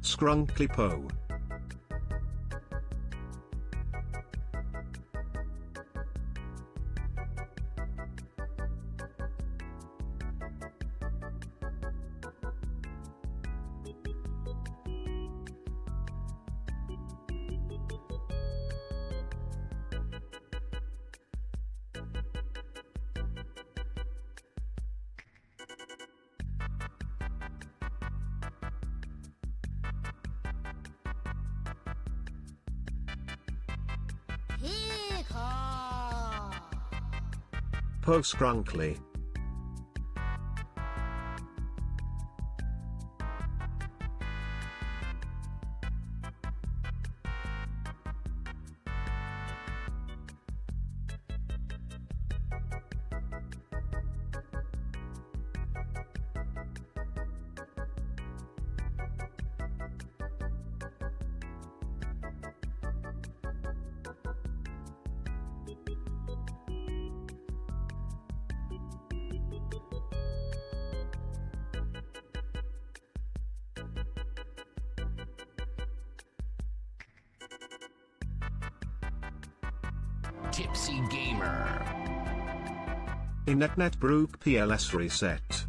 Scrunkly po. Po scrunkly. Tipsy Gamer. Inetnet Brook PLS reset.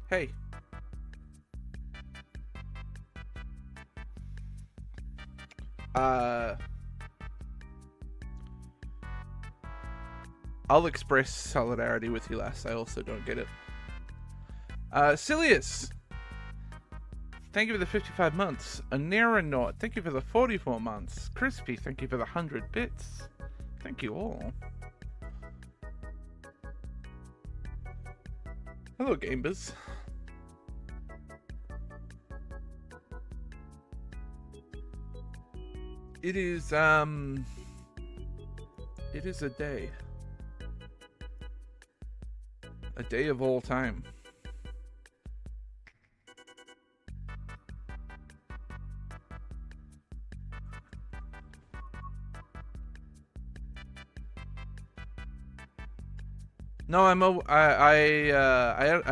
Hey. I'll express solidarity with you, lass. I also don't get it. Silius, thank you for the 55 months. Aneronaut, thank you for the 44 months. Crispy, thank you for the 100 bits. Thank you all. Hello, Gamebers. It is a day. A day of all time. No, I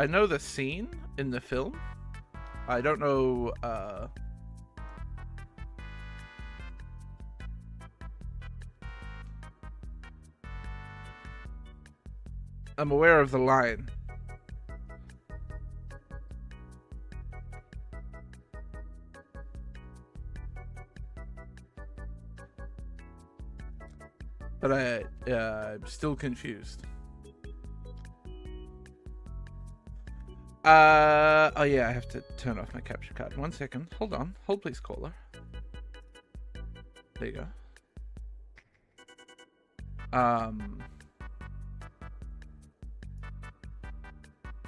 know the scene in the film. I don't know. I'm aware of the line. But I'm still confused. Oh yeah, I have to turn off my capture card. 1 second. Hold on. Hold please, caller. There you go.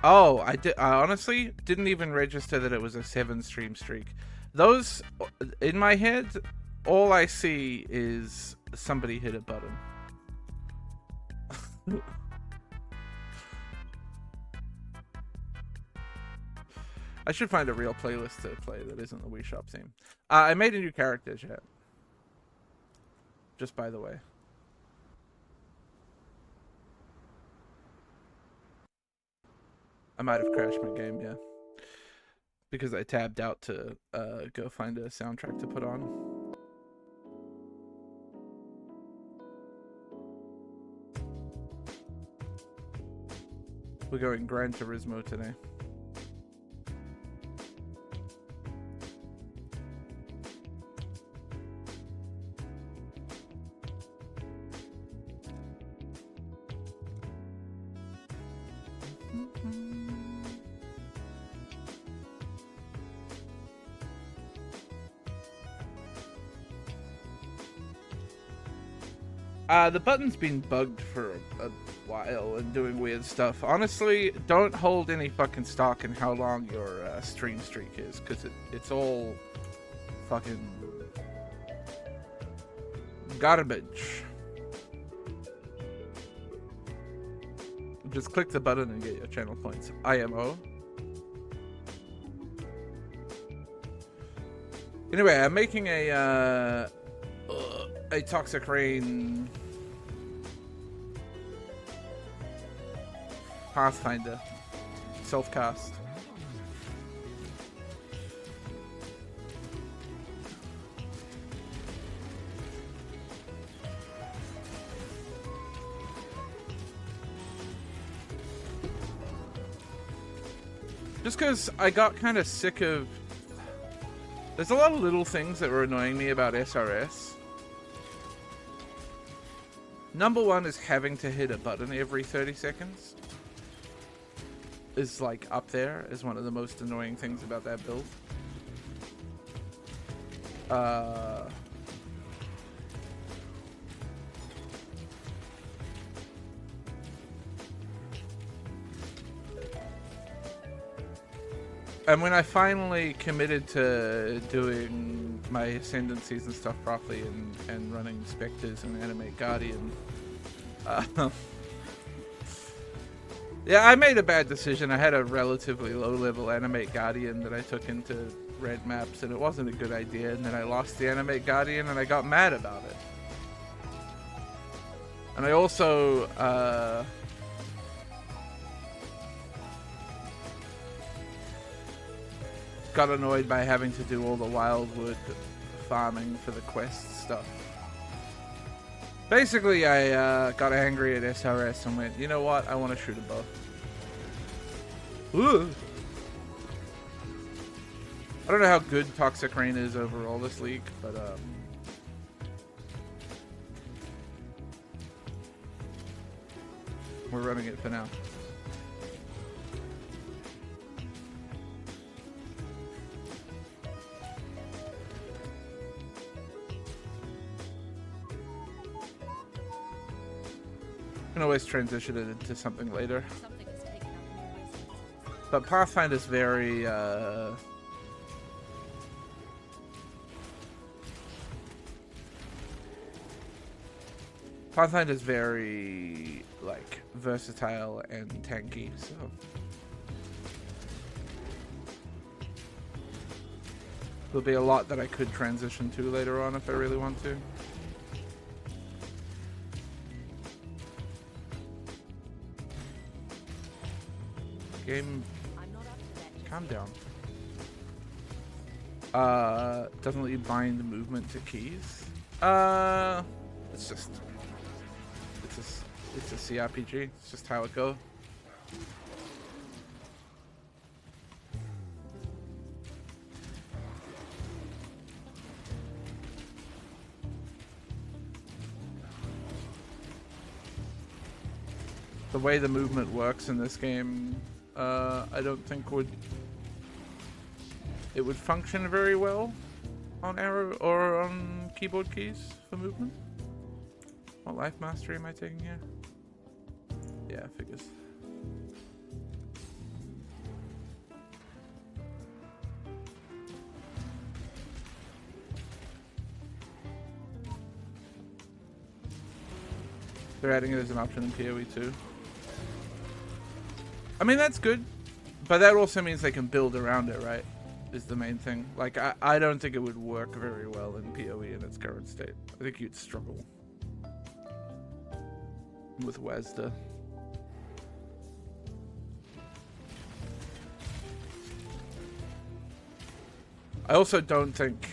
Oh, I honestly didn't even register that it was a 7 stream streak. Those, in my head, all I see is somebody hit a button. I should find a real playlist to play that isn't the Wii Shop theme. I made a new character, chat. Just by the way. I might have crashed my game, yeah. Because I tabbed out to go find a soundtrack to put on. We're going Gran Turismo today. The button's been bugged for a while and doing weird stuff. Honestly, don't hold any fucking stock in how long your stream streak is, because it's all fucking garbage. Just click the button and get your channel points. IMO. Anyway, I'm making a Toxic Rain Pathfinder self-cast. Just because I got kind of sick of... There's a lot of little things that were annoying me about SRS. Number one is having to hit a button every 30 seconds. Is like up there as one of the most annoying things about that build. And when I finally committed to doing my ascendancies and stuff properly and running Spectres and Animate Guardian, yeah, I made a bad decision. I had a relatively low-level Animate Guardian that I took into red maps, and it wasn't a good idea, and then I lost the Animate Guardian, and I got mad about it. And I also, got annoyed by having to do all the wildwood farming for the quest stuff. Basically, I got angry at SRS and went, you know what? I want to shoot a bow. Ooh. I don't know how good Toxic Rain is overall this league, but We're running it for now. Can always transition it into something later. But Pathfinder's very Pathfinder's very like versatile and tanky, so there'll be a lot that I could transition to later on if I really want to. Game, calm down. Doesn't let you bind movement to keys. It's just, it's a CRPG. It's just how it goes. The way the movement works in this game, I don't think it would function very well on arrow or on keyboard keys for movement. What life mastery am I taking here? Yeah, figures. They're adding it as an option in PoE too. I mean, that's good, but that also means they can build around it, right? Is the main thing. Like, I don't think it would work very well in PoE in its current state. I think you'd struggle with WASD. I also don't think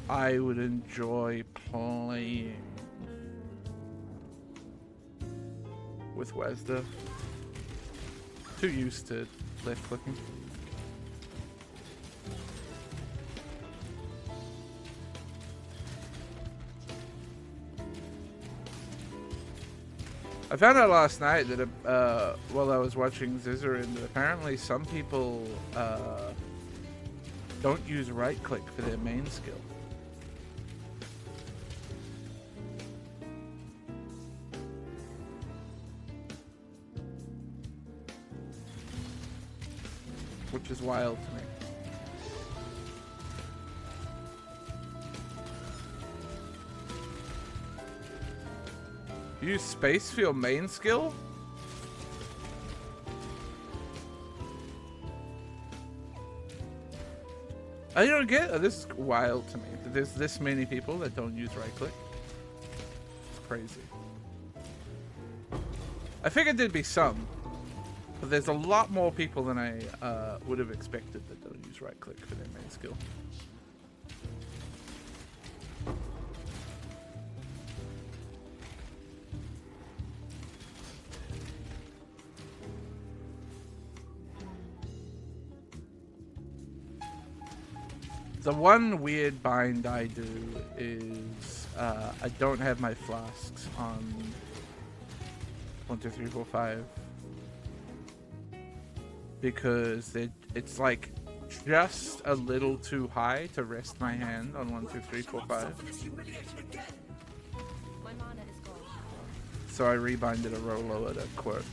I would enjoy playing with WASD. Too used to left clicking. I found out last night that while I was watching Zizarin, that apparently some people don't use right click for their main skill. Which is wild to me. Use space for your main skill? I don't get it. This is wild to me. There's this many people that don't use right click. It's crazy. I figured there'd be some. But there's a lot more people than I would have expected that don't use right click for their main skill. The one weird bind I do is I don't have my flasks on 1, 2, 3, 4, 5. Because it's like just a little too high to rest my hand on 1, 2, 3, 4, 5. So I rebinded a row lower to quirk.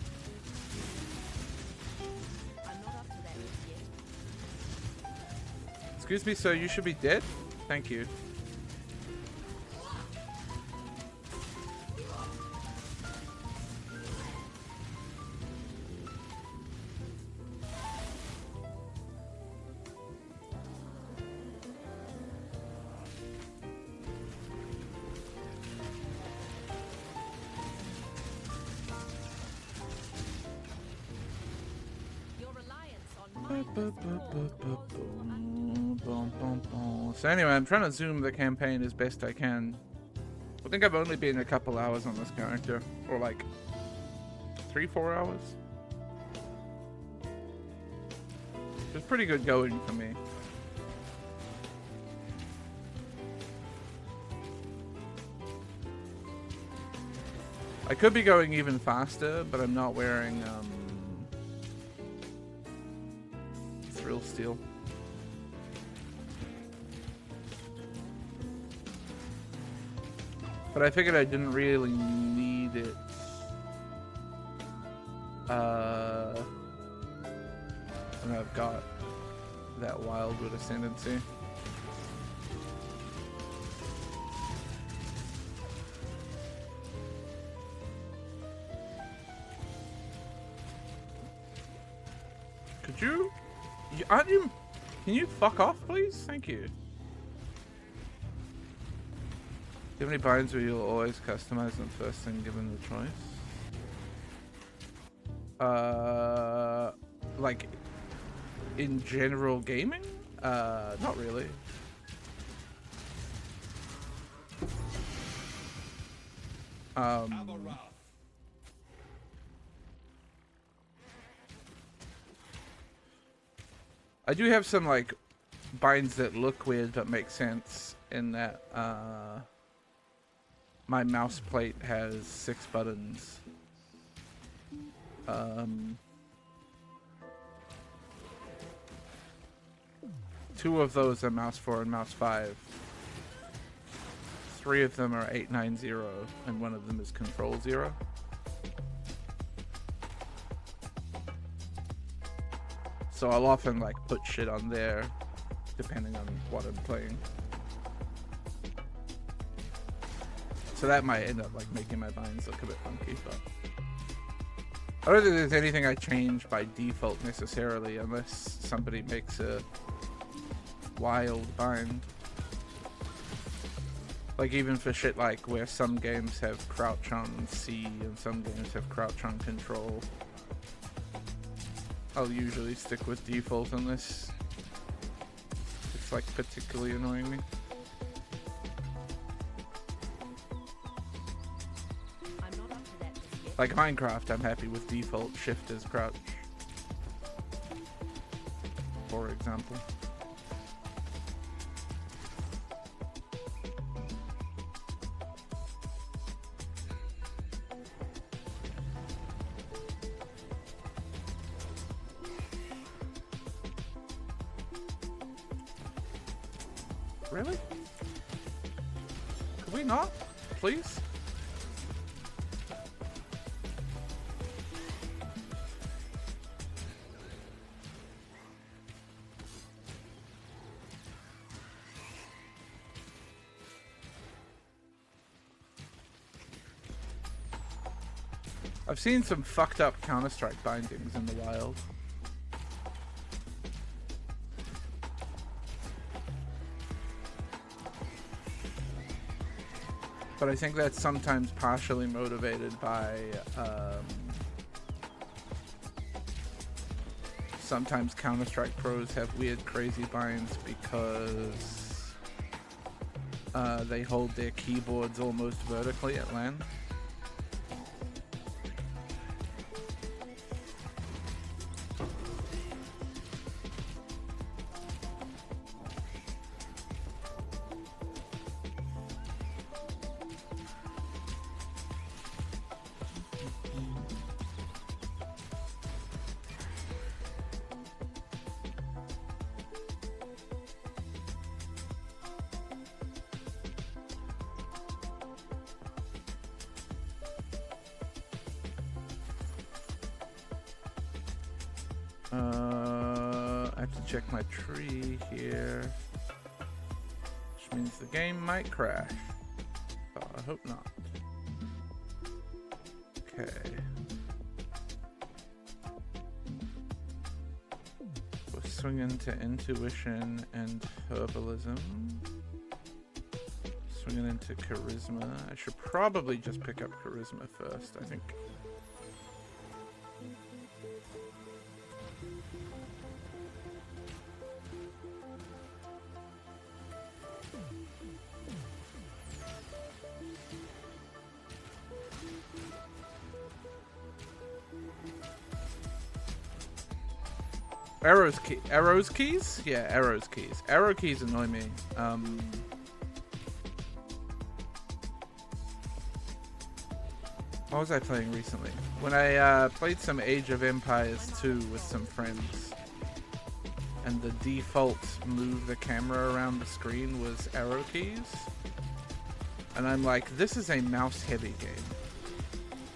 Excuse me, sir, you should be dead? Thank you. So anyway, I'm trying to zoom the campaign as best I can. I think I've only been a couple hours on this character, or like 3-4 hours. It's pretty good going for me. I could be going even faster, but I'm not wearing Thrill Steel. But I figured I didn't really need it. And I've got that Wildwood Ascendancy. Could you? Aren't you? Can you fuck off, please? Thank you. Do you have any binds where you'll always customize them first thing given the choice? Like in general gaming? Not really. I do have some like binds that look weird but make sense in that my mouse plate has 6 buttons. 2 of those are mouse 4 and mouse 5. 3 of them are 890 and 1 of them is control 0. So I'll often like put shit on there depending on what I'm playing. So that might end up like making my binds look a bit funky, but I don't think there's anything I change by default necessarily unless somebody makes a wild bind. Like even for shit like where some games have crouch on C and some games have crouch on control, I'll usually stick with default unless it's like particularly annoying me. Like Minecraft, I'm happy with default shift as crouch, for example. Really? Could we not? Please? I've seen some fucked up Counter-Strike bindings in the wild. But I think that's sometimes partially motivated by sometimes Counter-Strike pros have weird crazy binds because they hold their keyboards almost vertically at LAN. I have to check my tree here, which means the game might crash. Oh, I hope not. Okay. We're swinging to intuition and herbalism. Swinging into charisma. I should probably just pick up charisma first, I think. Arrows keys? Yeah, arrows keys. Arrow keys annoy me. Oh What was I playing recently? When I played some Age of Empires 2 with some friends, and the default move the camera around the screen was arrow keys, and I'm like, this is a mouse heavy game.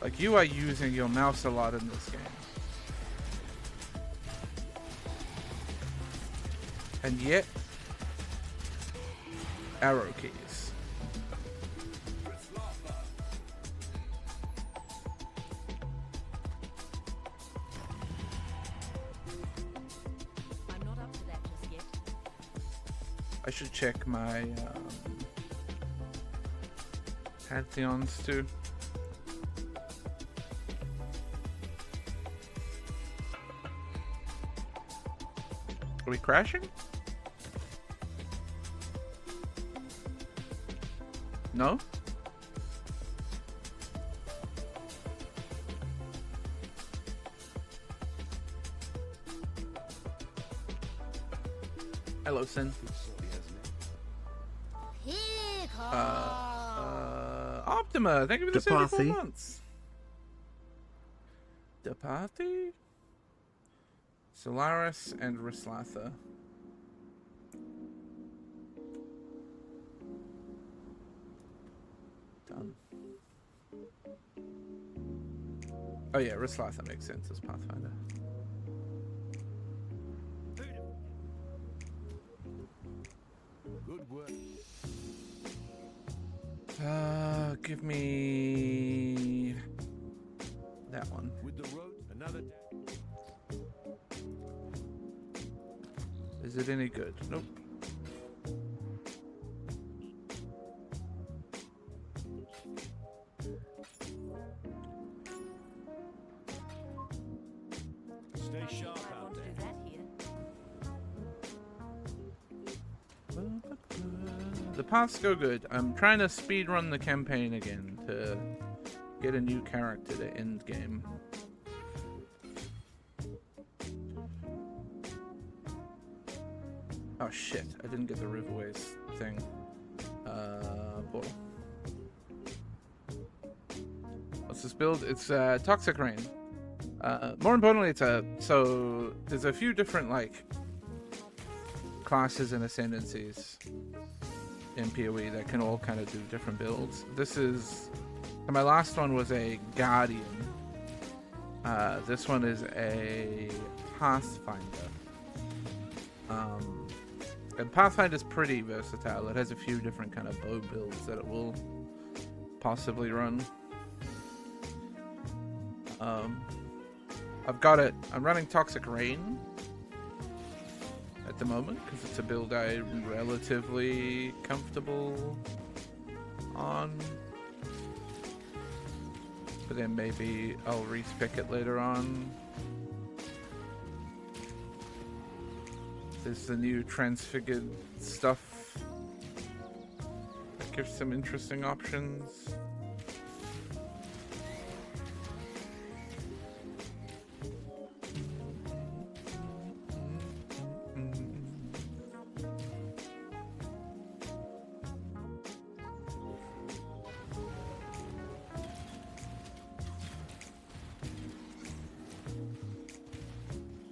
Like, you are using your mouse a lot in this game. And yet, arrow keys. I should check my pantheons too. Are we crashing? No? Hello, Sin. Optima, thank you for the 74 months. Dapathy, Solaris, and Rislatha. Done. Oh yeah, Rislatha makes sense as Pathfinder. Good work. Give me that one. With the road, another. Is it any good? Nope. Stay sharp out there. The paths go good. I'm trying to speedrun the campaign again to get a new character to end game. Oh shit, I didn't get the Riverways thing. Portal. What's this build? It's Toxic Rain. More importantly, so there's a few different like classes and ascendancies in PoE that can all kind of do different builds. This is, my last one was a Guardian. This one is a Pathfinder. And Pathfinder's pretty versatile. It has a few different kind of bow builds that it will possibly run. I've got it. I'm running Toxic Rain at the moment because it's a build I'm relatively comfortable on. But then maybe I'll respec it later on. There's the new transfigured stuff that gives some interesting options.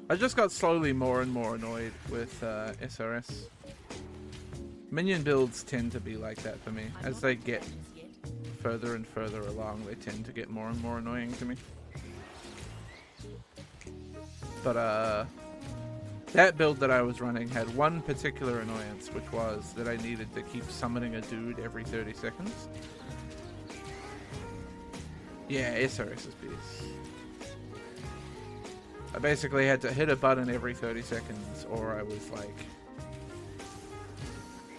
I just got slowly more and more annoyed with SRS. Minion builds tend to be like that for me. As they get further and further along, they tend to get more and more annoying to me. But that build that I was running had one particular annoyance, which was that I needed to keep summoning a dude every 30 seconds. Yeah, SRS is beast. I basically had to hit a button every 30 seconds or I was like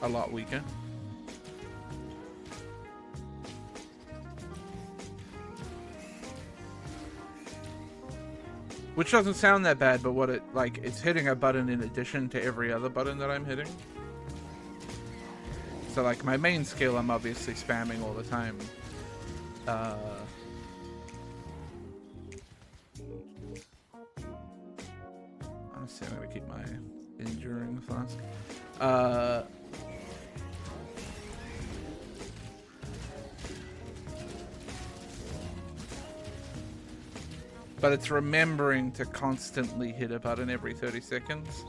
a lot weaker. Which doesn't sound that bad, but what it like, it's hitting a button in addition to every other button that I'm hitting. So like my main skill I'm obviously spamming all the time. Honestly, I'm gonna keep my enduring flask. but it's remembering to constantly hit a button every 30 seconds.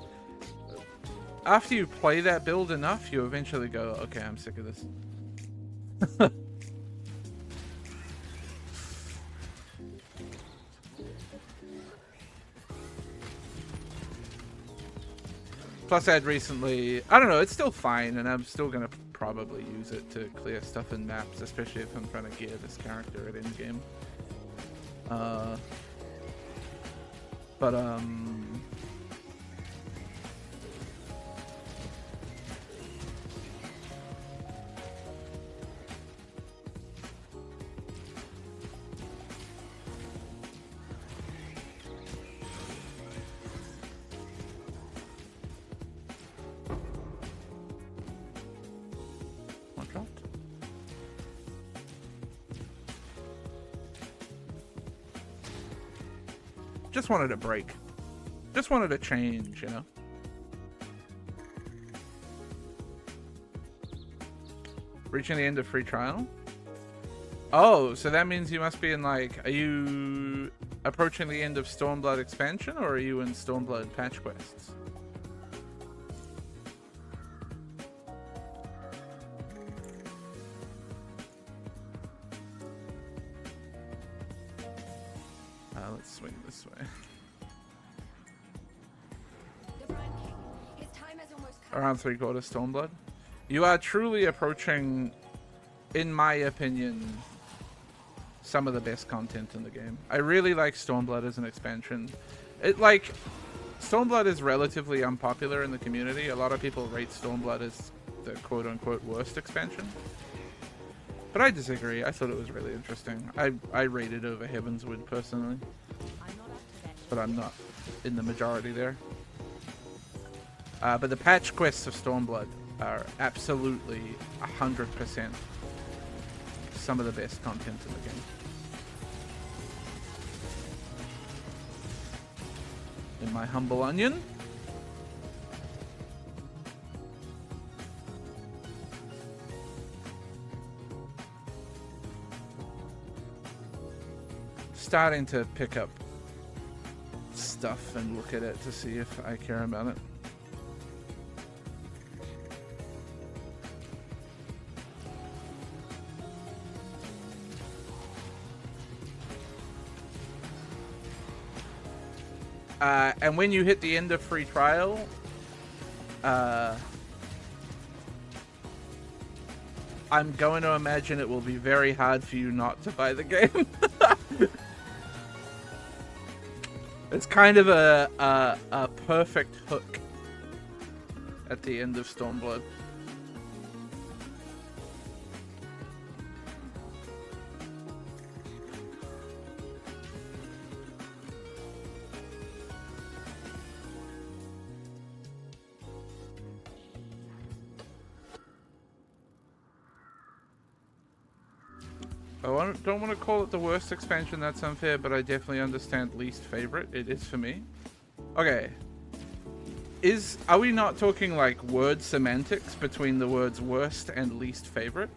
After you play that build enough, you eventually go, okay, I'm sick of this. Plus, I'd recently, I don't know, it's still fine, and I'm still gonna probably use it to clear stuff in maps, especially if I'm trying to gear this character at endgame. One shot. Just wanted a break. Just wanted a change, you know? Reaching the end of free trial? Oh, so that means you must be in, like, are you approaching the end of Stormblood expansion, or are you in Stormblood patch quests? Let's swing this way. Around 3/4 Stormblood. You are truly approaching, in my opinion, some of the best content in the game. I really like Stormblood as an expansion. Stormblood is relatively unpopular in the community. A lot of people rate Stormblood as the quote-unquote worst expansion. But I disagree. I thought it was really interesting. I rated over Heavenswood personally. But I'm not in the majority there. But the patch quests of Stormblood are absolutely 100% some of the best content in the game. In my humble onion. Starting to pick up stuff and look at it to see if I care about it. And when you hit the end of free trial, I'm going to imagine it will be very hard for you not to buy the game. It's kind of a perfect hook at the end of Stormblood. I don't want to call it the worst expansion, that's unfair, but I definitely understand least favorite. It is for me. Okay. Are we not talking like word semantics between the words worst and least favorite?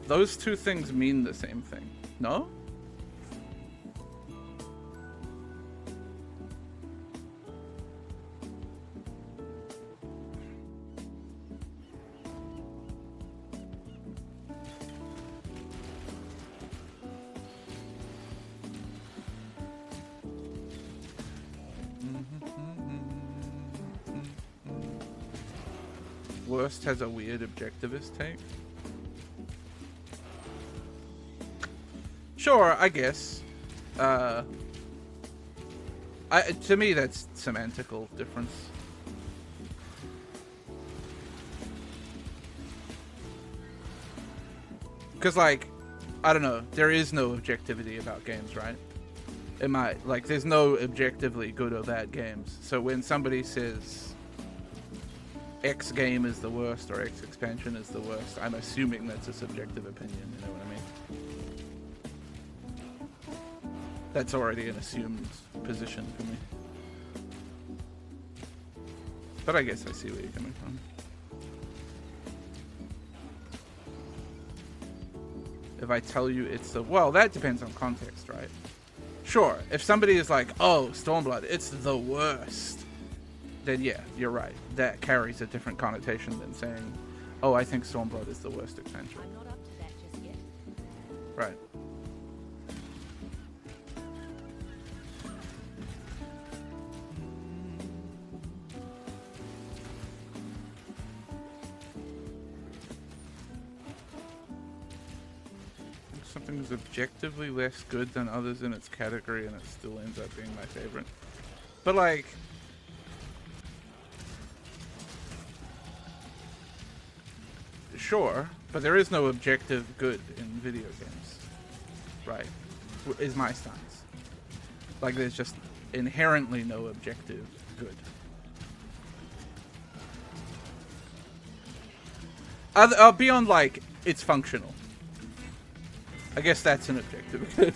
Those two things mean the same thing, no? Worst has a weird objectivist take. Sure, I guess. To me, that's semantical difference. Because, like, I don't know, there is no objectivity about games, right? There's no objectively good or bad games. So when somebody says X game is the worst or X expansion is the worst, I'm assuming that's a subjective opinion, you know what I mean? That's already an assumed position for me. But I guess I see where you're coming from. If I tell you it's the... Well, that depends on context, right? Sure, if somebody is like, oh, Stormblood, it's the worst, then yeah, you're right. That carries a different connotation than saying, oh, I think Stormblood is the worst expansion. I'm not up to that just yet. Right. Something is objectively less good than others in its category and it still ends up being my favorite. But like, sure, but there is no objective good in video games, right? Is my stance. Like, there's just inherently no objective good. Beyond, like, it's functional. I guess that's an objective good.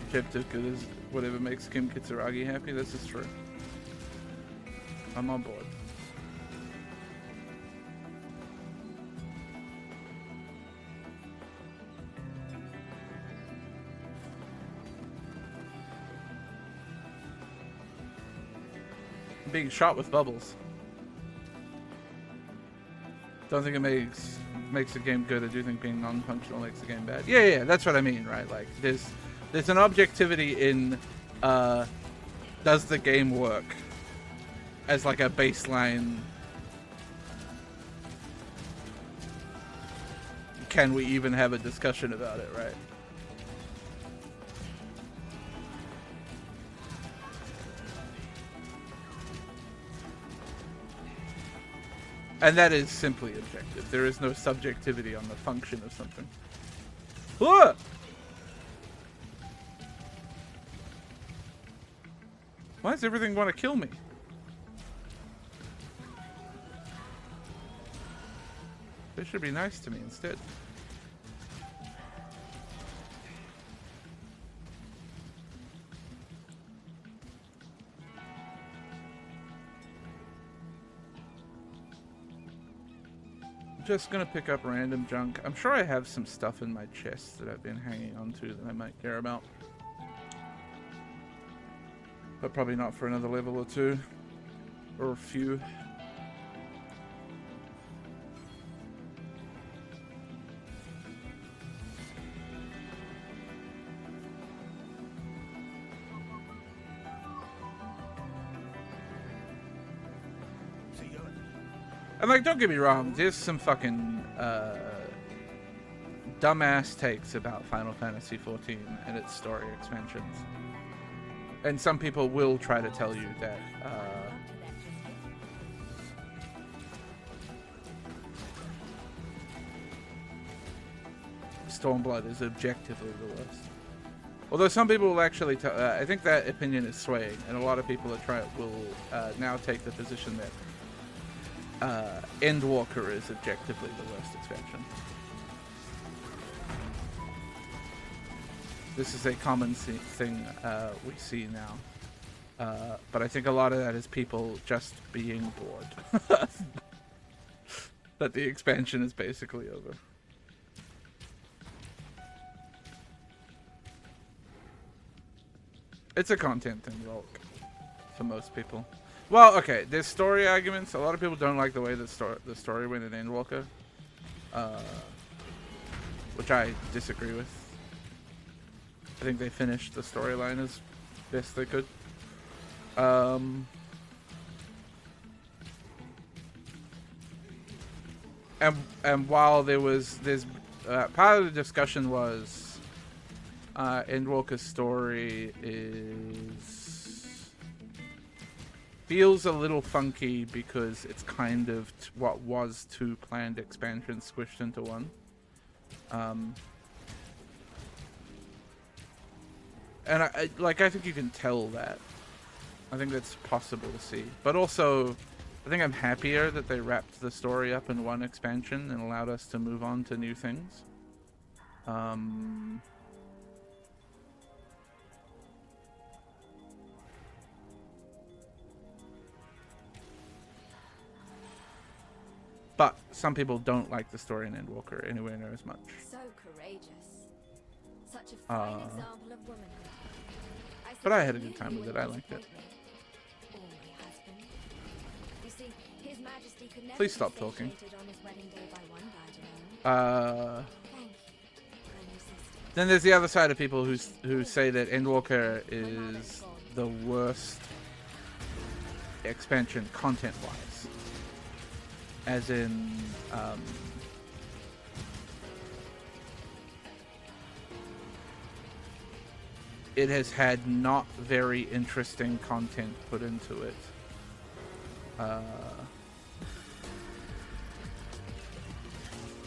Objective good is whatever makes Kim Kitsuragi happy. This is true. I'm on board. Being shot with bubbles. Don't think it makes a game good. I do think being non-functional makes the game bad. Yeah, that's what I mean, right? Like, there's an objectivity in does the game work as like a baseline. Can we even have a discussion about it, right? And that is simply objective. There is no subjectivity on the function of something. Ah! Why does everything want to kill me? They should be nice to me instead. Just gonna pick up random junk. I'm sure I have some stuff in my chest that I've been hanging on to that I might care about. But probably not for another level or two. Or a few. And like, don't get me wrong, there's some fucking dumbass takes about Final Fantasy XIV and its story expansions. And some people will try to tell you that Stormblood is objectively the worst. Although some people will actually tell, I think that opinion is swaying, and a lot of people will now take the position that Endwalker is objectively the worst expansion. This is a common thing we see now. But I think a lot of that is people just being bored. That the expansion is basically over. It's a content thing, Volk, for most people. Well, okay, there's story arguments. A lot of people don't like the way the story went in Endwalker, which I disagree with. I think they finished the storyline as best they could. And while there's part of the discussion was Endwalker's story feels a little funky because it's kind of what was two planned expansions squished into one. And I think you can tell that. I think that's possible to see. But also, I think I'm happier that they wrapped the story up in one expansion and allowed us to move on to new things. But some people don't like the story in Endwalker anywhere near as much. So courageous. Such a fine example of womanhood. But I had a good time with it. I liked it. Or my husband. You see, His Majesty could never Please stop be talking. satiated on his wedding day by one virgin alone. Thank you, kind sister. Then there's the other side of people who say that Endwalker is the worst expansion content-wise. As in, it has had not very interesting content put into it.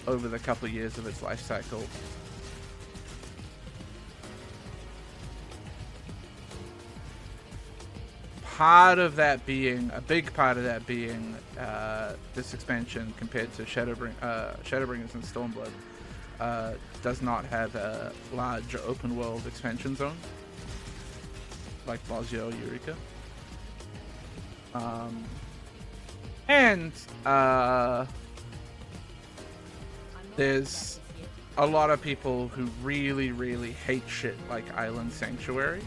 Over the couple of years of its life cycle. Part of that being, a big part of that being, this expansion compared to Shadowbringers and Stormblood does not have a large open world expansion zone like Blasio Eureka. There's a lot of people who really, really hate shit like Island Sanctuary.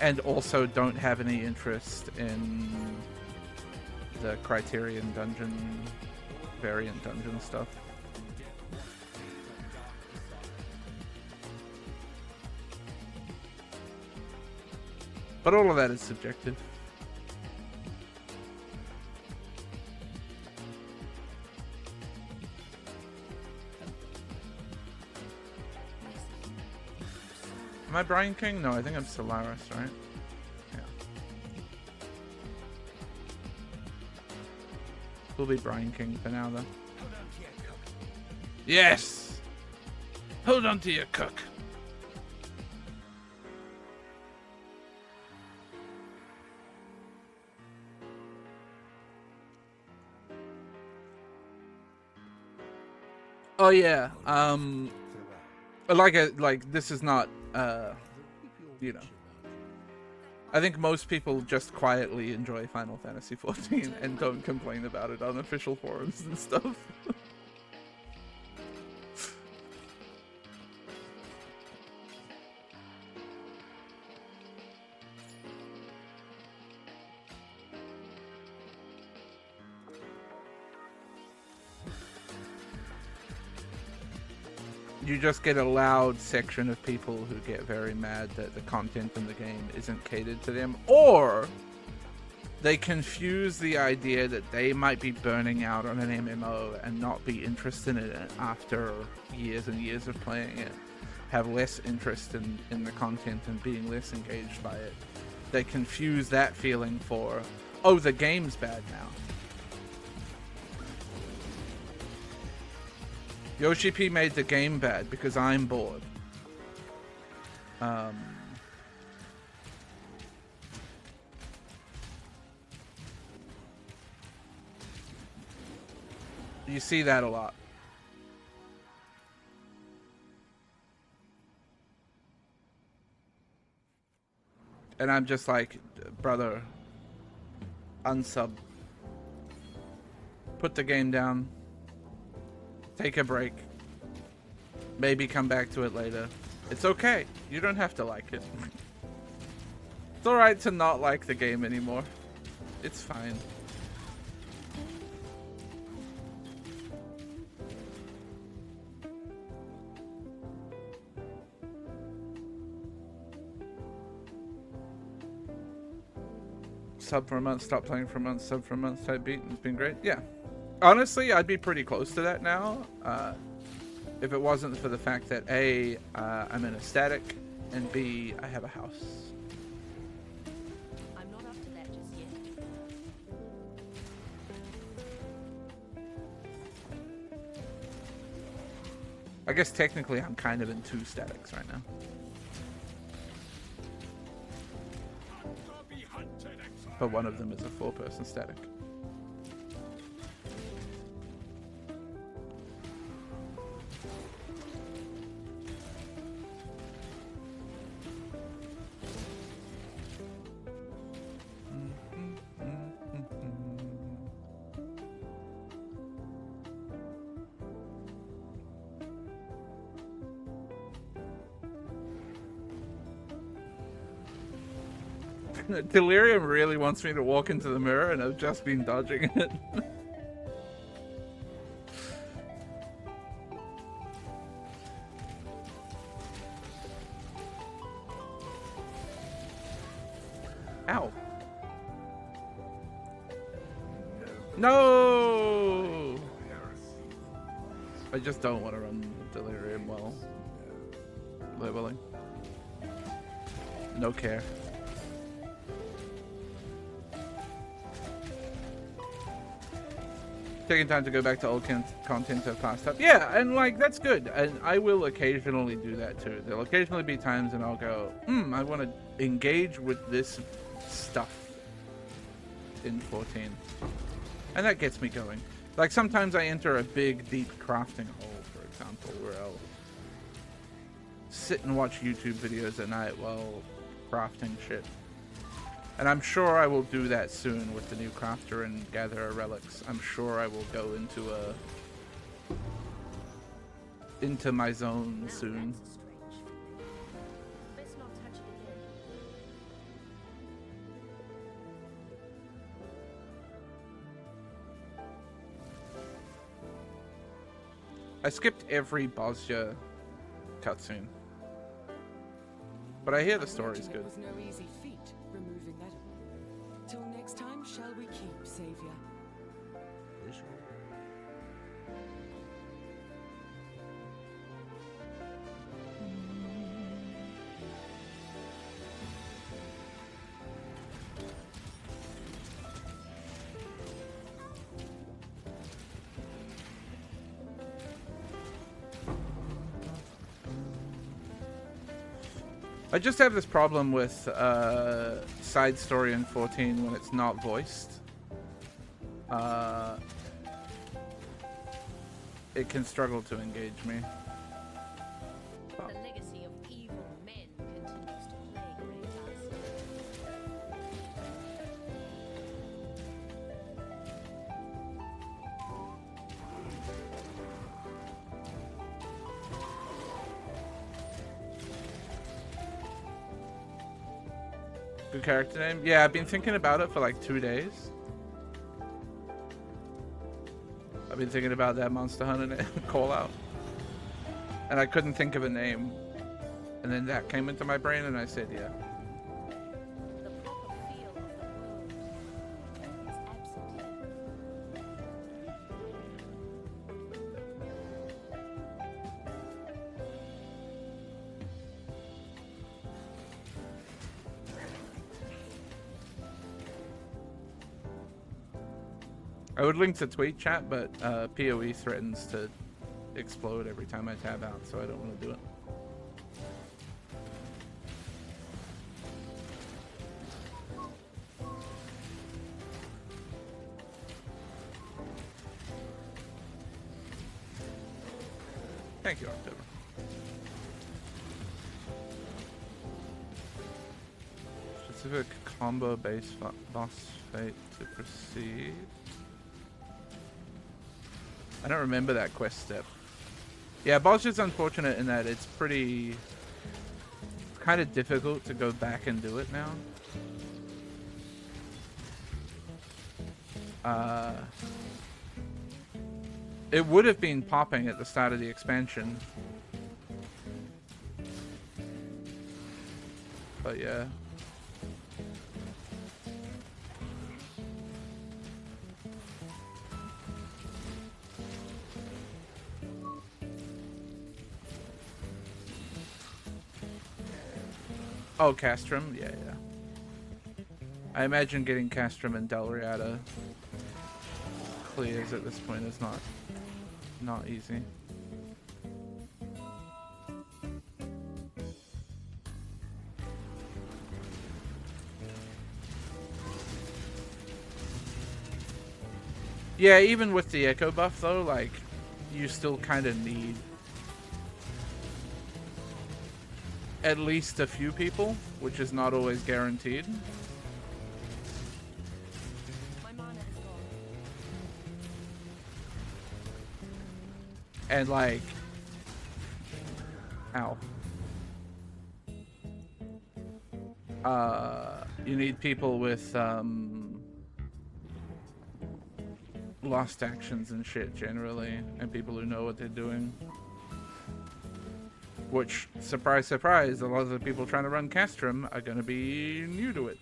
And also don't have any interest in the Criterion Dungeon, variant dungeon stuff. But all of that is subjective. Am I Brian King? No, I think I'm Solaris, right? Yeah. We'll be Brian King for now, though. Yes! Hold on to your cook. Oh yeah, like this is not, you know, I think most people just quietly enjoy Final Fantasy XIV and don't complain about it on official forums and stuff. You just get a loud section of people who get very mad that the content in the game isn't catered to them, or they confuse the idea that they might be burning out on an MMO and not be interested in it after years and years of playing it, have less interest in the content and being less engaged by it. They confuse that feeling for, oh, the game's bad now. Yoshi P made the game bad because I'm bored. You see that a lot. And I'm just like, brother, unsub. Put the game down. Take a break. Maybe come back to it later. It's okay. You don't have to like it. It's alright to not like the game anymore. It's fine. Sub for a month, stop playing for a month, sub for a month type beat. It's been great. Yeah. Honestly, I'd be pretty close to that now, if it wasn't for the fact that A, I'm in a static, and B, I have a house. I'm not up to that just yet. I guess technically I'm kind of in 2 statics right now. But one of them is a 4-person static. Delirium really wants me to walk into the mirror, and I've just been dodging it. Ow. No! I just don't want to run Delirium well. Leveling. No care. Taking time to go back to old content I've passed up. Yeah, and like, that's good. And I will occasionally do that too. There'll occasionally be times and I'll go, I want to engage with this stuff in 14. And that gets me going. Like, sometimes I enter a big, deep crafting hole, for example, where I'll sit and watch YouTube videos at night while crafting shit. And I'm sure I will do that soon with the new crafter and gatherer relics. I'm sure I will go into my zone soon. Let's not touch it again. I skipped every Bosnia cutscene. But I hear the story's good. It was no easy feat, removing that. Till next time, shall we keep, Savior? I just have this problem with side story in 14 when it's not voiced. It can struggle to engage me. The legacy of evil men continues to plague Great. Good character name? Yeah, I've been thinking about it for like 2 days. I've been thinking about that Monster Hunter call out. And I couldn't think of a name. And then that came into my brain and I said, yeah. The proper feel of the world is absent here. I would link to tweet chat, but PoE threatens to explode every time I tab out, so I don't want to do it. Thank you, October. Specific combo-based boss fight to proceed. I don't remember that quest step. Yeah, boss is unfortunate in that it's pretty kind of difficult to go back and do it now. It would have been popping at the start of the expansion. But yeah. Oh, Castrum? Yeah, yeah. I imagine getting Castrum and Delriata clears at this point is not easy. Yeah, even with the echo buff though, like, you still kind of need at least a few people, which is not always guaranteed. My mana is gone. And like, ow. You need people with lost actions and shit generally, and people who know what they're doing. Which, surprise, surprise, a lot of the people trying to run Castrum are going to be new to it.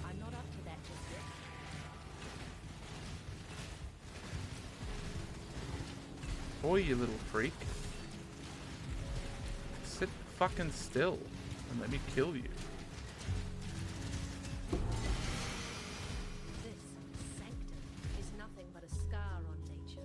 I'm not up to that just yet. Boy, you little freak. Sit fucking still and let me kill you. This sanctum is nothing but a scar on nature.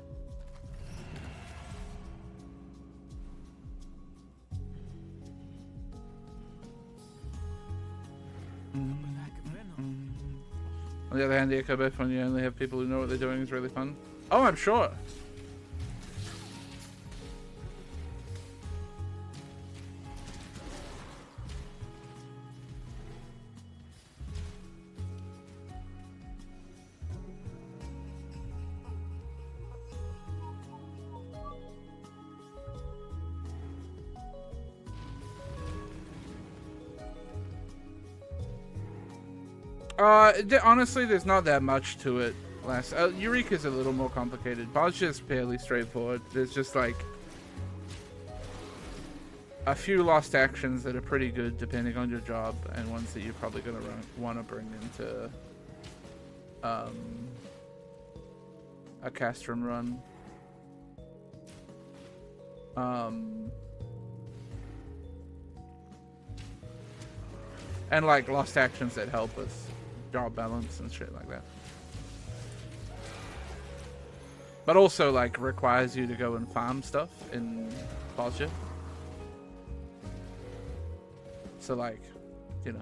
On the other hand, the Echo Biff, when you only have people who know what they're doing, is really fun. Oh, I'm sure. Honestly, there's not that much to it. Eureka's a little more complicated. Bozja's fairly straightforward. There's just like a few lost actions that are pretty good depending on your job, and ones that you're probably gonna want to bring into a Castrum run. And like lost actions that help with job balance and shit like that. But also like requires you to go and farm stuff in Bozja. So like, you know.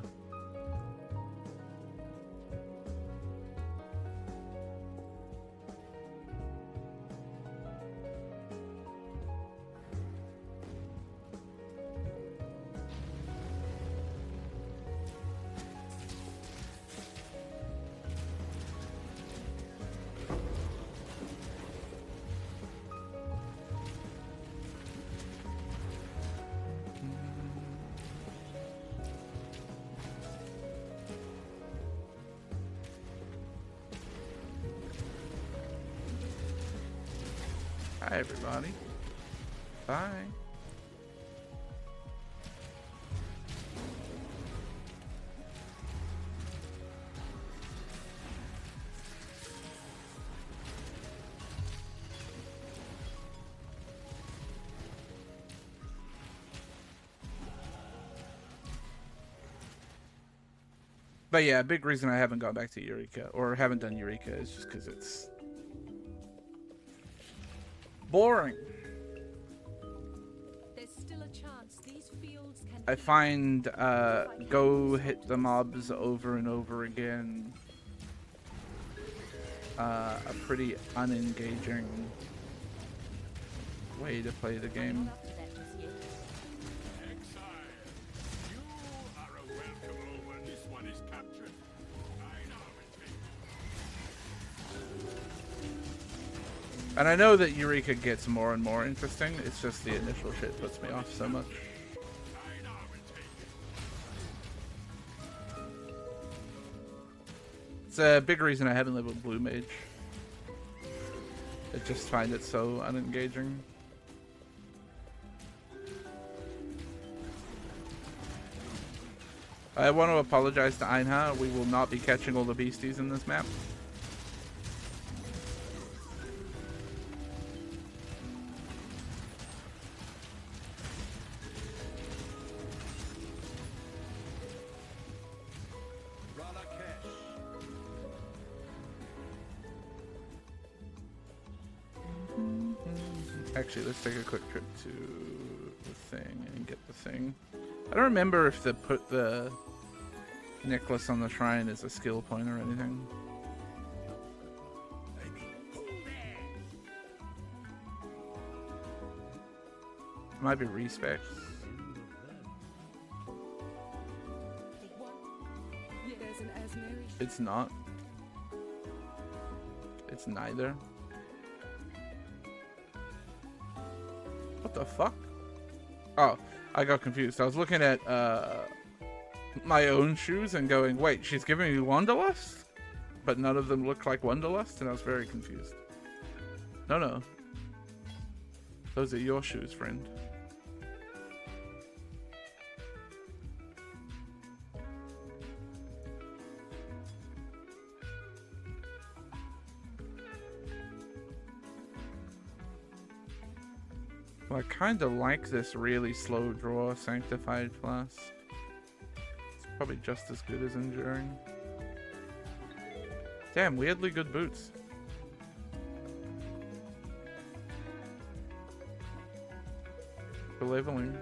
Hi, everybody. Bye. But yeah, a big reason I haven't gone back to Eureka, or haven't done Eureka, is just because it's boring. There's still a chance these fields can I find go hit the mobs over and over again a pretty unengaging way to play the game. not up to that just yet. Exile, you are a welcome when this one is captured. I know it. And I know that Eureka gets more and more interesting, it's just the initial shit puts me off so much. It's a big reason I haven't leveled Blue Mage. I just find it so unengaging. I want to apologize to Einha. We will not be catching all the beasties in this map. Actually, let's take a quick trip to the thing and get the thing. I don't remember if the put the necklace on the shrine is a skill point or anything. Might be respect. Yeah, there's an Asneri. It's not. It's neither. What the fuck? Oh, I got confused. I was looking at my own shoes and going, wait, she's giving me Wanderlust? But none of them look like Wanderlust, and I was very confused. No. Those are your shoes, friend. Well, I kind of like this really slow draw Sanctified Flask. It's probably just as good as Enduring. Damn, weirdly good boots. For leveling.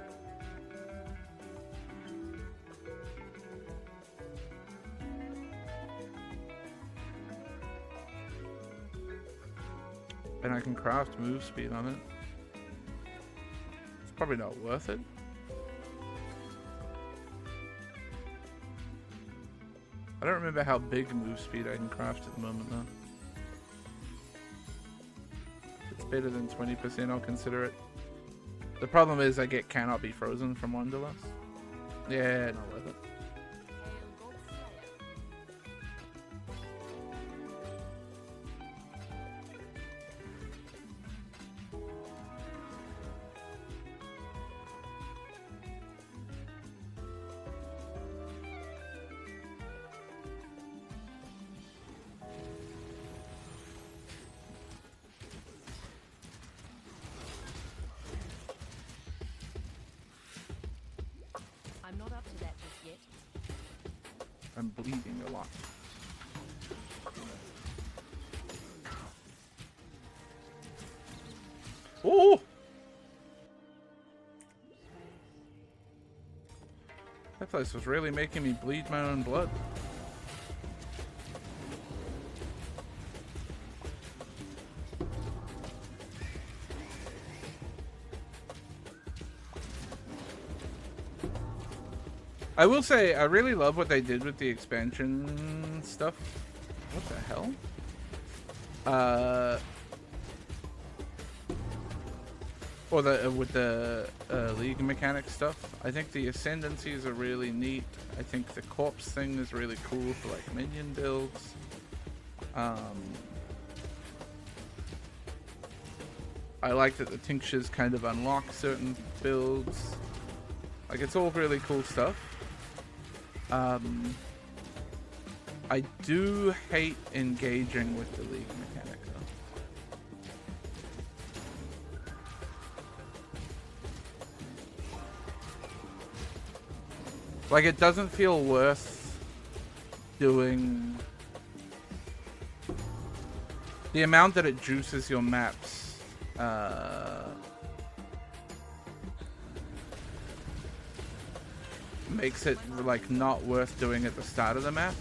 And I can craft move speed on it. It's probably not worth it. I don't remember how big move speed I can craft at the moment though. If it's better than 20%, I'll consider it. The problem is I get cannot be frozen from Wanderlust. Yeah, not worth it. I'm not up to that just yet. I'm bleeding a lot. Oh! That place was really making me bleed my own blood. I will say, I really love what they did with the expansion stuff. What the hell? Or with the league mechanic stuff. I think the ascendancies are really neat. I think the corpse thing is really cool for like minion builds. I like that the tinctures kind of unlock certain builds. Like, it's all really cool stuff. I do hate engaging with the league mechanic though. Like, it doesn't feel worth doing the amount that it juices your maps. Makes it like not worth doing at the start of the map.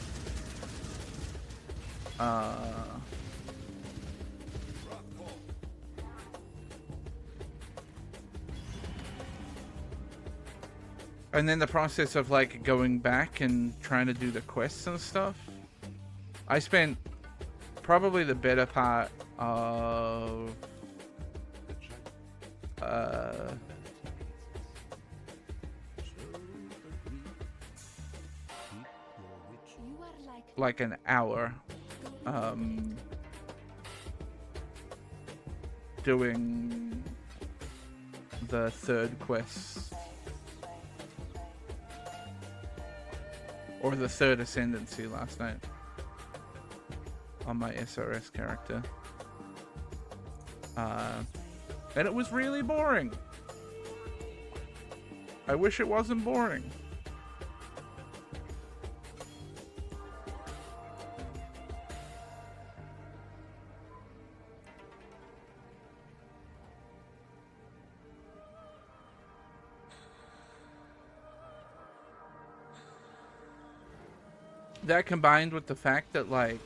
And then the process of like going back and trying to do the quests and stuff. I spent probably the better part of like an hour doing the third quest or the third ascendancy last night on my SRS character, and it was really boring. I wish it wasn't boring. That combined with the fact that like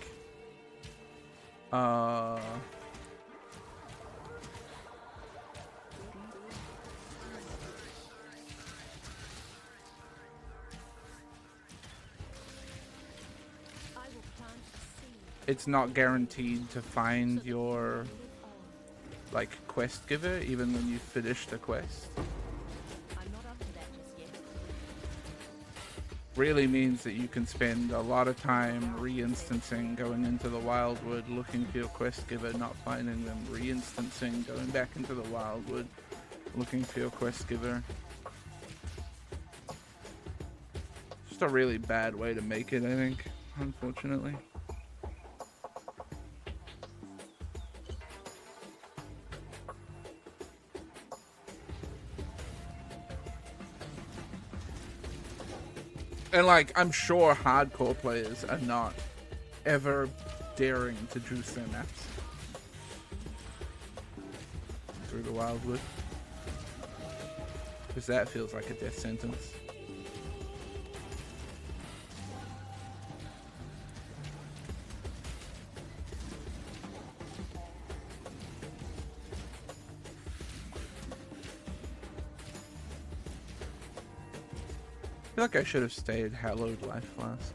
it's not guaranteed to find your like quest giver even when you finish the quest. I'm not up to that just yet. Really means that you can spend a lot of time re-instancing, going into the Wildwood, looking for your quest giver, not finding them, re-instancing, going back into the Wildwood, looking for your quest giver. Just a really bad way to make it, I think, unfortunately. And like, I'm sure hardcore players are not ever daring to juice their maps through the Wildwood, because that feels like a death sentence. I feel like I should have stayed Hallowed Life Flask.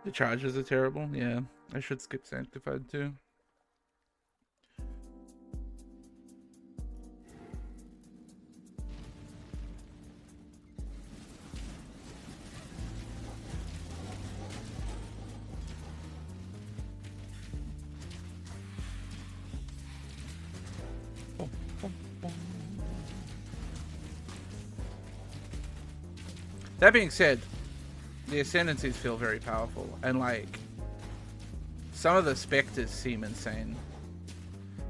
The charges are terrible. Yeah, I should skip Sanctified too. That being said, the ascendancies feel very powerful, and like some of the specters seem insane.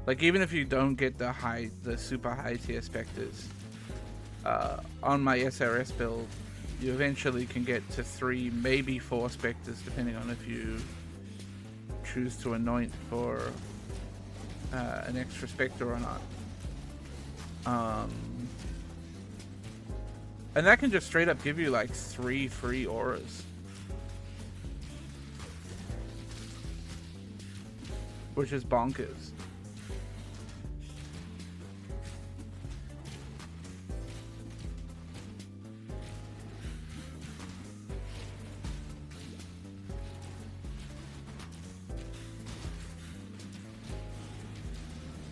Like even if you don't get the super high tier specters, on my SRS build, you eventually can get to 3, maybe 4 specters, depending on if you choose to anoint for an extra specter or not. And that can just straight up give you like 3 free auras. Which is bonkers.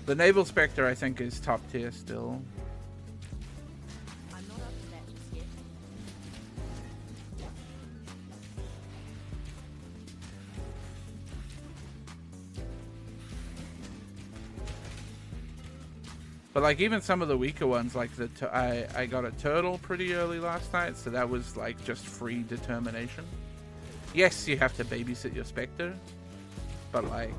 The Naval Spectre, I think, is top tier still. But like even some of the weaker ones, like I got a turtle pretty early last night, so that was like just free determination. Yes, you have to babysit your specter, but like,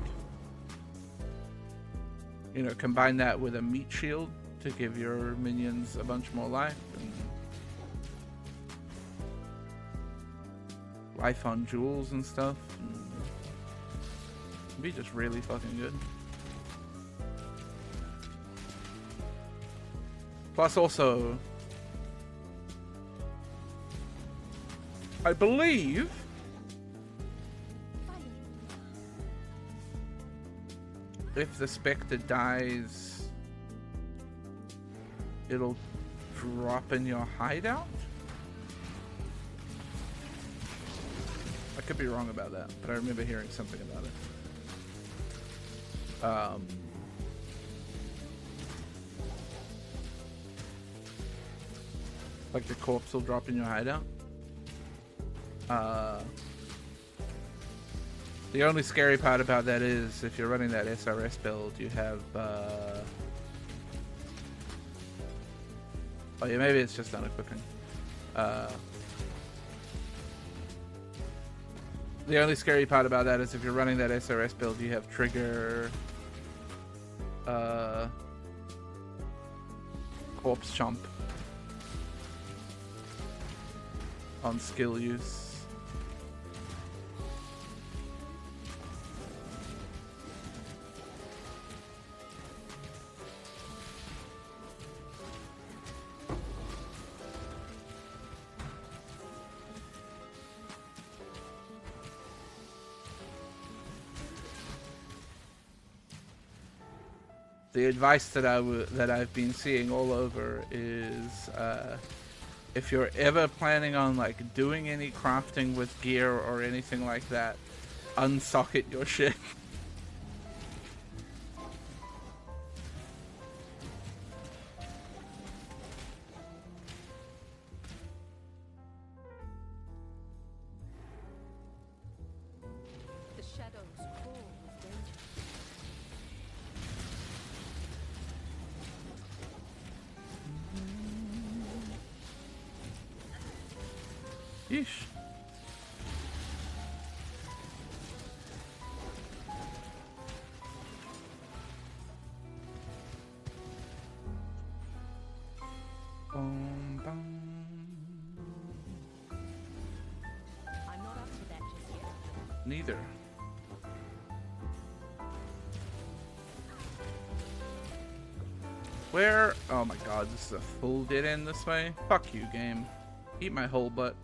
you know, combine that with a meat shield to give your minions a bunch more life, and life on jewels and stuff, and it'd be just really fucking good. Plus also, I believe if the Spectre dies, it'll drop in your hideout? I could be wrong about that, but I remember hearing something about it. Like the corpse will drop in your hideout. The only scary part about that is if you're running that SRS build, you have oh yeah, maybe it's just unequipping. The only scary part about that is if you're running that SRS build, you have trigger corpse chomp on skill use. The advice that I've been seeing all over is if you're ever planning on like doing any crafting with gear or anything like that, unsocket your shit. The shadows crawl with danger. Yeesh. Boom, boom. I'm not up to that just yet. Neither. Where? Oh my god, this is a full dead end this way? Fuck you, game. Eat my whole butt.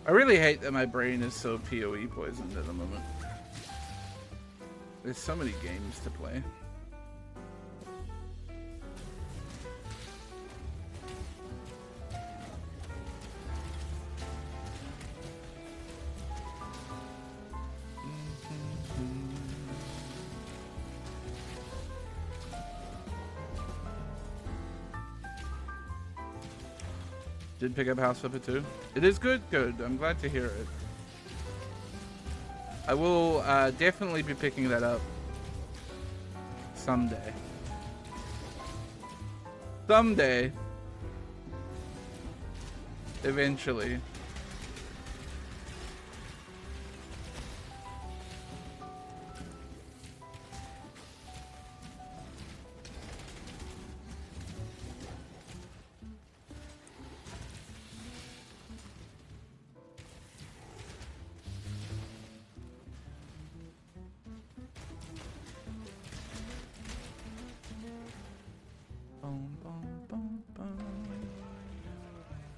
I really hate that my brain is so PoE poisoned at the moment. There's so many games to play. Did pick up House Flipper 2. It is good, good. I'm glad to hear it. I will definitely be picking that up someday. Someday. Eventually.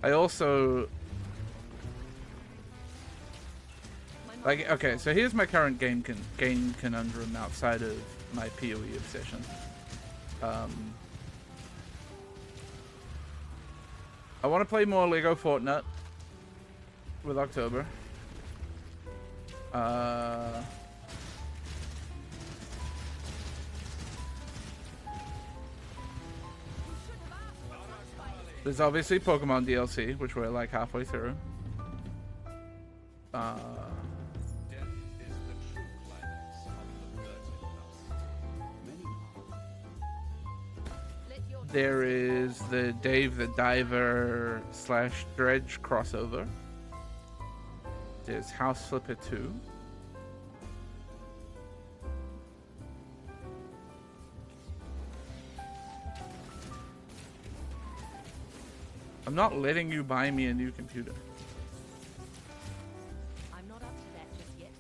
I also like, okay, so here's my current game conundrum outside of my PoE obsession. I want to play more Lego Fortnite with October. There's obviously Pokemon DLC, which we're like halfway through. There is the Dave the Diver / Dredge crossover. There's House Flipper 2. I'm not letting you buy me a new computer. I'm not up to that just yet.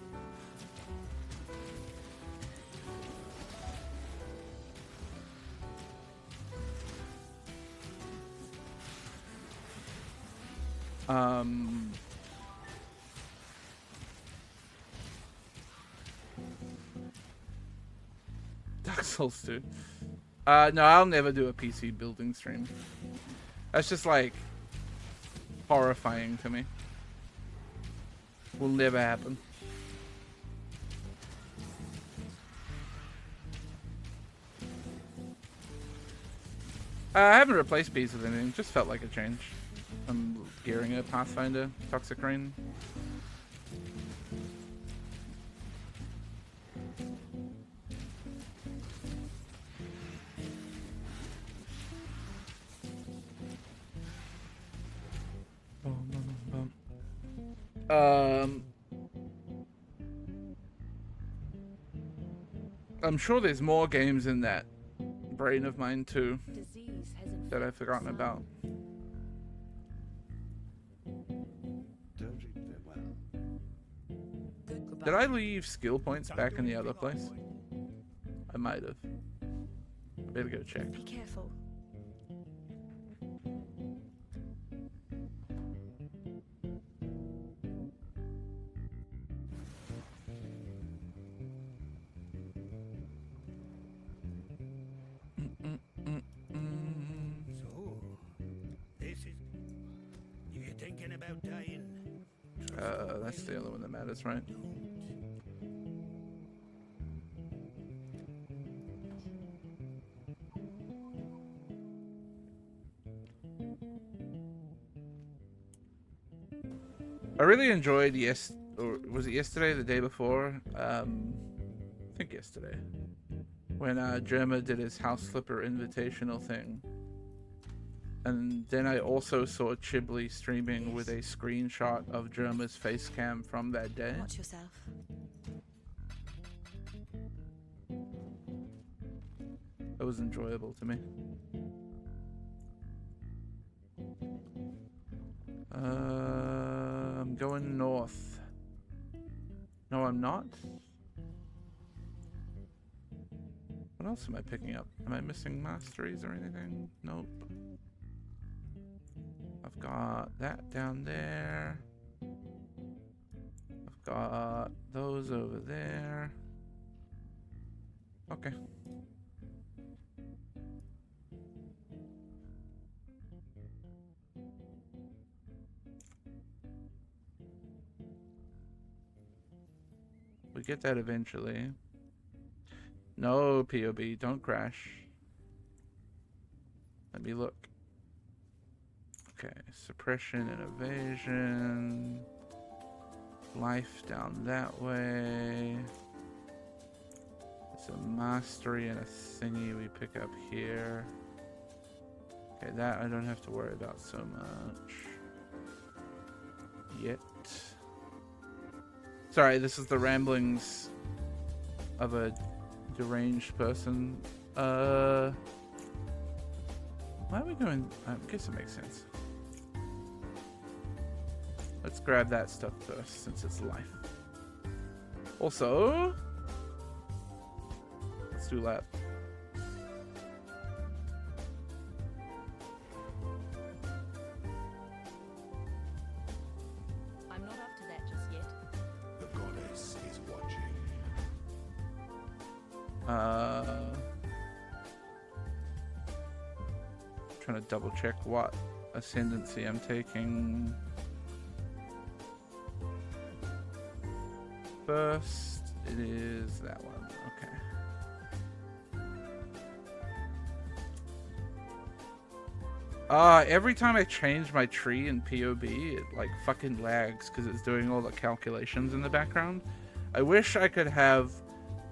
Dark Souls 2. No, I'll never do a PC building stream. That's just like horrifying to me. Will never happen. I haven't replaced bees with anything. Just felt like a change. I'm gearing a Pathfinder Toxic Rain. I'm sure there's more games in that brain of mine too Disease has that I've forgotten about. Don't treat them well. Goodbye. Did I leave skill points back in the other place? I might have. Better go check. Be careful. So, this is. You're thinking about dying. That's the only one that matters, right? I really enjoyed or was it yesterday, the day before? I think yesterday, when Germa did his House Flipper Invitational thing. And then I also saw Chiblee streaming with a screenshot of Germa's face cam from that day. Watch yourself. It was enjoyable to me. I'm going north. No, I'm not. What else am I picking up? Am I missing masteries or anything? Nope. I've got that down there. I've got those over there. Okay. We get that eventually. No, POB, don't crash. Let me look. Okay, suppression and evasion. Life down that way. There's a mastery and a thingy we pick up here. Okay, that I don't have to worry about so much. Yet. Sorry, this is the ramblings of a deranged person. Why are we going? I guess it makes sense. Let's grab that stuff first, since it's life. Also, let's do lab. I'm not up to that just yet. The goddess is watching. Trying to double check what ascendancy I'm taking. First, it is that one. Okay. Every time I change my tree in POB, it like fucking lags because it's doing all the calculations in the background. I wish I could have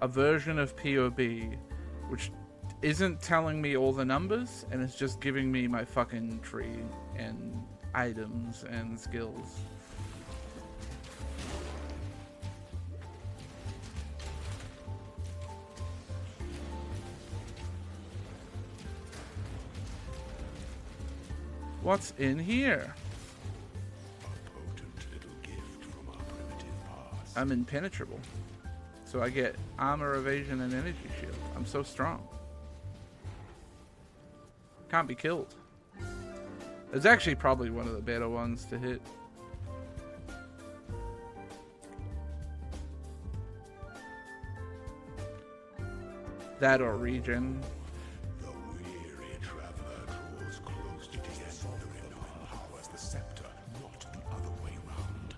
a version of POB which isn't telling me all the numbers and it's just giving me my fucking tree and items and skills. What's in here? A potent little gift from our primitive past. I'm impenetrable. So I get armor, evasion, and energy shield. I'm so strong. Can't be killed. It's actually probably one of the better ones to hit. That or regen. The weary traveler draws close to the end of the river. Powers the scepter, not the other way round.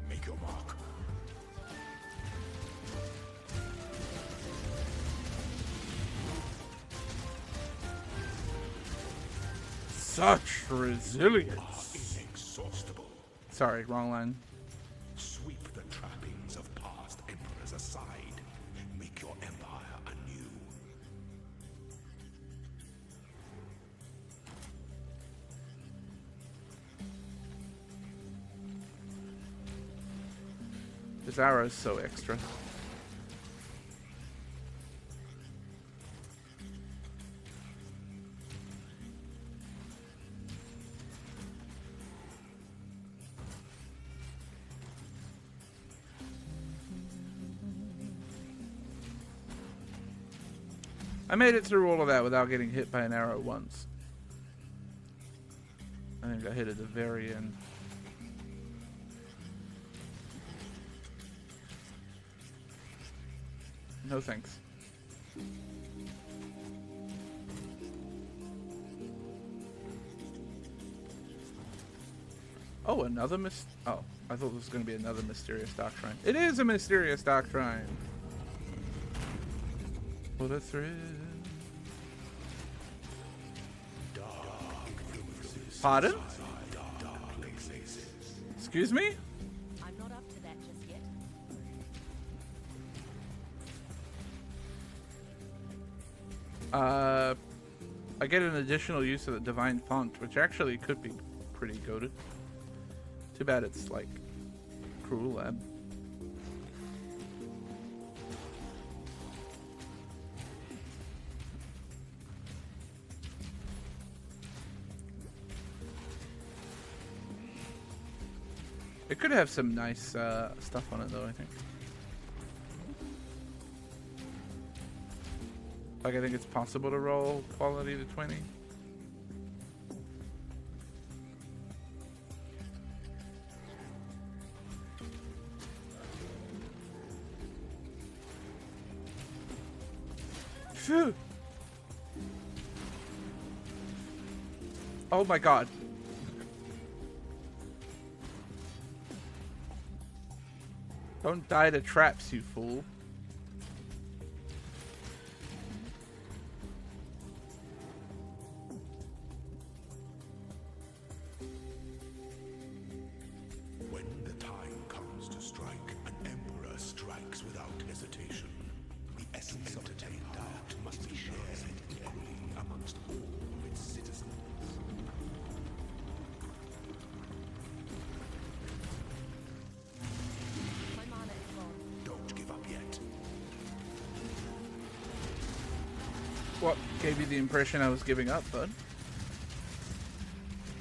Make your mark. Such resilience. Inexhaustible. Sorry, wrong line. Sweep the trappings of past emperors aside. Make your empire anew. This arrow is so extra. I made it through all of that without getting hit by an arrow once. I think I hit at the very end. No thanks. Oh, another oh, I thought this was going to be another mysterious dark shrine. It is a mysterious dark shrine. What a thrill. Pardon? Excuse me? I'm not up to that just yet. I get an additional use of the divine font, which actually could be pretty goated. Too bad it's like Cruel Lab. It could have some nice stuff on it though, I think. Like, I think it's possible to roll quality to 20. Phew. Oh my god. Don't die to traps, you fool. When the time comes to strike, an emperor strikes without hesitation. The essence of attained art must be shared equally amongst all of its citizens. My mana is low. Don't give up yet. What gave you the impression I was giving up, bud?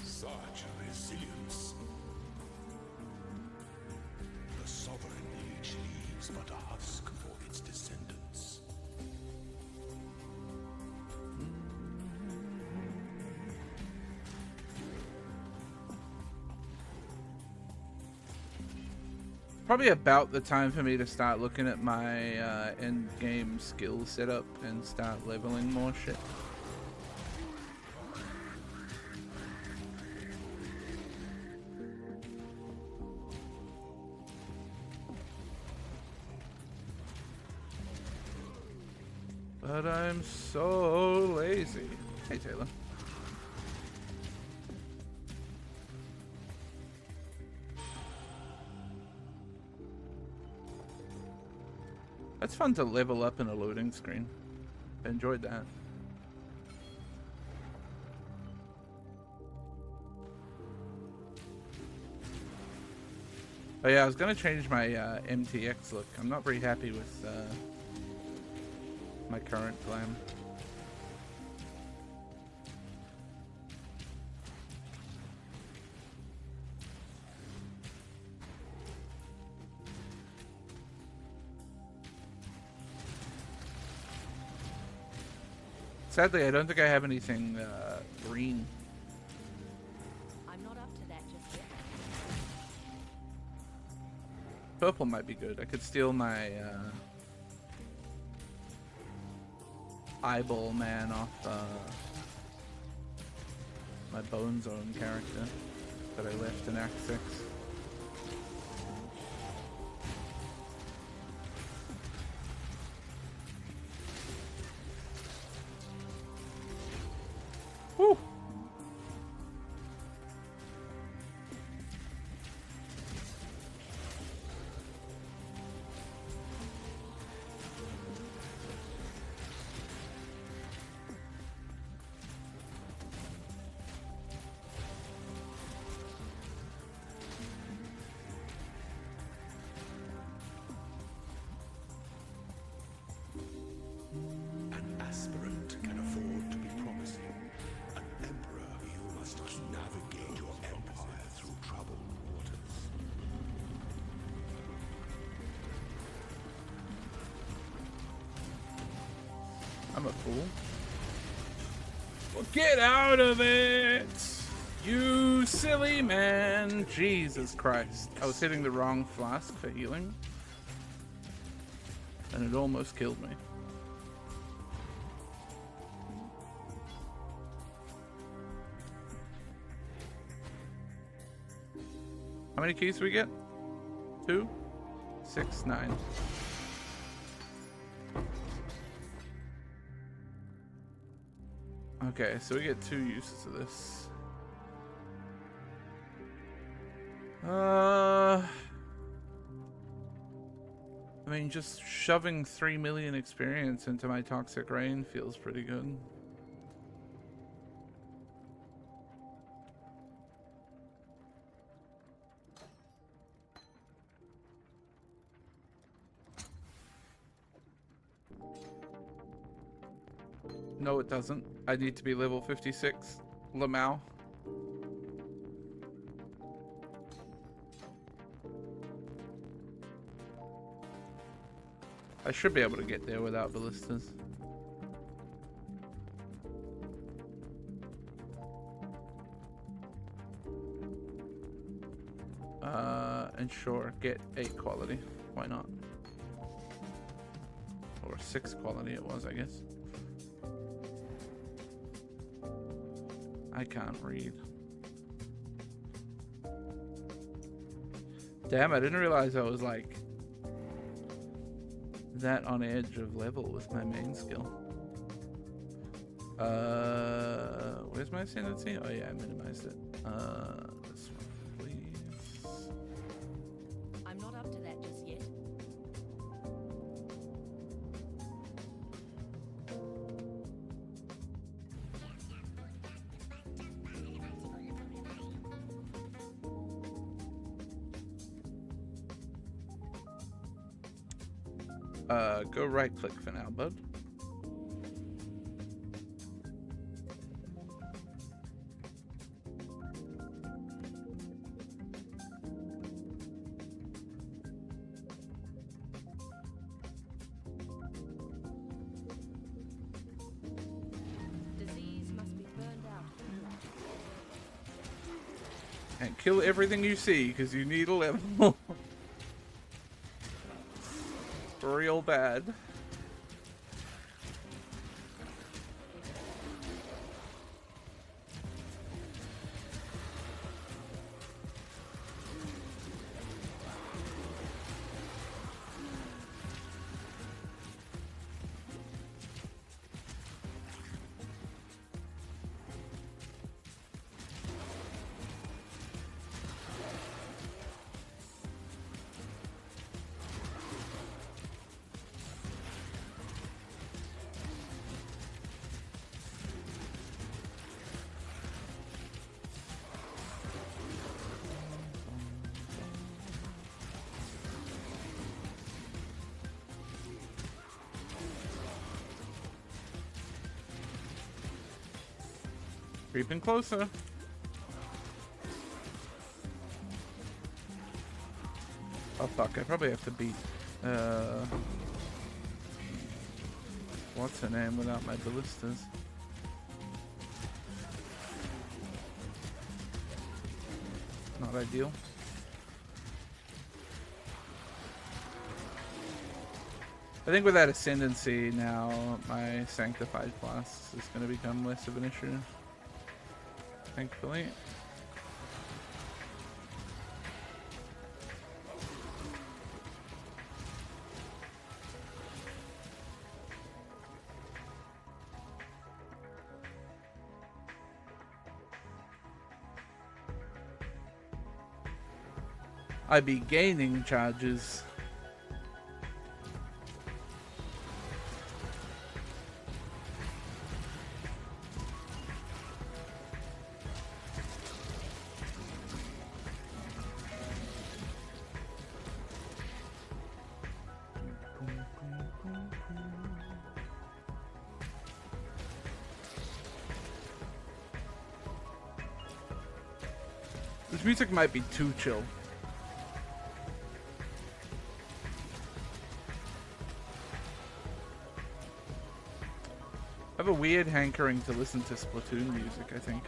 Such resilience. The sovereign age leaves but a husk for its descendants. Probably about the time for me to start looking at my end game skill setup and start leveling more shit. But I'm so lazy. Hey, Taylor. It's fun to level up in a loading screen. I enjoyed that. Oh yeah, I was gonna change my MTX look. I'm not very happy with my current glam. Sadly, I don't think I have anything green. I'm not up to that just yet. Purple might be good. I could steal my eyeball man off my Bone Zone character that I left in Act 6. Whew. a fool. Well, get out of it! You silly man! Jesus Christ. I was hitting the wrong flask for healing. And it almost killed me. How many keys do we get? 2, 6, 9. Okay, so we get 2 uses of this. I mean, just shoving 3 million experience into my Toxic Rain feels pretty good. No, it doesn't. I need to be level 56. Lamau. I should be able to get there without ballistas. And sure, get 8 quality. Why not? Or 6 quality it was, I guess. I can't read. Damn, I didn't realize I was like that on edge of level with my main skill. Where's my ascendancy? Oh yeah, I minimized it. This one, please. I'm not up to that just yet. Go right click for now, bud. Disease must be burned out. And kill everything you see, because you need a level. Real bad. Creeping closer. Oh fuck, I probably have to beat what's her name without my ballistas. Not ideal. I think with that ascendancy now, my sanctified class is going to become less of an issue. Thankfully. I'd be gaining charges. This music might be too chill. have a weird hankering to listen to Splatoon music, I think.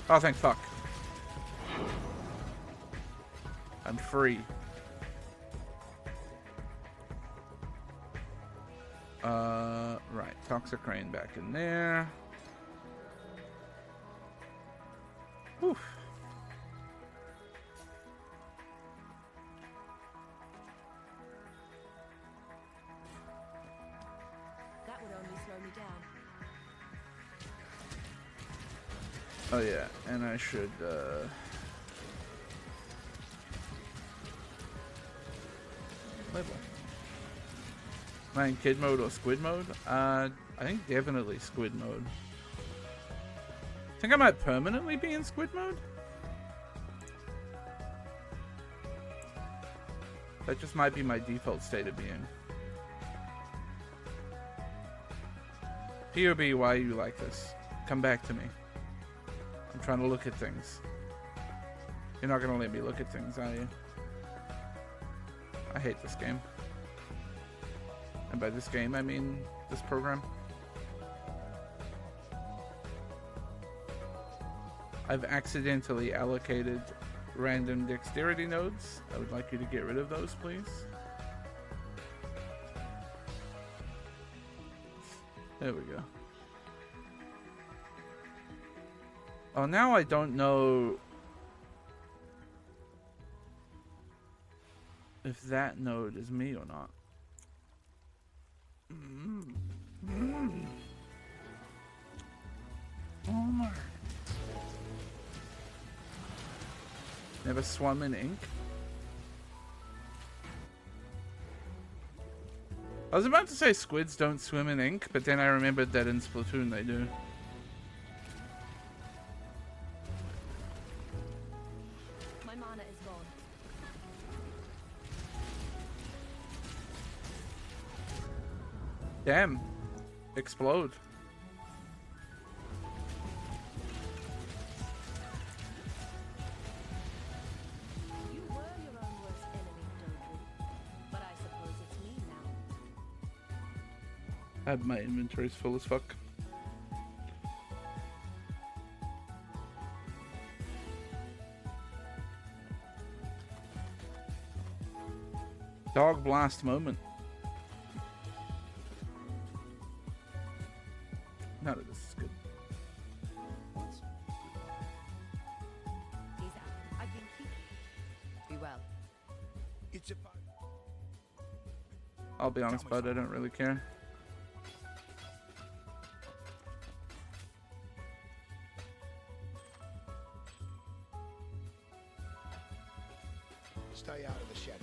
Oh, thank fuck. I'm free. Right. Toxic Rain back in there. Oof. That would only slow me down. Oh yeah, and I should label. Am I in kid mode or squid mode? I think definitely squid mode. I think I might permanently be in squid mode. That just might be my default state of being. POB, why are you like this? Come back to me. I'm trying to look at things. You're not gonna let me look at things, are you? I hate this game. And by this game, I mean this program. I've accidentally allocated random dexterity nodes. I would like you to get rid of those, please. There we go. Oh, now I don't know if that node is me or not. Oh. Never swum in ink. I was about to say squids don't swim in ink, but then I remembered that in Splatoon they do. My mana is gone. Damn. Explode. You were your own worst enemy, Dodri. But I suppose it's me now. My inventory's full as fuck. Dog blast moment. None of this is good. He's out. I've been keeping. Be well. It's about I'll be honest, bud, I don't really care. stay out of the shadows.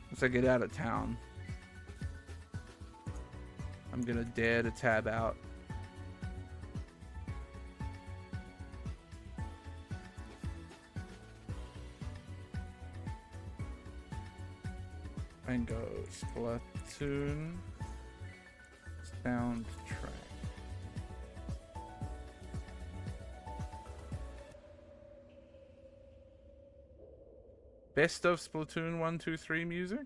Once I get out of town, I'm gonna dare to tab out. And go Splatoon soundtrack. Best of Splatoon 1, 2, 3 music?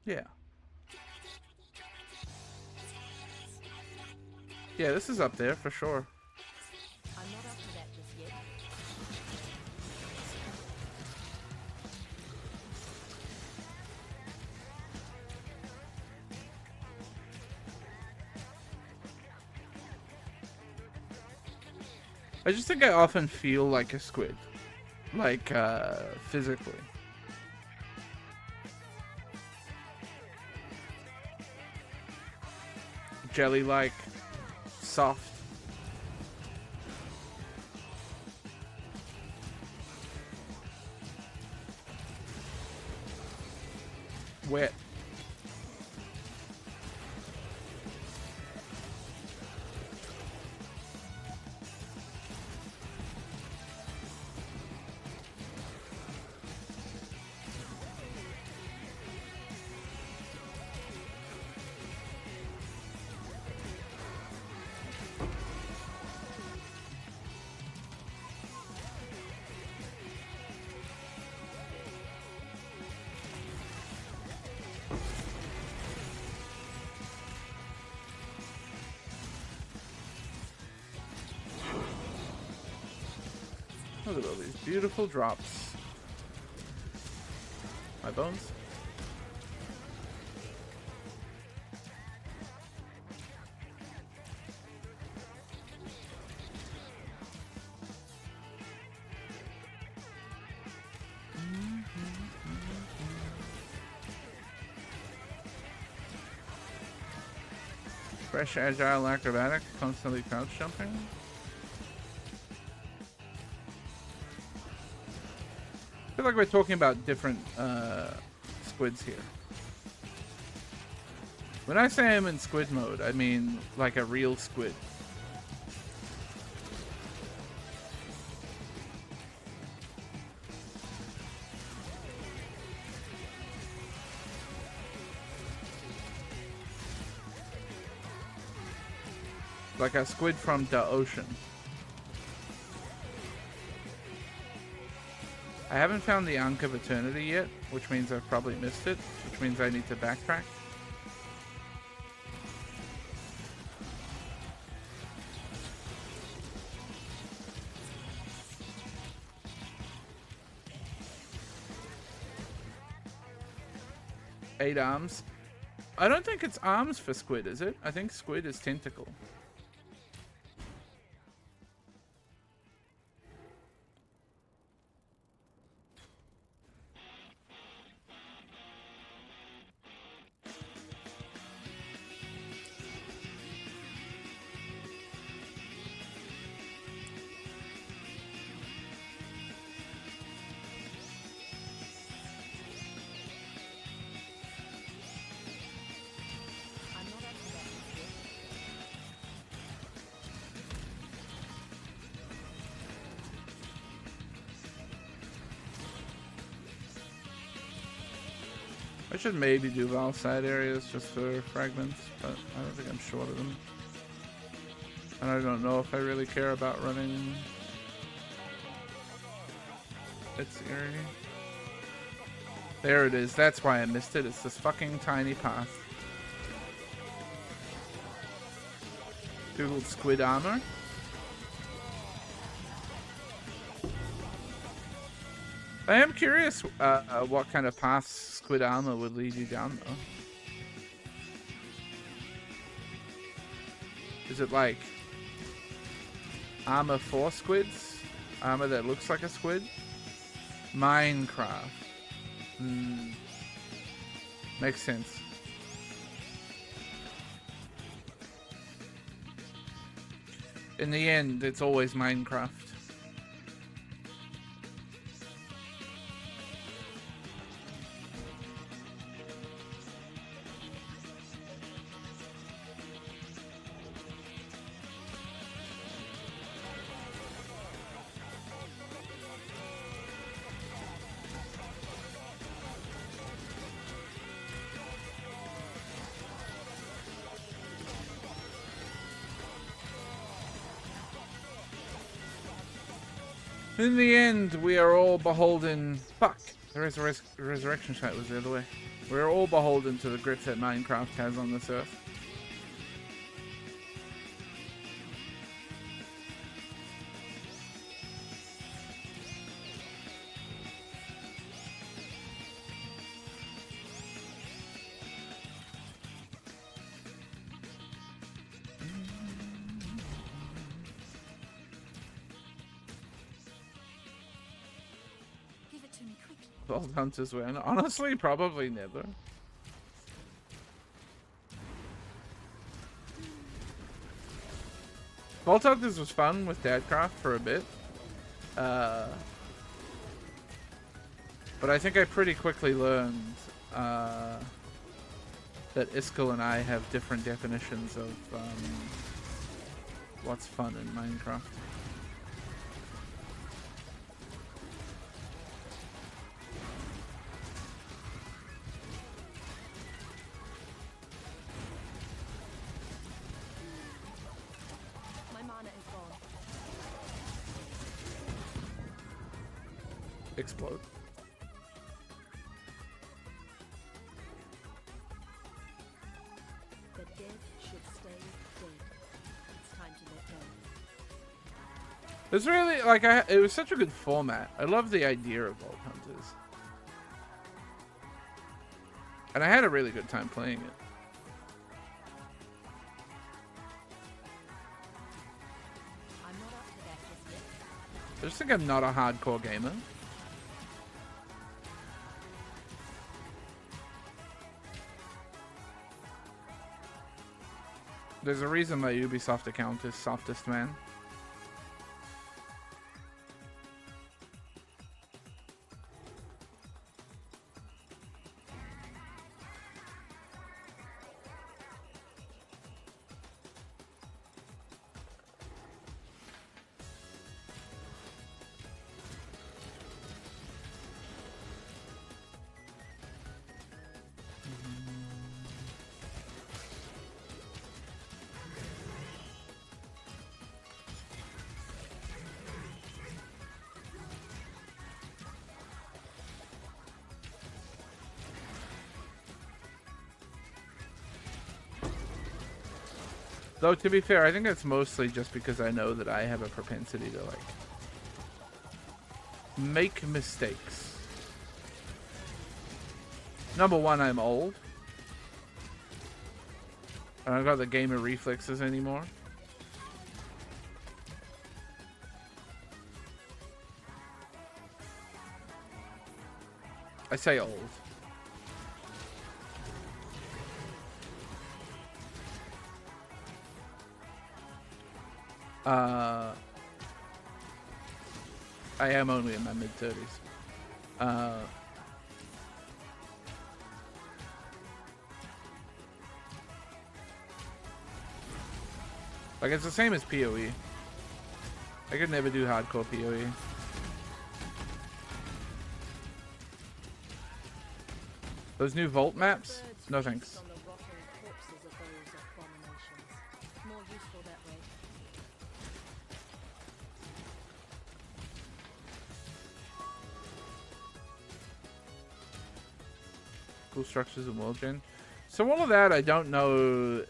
Yeah. Yeah, this is up there for sure. I'm not up to that just yet. I just think I often feel like a squid. Like, physically. Jelly-like. Soft. Wet. Look at all these beautiful drops. My bones. Fresh, agile, acrobatic, constantly crouch jumping. I feel like we're talking about different squids here. When I say I'm in squid mode, I mean like a real squid. Like a squid from the ocean. I haven't found the Ankh of Eternity yet, which means I've probably missed it, which means I need to backtrack. Eight arms. I don't think it's arms for squid, is it? I think squid is tentacle. I should maybe do Val side areas just for fragments, but I don't think I'm short of them. And I don't know if I really care about running its area. There it is. That's why I missed it. It's this fucking tiny path. Googled squid armor. I am curious what kind of paths squid armor would lead you down, though. Is it like armor for squids? Armor that looks like a squid? Minecraft. Makes sense. In the end, it's always Minecraft. In the end, we are all beholden. Fuck! The resurrection site was the other way. We're all beholden to the grip that Minecraft has on this earth. Vault Hunters win. Honestly, probably never. Vault Hunters was fun with Dadcraft for a bit. But I think I pretty quickly learned that Iskall and I have different definitions of what's fun in Minecraft. Explode. The dead should stay dead. It's time to let go. It's really like it was such a good format. I love the idea of Vault Hunters, and I had a really good time playing it. I'm not up to that just yet. I just think I'm not a hardcore gamer. There's a reason my Ubisoft account is Softest Man. Though, to be fair, I think that's mostly just because I know that I have a propensity to, like, make mistakes. Number one, I'm old. I don't got the gamer reflexes anymore. I say old. I am only in my mid-30s. Like, it's the same as PoE. I could never do hardcore PoE. Those new Vault maps? No thanks. On the rotting corpses of those abominations. More useful that way. Cool structures and world gen. So all of that, I don't know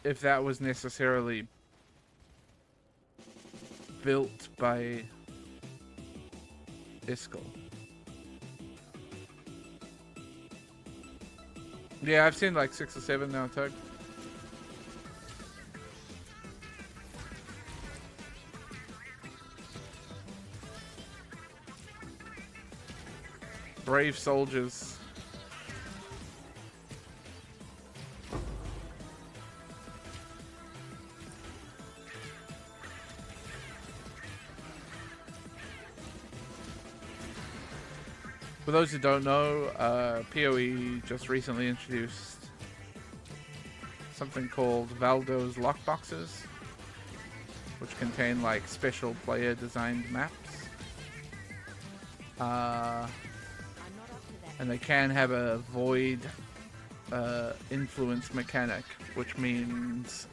if that was necessarily built by Iskall. Yeah, I've seen like 6 or 7 now, Tug. Brave soldiers. For those who don't know, PoE just recently introduced something called Valdo's lockboxes, which contain like special player designed maps. And they can have a void influence mechanic, which means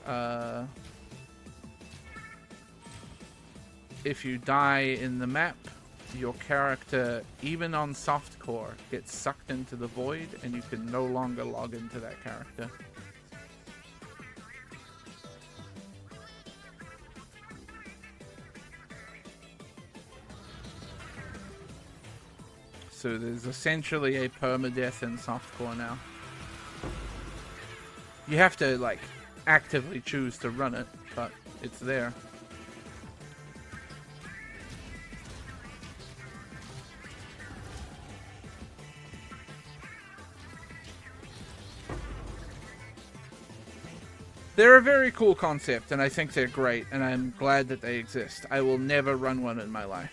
if you die in the map, your character, even on softcore, gets sucked into the void and you can no longer log into that character. So there's essentially a permadeath in softcore now. You have to, like, actively choose to run it, but it's there. They're a very cool concept, and I think they're great, and I'm glad that they exist. I will never run one in my life.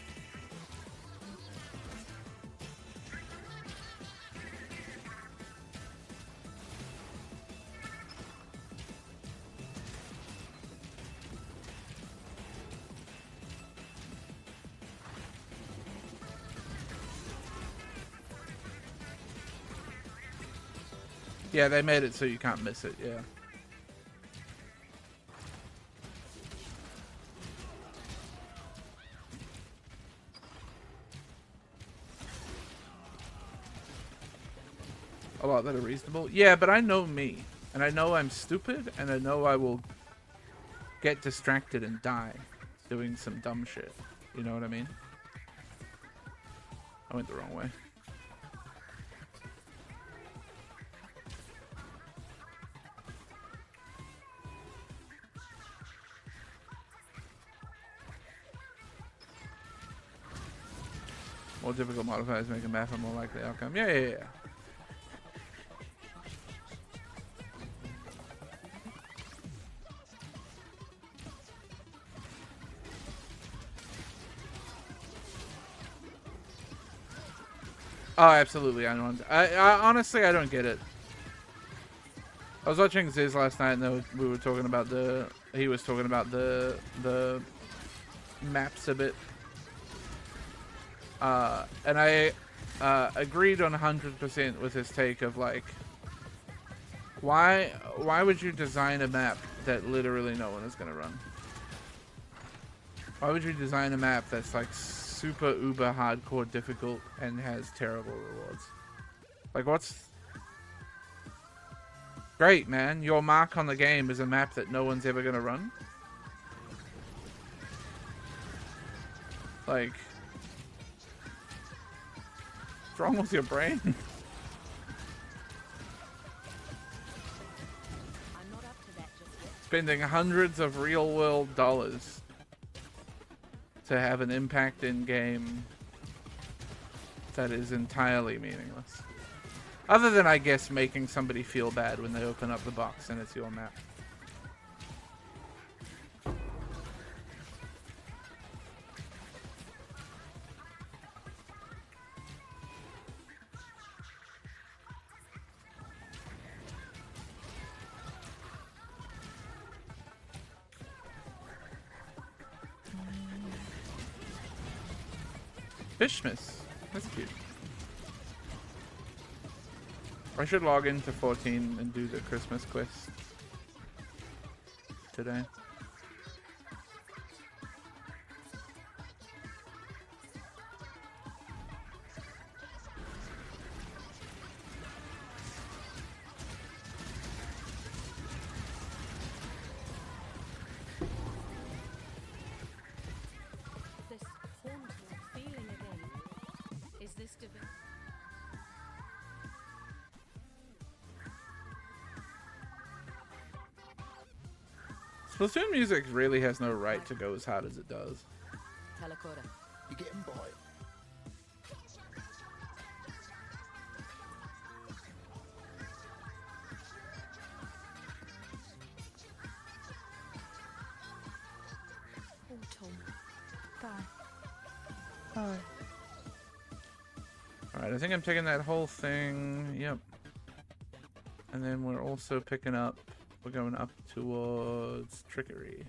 Yeah, they made it so you can't miss it, yeah. A lot that are reasonable. Yeah, but I know me. And I know I'm stupid, and I know I will get distracted and die doing some dumb shit. You know what I mean? I went the wrong way. More difficult modifiers make a map a more likely outcome. Yeah. Oh, absolutely. I honestly, I don't get it. I was watching Ziz last night, and we were talking about he was talking about the maps a bit. And I agreed on 100% with his take of like, why would you design a map that literally no one is gonna run? Why would you design a map that's like super uber hardcore difficult and has terrible rewards? Like, what's great, man? Your mark on the game is a map that no one's ever gonna run. Like, what's wrong with your brain? Spending hundreds of real-world dollars to have an impact in game that is entirely meaningless. Other than, I guess, making somebody feel bad when they open up the box and it's your map. Fishmas. That's cute. I should log into 14 and do the Christmas quest today. This haunting feeling again. Is this Splatoon music really has no right to go as hard as it does. Telekora. You getting boy? Autumn. Bye. Hi. Alright, I think I'm taking that whole thing. Yep. And then we're also picking up, we're going up towards Trickery.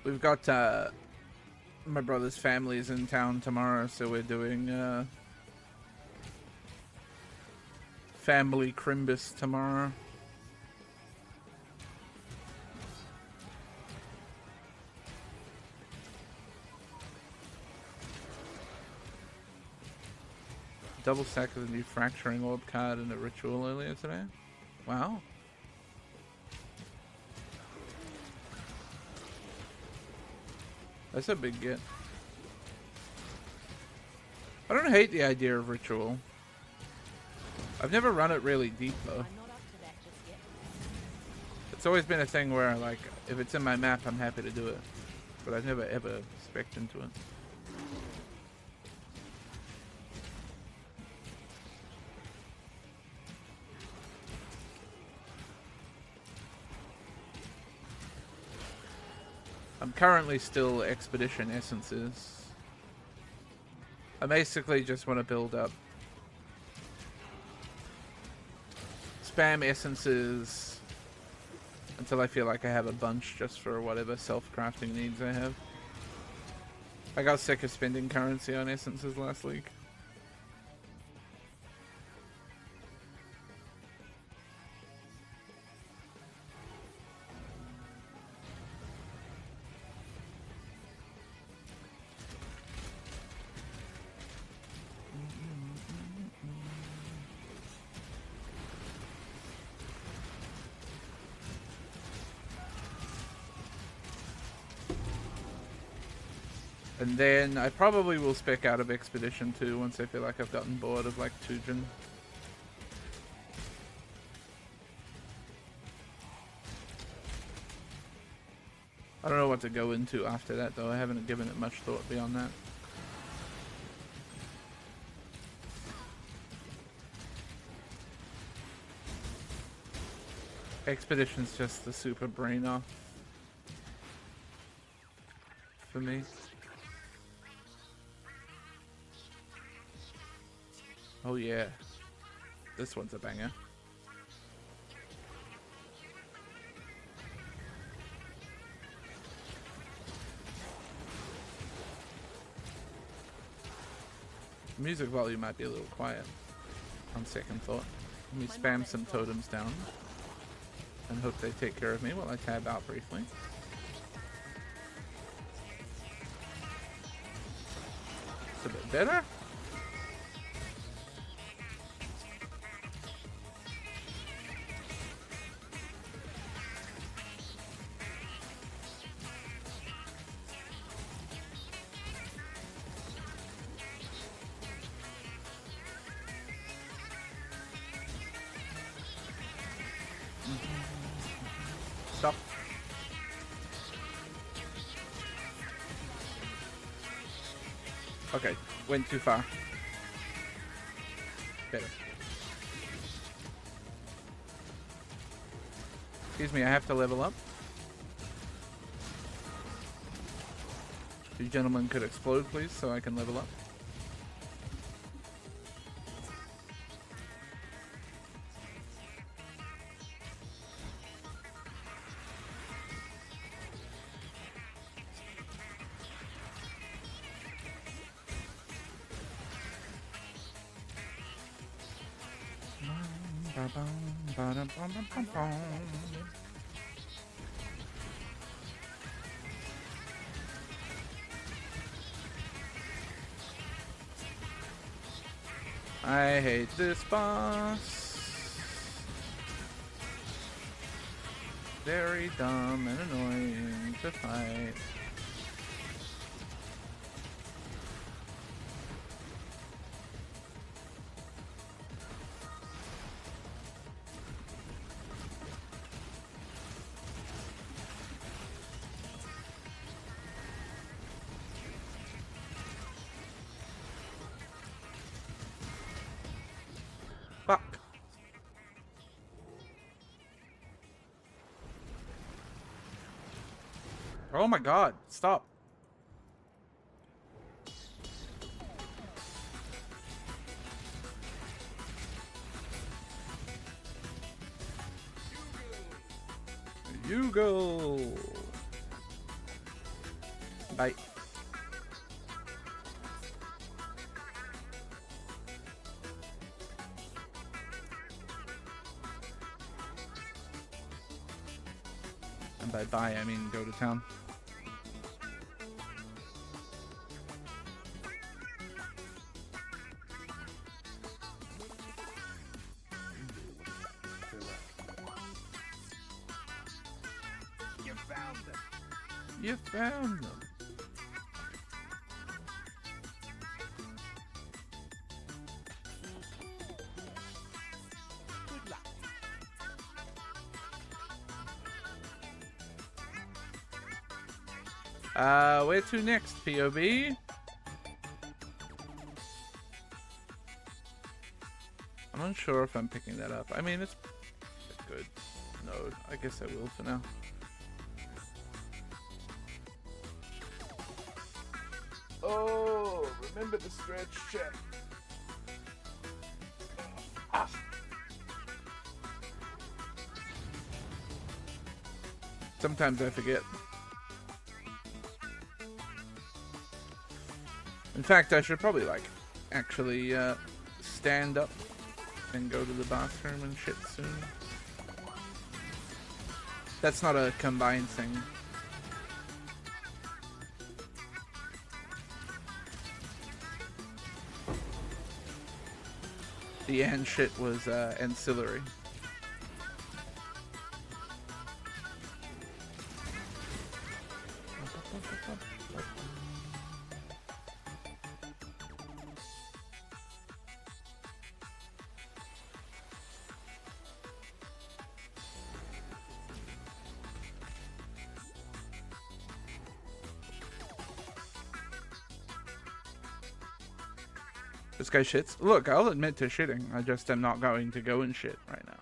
We've got my brother's family is in town tomorrow, so we're doing family Crimbus tomorrow. Double stack of the new Fracturing Orb card in a ritual earlier today. Wow. That's a big get. I don't hate the idea of ritual. I've never run it really deep though. It's always been a thing where, like, if it's in my map, I'm happy to do it. But I've never ever spec'd into it. I'm currently still Expedition Essences. I basically just want to build up spam Essences until I feel like I have a bunch just for whatever self-crafting needs I have. I got sick of spending currency on Essences last week. And then I probably will spec out of Expedition 2 once I feel like I've gotten bored of like Tujin. I don't know what to go into after that though. I haven't given it much thought beyond that. Expedition's just the super brain off for me. Oh yeah, this one's a banger. The music volume might be a little quiet on second thought. Let me spam some totems down and hope they take care of me while I tab out briefly. It's a bit better. Stop. Okay, went too far. Better. Excuse me, I have to level up. You gentlemen could explode, please, so I can level up. I hate this boss. Very dumb and annoying to fight. Fuck. Oh my god, stop. You go. Bye. And by bye, I mean go to town. You found them. You found them. Good luck. Where to next, POB? I'm unsure if I'm picking that up. I mean, it's good. No, I guess I will for now. Remember the stretch check. Sometimes I forget. In fact, I should probably like actually stand up and go to the bathroom and shit soon. That's not a combined thing. The and shit was ancillary. This guy shits. Look, I'll admit to shitting. I just am not going to go and shit right now.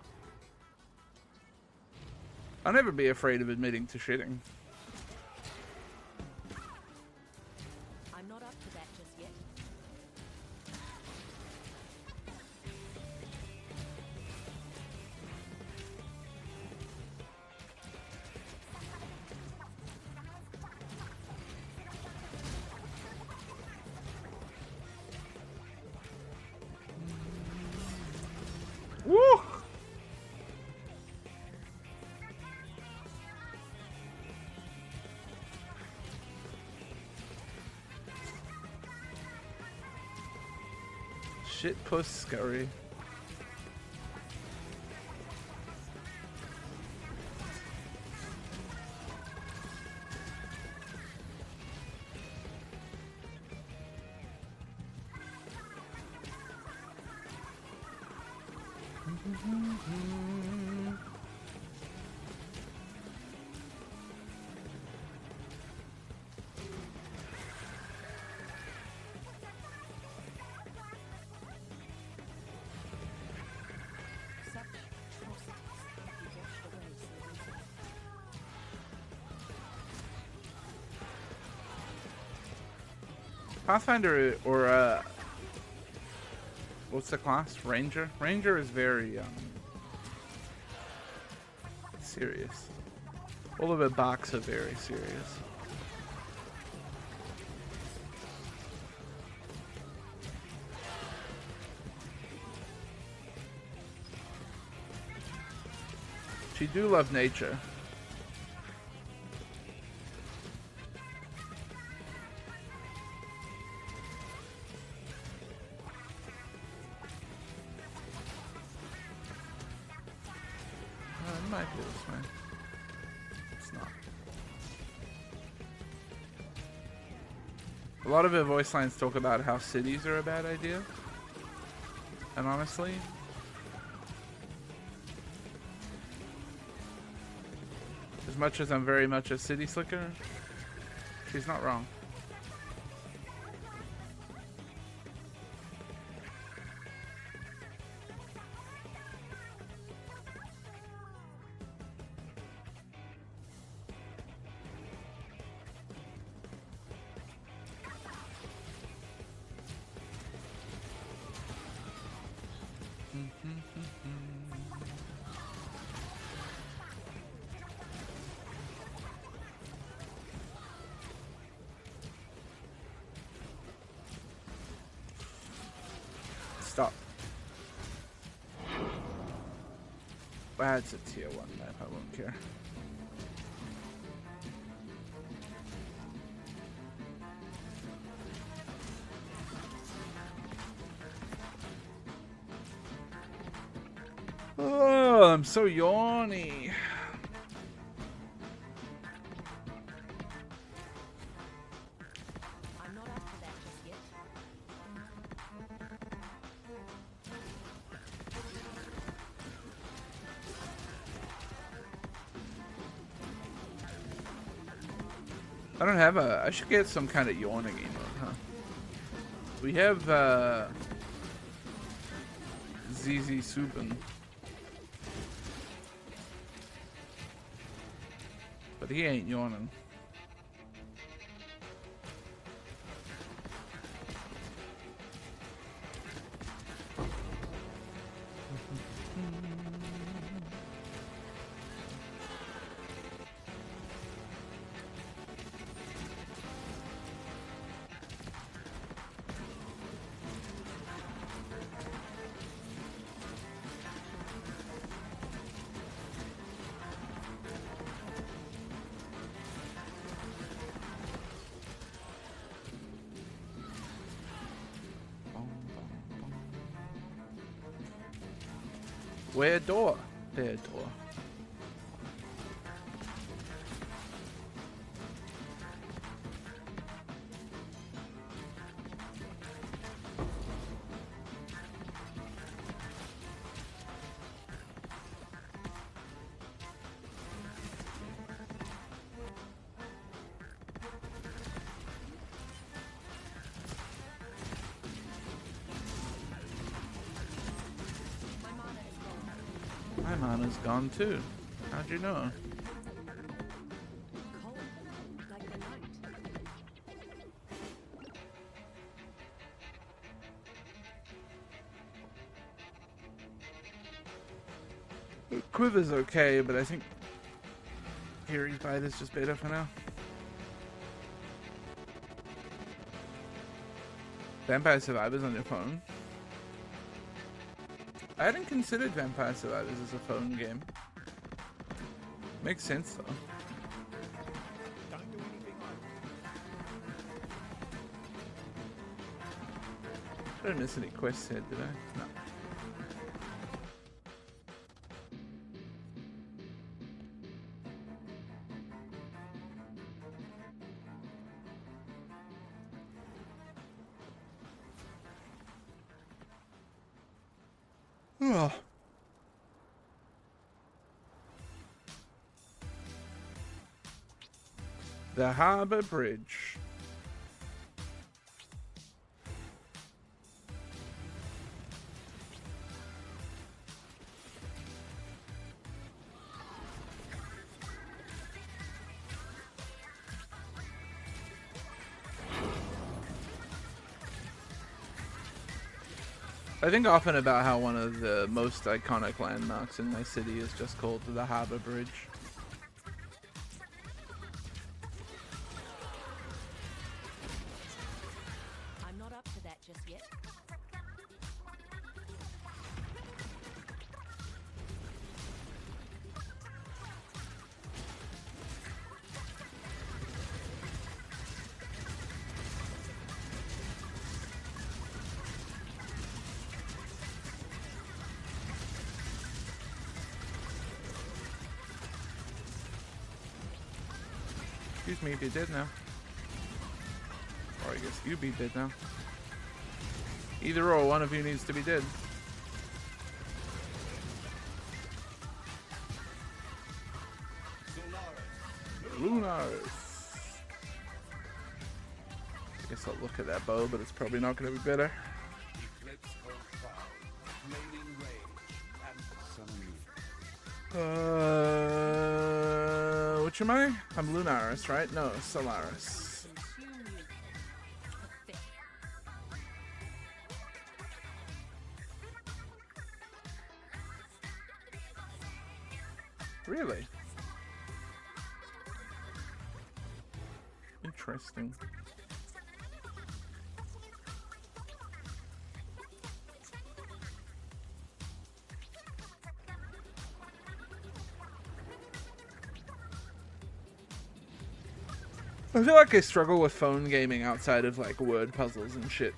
I'll never be afraid of admitting to shitting. I'm not up to that just yet. Woo! Shit puss scurry. Pathfinder or what's the class? Ranger? Ranger is very serious. All of the box are very serious. She do love nature. It might be this way. It's not. A lot of the voice lines talk about how cities are a bad idea. And honestly, as much as I'm very much a city slicker, she's not wrong. Stop. That's a tier 1 map, I won't care. Oh, I'm so yawny. I'm not up to that just yet. I don't have a... I should get some kind of yawning emote, huh? We have, ZZ Subin. But he ain't yawning. Where door? There door. My mana's gone too. How'd you know? Cold, like the night. Quiver's okay, but I think Harry's Bite is just better for now. Vampire Survivors on your phone? I hadn't considered Vampire Survivors as a phone game. Makes sense though. I didn't miss any quests here, did I? No. Oh. The Harbor Bridge. I think often about how one of the most iconic landmarks in my city is just called the Harbor Bridge. I'm not up to that just yet. Excuse me, be dead now. Or I guess you be dead now. Either or, one of you needs to be dead. Lunaris. I guess I'll look at that bow, but it's probably not going to be better. Which am I? I'm Lunaris, right? No, Solaris. Consume you. Pathetic. Really? Interesting. I feel like I struggle with phone gaming outside of like word puzzles and shit.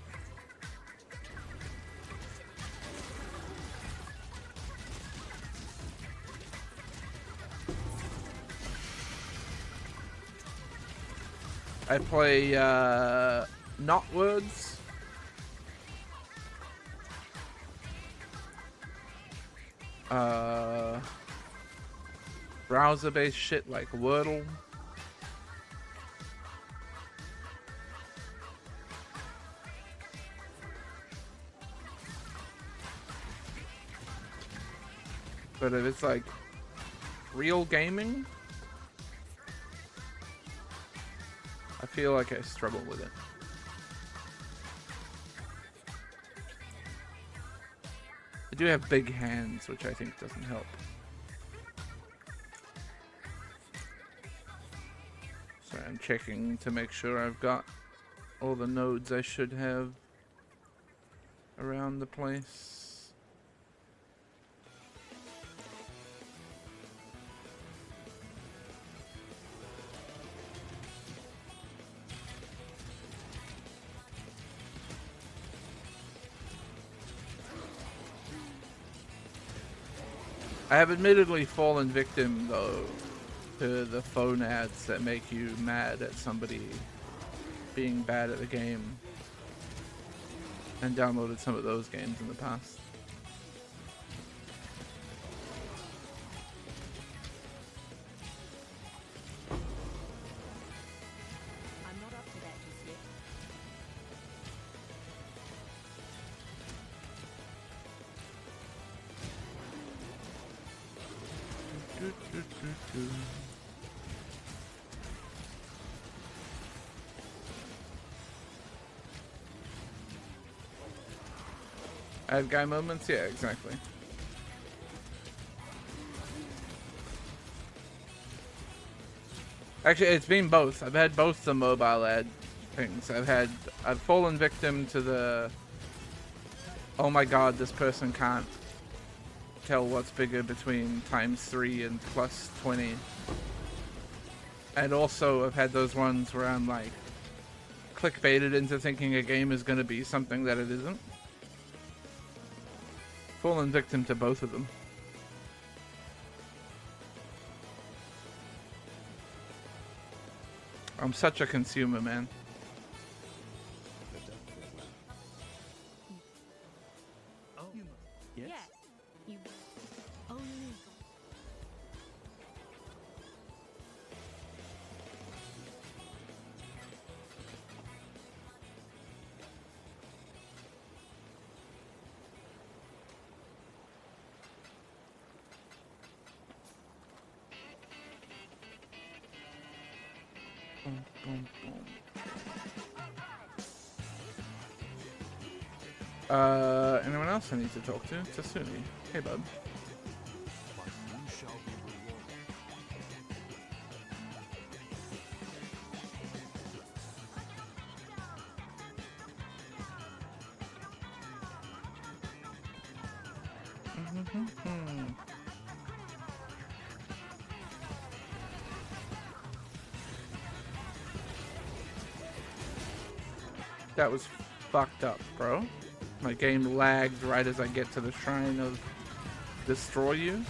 I play not words. Browser-based shit like Wordle. But if it's like real gaming, I feel like I struggle with it. I do have big hands, which I think doesn't help. Sorry, I'm checking to make sure I've got all the nodes I should have around the place. I have admittedly fallen victim, though, to the phone ads that make you mad at somebody being bad at the game, and downloaded some of those games in the past. I'm not up to that just yet. Ad guy moments? Yeah, exactly. Actually, it's been both. I've had both the mobile ad things. I've fallen victim to the, oh my god, this person can't tell what's bigger between ×3 and +20. And also I've had those ones where I'm like clickbaited into thinking a game is going to be something that it isn't. Fallen victim to both of them. I'm such a consumer, man. Yeah. You only. Boom, boom, boom. Anyone else I need to talk to? Tasuni. Hey, bud. That was fucked up, bro. My game lagged right as I get to the shrine of destroy you.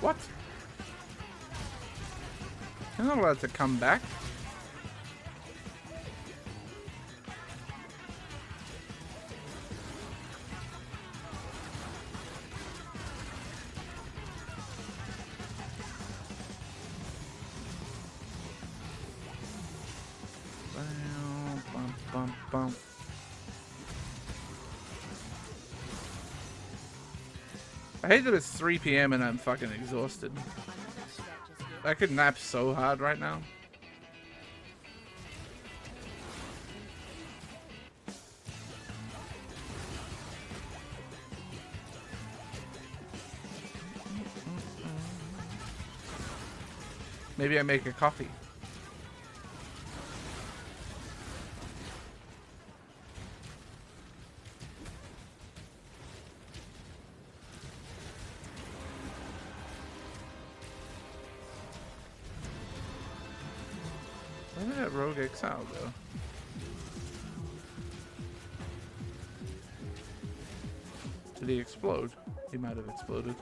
What? You're not allowed to come back. Bum, bum, bum. I hate that it's 3 PM and I'm fucking exhausted. I'm not up to that just yet. I could nap so hard right now. Maybe I make a coffee. Where did that rogue exile go? Did he explode? He might have exploded.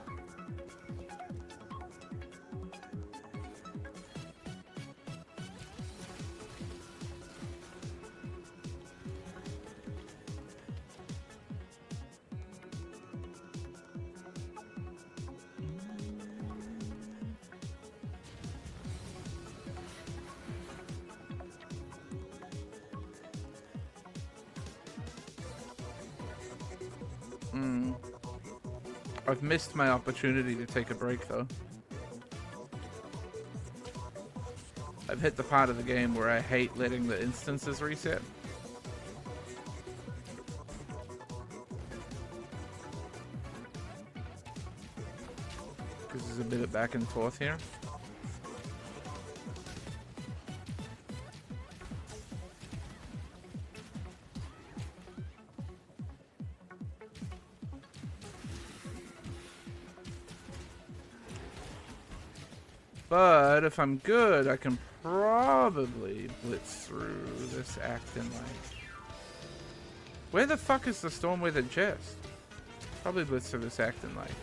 I've missed my opportunity to take a break though. I've hit the part of the game where I hate letting the instances reset. Because there's a bit of back and forth here. But if I'm good, I can probably blitz through this act in life. Where the fuck is the storm weather chest? Probably blitz through this act in life.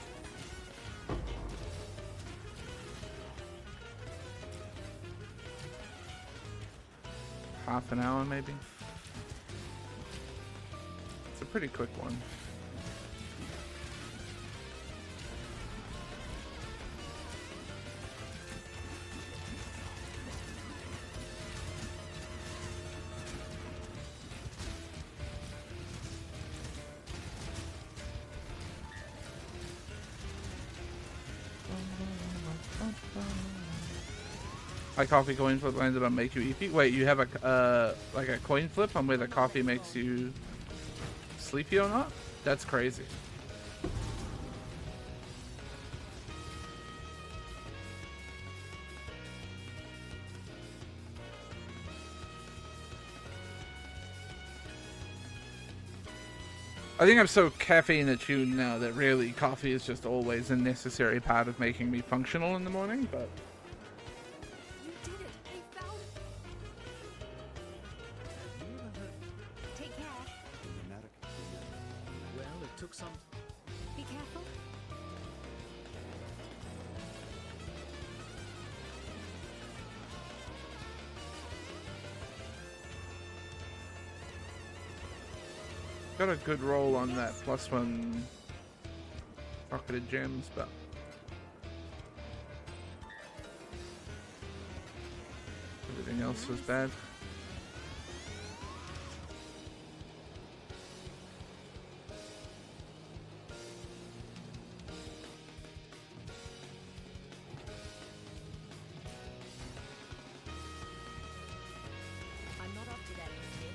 Half an hour maybe? It's a pretty quick one. My coffee coin flip landed on make you eepy. Wait, you have a like a coin flip on where the coffee makes you sleepy or not? That's crazy. I think I'm so caffeine attuned now that really coffee is just always a necessary part of making me functional in the morning, but You did it. I found it. Take care. Well, it took some. Be careful. got a good roll on that +1 rocketed gems, but everything else was bad. I'm not up to that, Smith.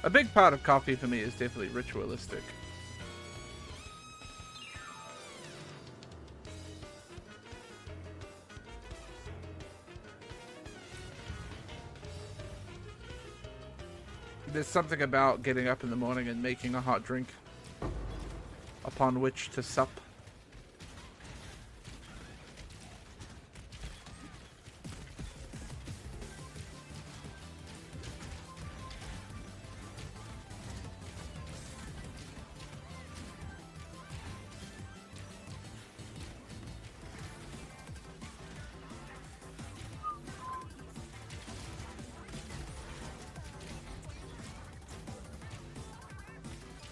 A big part of coffee for me is definitely ritualistic. There's something about getting up in the morning and making a hot drink upon which to sup.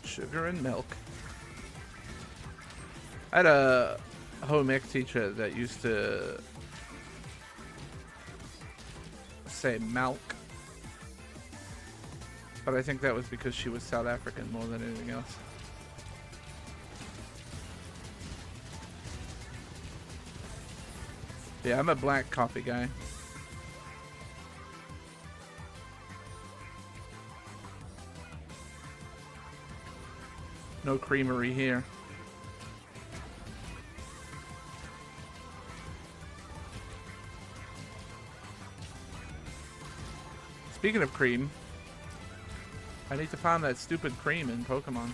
Sugar and milk. I had a home ec teacher that used to say milk, but I think that was because she was South African more than anything else. Yeah, I'm a black coffee guy. No creamery here. Speaking of cream, I need to find that stupid cream in Pokemon.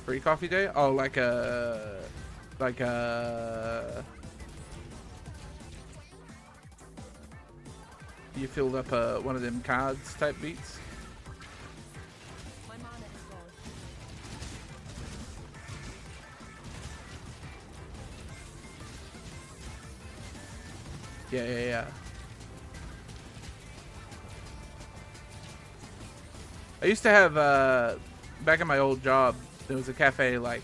Free coffee day? Oh, like a you filled up one of them cards type beats. My mana is gone. Yeah. I used to have, back in my old job, there was a cafe like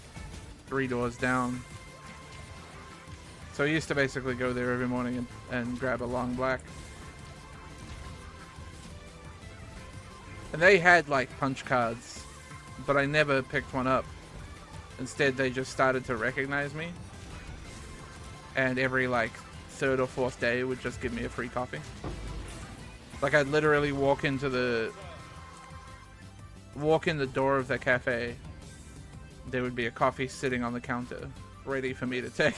3 doors down. So I used to basically go there every morning and grab a long black. And they had like punch cards, but I never picked one up. Instead, they just started to recognize me. And every like 3rd or 4th day would just give me a free coffee. Like I'd literally walk in the door of the cafe. There would be a coffee sitting on the counter, ready for me to take.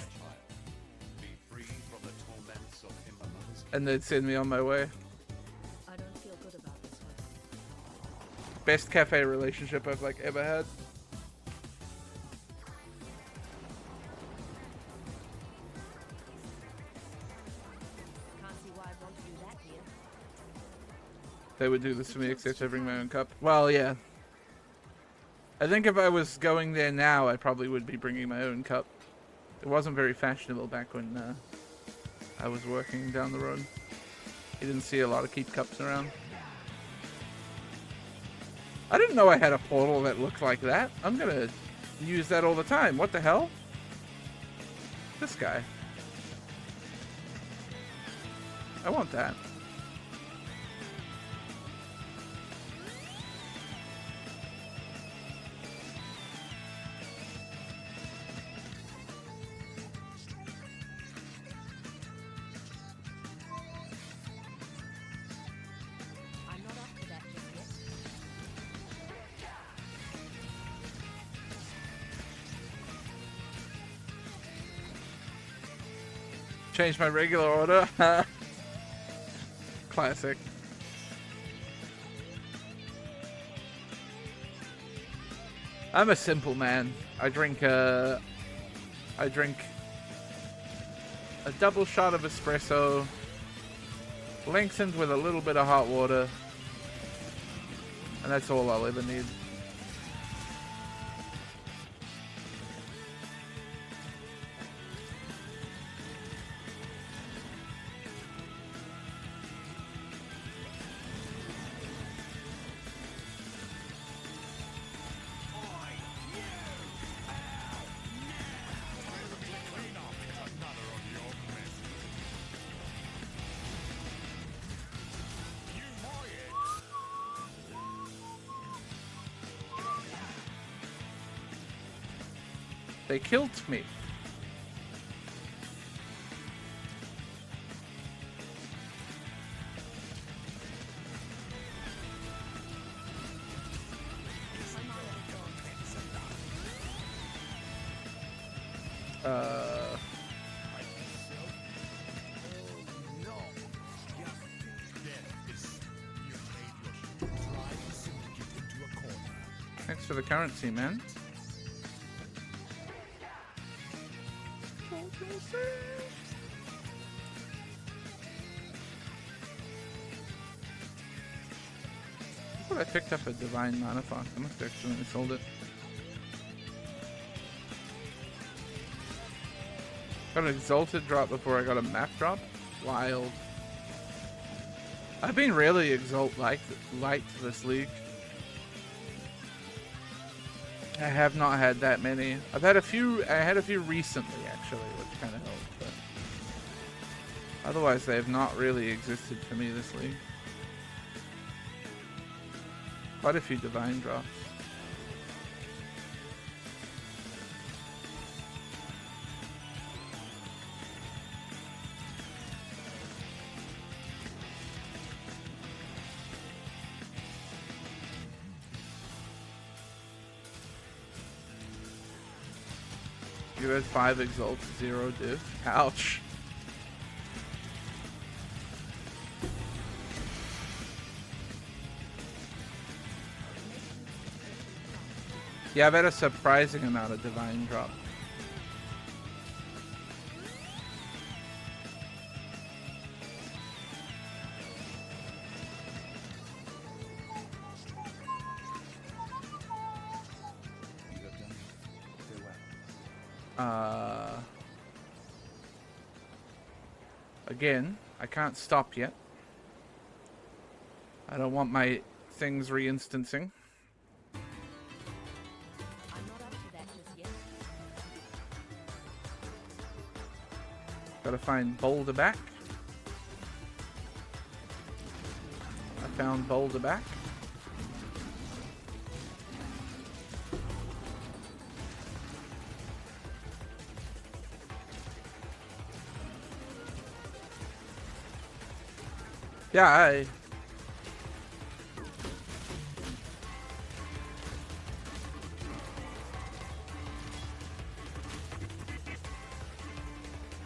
And they'd send me on my way. I don't feel good about this one. Best cafe relationship I've like ever had. Can't see why I'd want to do that here. They would do this for me except I bring my own cup. Well, yeah. I think if I was going there now, I probably would be bringing my own cup. It wasn't very fashionable back when I was working down the road. You didn't see a lot of keep cups around. I didn't know I had a portal that looked like that. I'm gonna use that all the time. What the hell? This guy. I want that. I'm not up to that just yet. Change my regular order. Classic. I'm a simple man. I drink a double shot of espresso, lengthened with a little bit of hot water, and that's all I'll ever need. They killed me. Thanks for the currency, man. I thought I picked up a divine mana font. I must have accidentally sold it. Got an exalted drop before I got a map drop. Wild. I've been really exalt light this league. I have not had that many. I've had a few. I had a few recently, actually, which kind of helped. But otherwise, they have not really existed for me this league. Quite a few divine drops. You had 5 exalts, 0 div. Ouch. Yeah, I've had a surprising amount of divine drop. Again, I can't stop yet. I don't want my things reinstancing. I'm not up to that just yet. Gotta find Boulder back. I found Boulder back. Yeah,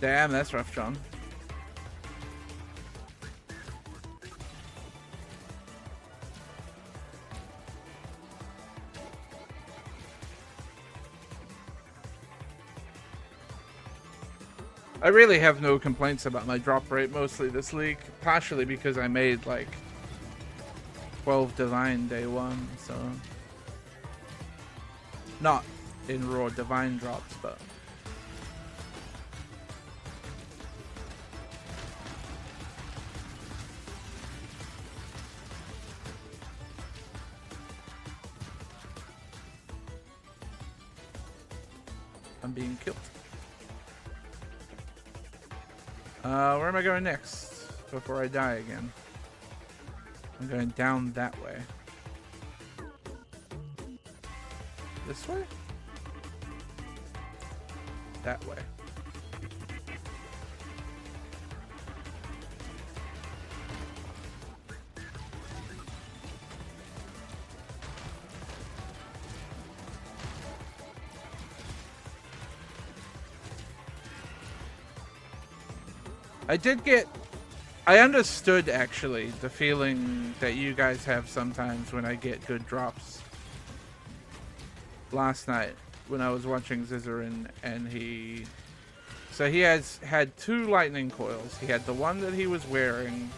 damn, that's rough, John. I really have no complaints about my drop rate mostly this league, partially because I made like 12 divine day one, so not in raw divine drops, but I'm being killed. Where am I going next before I die again? I'm going down that way. This way? That way. I understood actually the feeling that you guys have sometimes when I get good drops. Last night when I was watching Zizarin and he has had 2 lightning coils. He had the one that he was wearing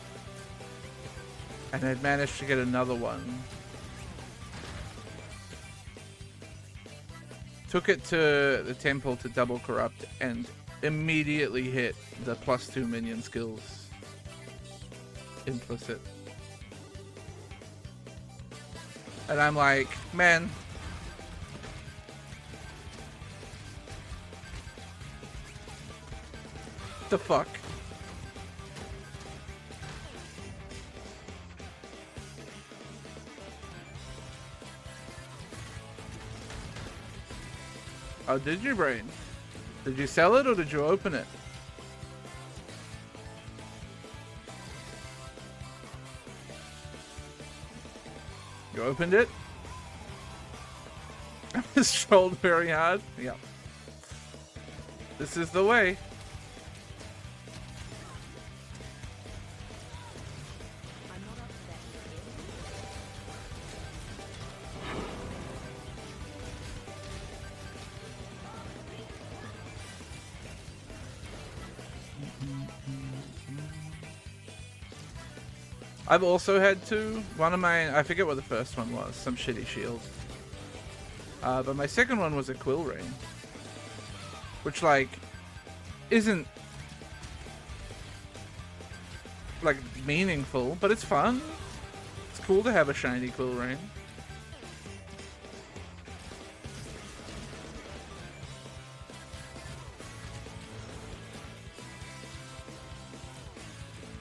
and had managed to get another one. Took it to the temple to double corrupt and immediately hit the +2 minion skills implicit. And I'm like, man, the fuck? Oh, did you, Brain? Did you sell it or did you open it? You opened it? I was trolled very hard. Yeah. This is the way. I'm not up to that just yet. I've also had 2. One of mine, I forget what the first one was, some shitty shield. But my second one was a Quill Ring. Which, like, isn't, like, meaningful, but it's fun. It's cool to have a shiny Quill Ring.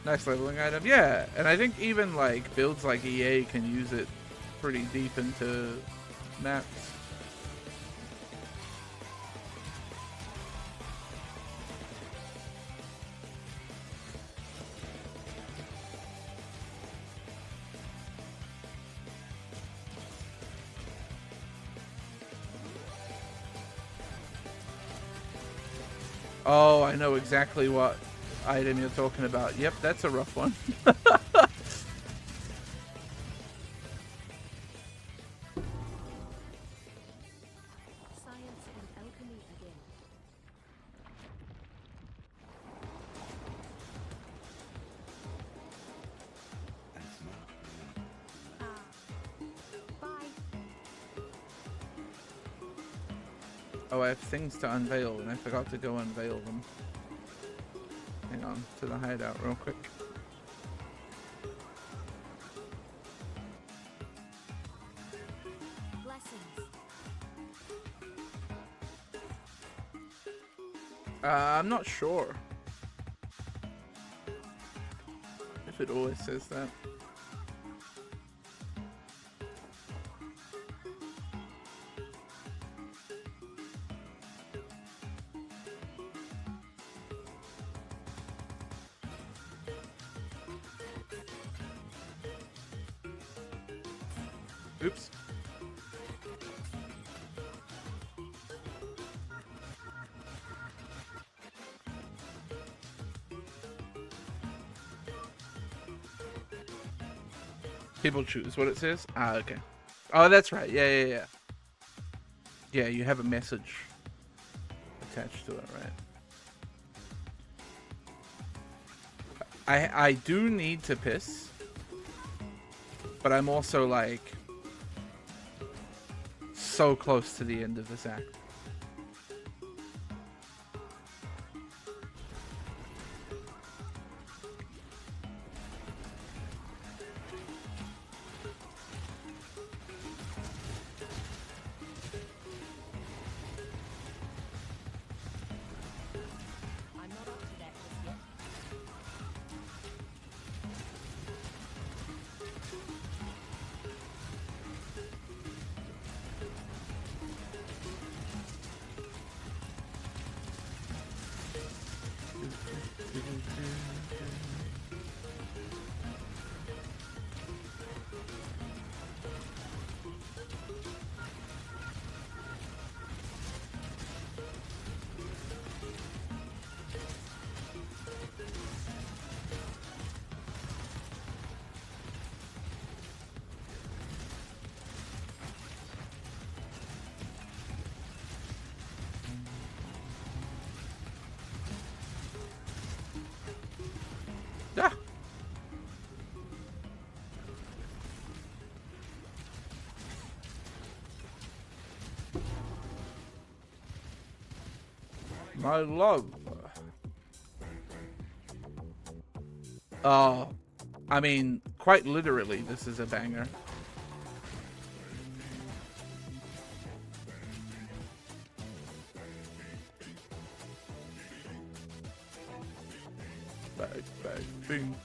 Nice leveling item. Yeah, and I think even like builds like EA can use it pretty deep into maps. Oh, I know exactly what item you're talking about. Yep, that's a rough one. Science and alchemy again. Bye. Oh, I have things to unveil, and I forgot to go unveil them. Hang on, to the hideout real quick. lessons. I'm not sure if it always says that. Oops. People choose what it says? Ah, okay. Oh, that's right. Yeah. Yeah, you have a message attached to it, right? I do need to piss, but I'm also like so close to the end of this act. I'm not up to that just yet. Ah. My love. Oh, I mean, quite literally, this is a banger. Bang, bang, bing.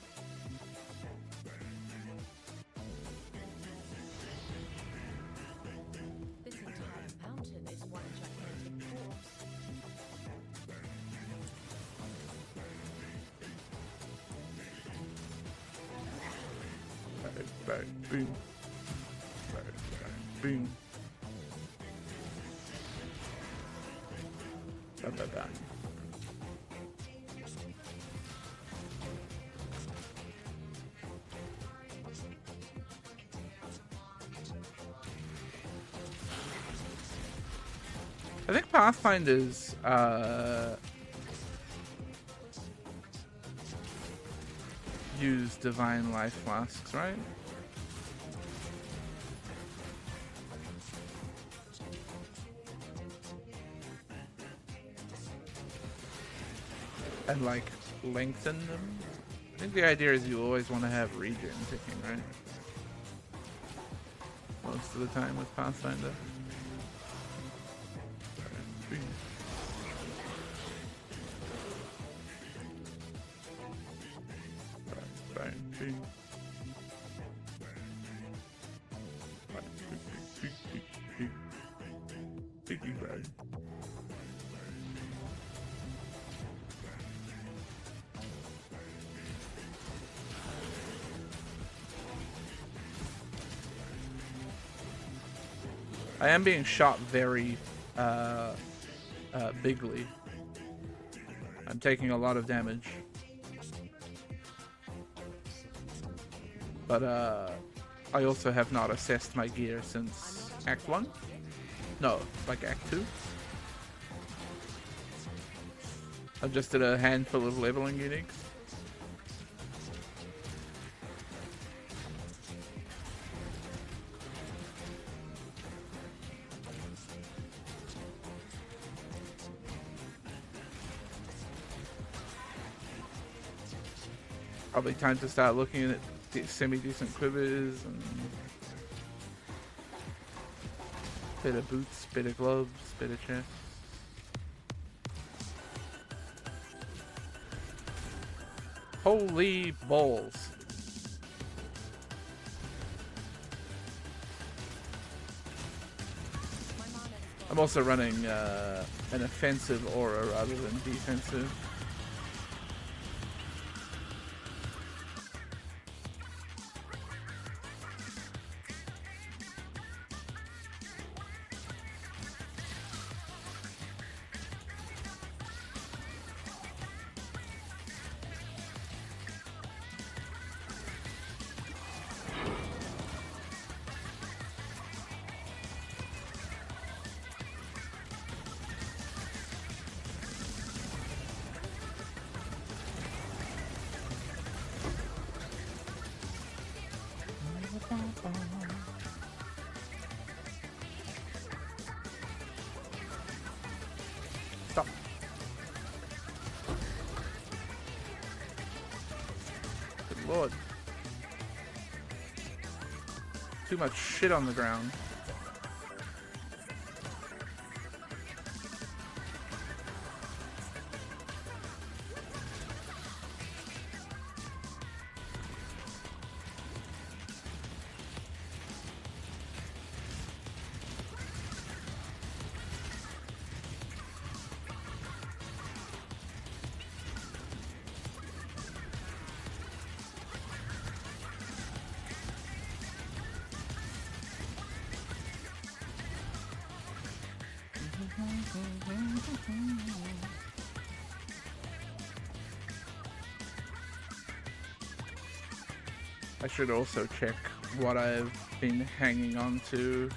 This entire mountain is one gigantic corpse. Bang, bang, bing. Bang, bang, bing. Bang, bang, bang. I think Pathfinders use divine life flasks, right? And like lengthen them. I think the idea is you always want to have regen ticking, right? Most of the time with Pathfinder. I am being shot very bigly. I'm taking a lot of damage. But I also have not assessed my gear since Act 1? No, like Act 2. I just did a handful of leveling uniques. Probably time to start looking at semi-decent quivers and Bit of boots, bit of gloves, bit of chest. Holy balls. I'm also running an offensive aura rather than defensive. Stop. Good lord. Too much shit on the ground. I should also check what I've been hanging on to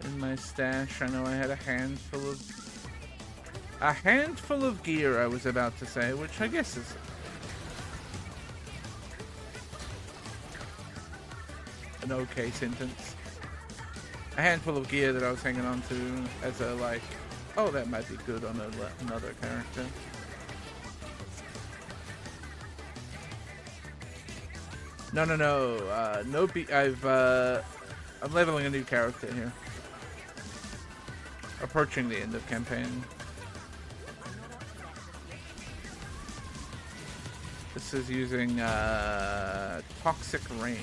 in my stash. I know I had a handful of gear, I was about to say, which I guess is an okay sentence. A handful of gear that I was hanging on to as a, like, oh, that might be good on another character. No. I'm leveling a new character here. Approaching the end of campaign. This is using Toxic Rain.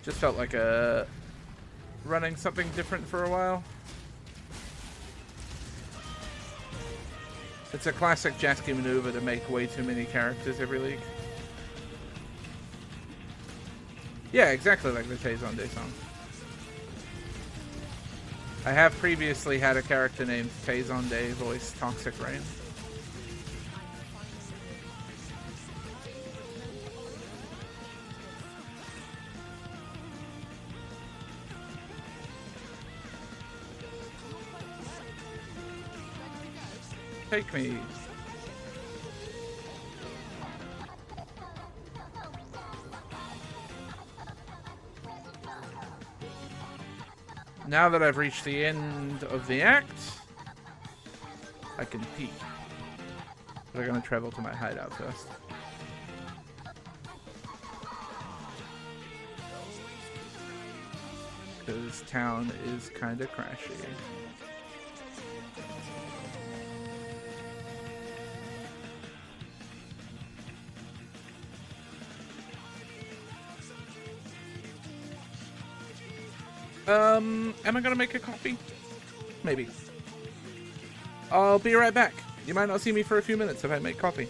Just felt like running something different for a while. It's a classic jaaski maneuver to make way too many characters every league. Yeah, exactly like the Tay-Zon-Day song. I have previously had a character named Tay-Zon-Day voice Toxic Rain. Take me. Now that I've reached the end of the act, I can peek. But I'm gonna travel to my hideout first. Because town is kinda crashy. Am I gonna make a coffee? Maybe. I'll be right back. You might not see me for a few minutes if I make coffee.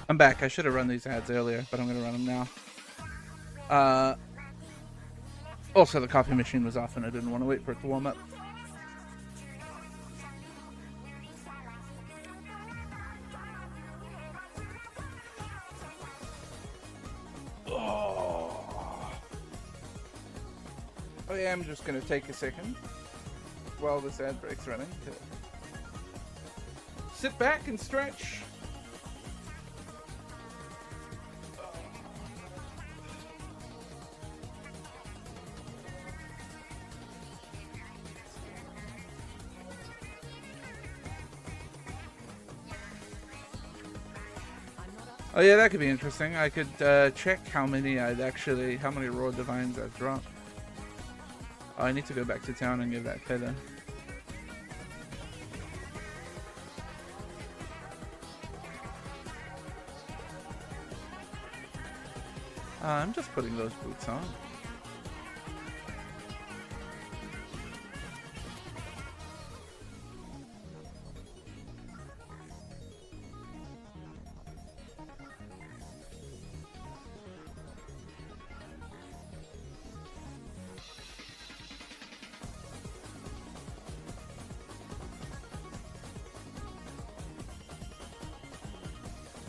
I'm back. I should have run these ads earlier, but I'm going to run them now. Also, the coffee machine was off and I didn't want to wait for it to warm up. Oh yeah, I'm just going to take a second while this ad break's running to sit back and stretch. Oh yeah, that could be interesting. I could check how many raw divines I've dropped. Oh, I need to go back to town and give that feather. I'm just putting those boots on.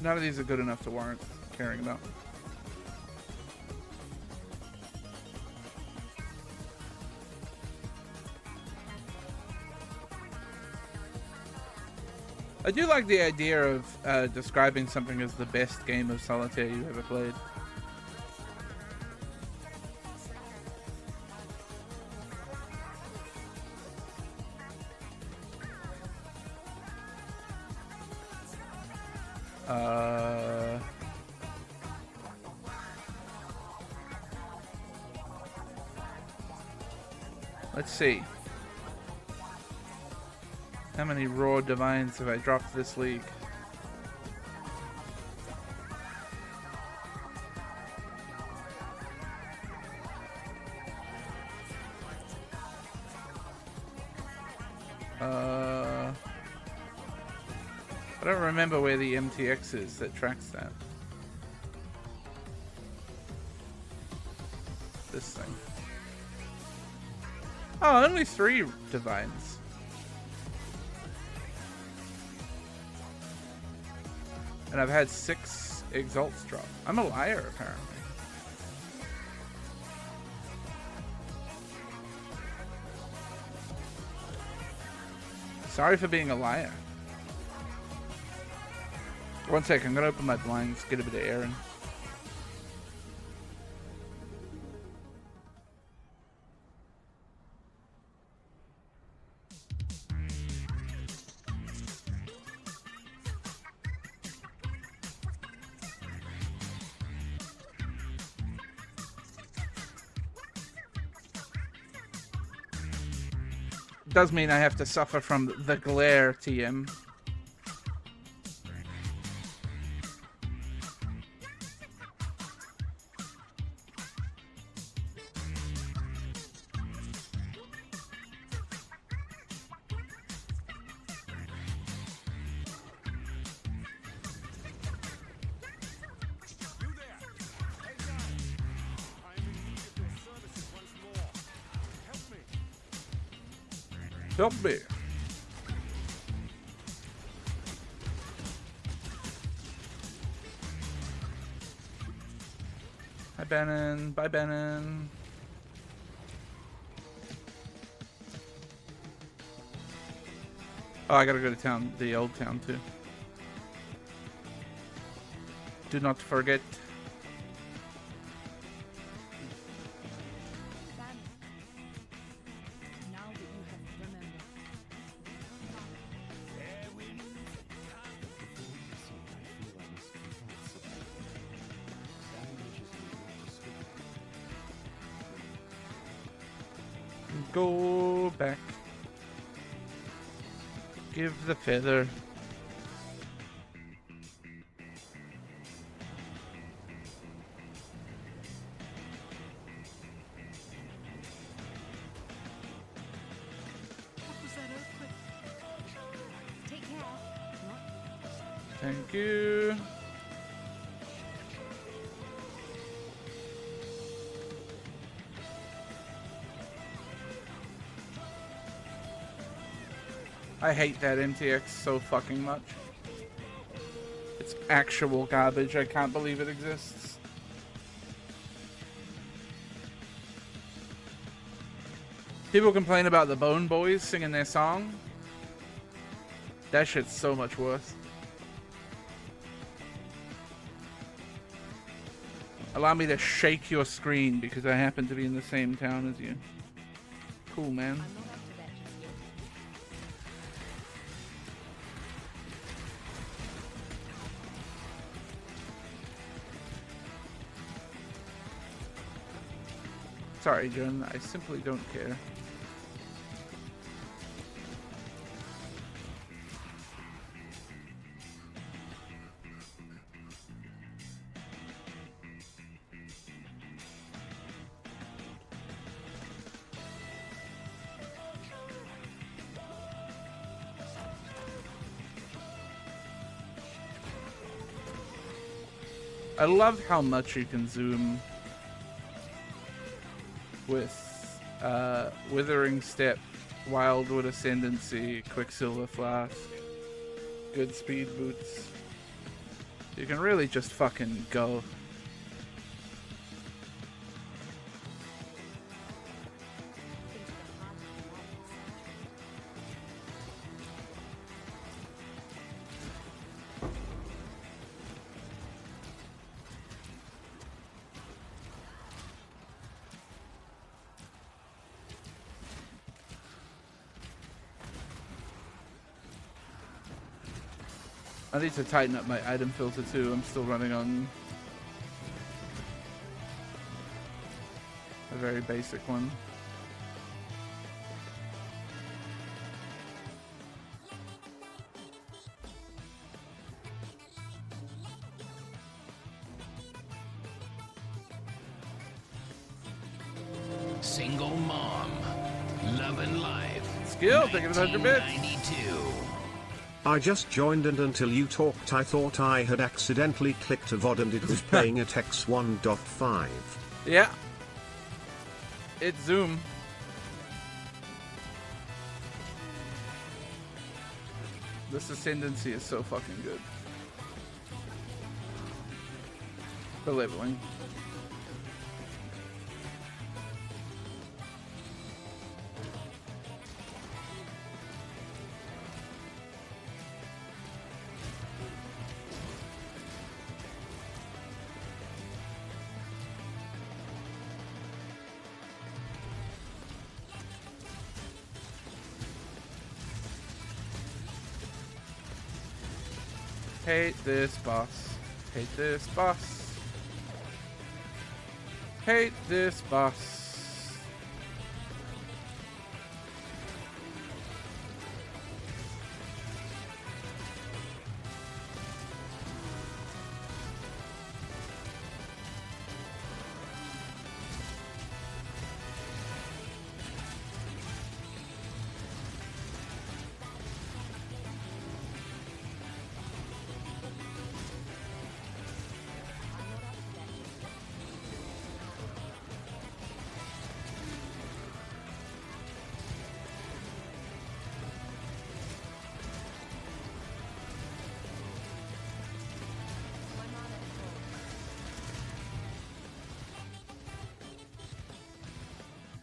None of these are good enough to warrant caring about. I do like the idea of describing something as the best game of solitaire you've ever played. Let's see. How many raw divines have I dropped this league? I don't remember where the MTX is that tracks that. This thing. Oh, only 3 divines. And I've had 6 exalts drop. I'm a liar, apparently. Sorry for being a liar. One sec, I'm gonna open my blinds, get a bit of air in. Does mean I have to suffer from the glare, TM. Help me. Hi, Bannon. Bye, Bannon. Oh, I gotta go to town, the old town, too. Do not forget. Go back. Give the feather. Take care. Thank you. I hate that MTX so fucking much. It's actual garbage. I can't believe it exists. People complain about the Bone Boys singing their song. That shit's so much worse. Allow me to shake your screen because I happen to be in the same town as you. Cool, man. I'm not up to that just yet. Sorry, Jen. I simply don't care. I love how much you can zoom with Withering Step, Wildwood Ascendancy, Quicksilver Flask, Good Speed Boots. You can really just fucking go. I need to tighten up my item filter too. I'm still running on a very basic one. Single mom. Love and life. Skill, taking 100 bits. 1992. I just joined and until you talked I thought I had accidentally clicked a VOD and it was playing at X1.5. Yeah. It's Zoom. This Ascendancy is so fucking good. The leveling. Hate this boss. Hate this boss. Hate this boss.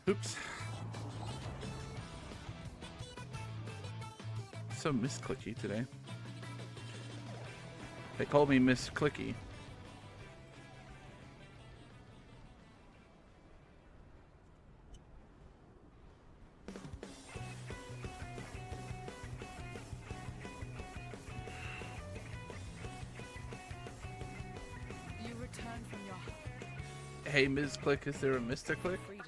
Oops. So Miss Clicky today. They call me Miss Clicky. You return from your Hey, Ms. Click, is there a Mr. Click? freedom.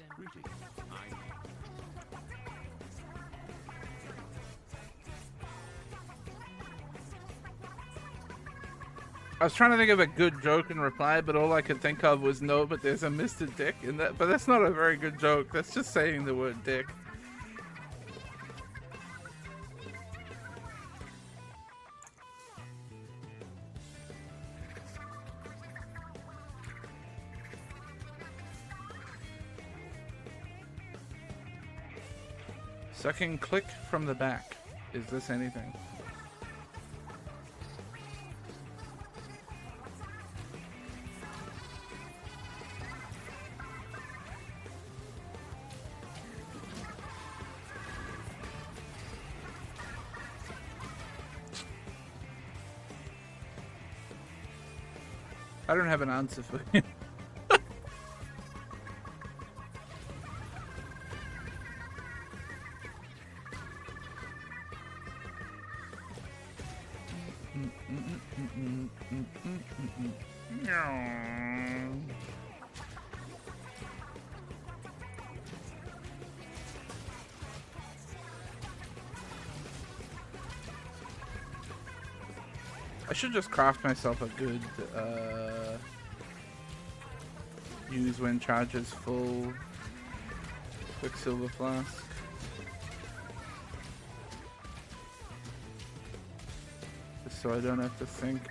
I was trying to think of a good joke in reply, but all I could think of was no, but there's a Mr. Dick in that. But that's not a very good joke. That's just saying the word dick. Sucking click from the back. Is this anything? I don't have an answer for you. I should just craft myself a good use when charges full Quicksilver Flask. Just so I don't have to think.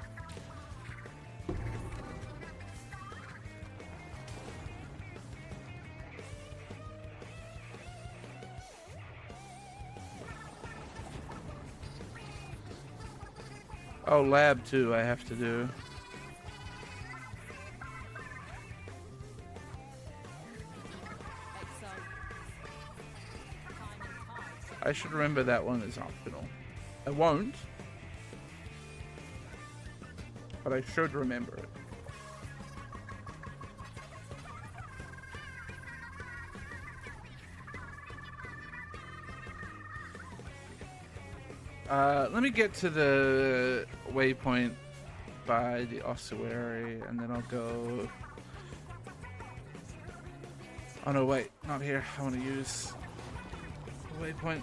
Oh, lab 2 I have to do. I should remember that one is optional. I won't, but I should remember it. Let me get to the waypoint by the ossuary, and then I'll go... Oh no, wait, not here. I want to use the waypoint.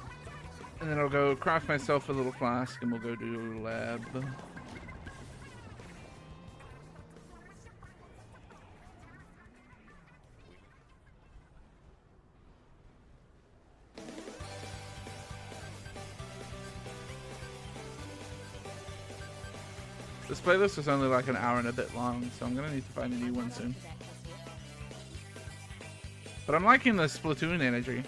And then I'll go craft myself a little flask, and we'll go do lab. This playlist was only like an hour and a bit long, so I'm gonna need to find a new one soon. But I'm liking the Splatoon energy.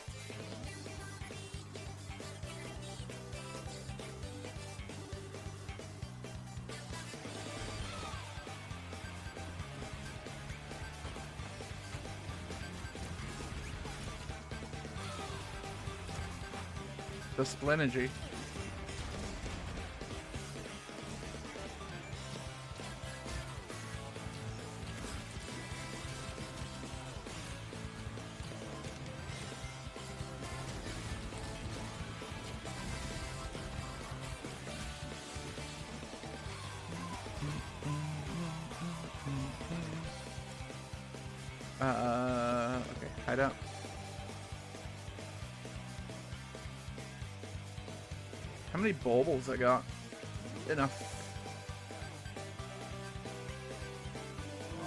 The Splenergy. Okay, hide out. How many baubles I got? Enough.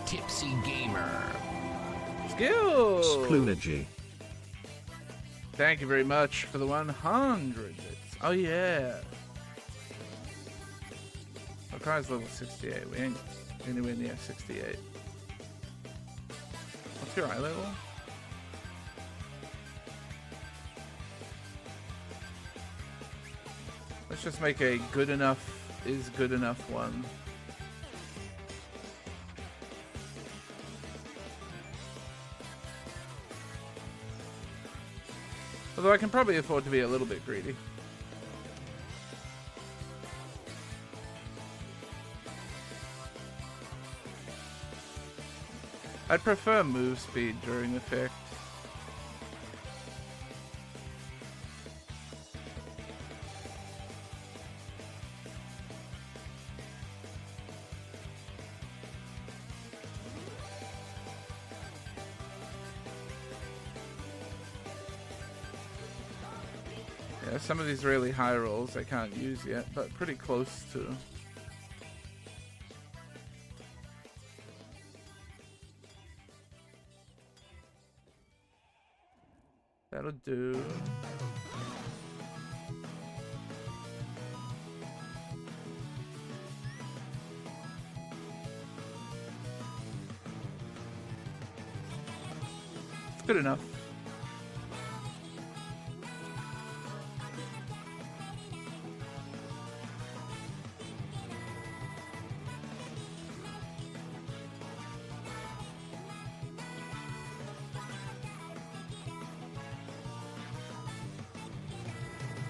Tipsy Gamer. Skills! Splunergy. Thank you very much for the 100 bits. Oh yeah. Our car's level 68. We ain't anywhere near 68. What's your eye level? Let's just make a good enough is good enough one. Although I can probably afford to be a little bit greedy. I'd prefer move speed during effect. Yeah, some of these really high rolls I can't use yet, but pretty close to. That'll do. It's good enough.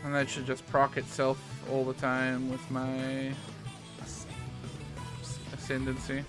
And that should just proc itself all the time with my ascendancy.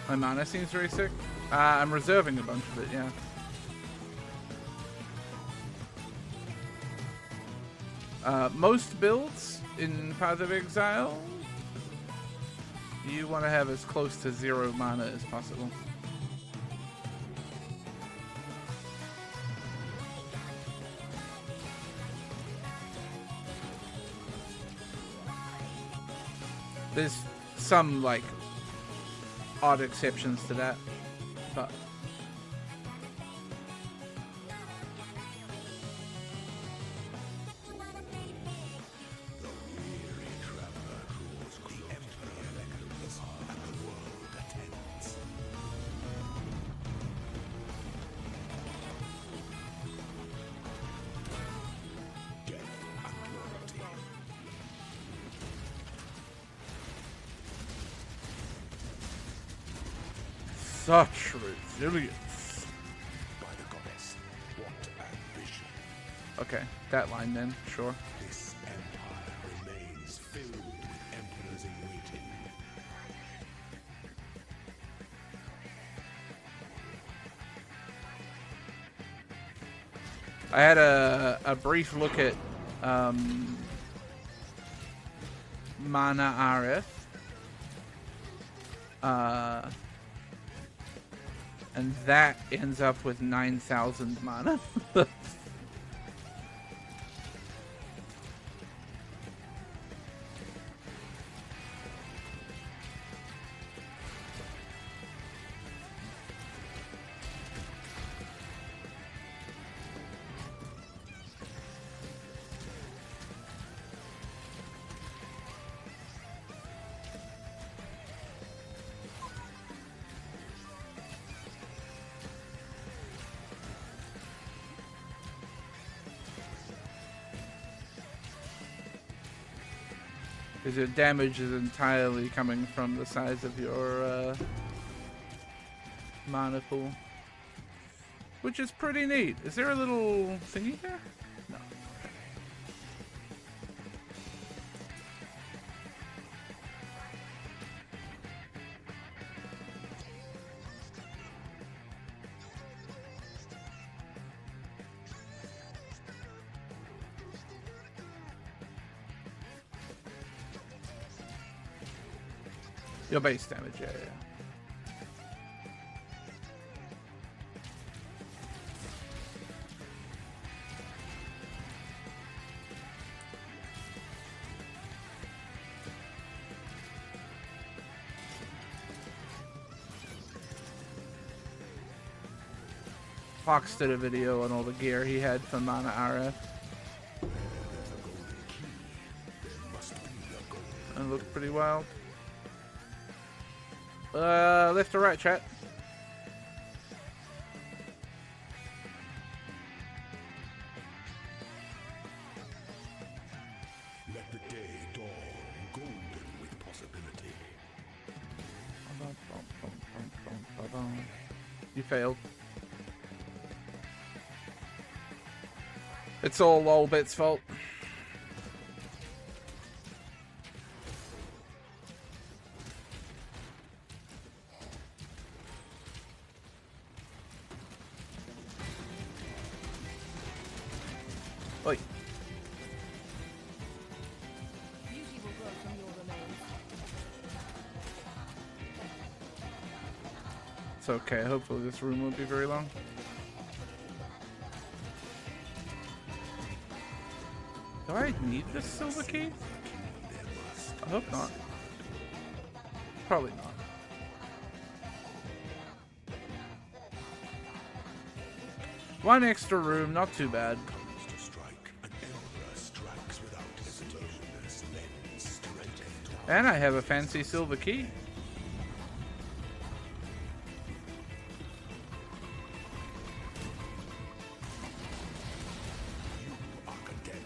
My mana seems very sick. I'm reserving a bunch of it, yeah. Most builds in Path of Exile, you want to have as close to 0 mana as possible. There's some, like, odd exceptions to that, but such resilience. By the goddess, what ambition. Okay, that line then, sure. This empire remains filled with emperors in waiting. I had a brief look at mana RF. And that ends up with 9,000 mana. Because your damage is entirely coming from the size of your mana pool. Which is pretty neat. Is there a little thingy there? No. Your base damage, yeah. Fox did a video on all the gear he had for Mana RF. And it looked pretty wild. Left or right, chat? Let the day dawn golden with possibility. You failed. It's all Lolbit's fault. Oi. Beauty will grow from your remains. It's okay. Hopefully this room won't be very long. Do I need this silver key? I hope not. Probably not. One extra room, not too bad. To strike, an emperor strikes without hesitation. Lends straight into And I have a fancy silver key. are condemned.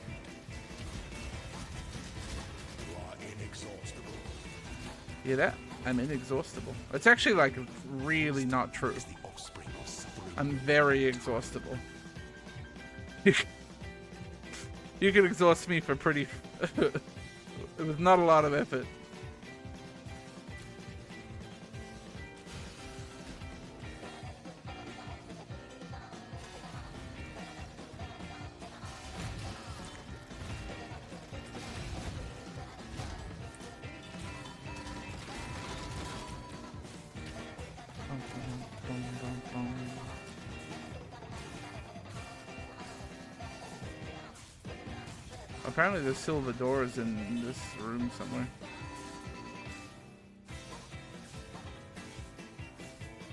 You are inexhaustible. Hear that? I'm inexhaustible. It's actually like really not true. The offspring of suffering. I'm very exhaustible. You can exhaust me for pretty... with not a lot of effort. Apparently there's silver doors in this room somewhere.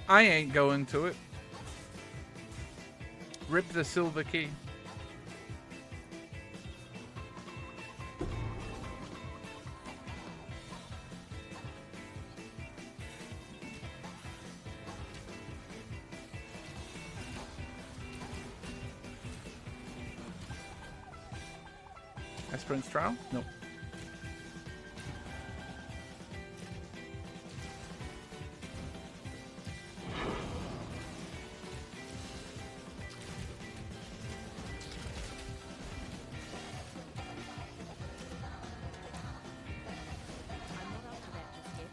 I ain't going to it. Rip the silver key. Esperance trial? Nope. I'm not up to that just yet.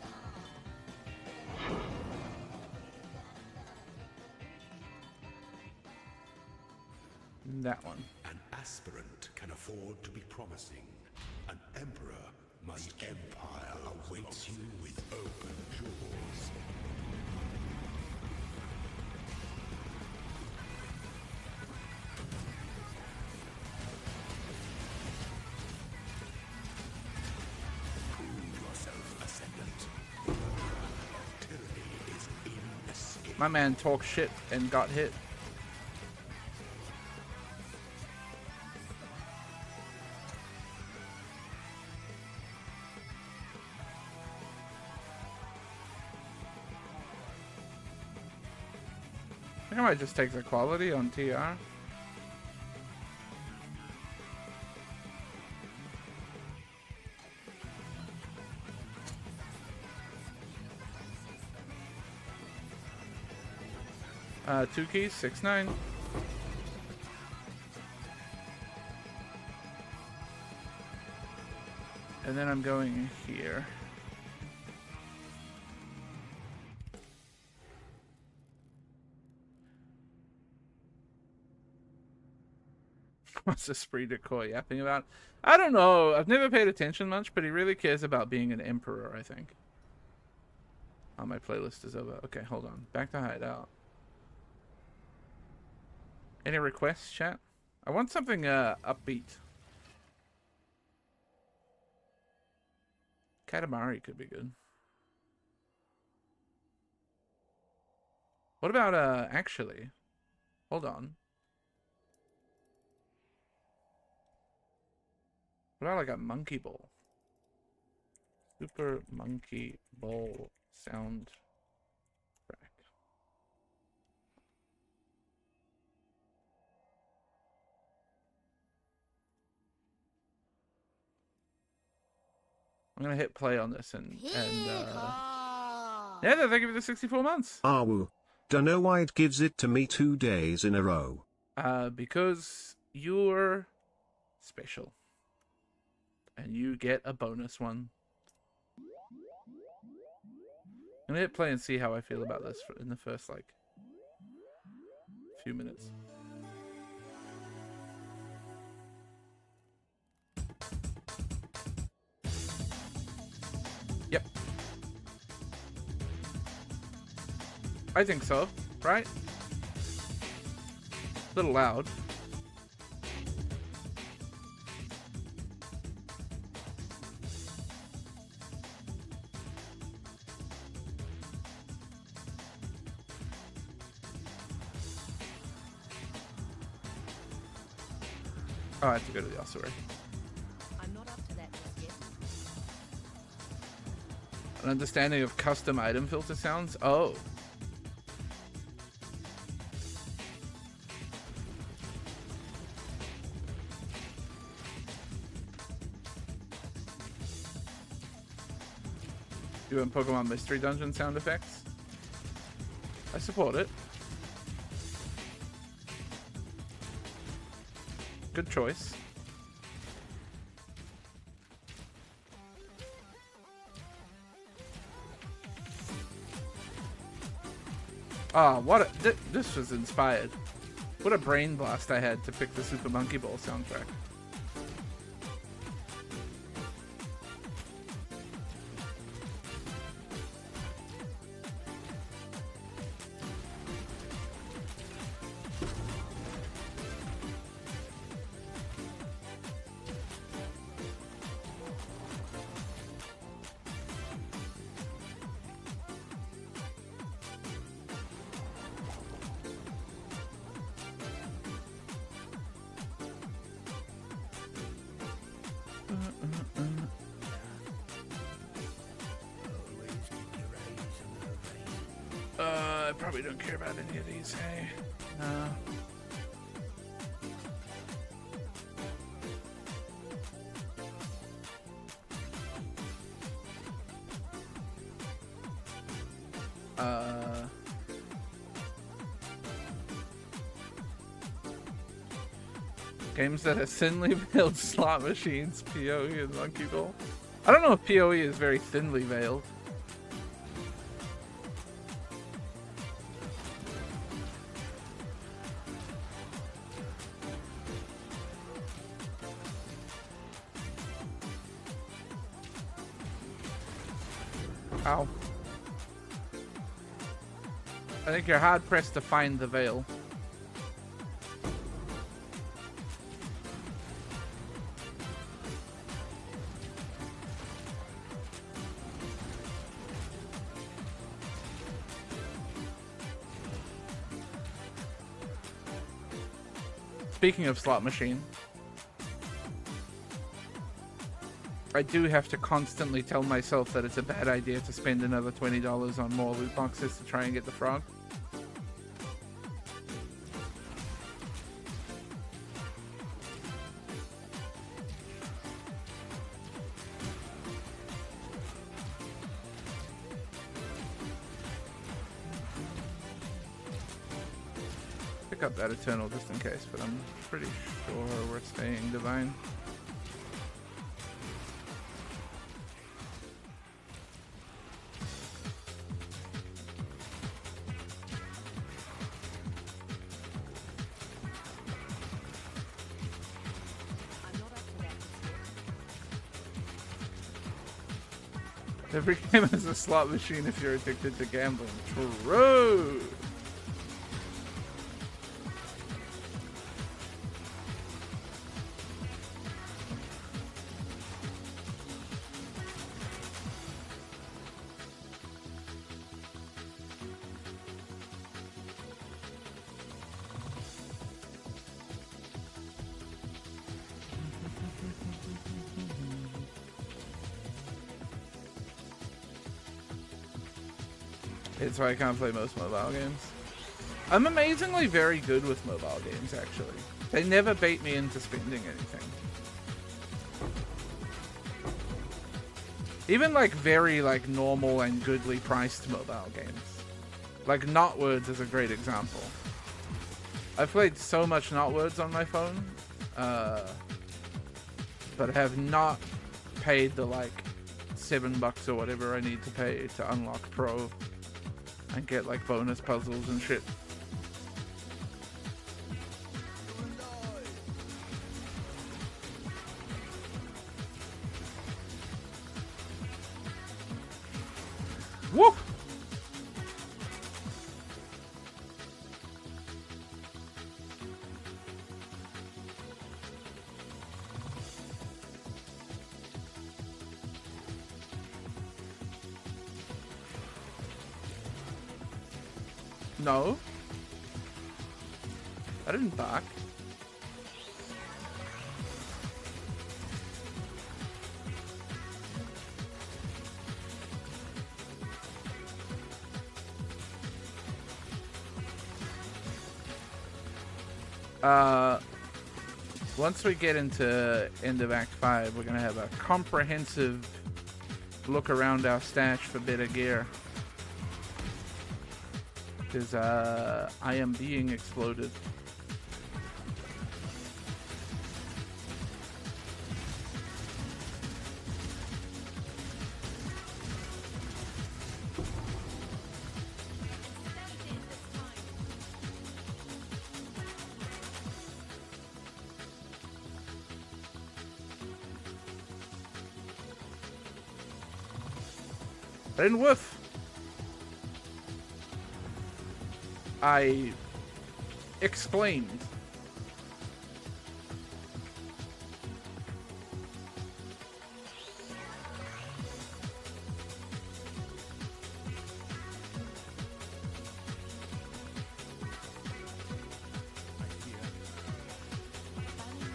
That one. An aspirant can afford to be promising. An emperor must. The empire awaits you with open jaws. Prove yourself ascendant. Tyranny is inescapable. My man talked shit and got hit. I think I might just take the quality on TR. Two keys, 6-9. And then I'm going here. What's Esprit de Corps yapping about? I don't know. I've never paid attention much, but he really cares about being an emperor, I think. Oh, my playlist is over. Okay, hold on. Back to hideout. Any requests, chat? I want something upbeat. Katamari could be good. What about actually? Hold on. What about like a monkey ball? Super monkey ball sound track. I'm gonna hit play on this and yeah, thank you for the 64 months. Awoo. Dunno why it gives it to me 2 days in a row. Because you're special. And you get a bonus one. I'm gonna hit play and see how I feel about this in the first, like, few minutes. I think so, right? A little loud. Oh, I have to go to the ossuary. I'm not up to that just yet. An understanding of custom item filter sounds? Oh. You want Pokemon Mystery Dungeon sound effects? I support it. Good choice. Ah, what a, this was inspired. What a brain blast I had to pick the Super Monkey Ball soundtrack. I probably don't care about any of these, hey? No. Games that are thinly veiled slot machines, PoE and Monkey Ball. I don't know if PoE is very thinly veiled. Ow. I think you're hard pressed to find the veil. Speaking of slot machine, I do have to constantly tell myself that it's a bad idea to spend another $20 on more loot boxes to try and get the frog. Pick up that Eternal just in case, but I'm pretty sure we're staying Divine. Every game is a slot machine if you're addicted to gambling. True! It's why I can't play most mobile games. I'm amazingly very good with mobile games, actually. They never bait me into spending anything. Even like very like normal and goodly priced mobile games. Like Knotwords is a great example. I've played so much Knotwords on my phone, but I have not paid the like $7 or whatever I need to pay to unlock Pro and get like bonus puzzles and shit. Woo! No. I didn't bark. Once we get into end of Act 5, we're going to have a comprehensive look around our stash for better gear. Because I am being exploded. I didn't whiff. I exclaimed.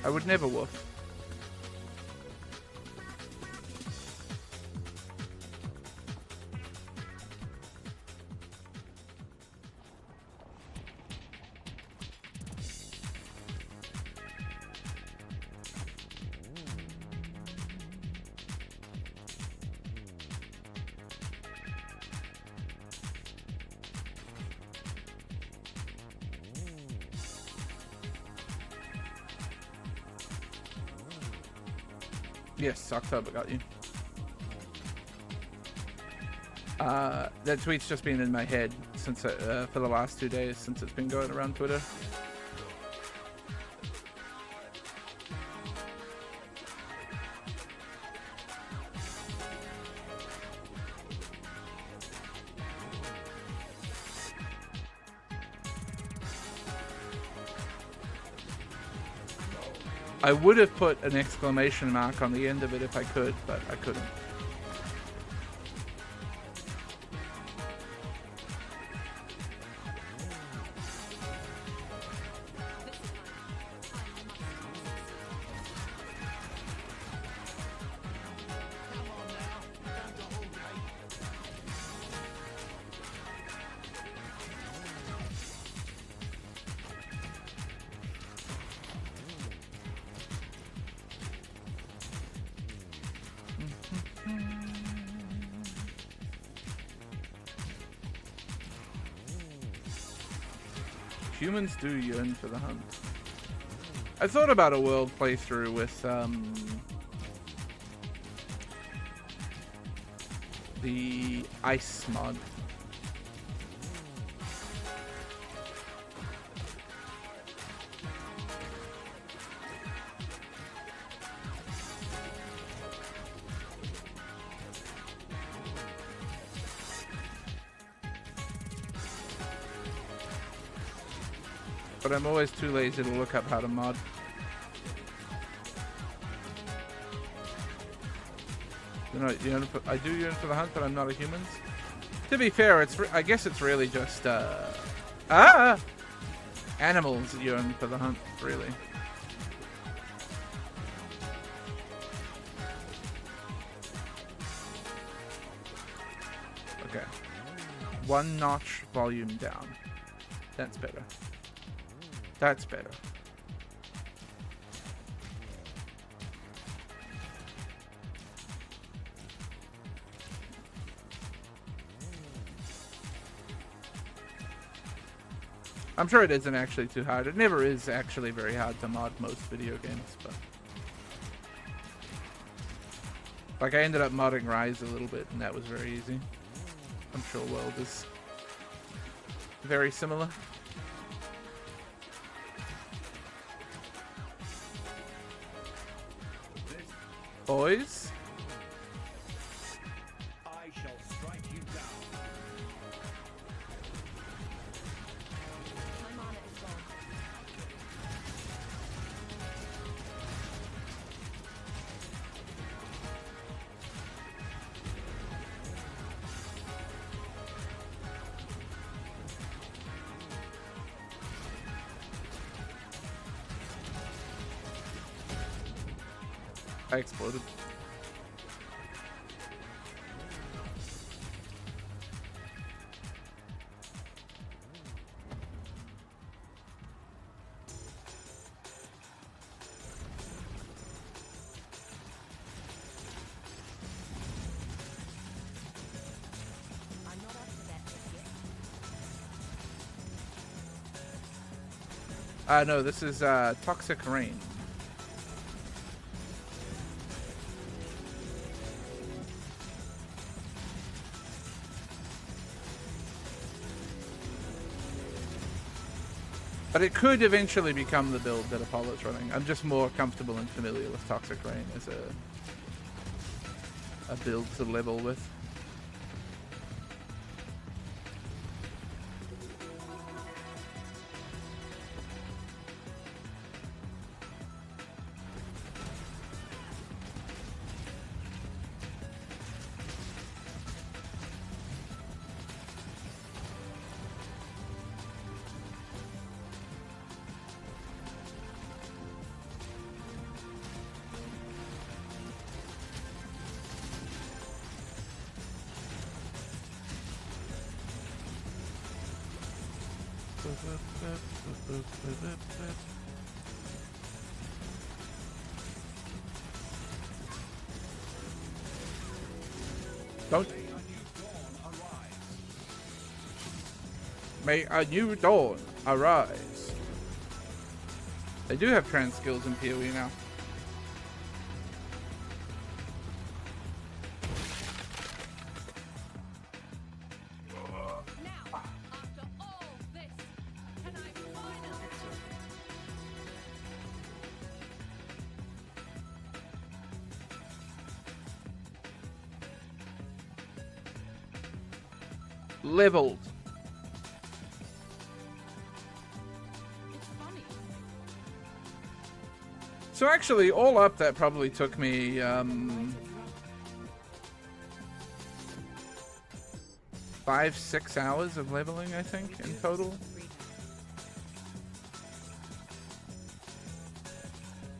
I would never woof. Yes, October got you. That tweet's just been in my head since for the last 2 days since it's been going around Twitter. I would have put an exclamation mark on the end of it if I could, but I couldn't. Humans do yearn for the hunt. I thought about a world playthrough with the ice mod. But I'm always too lazy to look up how to mod. I do yearn for the hunt, but I'm not a human. To be fair, I guess it's really just animals yearn for the hunt, really. Okay. 1 notch volume down. That's better. That's better. I'm sure it isn't actually too hard. It never is actually very hard to mod most video games, but like I ended up modding Rise a little bit and that was very easy. I'm sure World is very similar. Boys, I shall strike you down. My mana is gone. I exploded. I'm not up to that just yet. No, this is Toxic Rain. But it could eventually become the build that Apollo's running. I'm just more comfortable and familiar with Toxic Rain as a build to level with. Don't. May a new dawn arise. They do have trans skills in PoE now. Now, after all this, can I finally... Leveled. It's funny. So actually, all up, that probably took me 5-6 hours of leveling, I think, in total,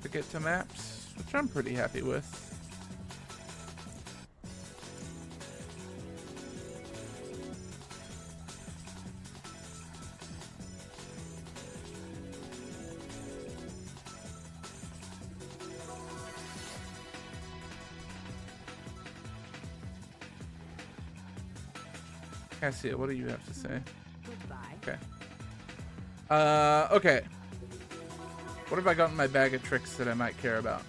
to get to maps, which I'm pretty happy with. Cassia, what do you have to say? Goodbye. Okay. Okay. What have I got in my bag of tricks that I might care about?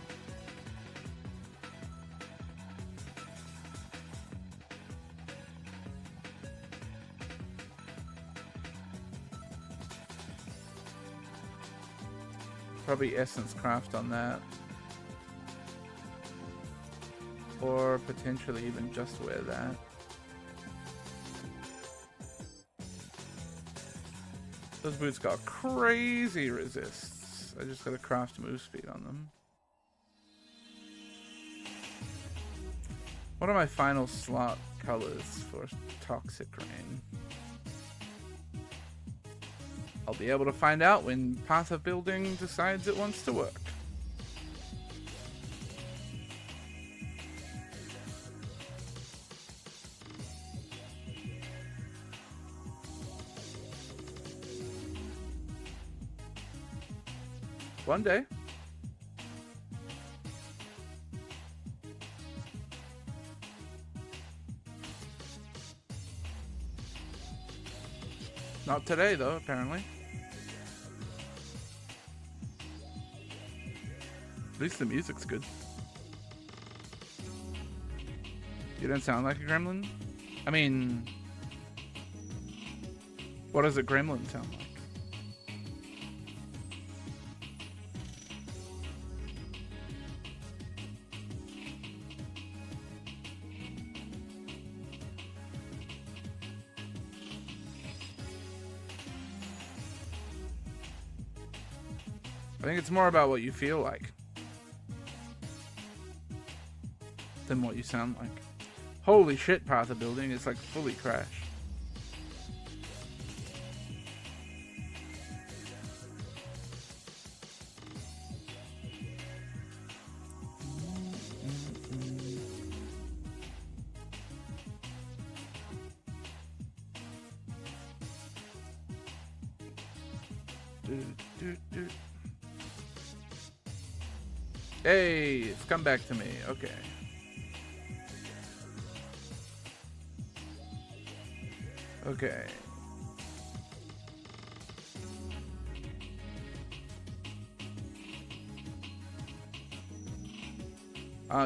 Probably Essence Craft on that. Or potentially even just wear that. Those boots got crazy resists. I just gotta craft move speed on them. What are my final slot colors for Toxic Rain? I'll be able to find out when Path of Building decides it wants to work. One day. Not today, though, apparently. At least the music's good. You don't sound like a gremlin? I mean, what does a gremlin sound like? I think it's more about what you feel like than what you sound like. Holy shit, Path of Building is like fully crashed. Hey, it's come back to me. Okay. Okay.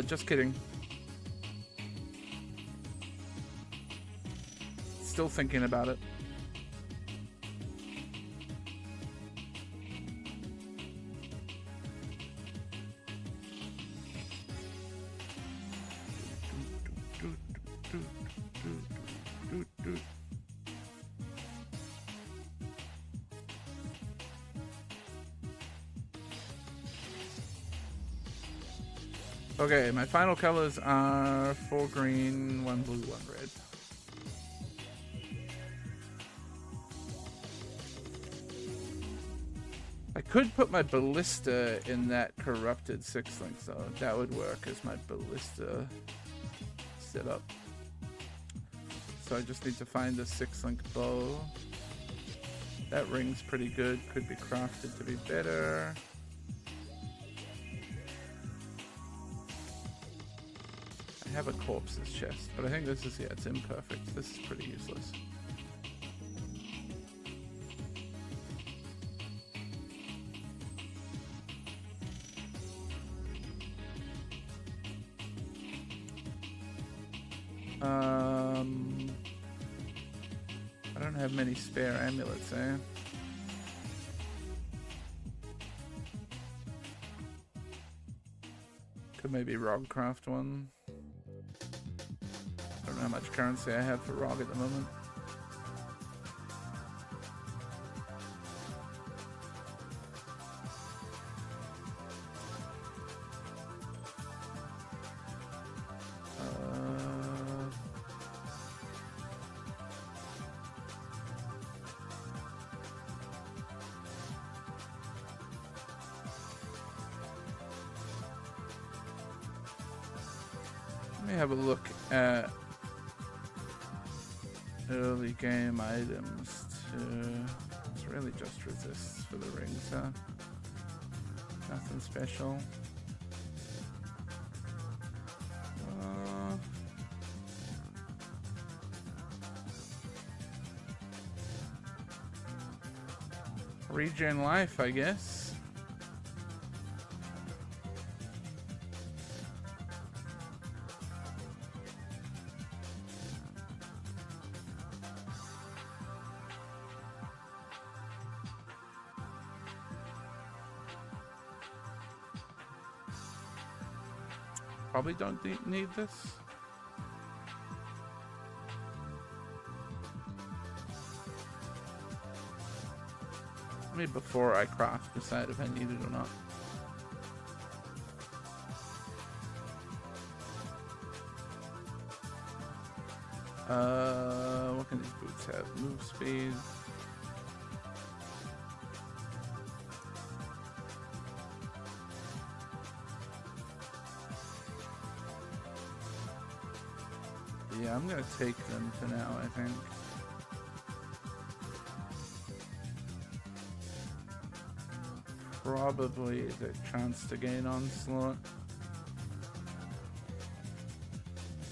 Just kidding. Still thinking about it. Okay, my final colors are 4 green, 1 blue, 1 red. I could put my ballista in that corrupted 6-link though. That would work as my ballista setup. So I just need to find a 6-link bow. That ring's pretty good. Could be crafted to be better. I have a corpse's chest, but I think this is, yeah, it's imperfect. This is pretty useless. I don't have many spare amulets, eh? Could maybe Rog craft one. I don't know how much currency I have for Rog at the moment. Let me have a look at early game items too. It's really just resists for the rings, huh? Nothing special. Regen life, I guess. Probably don't need this. Maybe before I craft, decide if I need it or not. What can these boots have? Move speed. Yeah, I'm gonna take them for now, I think. Probably the chance to gain onslaught.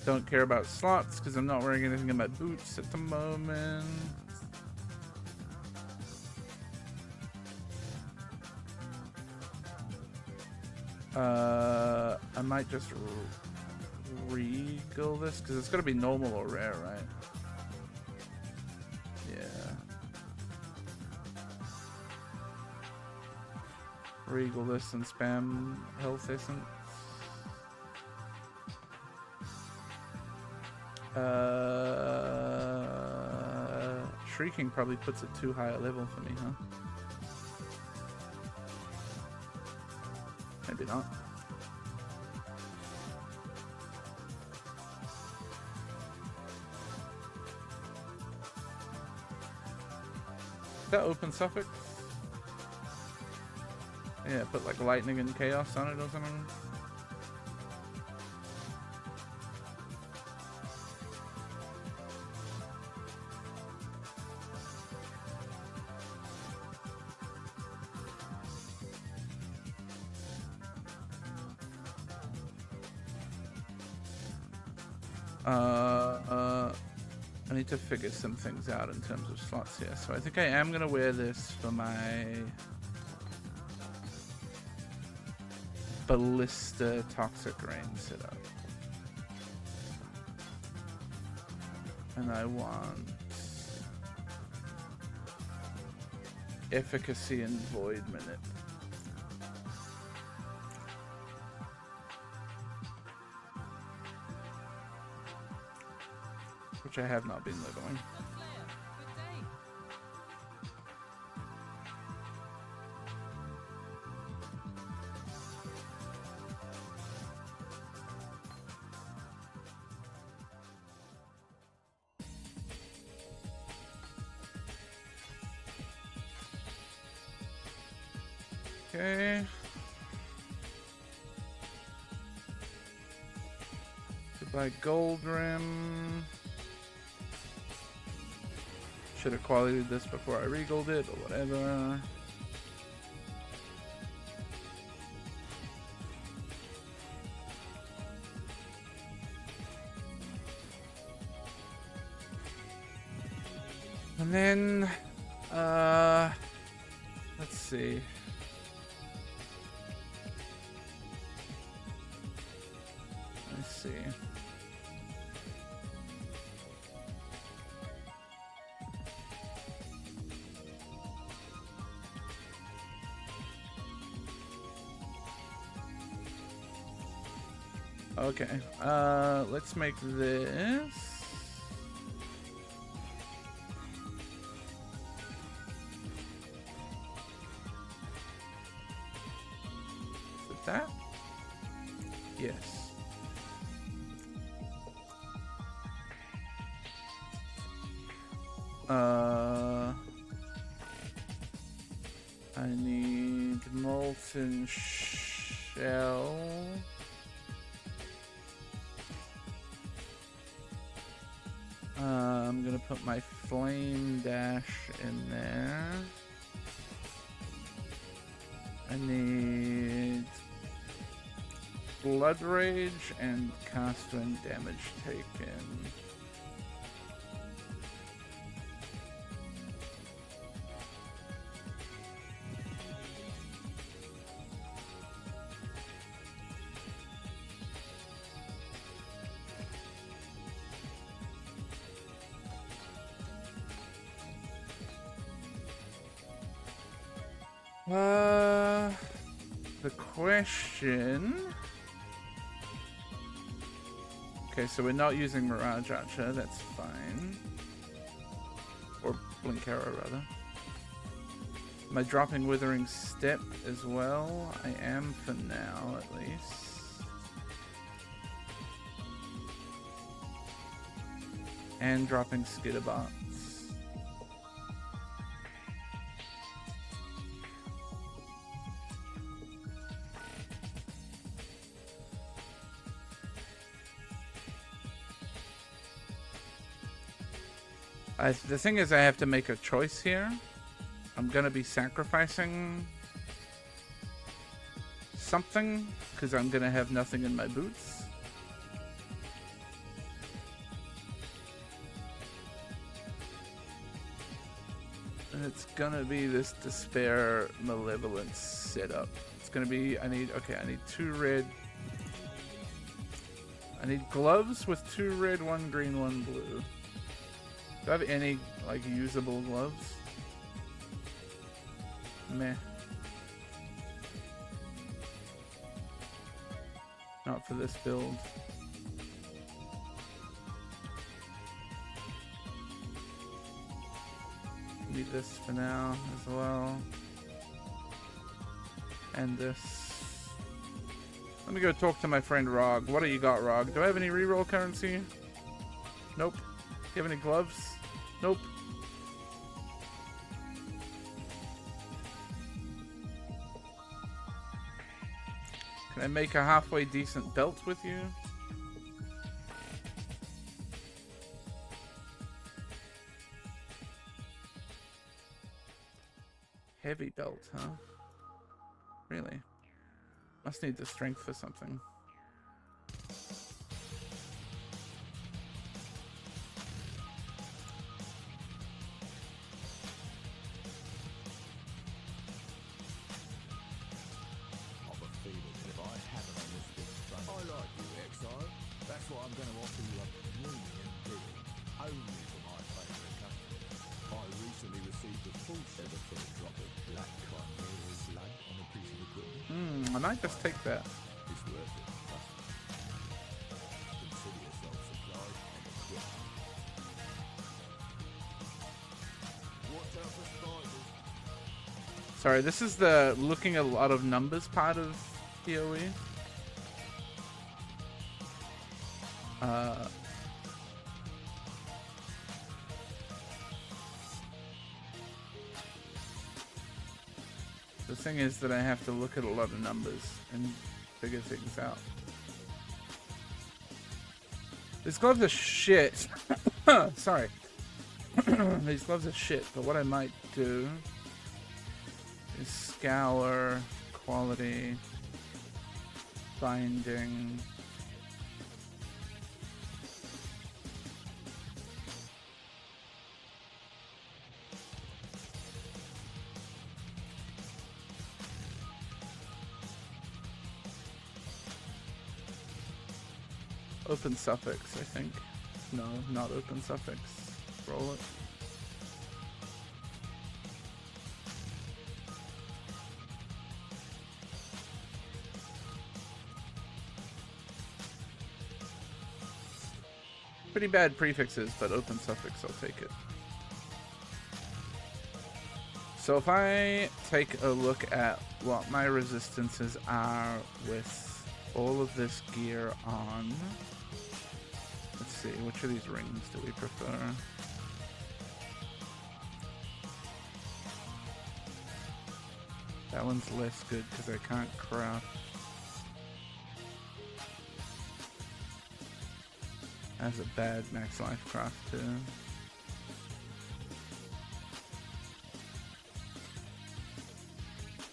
Don't care about slots because I'm not wearing anything in my boots at the moment. I might just regal this because it's gonna be normal or rare, right? Yeah. Regal this and spam health essence. Shrieking probably puts it too high a level for me, huh? Maybe not. Is that open suffix? Yeah, put like lightning and chaos on it or something. I need to figure some things out in terms of slots here. So I think I am gonna wear this for my Ballista Toxic Rain setup. And I want Efficacy and Void Minute. Which I have not been leveling. Okay. Goodbye Gold Rim. Should have qualified this before I regold it, but whatever. And then, let's see. Let's see. Okay, let's make this. Is it that? Yes. I need molten shell. I'm gonna put my flame dash in there. I need blood rage and cast when damage taken. The question. Okay, so we're not using Mirage Archer, that's fine. Or Blink Arrow, rather. Am I dropping Withering Step as well? I am for now, at least. And dropping Skitterbots. The thing is, I have to make a choice here. I'm gonna be sacrificing something because I'm gonna have nothing in my boots. And it's gonna be this Despair Malevolence setup. It's gonna be, I need 2 red. I need gloves with 2 red, 1 green, 1 blue. Do I have any, like, usable gloves? Meh. Not for this build. Need this for now as well. And this. Let me go talk to my friend Rog. What do you got, Rog? Do I have any reroll currency? Nope. Do you have any gloves? Nope. Can I make a halfway decent belt with you? Heavy belt, huh? Really? Must need the strength for something. I'm going to offer you a premium deal only for my favourite customers. I recently received a full feather for a drop of black chimera blood on a piece of equipment. I might just take that. It's worth it, trust me. Consider yourself supplied and equipped. Watch out for spiders. Sorry, this is the looking at a lot of numbers part of PoE. The thing is that I have to look at a lot of numbers and figure things out. These gloves are shit. Sorry. These gloves are shit, but what I might do is scour, quality, binding. Open suffix, I think. No, not open suffix. Roll it. Pretty bad prefixes, but open suffix, I'll take it. So if I take a look at what my resistances are with all of this gear on, let's see, which of these rings do we prefer? That one's less good because I can't craft. Has a bad max life craft too.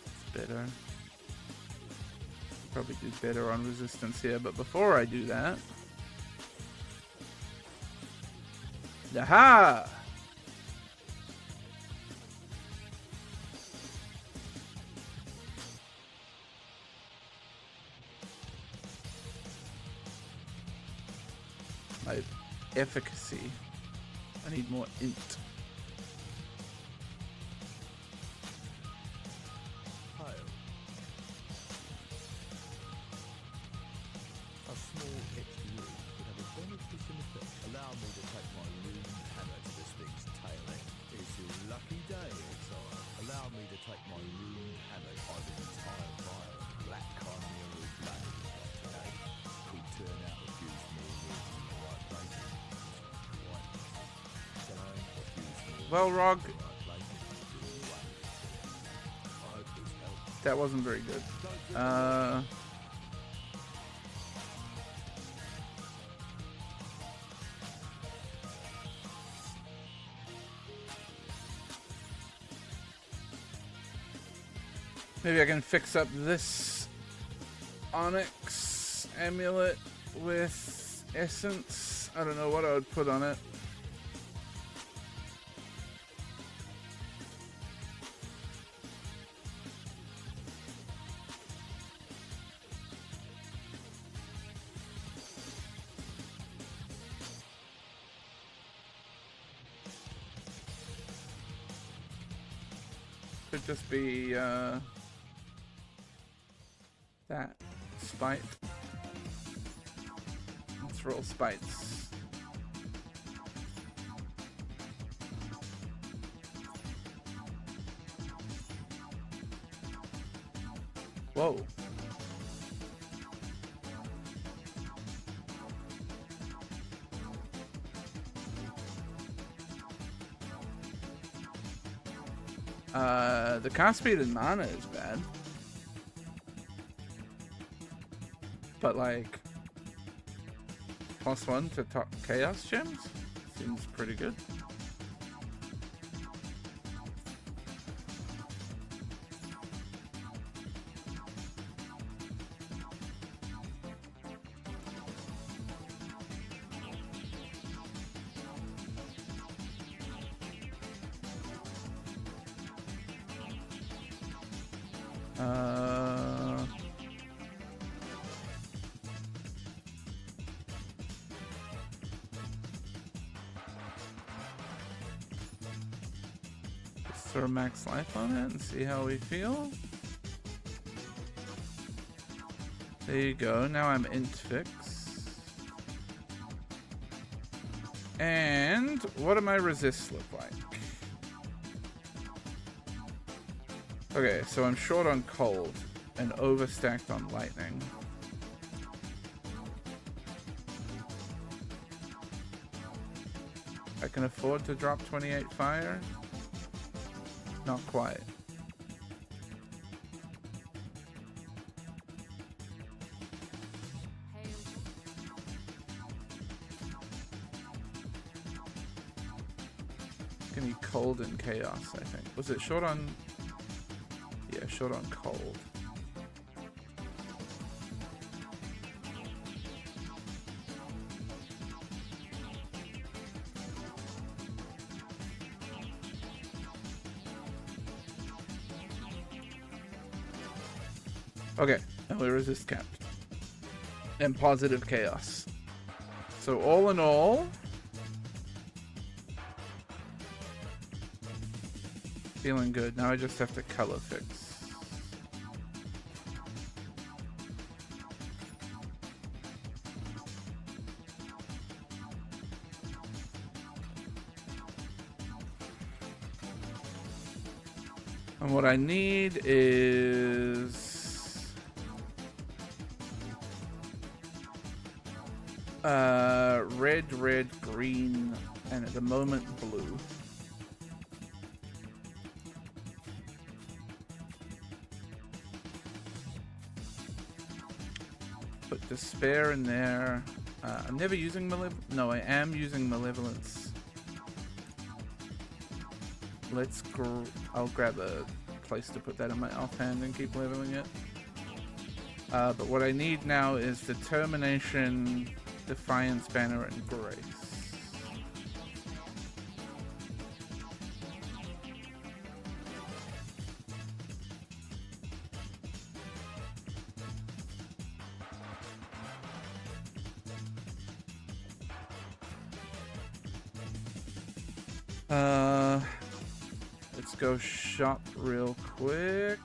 It's better. Probably do better on resistance here, but before I do that, aha! My efficacy. I need more int. Hail. A small extra wood would have a beneficial effect. Allow me to take my ruined hammer to this thing's tail end. It's your lucky day, Exile. Allow me to take my ruined hammer over the entire vial of black chimera blood today. Could turn out a few small words in the right places. Right. So, a few small Well, Rog, right places. I hope this helps. that wasn't very good. Maybe I can fix up this onyx amulet with essence. I don't know what I would put on it. Could just be that spite. Let's roll spites. Whoa. The cast speed and mana is bad. But like +1 to top chaos gems seems pretty good. Throw max life on it and see how we feel. There you go. Now I'm int fix. And what do my resists look like? Okay, so I'm short on cold and overstacked on lightning. I can afford to drop 28 fire? Not quite. Gonna be cold and chaos, I think. Was it short on... Yeah, short on cold. Okay, and we resist capped. And positive chaos. So all in all... Feeling good. Now I just have to color fix. And what I need is red, green, and at the moment blue. Put despair in there. I'm never using no, I am using malevolence. I'll grab a place to put that in my offhand and keep leveling it. But what I need now is determination, defiance, banner, and grace. Let's go shop real quick.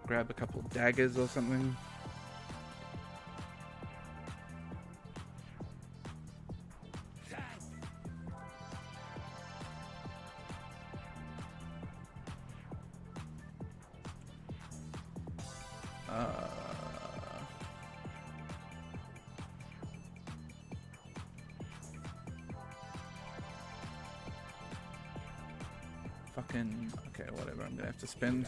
Grab a couple daggers or something. Okay, whatever, I'm gonna have to spend.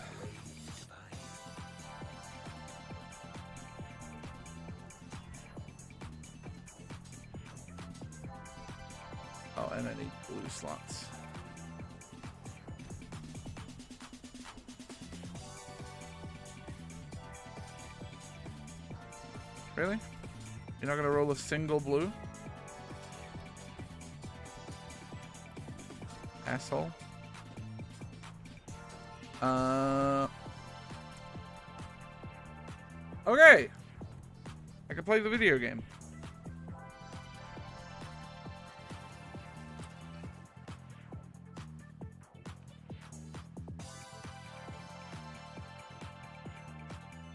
Oh, and I need blue slots. Really? You're not gonna roll a single blue? Asshole. Okay. I can play the video game.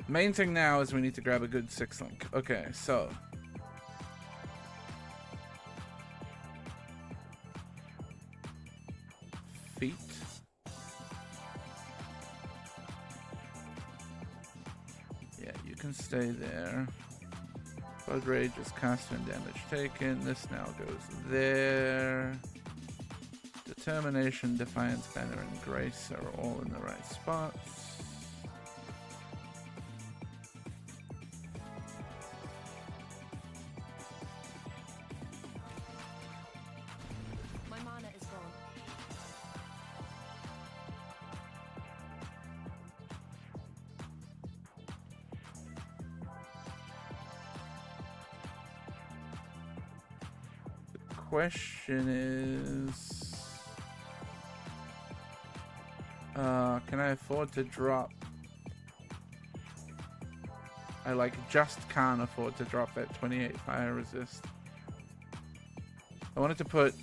Main thing now is we need to grab a good 6-link. Okay, so feet. Yeah, you can stay there. Blood Rage is constant damage taken. This now goes there. Determination, Defiance, Banner, and Grace are all in the right spots. My mana is gone. Question is, can I afford to drop? I just can't afford to drop that 28 fire resist. I wanted to put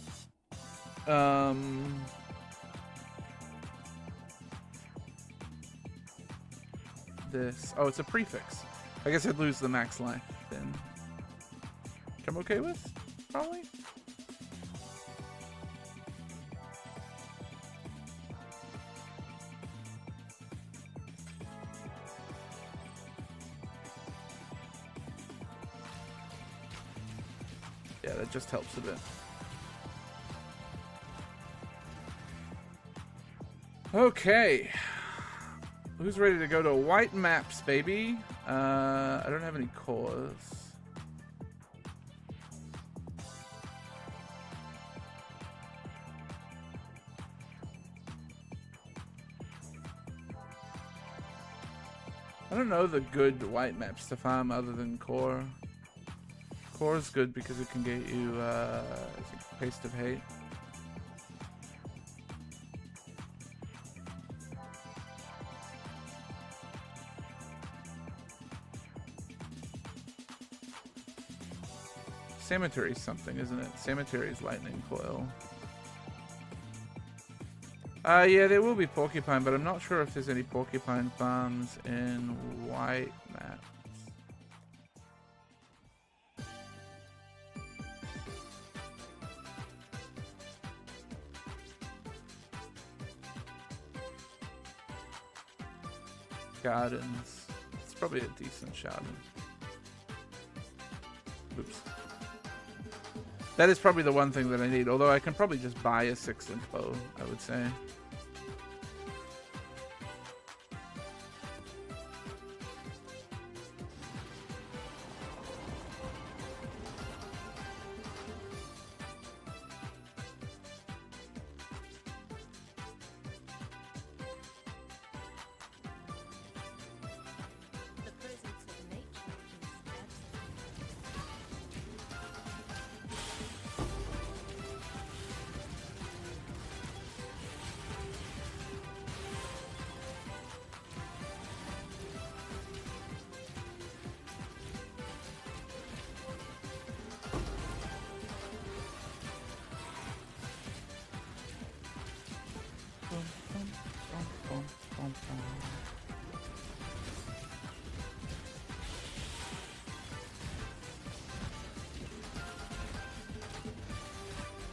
this. Oh, it's a prefix. I guess I'd lose the max life then. Which I'm okay with, probably. Yeah, that just helps a bit. Okay. Who's ready to go to white maps, baby? I don't have any cores. I don't know the good white maps to farm other than core. Core is good because it can get you, I think, Paste of Hate. Cemetery is something, isn't it? Cemetery is lightning coil. Yeah, there will be porcupine, but I'm not sure if there's any porcupine farms in white maps. Gardens. It's probably a decent shot. Oops. That is probably the one thing that I need, although I can probably just buy a 6-link bow, I would say. The presence of nature is absolute.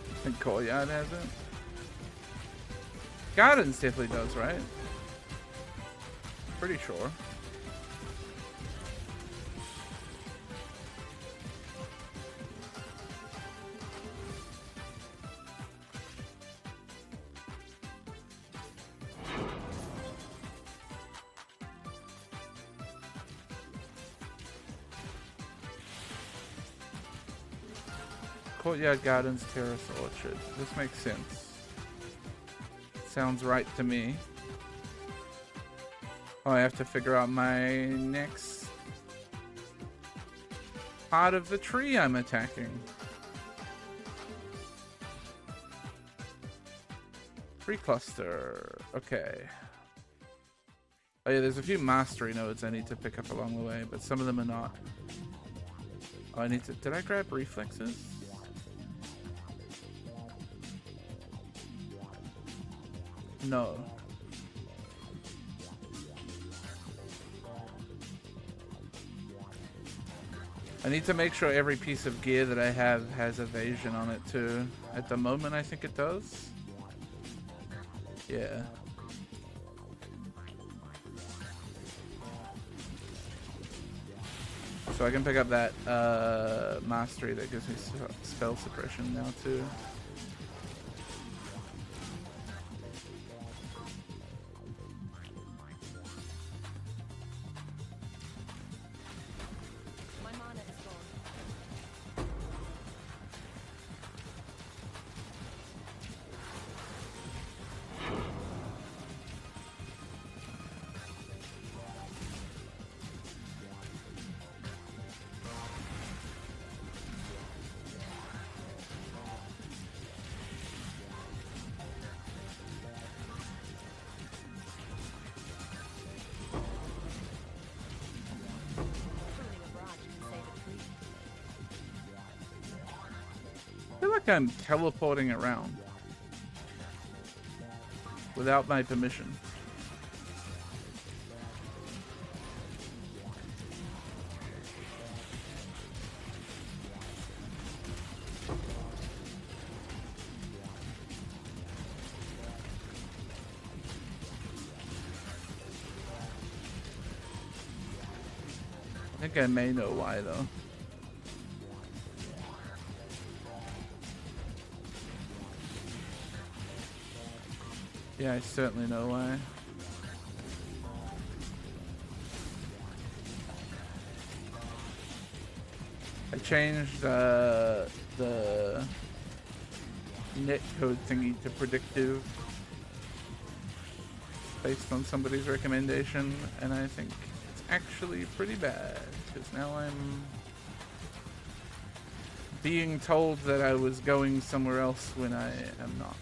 I think Courtyard has it. Gardens definitely does, right? Pretty sure. Courtyard Gardens, Terrace, Orchard. This makes sense. Sounds right to me. Oh, I have to figure out my next part of the tree I'm attacking. Tree cluster. Okay. Oh yeah, there's a few mastery nodes I need to pick up along the way, but some of them are not. Oh, I need to... Did I grab reflexes? No. I need to make sure every piece of gear that I have has evasion on it too. At the moment, I think it does. Yeah. So I can pick up that mastery that gives me spell suppression now too. My mana is gone. like I'm teleporting around without my permission. I think I may know why though. Yeah, I certainly know why. I changed the netcode thingy to predictive based on somebody's recommendation, and I think it's actually pretty bad because now I'm being told that I was going somewhere else when I am not.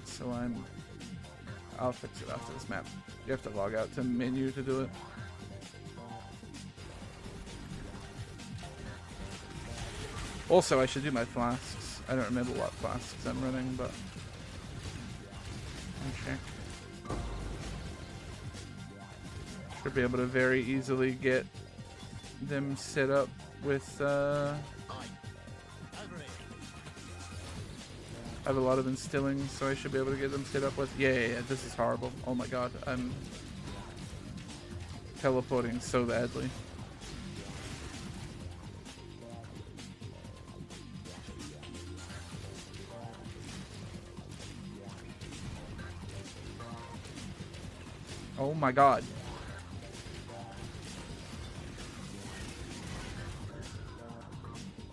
So I'll fix it after this map. You have to log out to menu to do it. Also, I should do my flasks. I don't remember what flasks I'm running, but I'll check. Should be able to very easily get them set up with I have a lot of instilling, so I should be able to get them set up with. Yeah, this is horrible. Oh my god, I'm teleporting so badly. Oh my god.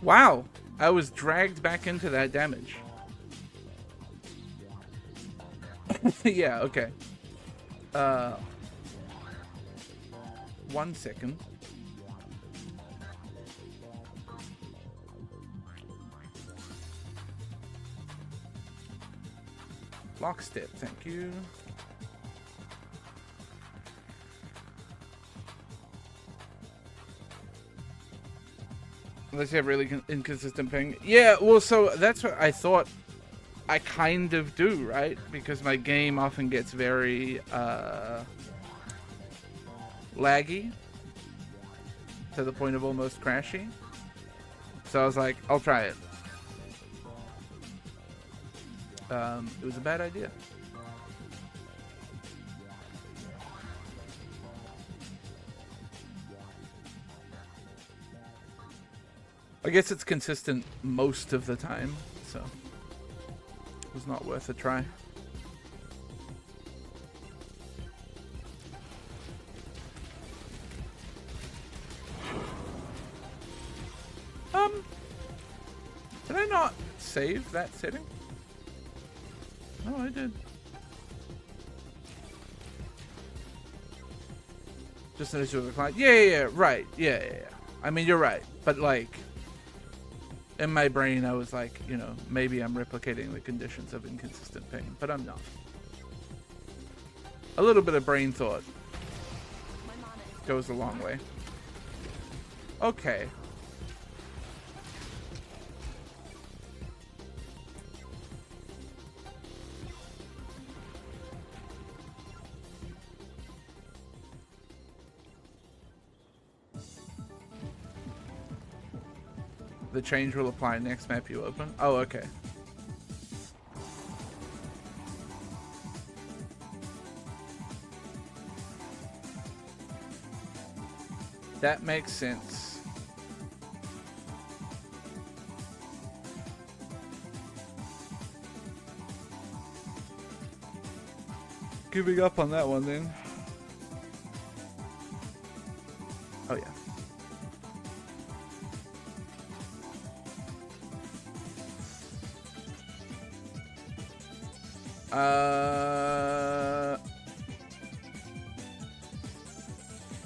Wow, I was dragged back into that damage. Yeah, okay. 1 second. Lockstep, thank you. Unless you have really inconsistent ping. Yeah, well, so that's what I thought. I kind of do, right? Because my game often gets very laggy to the point of almost crashy. So I was like, I'll try it. It was a bad idea. I guess it's consistent most of the time, so it was not worth a try. Did I not save that setting? No, I did. Just an issue with the client. Yeah, right. Yeah. I mean, you're right. But, like, in my brain, I was like, you know, maybe I'm replicating the conditions of inconsistent ping, but I'm not. A little bit of brain thought goes a long way. Okay. The change will apply next map you open. Oh, okay. That makes sense. Giving up on that one then. Oh yeah.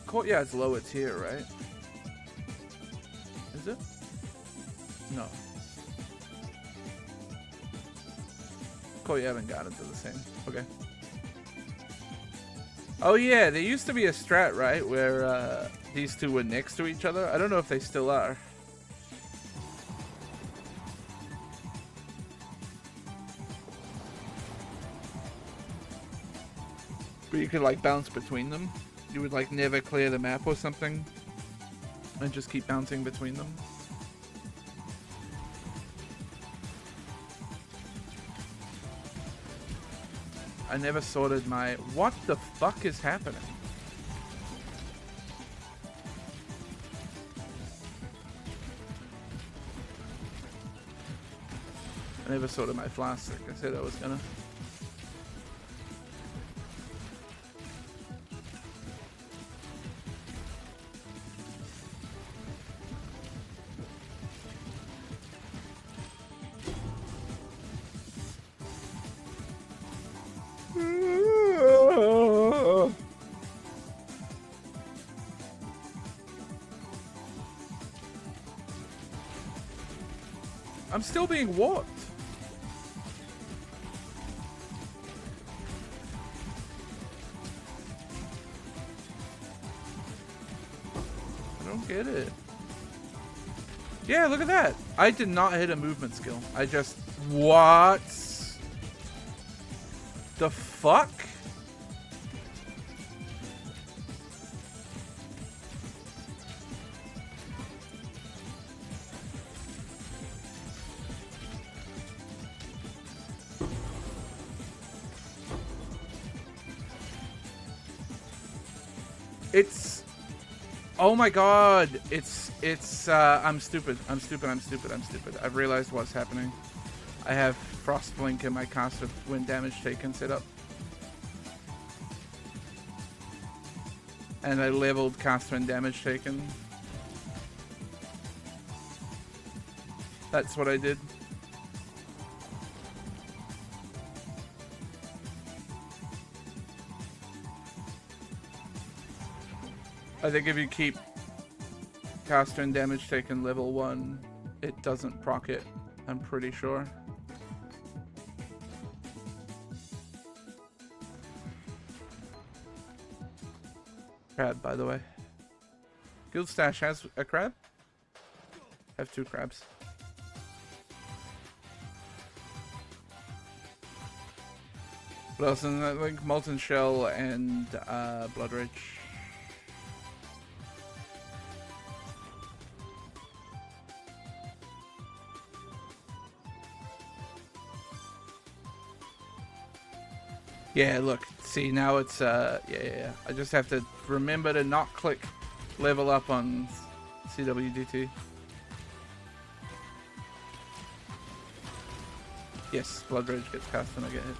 Courtyard's lower tier, right? Is it? No. Courtyard and Gardens are the same. Okay. Oh yeah, there used to be a strat, right, where these two were next to each other. I don't know if they still are. But you could like bounce between them. You would like never clear the map or something and just keep bouncing between them. I never sorted my... What the fuck is happening? I never sorted my flask like I said I was gonna. I'm still being warped. I don't get it. Yeah, look at that. I did not hit a movement skill. I just... What? The fuck? It's... Oh my god. I'm stupid. I've realized what's happening. I have Frost Blink in my cast of when damage taken set up. And I leveled cast when damage taken. That's what I did. I think if you keep caster and damage taken level 1, it doesn't proc it, I'm pretty sure. Crab, by the way. Guild Stash has a crab? I have 2 crabs. What else in that link? Molten Shell and Blood Rage. Yeah, look, see now it's yeah. I just have to remember to not click level up on CWDT. Yes, Blood Rage gets cast when I get hit.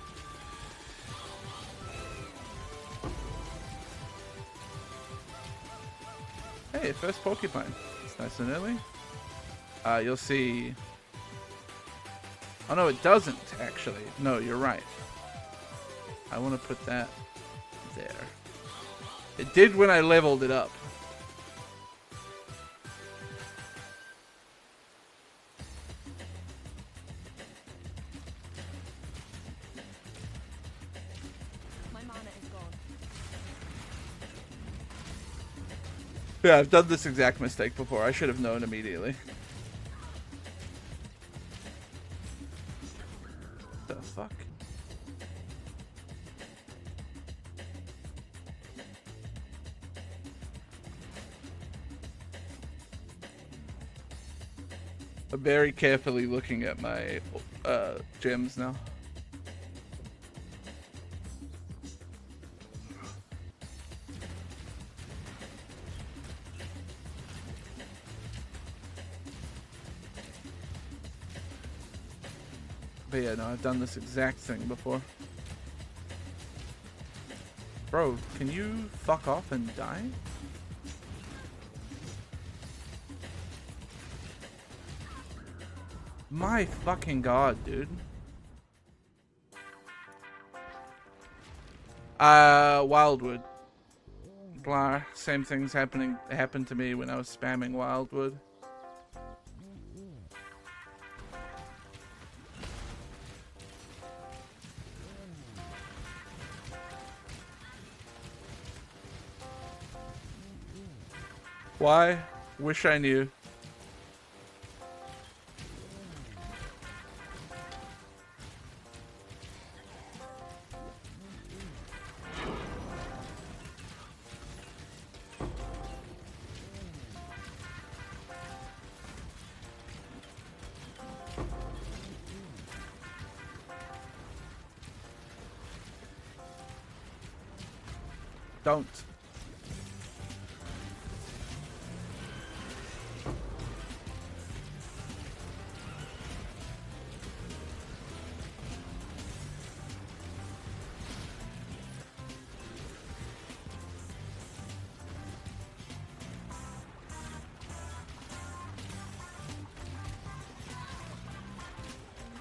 Hey, first porcupine. It's nice and early. You'll see... Oh no, it doesn't actually. No, you're right. I want to put that there. It did when I leveled it up. My mana is gone. Yeah, I've done this exact mistake before. I should have known immediately. The fuck? I'm very carefully looking at my gems now. But yeah, no, I've done this exact thing before. Bro, can you fuck off and die? My fucking god, dude. Wildwood. Blah. Same things happened to me when I was spamming Wildwood. Why? Wish I knew. Don't.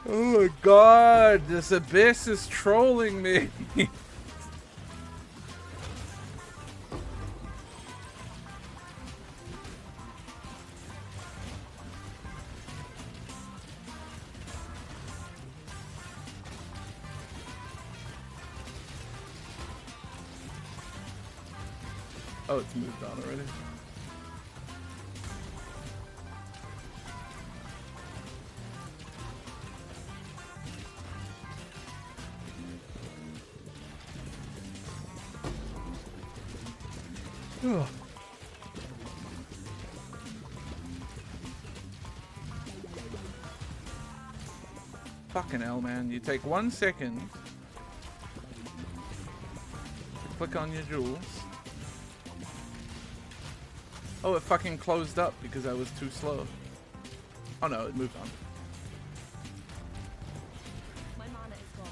Oh my god, this abyss is trolling me. Oh, it's moved on already. Ugh. Fucking hell, man. You take 1 second to click on your jewels. Oh, it fucking closed up because I was too slow. Oh no, it moved on. My mana is gone.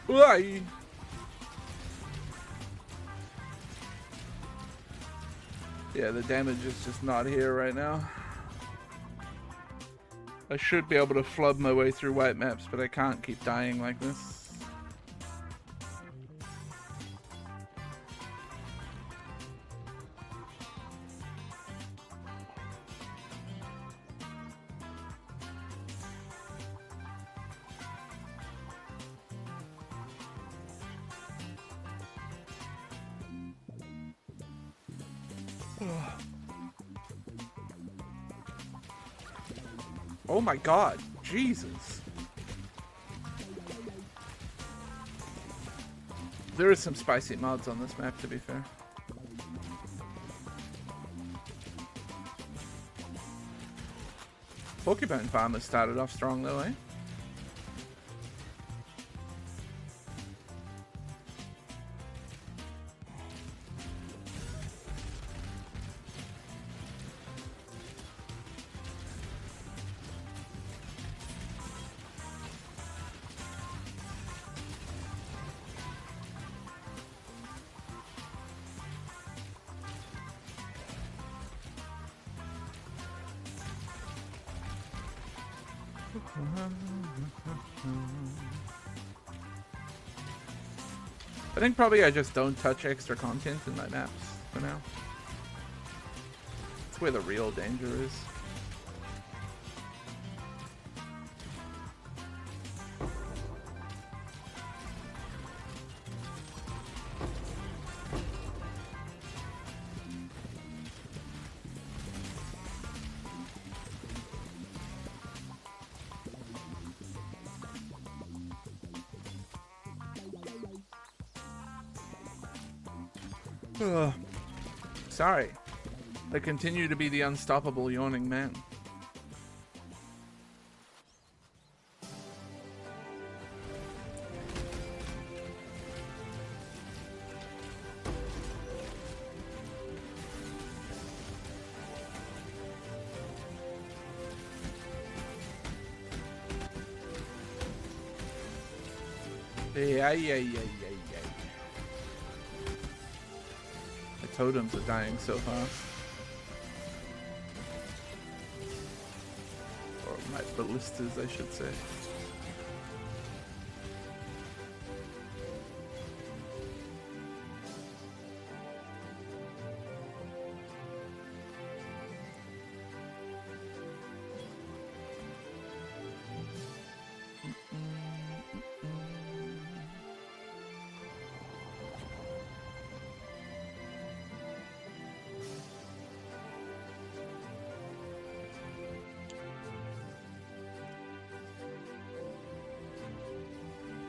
Why? Yeah, the damage is just not here right now. I should be able to flub my way through white maps, but I can't keep dying like this. Oh my god, Jesus. There is some spicy mods on this map, to be fair. Porcupine Farm has started off strong though, eh? I think probably I just don't touch extra content in my maps for now. That's where the real danger is. Sorry. I continue to be the unstoppable yawning man. Yeah. The totems are dying so fast. Or my ballistas, I should say.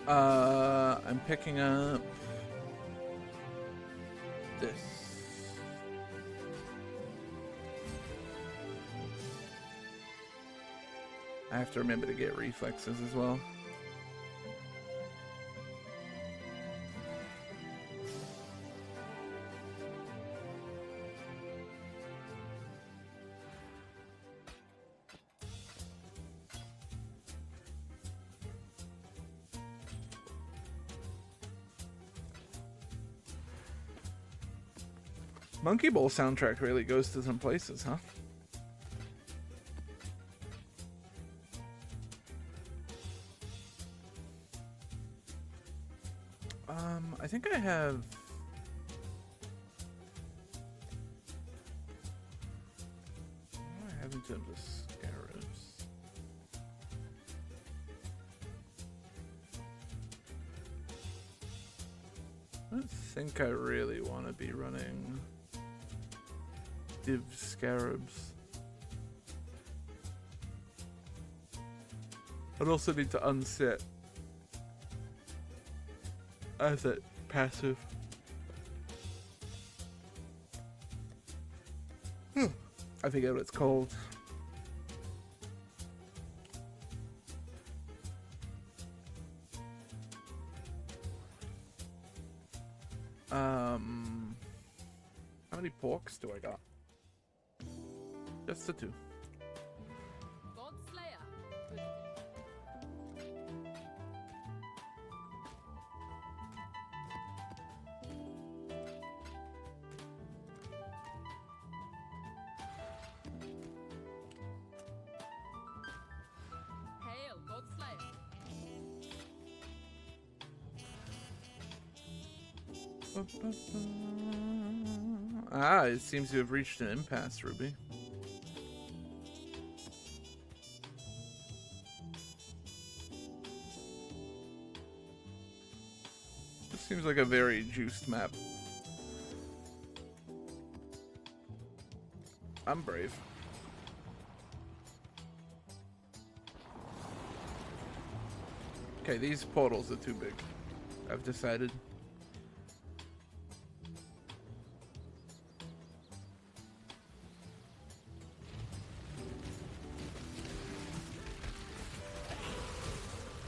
I'm picking up this. I have to remember to get reflexes as well. Monkey Ball soundtrack really goes to some places, huh? I think I have... What do I have in terms of scarabs? I don't think I really want to be running div scarabs. I'd also need to unset asset passive. I forget what it's called. How many porks do I got? Just the 2. Ah, it seems to have reached an impasse, Ruby. This seems like a very juiced map. I'm brave. Okay, these portals are too big, I've decided.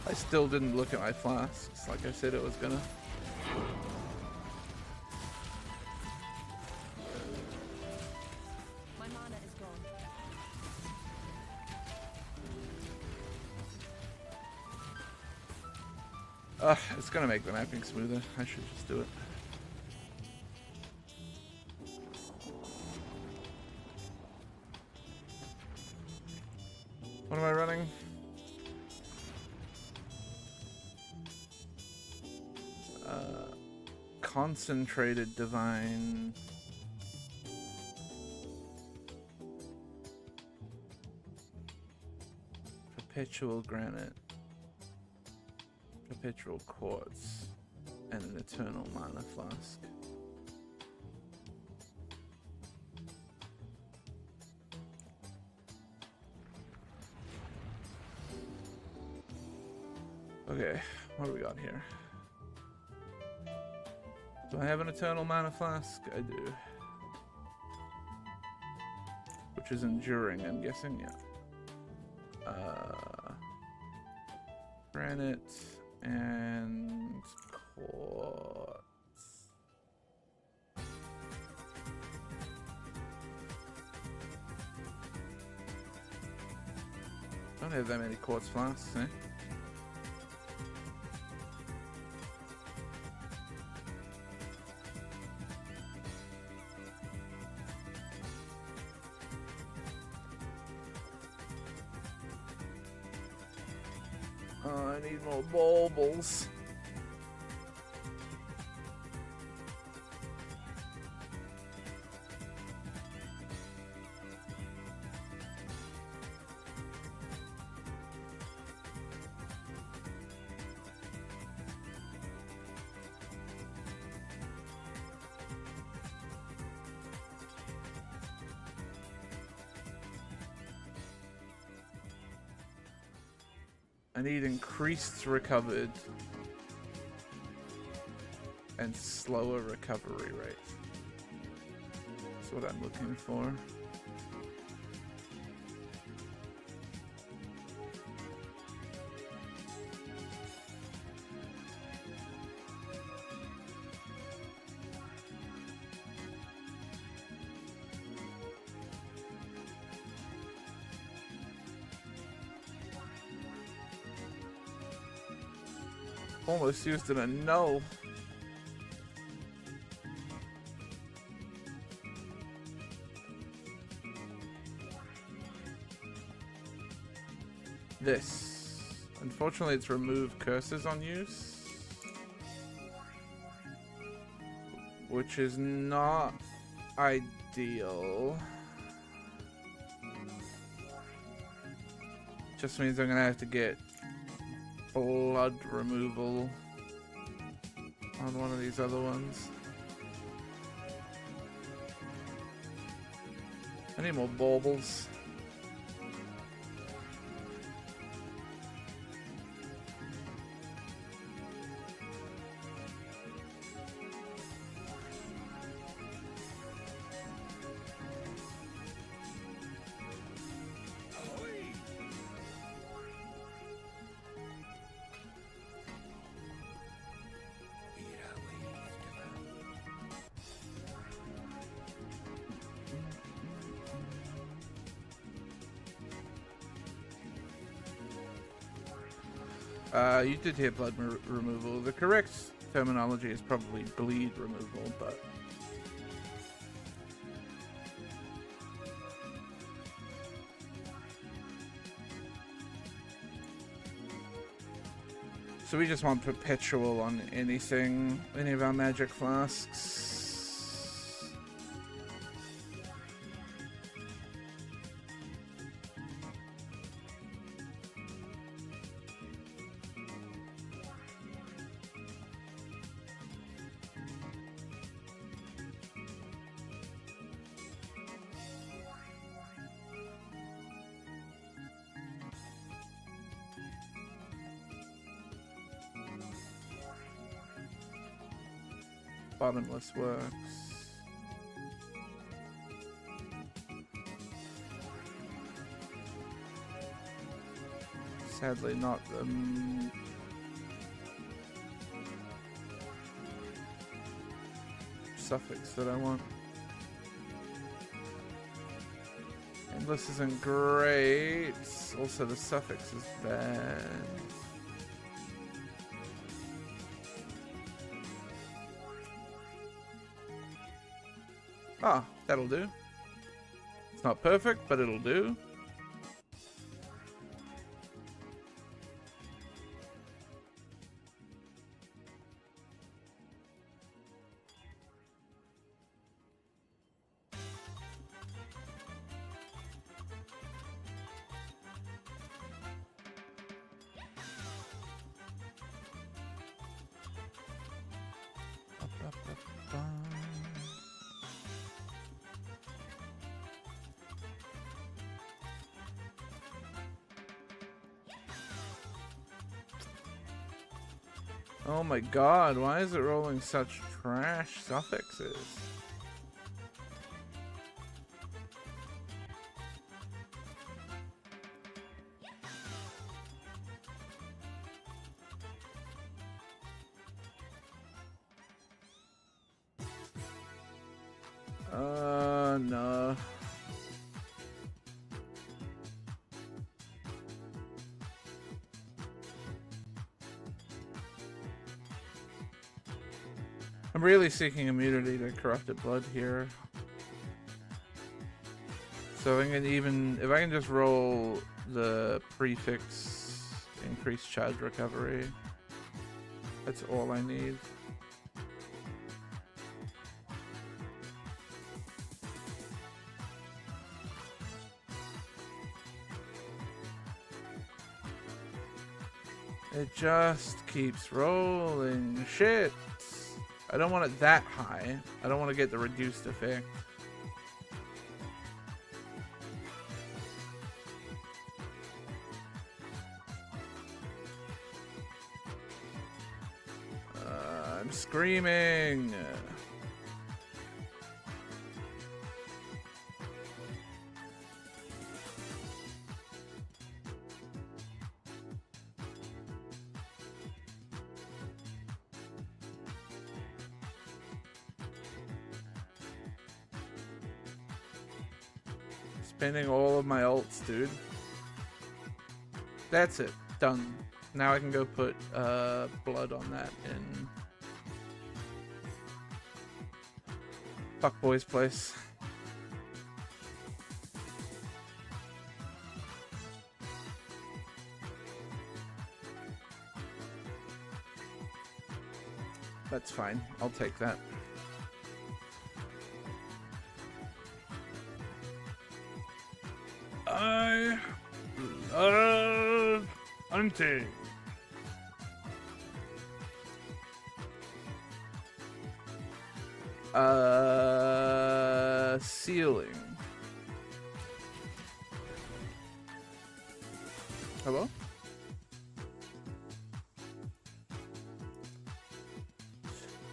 I still didn't look at my flasks like I said it was gonna. My mana is gone. It's gonna make the mapping smoother. I should just do it. What am I running? Concentrated divine. Perpetual granite. Perpetual quartz. And an eternal mana flask. Okay, what do we got here? Do I have an eternal mana flask? I do. Which is enduring, I'm guessing, yeah. Granite and quartz. Don't have that many quartz flasks, eh? I need more baubles. I need increased recovered and slower recovery rate. That's what I'm looking for. Almost used in a null. This. Unfortunately, it's remove curses on use, which is not ideal. Just means I'm gonna have to get blood removal on one of these other ones. I need more baubles. You did hear blood removal. The correct terminology is probably bleed removal, but so we just want perpetual on anything, any of our magic flasks. Bottomless works. Sadly, not the suffix that I want. Endless isn't great. Also, the suffix is bad. Ah, that'll do. It's not perfect, but it'll do. Oh my god, why is it rolling such trash suffixes? No. I'm really seeking immunity to corrupted blood here. So if I can just roll the prefix increased charge recovery, that's all I need. It just keeps rolling shit. I don't want it that high. I don't want to get the reduced effect. screaming. Spending all of my ults, dude. That's it. Done. Now I can go put blood on that in Fuckboy's place. That's fine. I'll take that. I love hunting. Ceiling. Hello?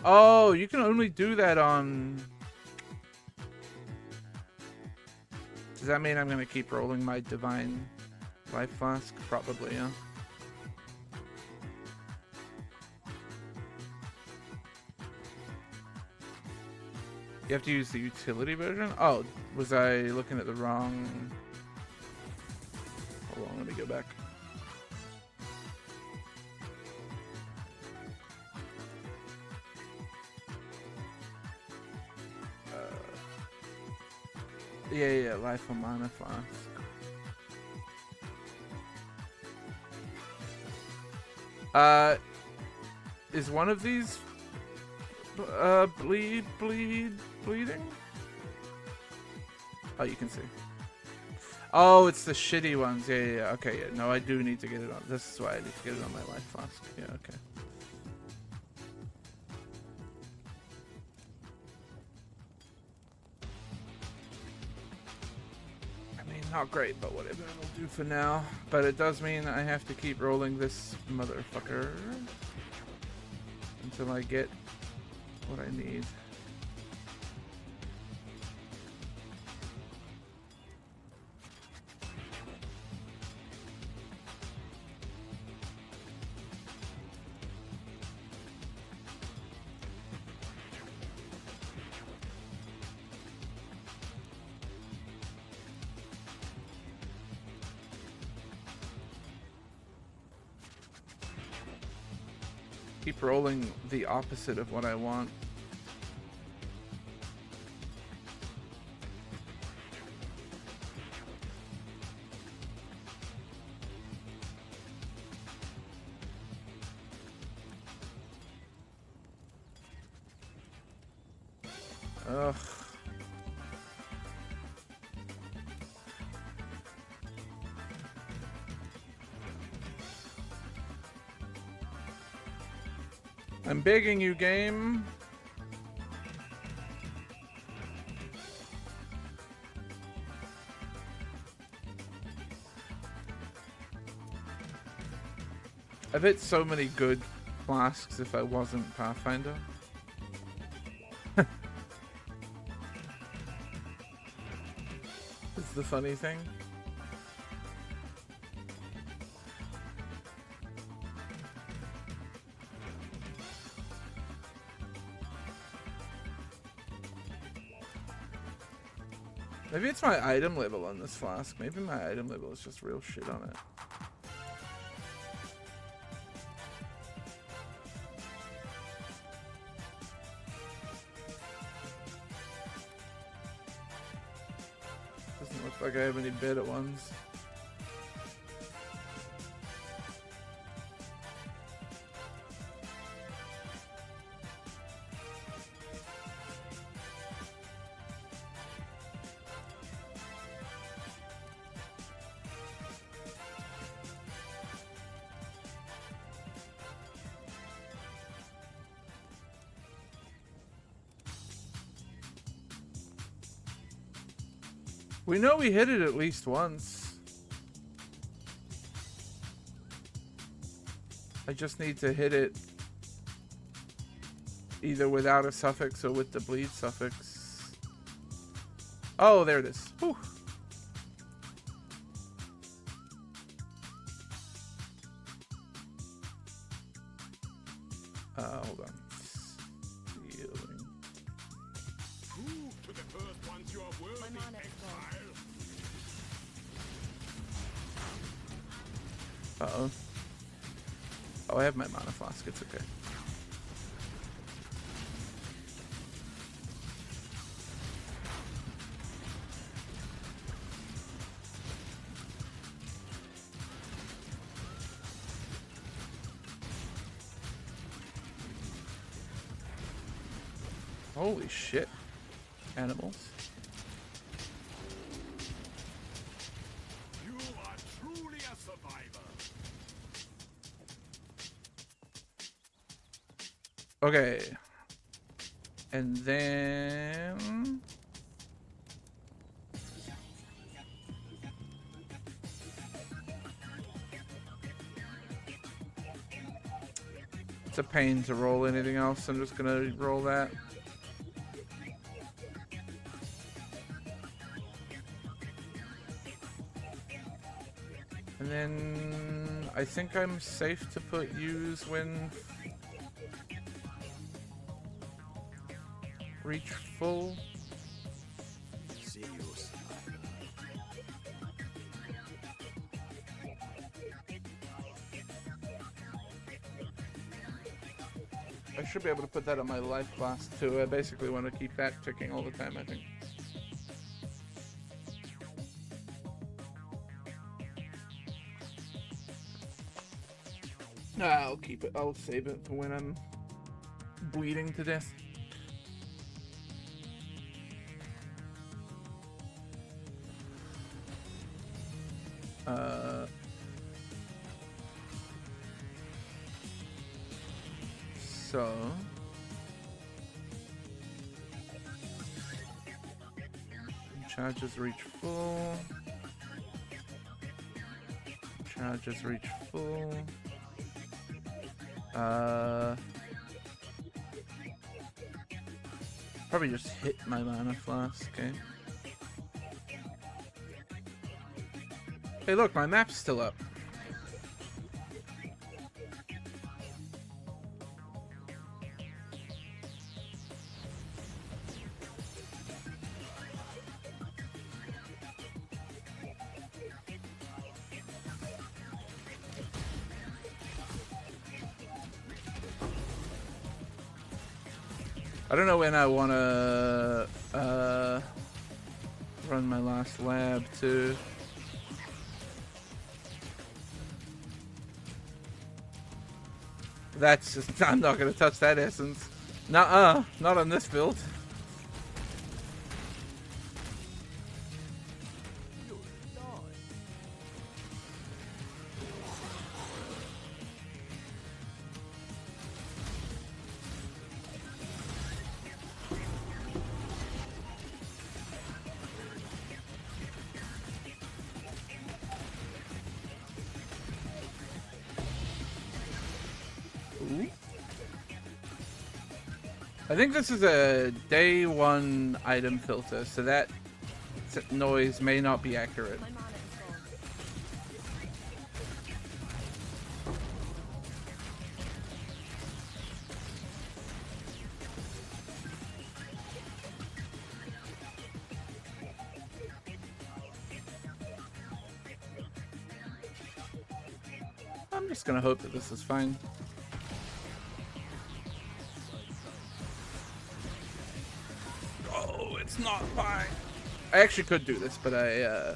Oh, you can only do that on... Does that mean I'm gonna keep rolling my divine life flask? Probably, yeah. You have to use the utility version? Oh, was I looking at the wrong... Hold on, let me go back. Yeah, life on mana flask. Is one of these bleeding? Oh, you can see. Oh, it's the shitty ones. Yeah. Okay, yeah. No, I do need to get it on. This is why I need to get it on my life flask. Yeah, okay. Not great, but whatever, it'll do for now. But it does mean I have to keep rolling this motherfucker until I get what I need. Keep rolling the opposite of what I want. Ugh. I'm begging you, game. I've hit so many good flasks if I wasn't Pathfinder. It's the funny thing. Maybe it's my item level on this flask. Maybe my item level is just real shit on it. Doesn't look like I have any better ones. We know we hit it at least once. I just need to hit it either without a suffix or with the bleed suffix. Oh, there it is. Whew. Hold on. Healing. Prove to the first ones you are worthy, My mana is exile. Uh-oh. Oh, I have my mana flask. It's okay. Holy shit. Animals. You are truly a survivor. Okay. And then... it's a pain to roll anything else. I'm just gonna roll that. And then I think I'm safe to put use when reach full. I should be able to put that on my life class too. I basically want to keep that ticking all the time, I think. I'll keep it. I'll save it for when I'm bleeding to death. So charges reach full. Charges reach full. Probably just hit my mana flask, okay? Hey look, my map's still up. I don't know when I want to run my last lab too. That's just, I'm not going to touch that essence. Nuh-uh, not on this build. I think this is a day 1 item filter, so that noise may not be accurate. My mana is gone. I'm just gonna hope that this is fine. Oh, it's not fine. I actually could do this, but I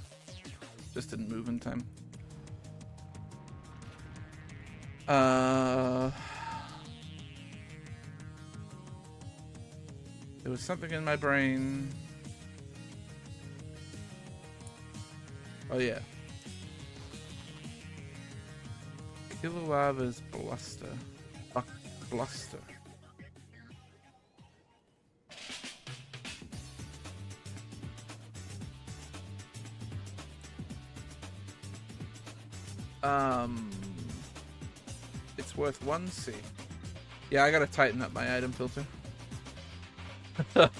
just didn't move in time. There was something in my brain. Oh yeah. Kilolava's bluster. Bluster. It's worth 1C. Yeah, I gotta tighten up my item filter. I'll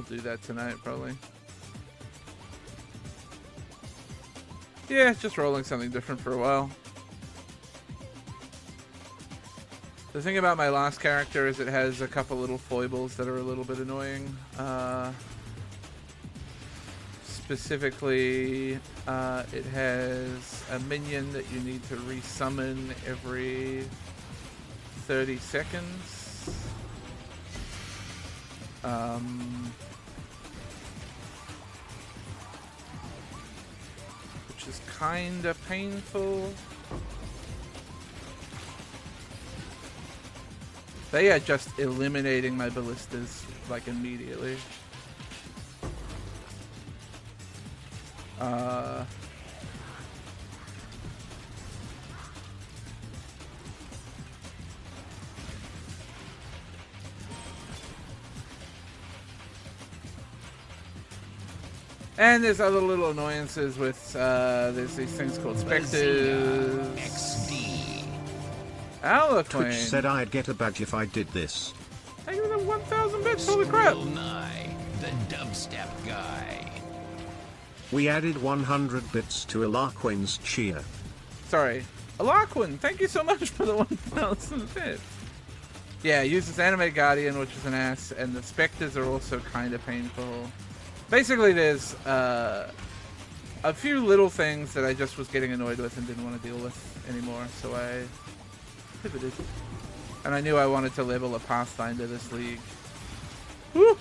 do that tonight, probably. Yeah, just rolling something different for a while. The thing about my last character is it has a couple little foibles that are a little bit annoying. Specifically, it has a minion that you need to resummon every 30 seconds. Which is kinda painful. They are just eliminating my ballistas like immediately. And there's other little annoyances with, there's these things called specters. XD. Aliquane. Twitch said I'd get a badge if I did this. Thank you for the 1,000 bits, holy crap! Nye, the dubstep guy. We added 100 bits to Alaquane's cheer. Sorry. Alaquin, thank you so much for the 1,000 bits. Yeah, uses Anime Guardian, which is an ass, and the specters are also kind of painful. Basically, there's a few little things that I just was getting annoyed with and didn't want to deal with anymore, so I pivoted. And I knew I wanted to level a Pathfinder this league. Woo!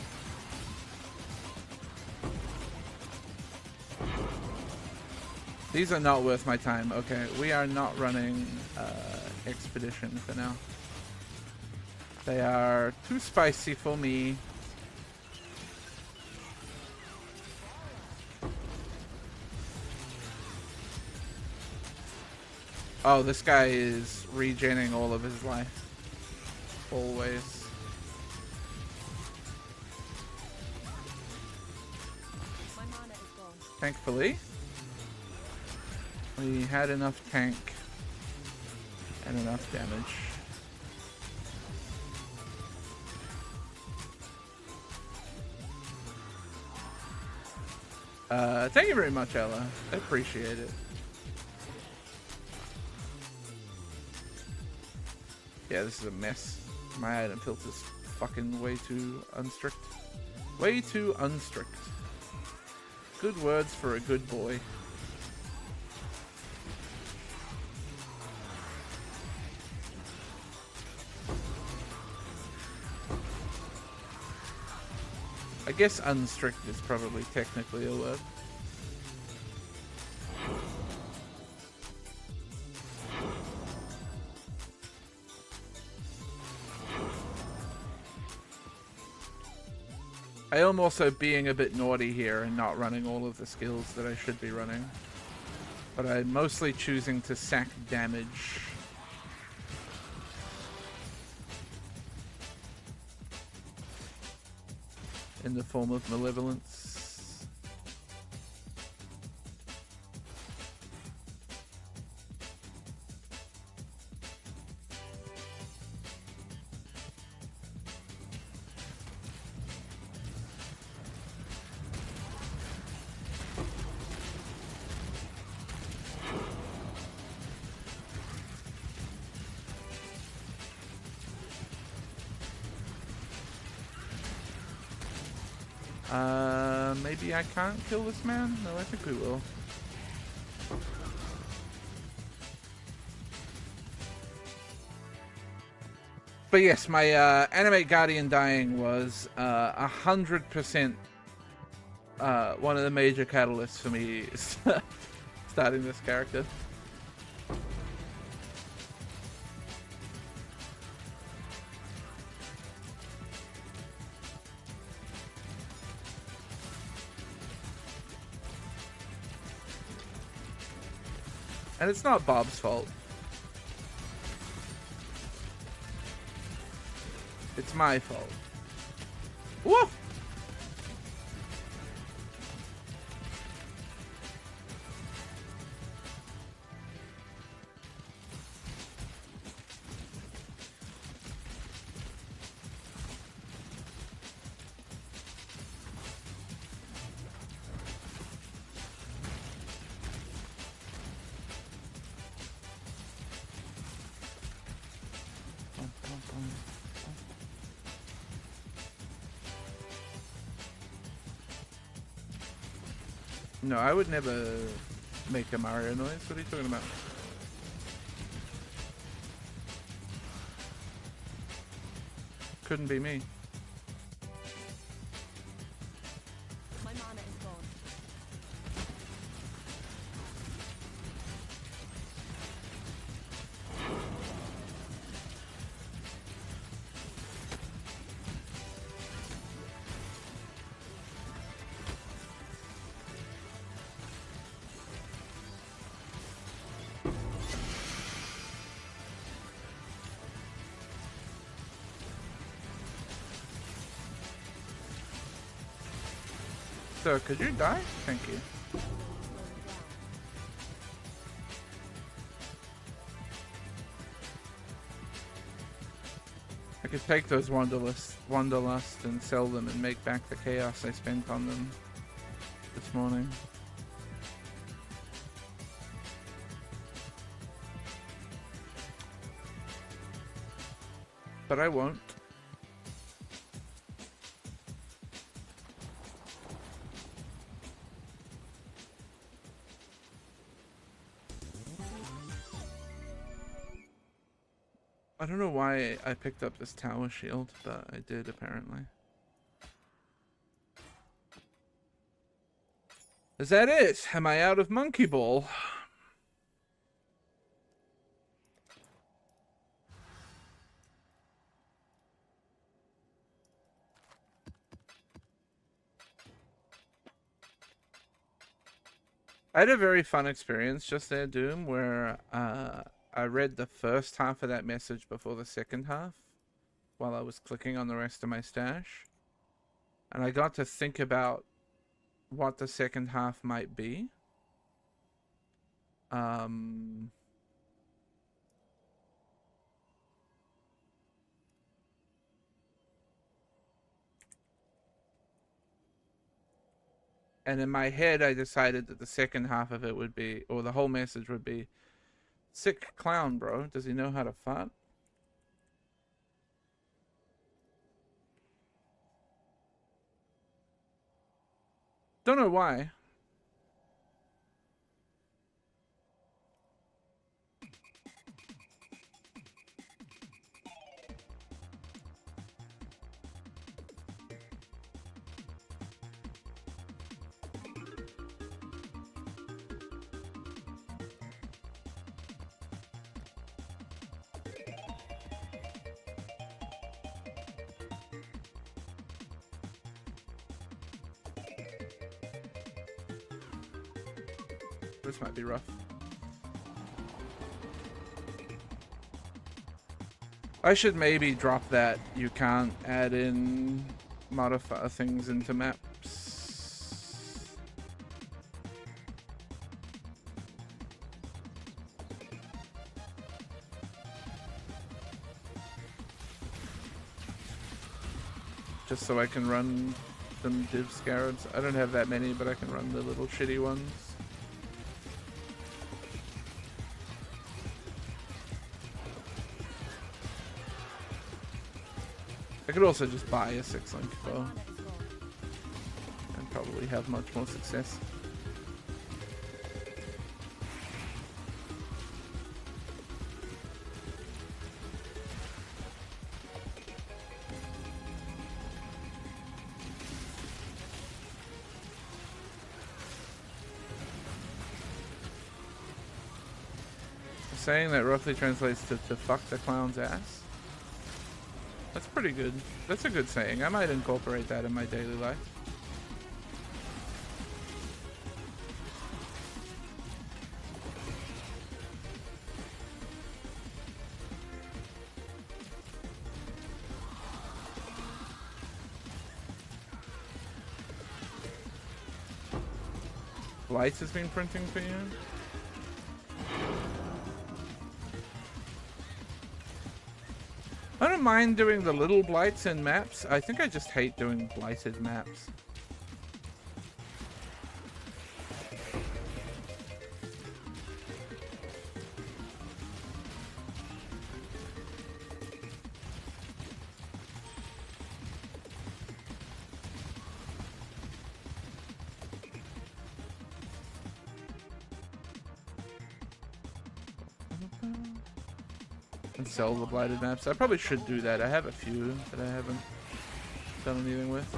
These are not worth my time. Okay, we are not running Expedition for now. They are too spicy for me. Oh, this guy is regenning all of his life. Always. My mana is gone. Thankfully, we had enough tank and enough damage. Thank you very much, Ella. I appreciate it. Yeah, this is a mess. My item filter's fucking way too unstrict. Way too unstrict. Good words for a good boy. I guess unstrict is probably technically a word. I am also being a bit naughty here and not running all of the skills that I should be running. But I'm mostly choosing to sack damage. In the form of malevolence. Maybe I can't kill this man? No, I think we will. But yes, my Anime Guardian dying was 100% one of the major catalysts for me starting this character. And it's not Bob's fault. It's my fault. Whoa! No, I would never make a Mario noise. What are you talking about? Couldn't be me. My mana is gone. So, could you die? Thank you. I could take those Wanderlust and sell them and make back the chaos I spent on them this morning. But I won't. I don't know why I picked up this tower shield, but I did apparently. Is that it? Am I out of Monkey Ball? I had a very fun experience just there, Doom, where I read the first half of that message before the second half while I was clicking on the rest of my stash. And I got to think about what the second half might be. And in my head, I decided that the second half of it would be, or the whole message would be, sick clown, bro. Does he know how to fart? Don't know why. This might be rough. I should maybe drop that. You can't add in modify things into maps. Just so I can run some div scarabs. I don't have that many, but I can run the little shitty ones. I could also just buy a 6-link bow and probably have much more success. Saying that roughly translates to fuck the clown's ass. That's pretty good. That's a good saying. I might incorporate that in my daily life. Lights has been printing for you? I don't mind doing the little blights in maps. I think I just hate doing blighted maps. and sell the blighted maps. I probably should do that. I have a few that I haven't done anything with.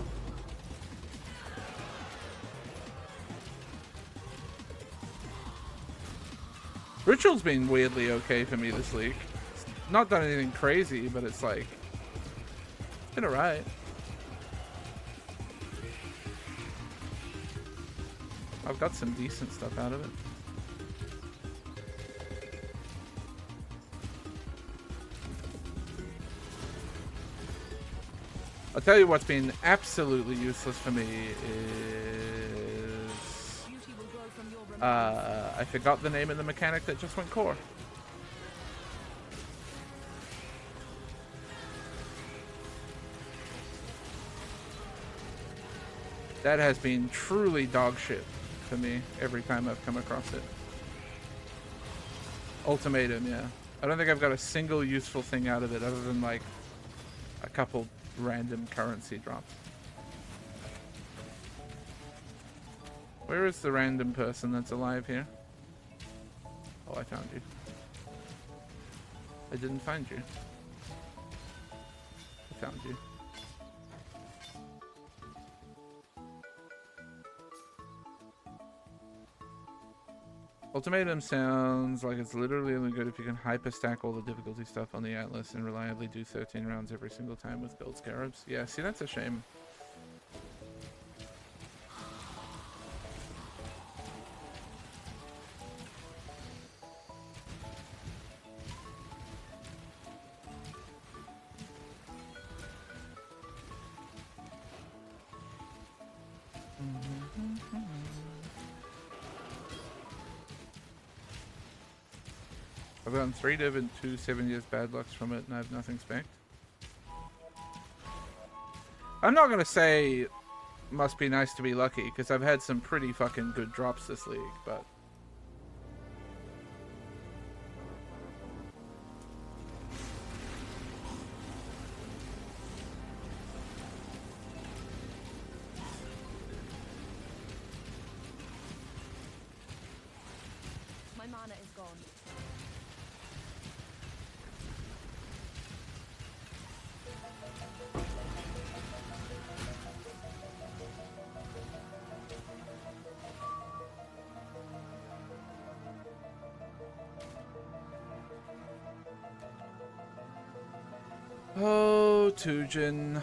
Ritual's been weirdly okay for me this league. It's not done anything crazy, but it's like, it's been alright. I've got some decent stuff out of it. I'll tell you what's been absolutely useless for me is... I forgot the name of the mechanic that just went core. That has been truly dog shit for me every time I've come across it. Ultimatum, yeah. I don't think I've got a single useful thing out of it other than like a couple random currency drops. Where is the random person that's alive here? Oh, I found you. I didn't find you. I found you. Ultimatum sounds like it's literally only good if you can hyper stack all the difficulty stuff on the Atlas and reliably do 13 rounds every single time with gold scarabs. Yeah, see, that's a shame. I've gotten 3 div and 2 7 years bad lucks from it, and I have nothing spec. I'm not gonna say must be nice to be lucky, because I've had some pretty fucking good drops this league, but... My mana is gone. Oh, Tujin.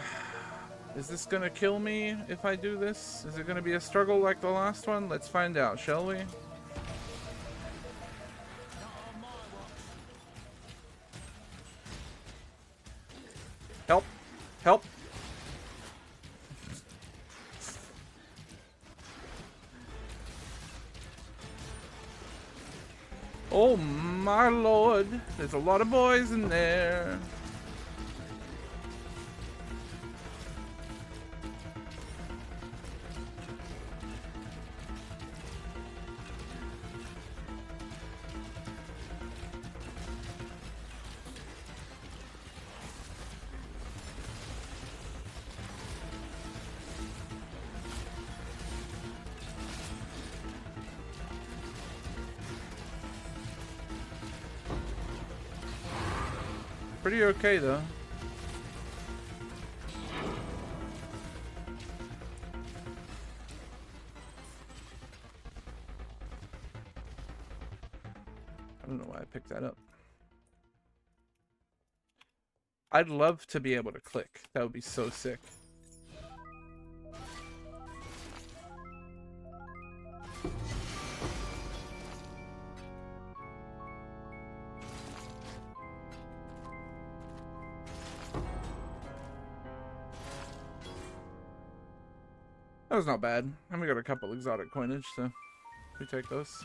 Is this gonna kill me if I do this? Is it gonna be a struggle like the last one? Let's find out, shall we? Help! Help! Oh my lord, there's a lot of boys in there. Pretty okay though. I don't know why I picked that up. I'd love to be able to click. That would be so sick. That was not bad. And we got a couple exotic coinage, so we take those.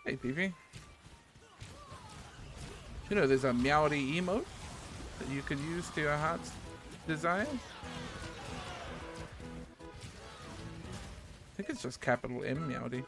Hey, PV. You know, there's a Meowdy emote that you could use to your heart's desire. I think it's just capital M Meowdy.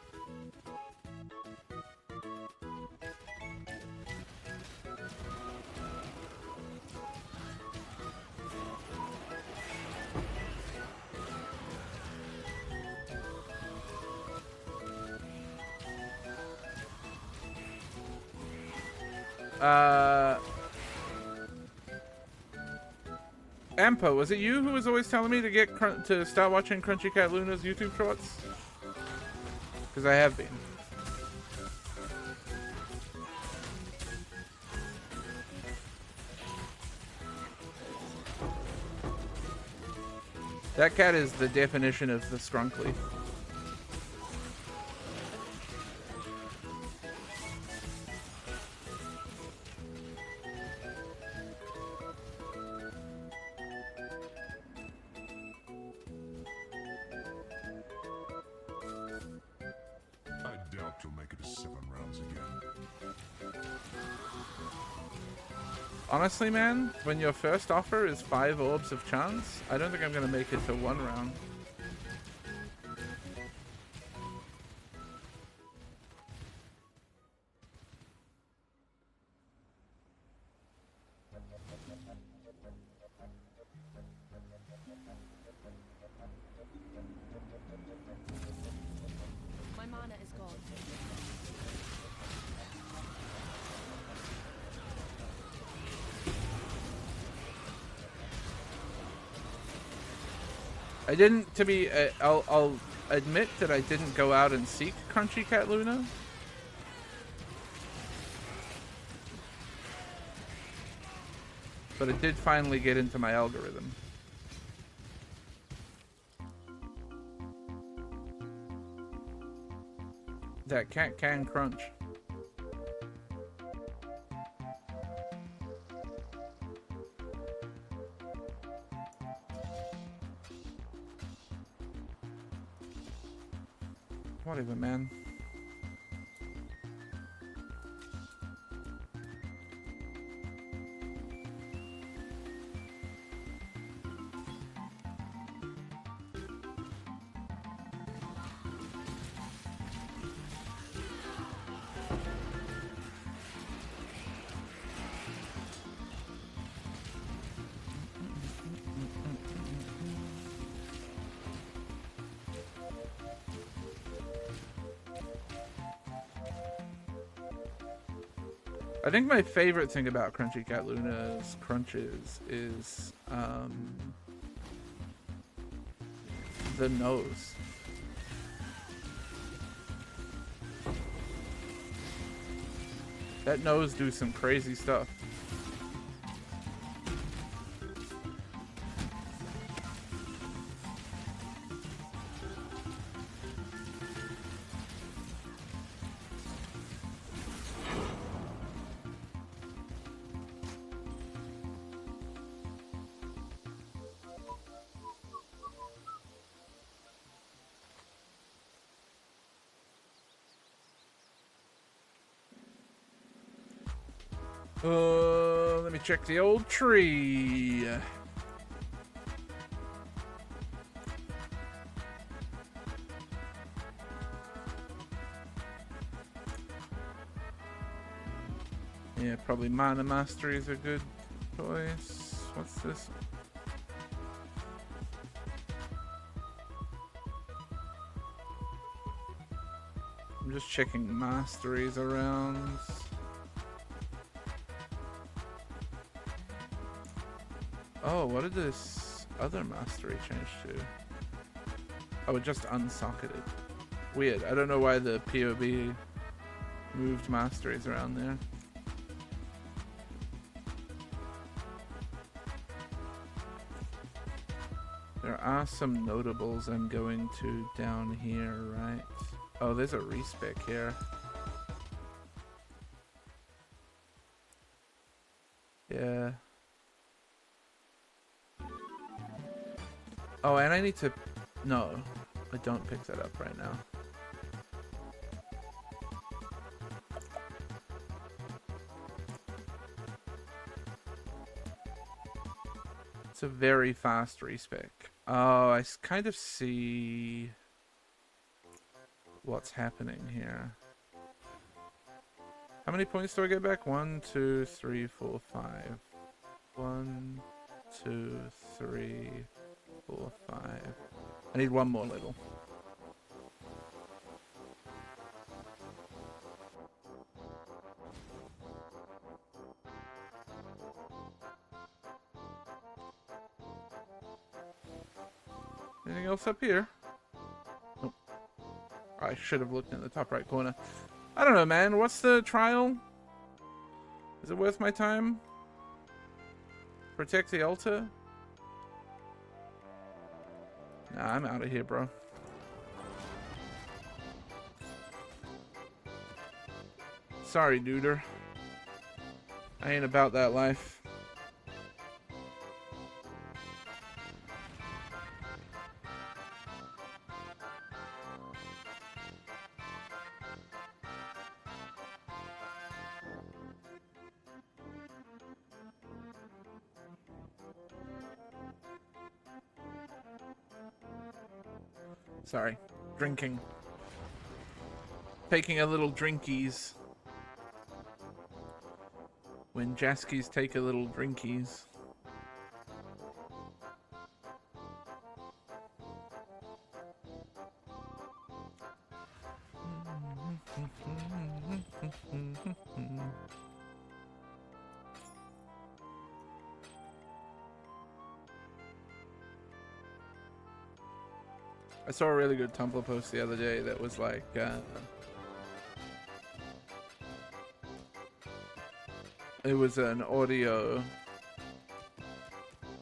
Ampo, was it you who was always telling me to to start watching Crunchy Cat Luna's YouTube shorts? Because I have been. That cat is the definition of the scrunkly. I doubt you'll make it to 7 rounds again. Honestly, man, when your first offer is 5 orbs of chance, I don't think I'm gonna make it to 1 round. My mana is gone. I didn't, I'll admit that I didn't go out and seek Crunchy Cat Luna. But it did finally get into my algorithm. That cat can crunch. Whatever, man. I think my favorite thing about Crunchy Cat Luna's crunches is the nose. That nose do some crazy stuff. Let me check the old tree. Yeah, probably Mana Mastery is a good choice. What's this? I'm just checking masteries around. Oh, what did this other mastery change to? Oh, it just unsocketed. Weird. I don't know why the POB moved masteries around there. There are some notables I'm going to down here, right? Oh, there's a respec here. Yeah. Oh, and I need to... No, I don't pick that up right now. It's a very fast respec. Oh, I kind of see what's happening here. How many points do I get back? 1, 2, 3, 4, 5. 1, 2, 3, 4, 5. I need one more level. Anything else up here? Nope. I should have looked in the top right corner. I don't know, man. What's the trial? Is it worth my time? Protect the altar? Nah, I'm out of here, bro. Sorry, duder. I ain't about that life. Sorry. Drinking. Taking a little drinkies. When jaaskis take a little drinkies. I saw a really good Tumblr post the other day that was like, it was an audio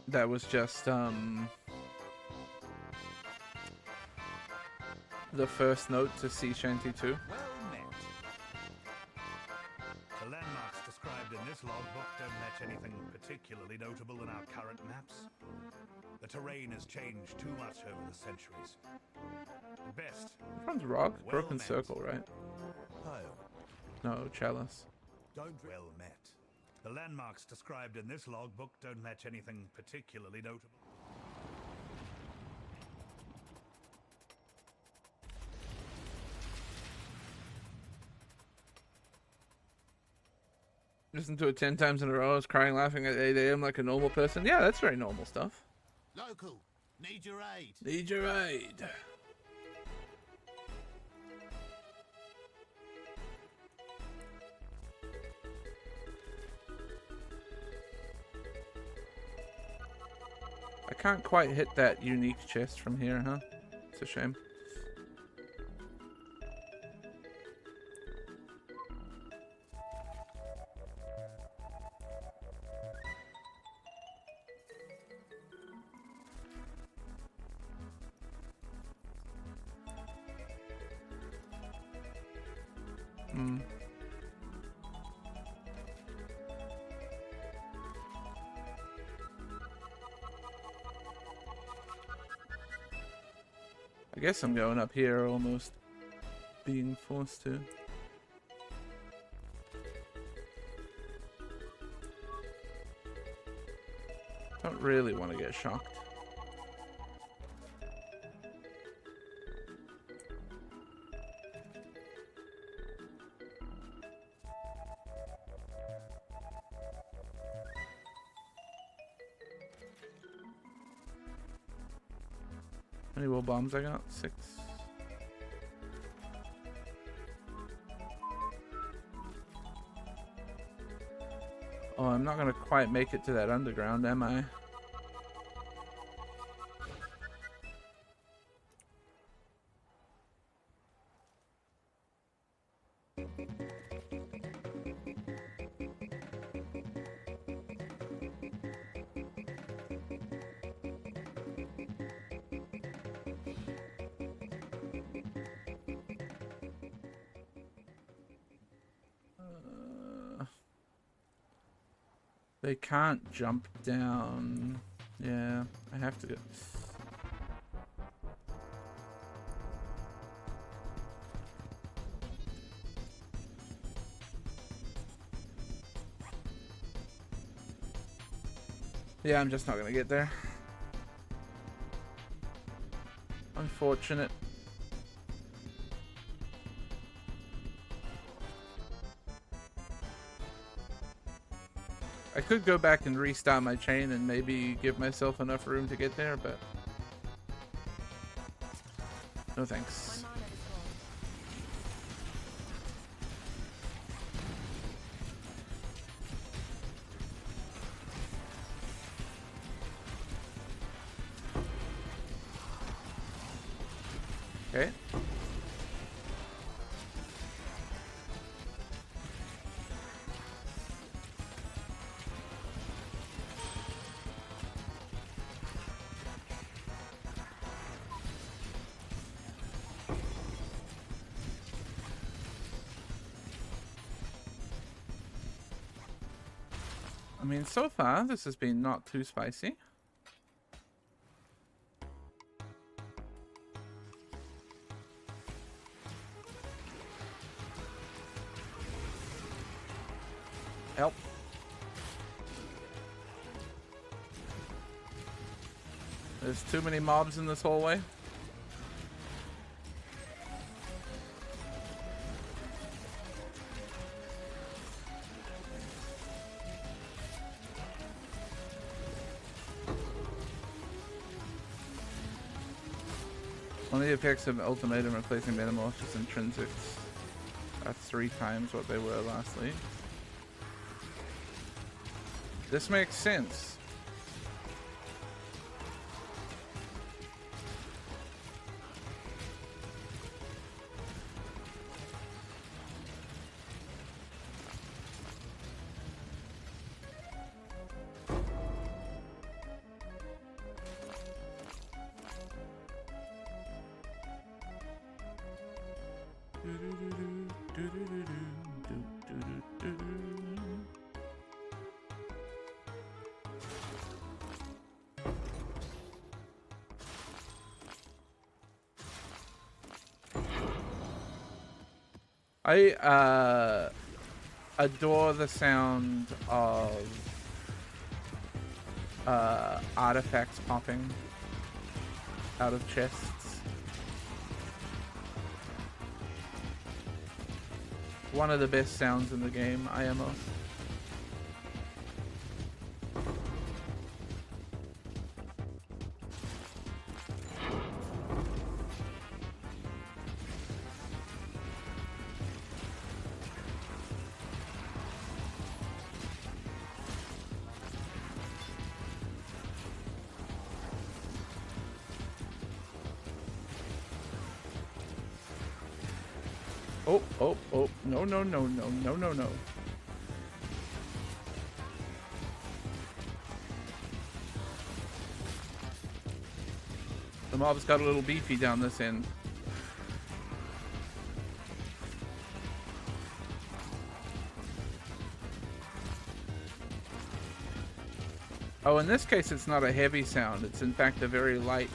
that was just, the first note to Sea Shanty 2. Well met. The landmarks described in this logbook don't match anything particularly notable in our current maps. The terrain has changed too much over the centuries. At best, Which one's rock? well Broken met. circle, right? Hail. No, chalice. Don't well met. The landmarks described in this logbook don't match anything particularly notable. Listen to it 10 times in a row. I was crying laughing at 8 a.m. like a normal person. Yeah, that's very normal stuff. Local, need your aid. Need your aid. I can't quite hit that unique chest from here, huh? It's a shame. I guess I'm going up here, almost being forced to. Don't really want to get shocked. How many will bombs I got? 6. Oh, I'm not gonna quite make it to that underground, am I? They can't jump down. Yeah, I have to go. Yeah, I'm just not gonna get there. Unfortunate. I could go back and restart my chain and maybe give myself enough room to get there, but no thanks. Okay. I mean, so far, this has been not too spicy. Help. There's too many mobs in this hallway. One of the effects of Ultimatum replacing Metamorph is intrinsics. That's 3 times what they were lastly. This makes sense. I adore the sound of artifacts popping out of chests. One of the best sounds in the game, IMO. Oh, no. The mob's got a little beefy down this end. Oh, in this case, it's not a heavy sound. It's in fact a very light,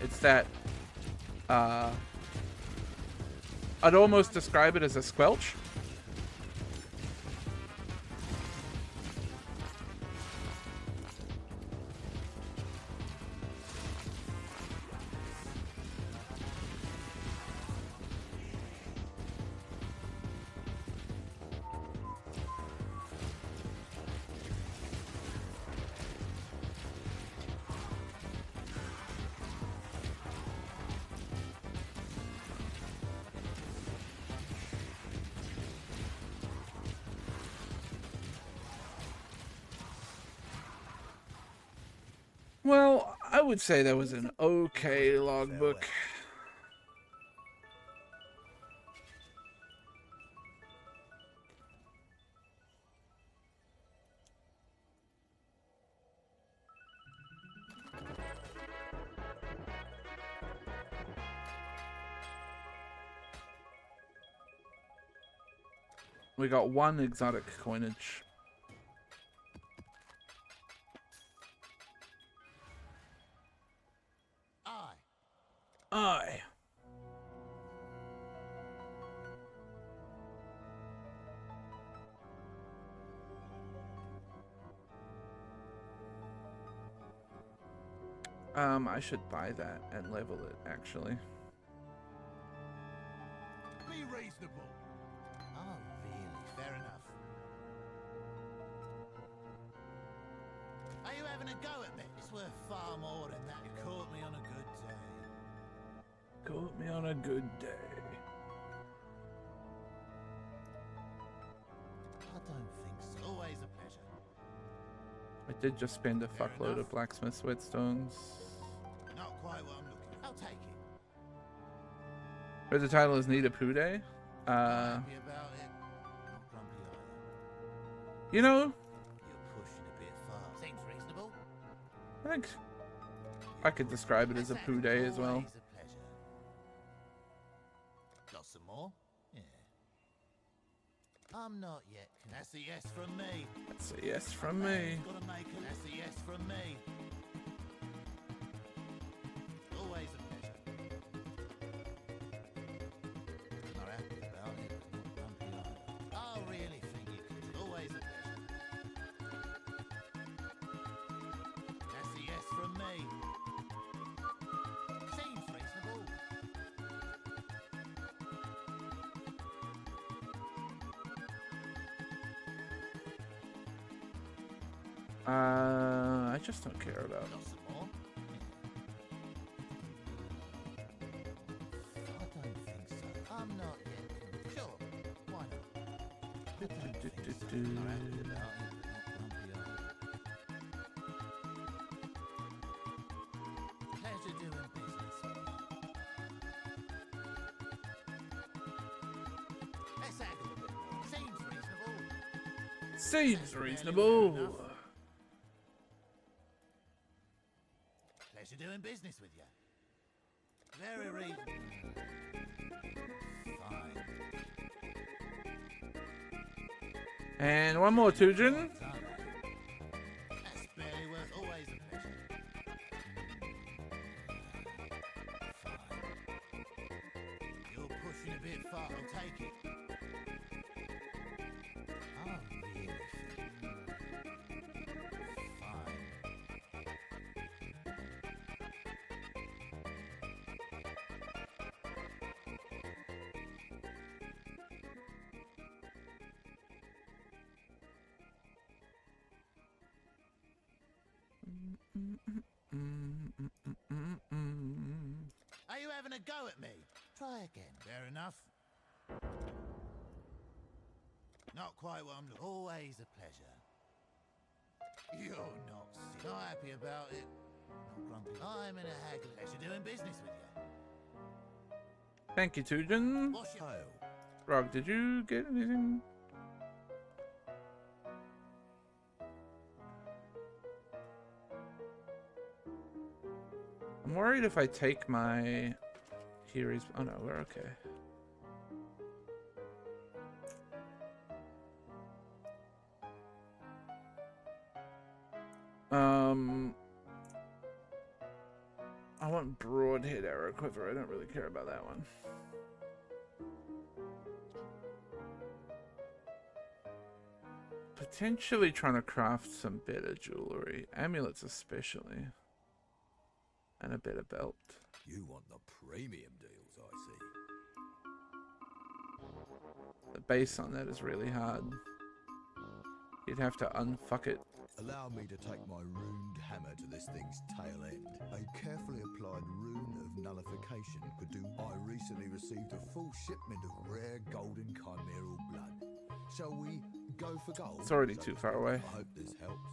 it's that, I'd almost describe it as a squelch. Well, I would say that was an okay logbook. We got 1 exotic coinage. Aye. I should buy that and level it, actually. Be reasonable. Oh, really? Fair enough. Are you having a go at me? It's worth far more than that. You caught me on a good day. Caught me on a good day. I don't think so. Always a pleasure. I did just spend a fuckload of blacksmith sweatstones. Not quite what I'm looking for. I'll take it. But the title is Need a Poo Day. Happy about it. Not grumpy either. You know, You're pushing a bit far. Seems reasonable. I think I could describe it as a poo day as well. Always a pleasure. Got some more? Yeah. I'm not yet. That's a yes from me. That's a yes from me. Gotta make it. That's a yes from me. Always a pleasure. Not happy about it, but not grumpy either. I really think you can do. Always a pleasure. That's a yes from me. Seems reasonable. I just don't care about it. Got some more? I don't think so. I'm not yet. Sure. Why not? I don't think so. Not happy about it, but not grumpy either. Pleasure doing business with you. Let's haggle a bit more. Seems reasonable. Seems reasonable. Pleasure doing business with you. Very reasonable. Fine. And one more, Tujin. That's barely worth. Always a pleasure. Fine. You're pushing a bit far. I'll take it. Oh, really? Fine. Are you having a go at me? Try again. Fair enough. Not quite what I'm looking. Always a pleasure. You're not sick. Not happy about it. Not grumpy. I'm in a haggle. Pleasure doing business with you. Thank you, Tujin. What's your tail? Rog, did you get anything? I'm worried if I take my Kiri's. Oh no, we're okay. I want broadhead arrow quiver. I don't really care about that one. Potentially trying to craft some better jewelry, amulets especially, and a better belt. You want the premium deals, I see. The base on that is really hard. You'd have to unfuck it. Allow me to take my runed hammer to this thing's tail end. A carefully applied rune of nullification could do. I recently received a full shipment of rare golden chimeral blood. Shall we go for gold? It's already too far away. I hope this helps.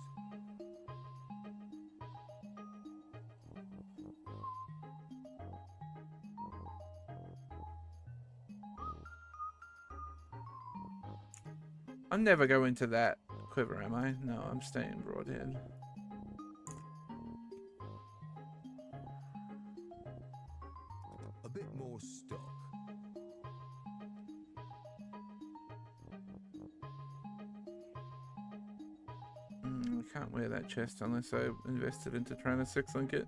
I'm never going to that quiver, am I? No, I'm staying broadhead. A bit more stock. I can't wear that chest unless I invested into trying to 6-link it.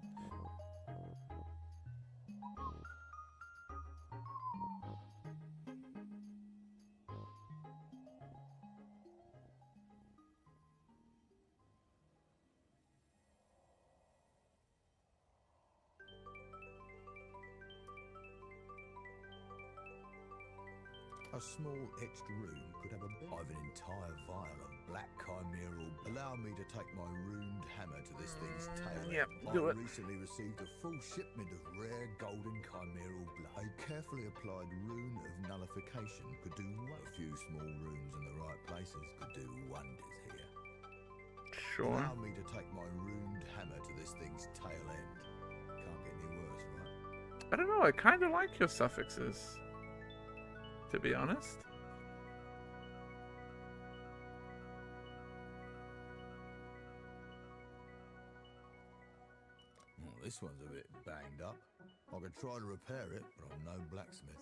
A small etched rune could have a bit. I've an entire vial of black chimeral. Allow me to take my runed hammer to this thing's tail. Yep, I do it. recently received a full shipment of rare golden chimeral blood. A carefully applied rune of nullification could do a few small runes in the right places could do wonders here. Sure. Allow me to take my runed hammer to this thing's tail end. Can't get any worse, right? I don't know, I kind of like your suffixes. to be honest. Oh, this one's a bit banged up. I could try to repair it, but I'm no blacksmith.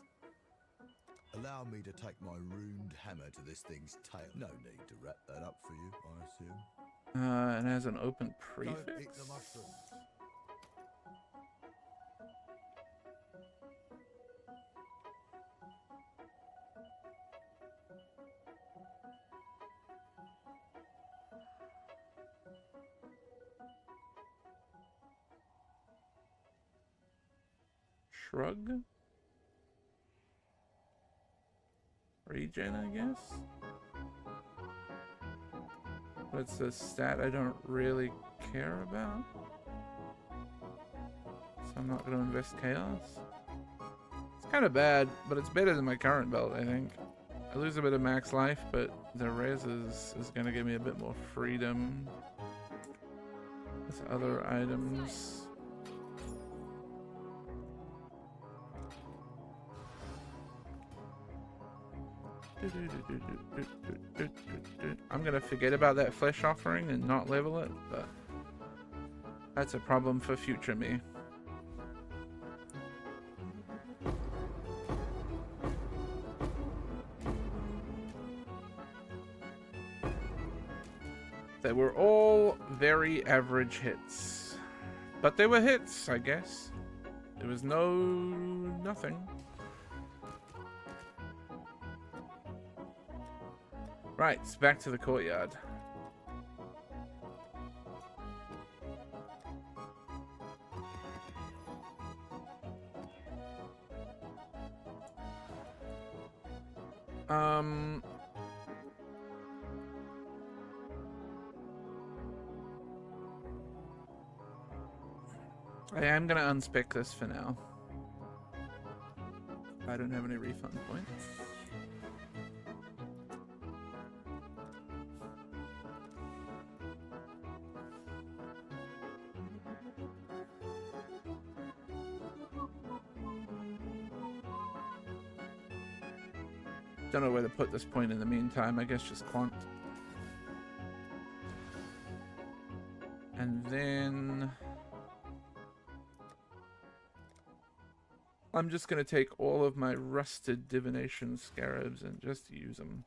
Allow me to take my ruined hammer to this thing's tail. No need to wrap that up for you, I assume. It has an open prefix. Don't eat the mushrooms. Shrug? Regen, I guess? What's a stat I don't really care about? So I'm not going to invest chaos. It's kind of bad, but it's better than my current belt, I think. I lose a bit of max life, but the res is going to give me a bit more freedom with other items. I'm gonna forget about that flesh offering and not level it, but that's a problem for future me. They were all very average hits, but they were hits, I guess. There was nothing. Right, it's back to the courtyard. I am gonna unspec this for now. I don't have any refund points. Don't know where to put this point in the meantime. I guess just quant. And then I'm just going to take all of my rusted divination scarabs and just use them.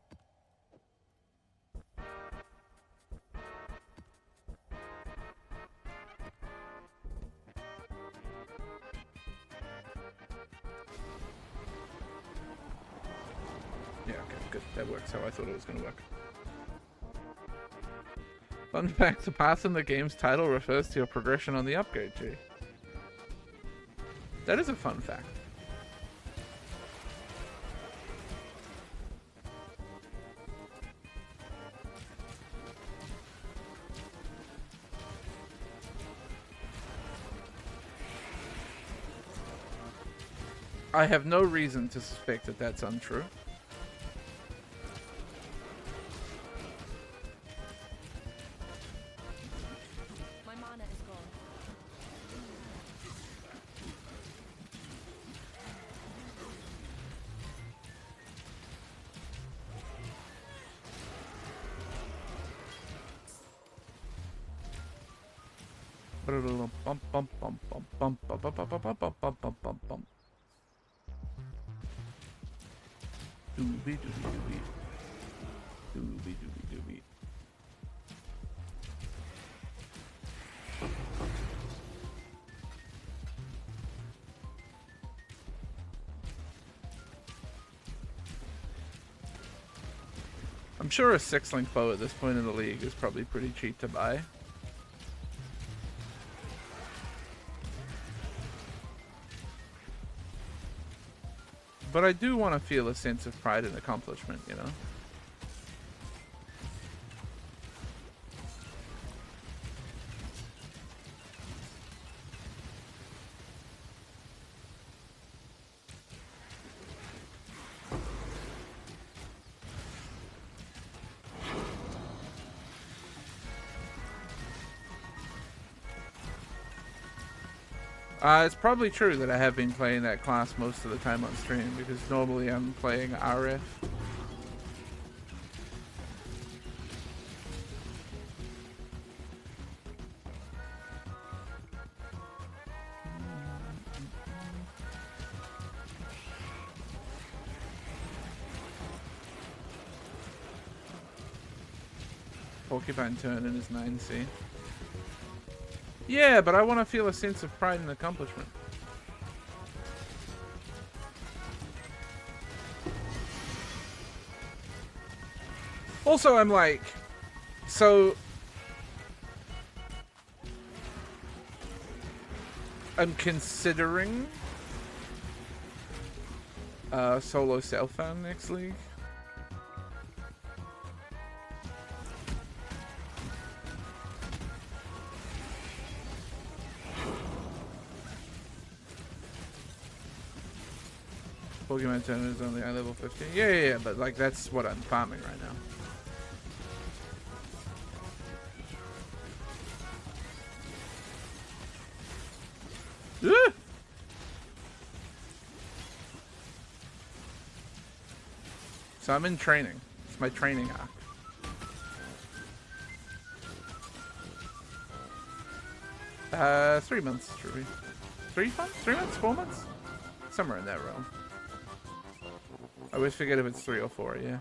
Yeah, okay, good. That works how I thought it was going to work. Fun fact, the path in the game's title refers to your progression on the upgrade tree. That is a fun fact. I have no reason to suspect that that's untrue. My mana is gone. Bum bum bum bum bum bum bum bum bum bum bum bum bum bum. Doobie doobie doobie. Doobie doobie doobie. I'm sure a 6-link bow at this point in the league is probably pretty cheap to buy. But I do want to feel a sense of pride and accomplishment, you know? It's probably true that I have been playing that class most of the time on stream, because normally I'm playing RF. Porcupine Turner is 9C. Yeah, but I want to feel a sense of pride and accomplishment. Also, I'm like, so I'm considering solo self-found next league. Pokemon Turner is only level 15. Yeah, but like that's what I'm farming right now. So I'm in training. It's my training arc. 3 months, Truby. 3 months? 3 months? 4 months? Somewhere in that realm. I always forget if it's 3 or 4, yeah.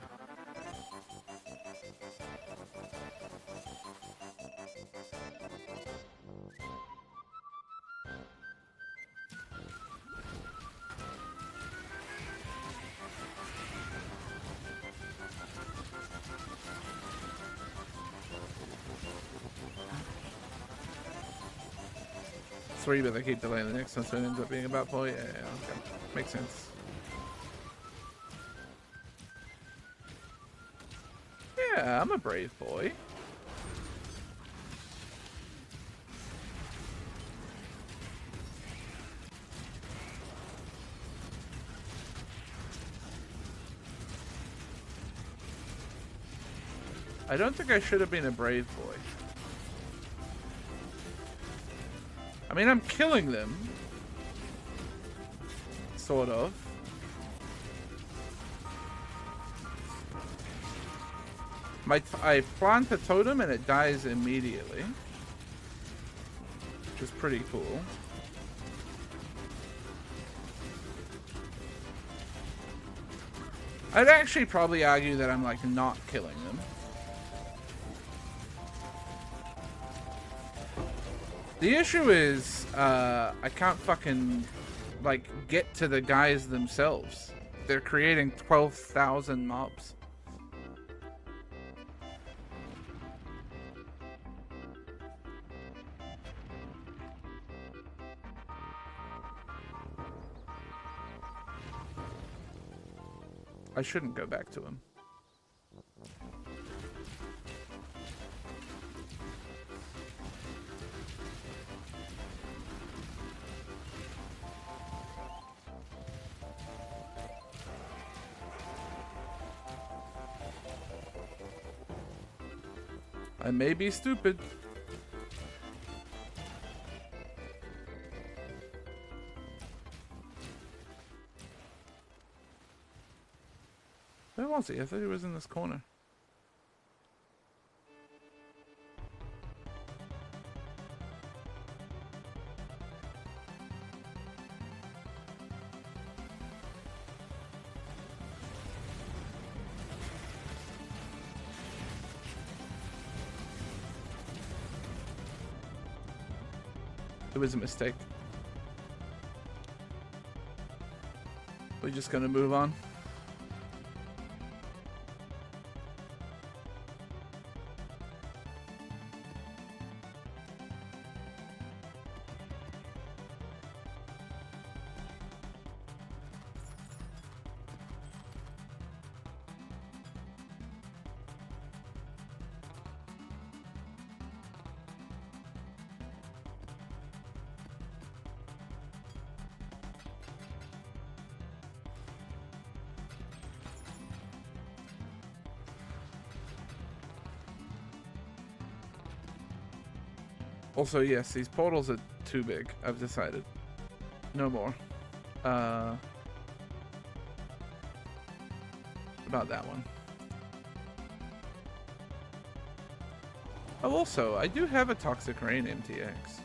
Three, but they keep delaying the next one, so it ends up being about 4. Yeah, okay. Makes sense. Yeah, I'm a brave boy. I don't think I should have been a brave boy. I mean, I'm killing them. Sort of. I plant a totem and it dies immediately. Which is pretty cool. I'd actually probably argue that I'm like not killing them. The issue is, I can't fucking, like, get to the guys themselves. They're creating 12,000 mobs. I shouldn't go back to him. I may be stupid. Where was he? I thought he was in this corner. It was a mistake. We're just gonna move on. Also, yes, these portals are too big, I've decided. No more. About that one. Oh, also, I do have a Toxic Rain MTX.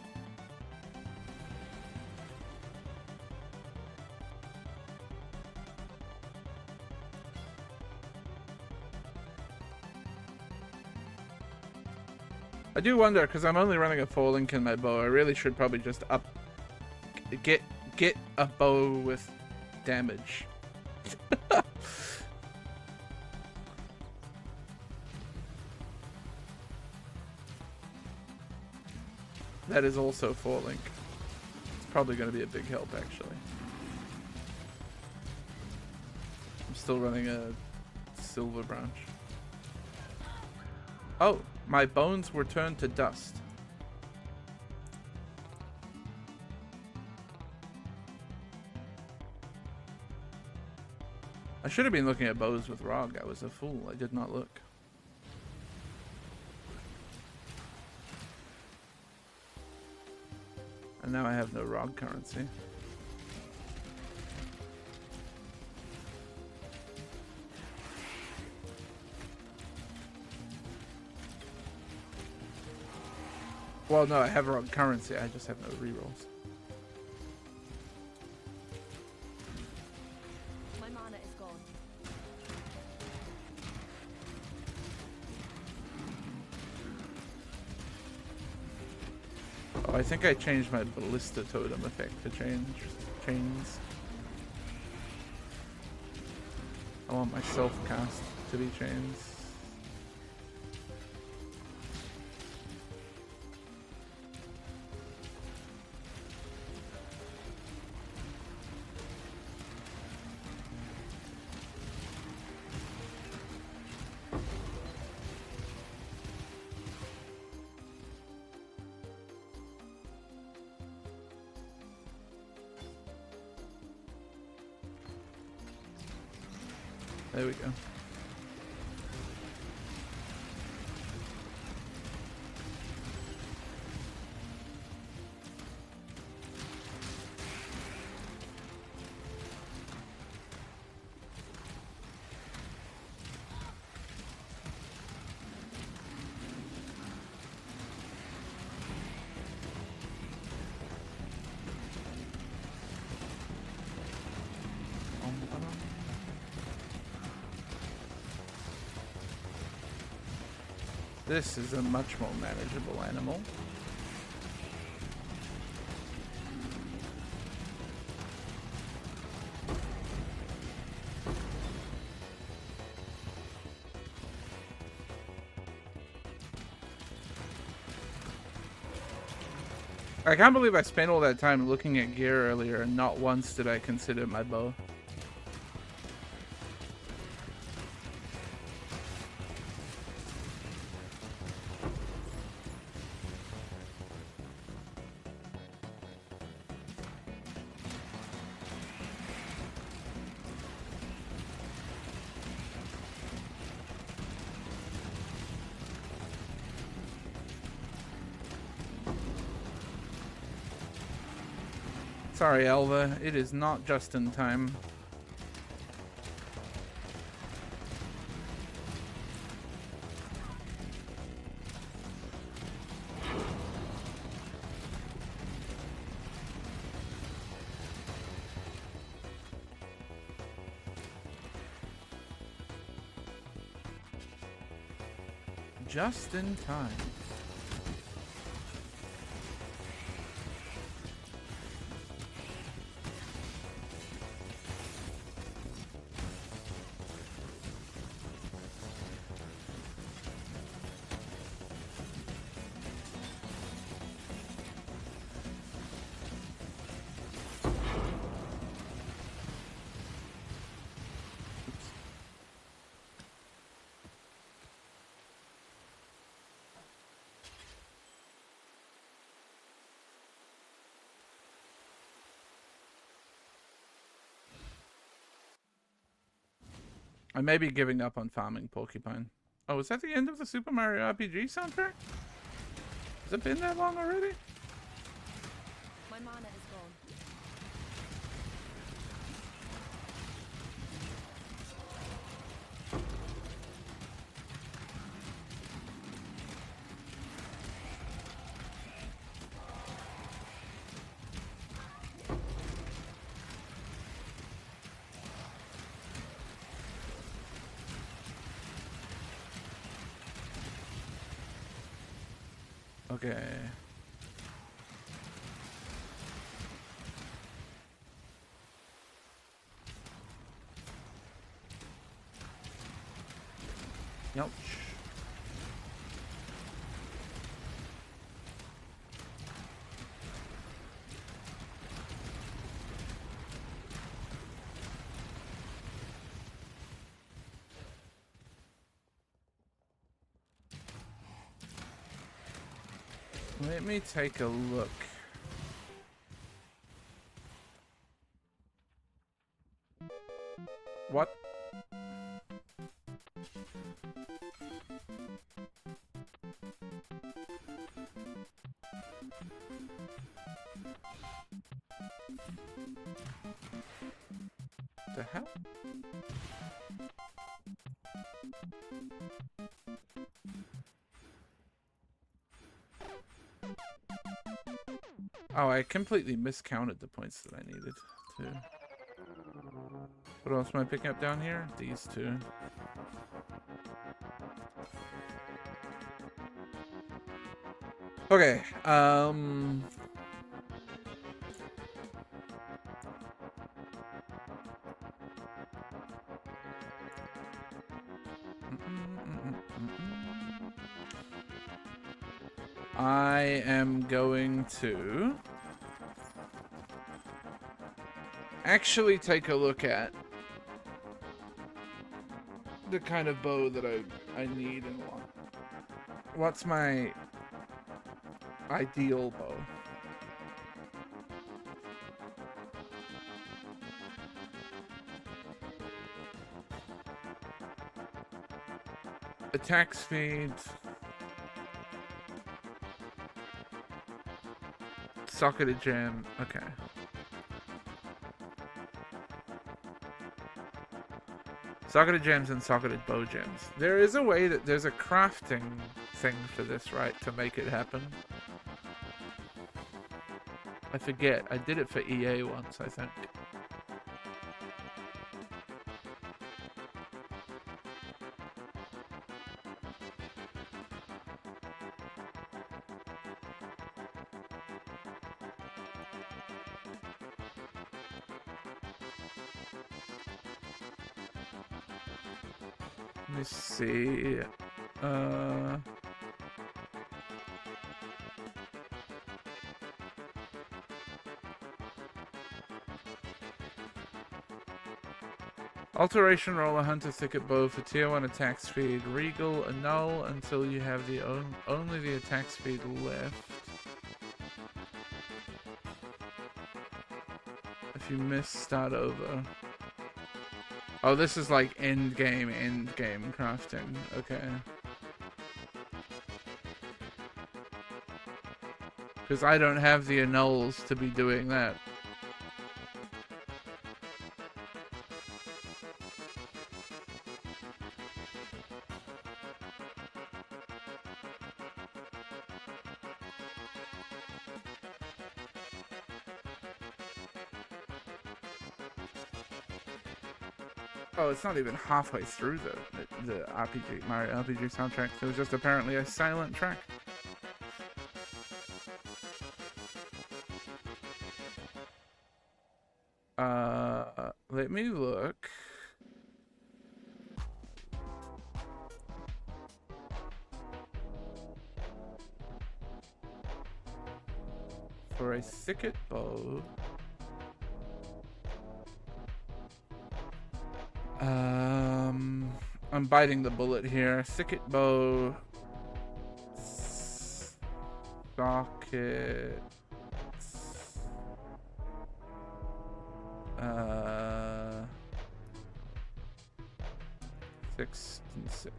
I do wonder, because I'm only running a 4-link in my bow, I really should probably just get a bow with damage. That is also 4-link. It's probably going to be a big help, actually. I'm still running a silver branch. Oh, my bones were turned to dust. I should have been looking at bows with Rog. I was a fool. I did not look. And now I have no Rog currency. Well, no, I have Rog currency. I just have no rerolls. My mana is gone. Oh, I think I changed my ballista totem effect to change chains. I want my self cast to be chains. There we go. This is a much more manageable animal. I can't believe I spent all that time looking at gear earlier and not once did I consider my bow. Sorry, Elva, it is not just in time. Just in time. I may be giving up on farming porcupine. Oh, is that the end of the Super Mario RPG soundtrack? Has it been that long already? My mana is gone. Okay. Yelch. Let me take a look. What? The hell? Oh, I completely miscounted the points that I needed to. What else am I picking up down here? These two. Okay, I am going to actually take a look at the kind of bow that I need and want. What's my ideal bow? Attack speed. Socketed gem. Okay. Socketed gems and socketed bow gems. There is a way that there's a crafting thing for this, right? To make it happen. I forget. I did it for EA once, I think. Let me see. Alteration roll a hunter thicket bow for tier 1 attack speed. Regal annul until you have the only the attack speed left. If you miss, start over. Oh, this is like end game crafting. Okay. Because I don't have the annuls to be doing that. Oh, it's not even halfway through the RPG, Mario RPG soundtrack. It was just apparently a silent track. Let me look. For a thicket bow. I'm biting the bullet here. Thicket bow. Socket. 6 and 6.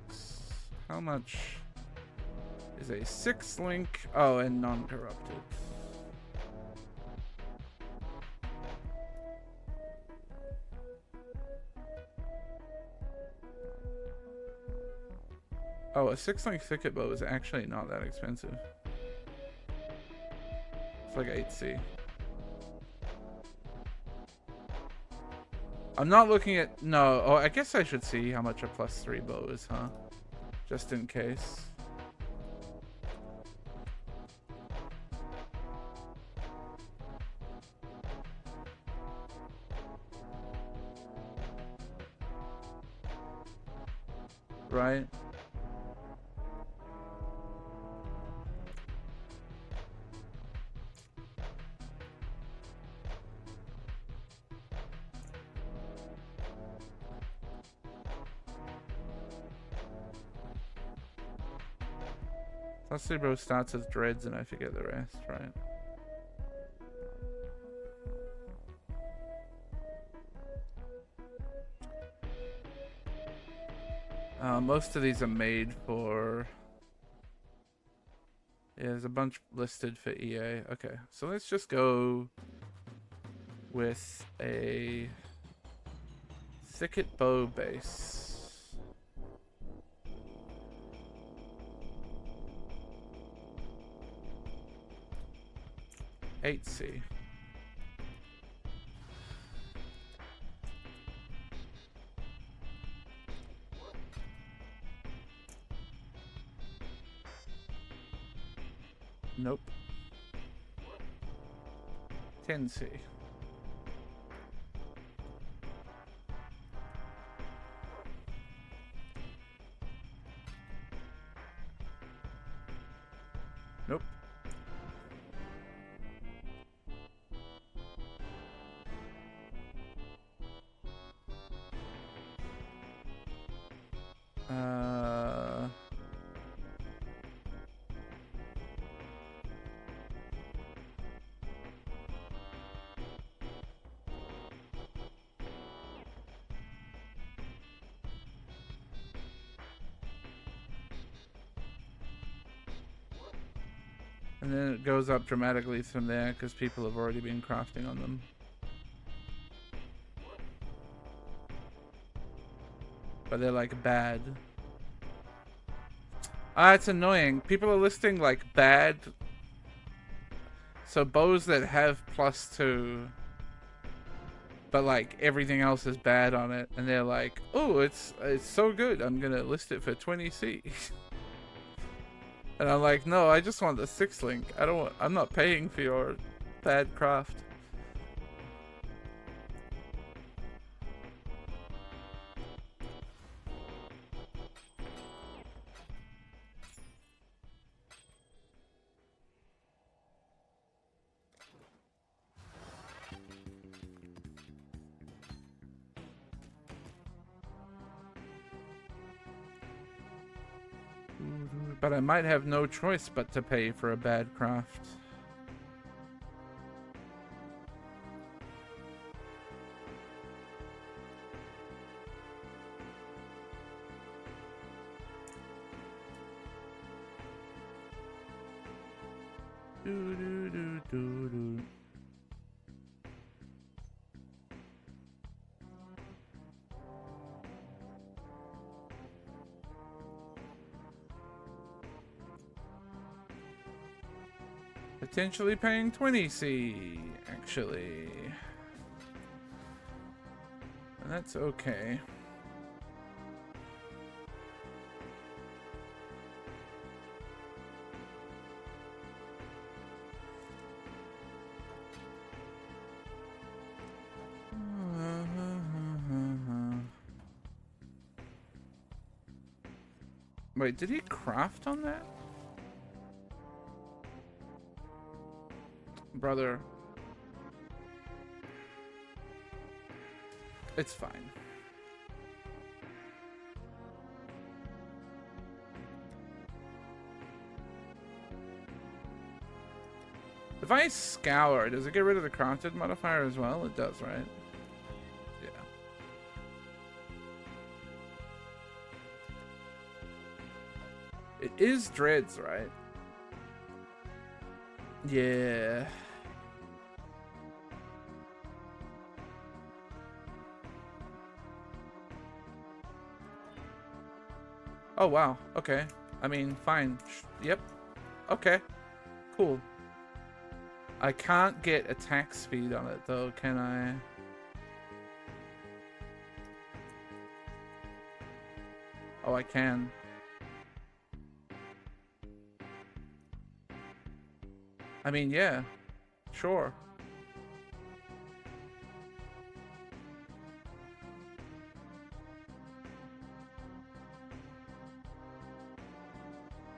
How much is a 6-link? Oh, and non-corrupted. Oh, a 6-link thicket bow is actually not that expensive. It's like 8C. I'm not looking at... No. Oh, I guess I should see how much a +3 bow is, huh? Just in case. right? Sasubro starts as dreads and I forget the rest, right? Most of these are made for... Yeah, there's a bunch listed for EA. Okay, so let's just go with a thicket bow base. C. Nope. 10C. Nope. And then it goes up dramatically from there because people have already been crafting on them. But they're like bad. Ah, it's annoying. People are listing like bad. So bows that have +2, but like everything else is bad on it, and they're like, "Oh, it's so good. I'm gonna list it for 20C." And I'm like, "No, I just want the 6-link. I'm not paying for your bad craft." But I might have no choice but to pay for a bad craft. Do. Potentially paying 20C, actually. And that's okay. Wait, did he craft on that? Brother. It's fine. If I scour, does it get rid of the crafted modifier as well? It does, right? Yeah. It is dreads, right? Yeah. Oh, wow. Okay. I mean, fine. Yep. Okay. Cool. I can't get attack speed on it, though, can I? Oh, I can. I mean, yeah. Sure.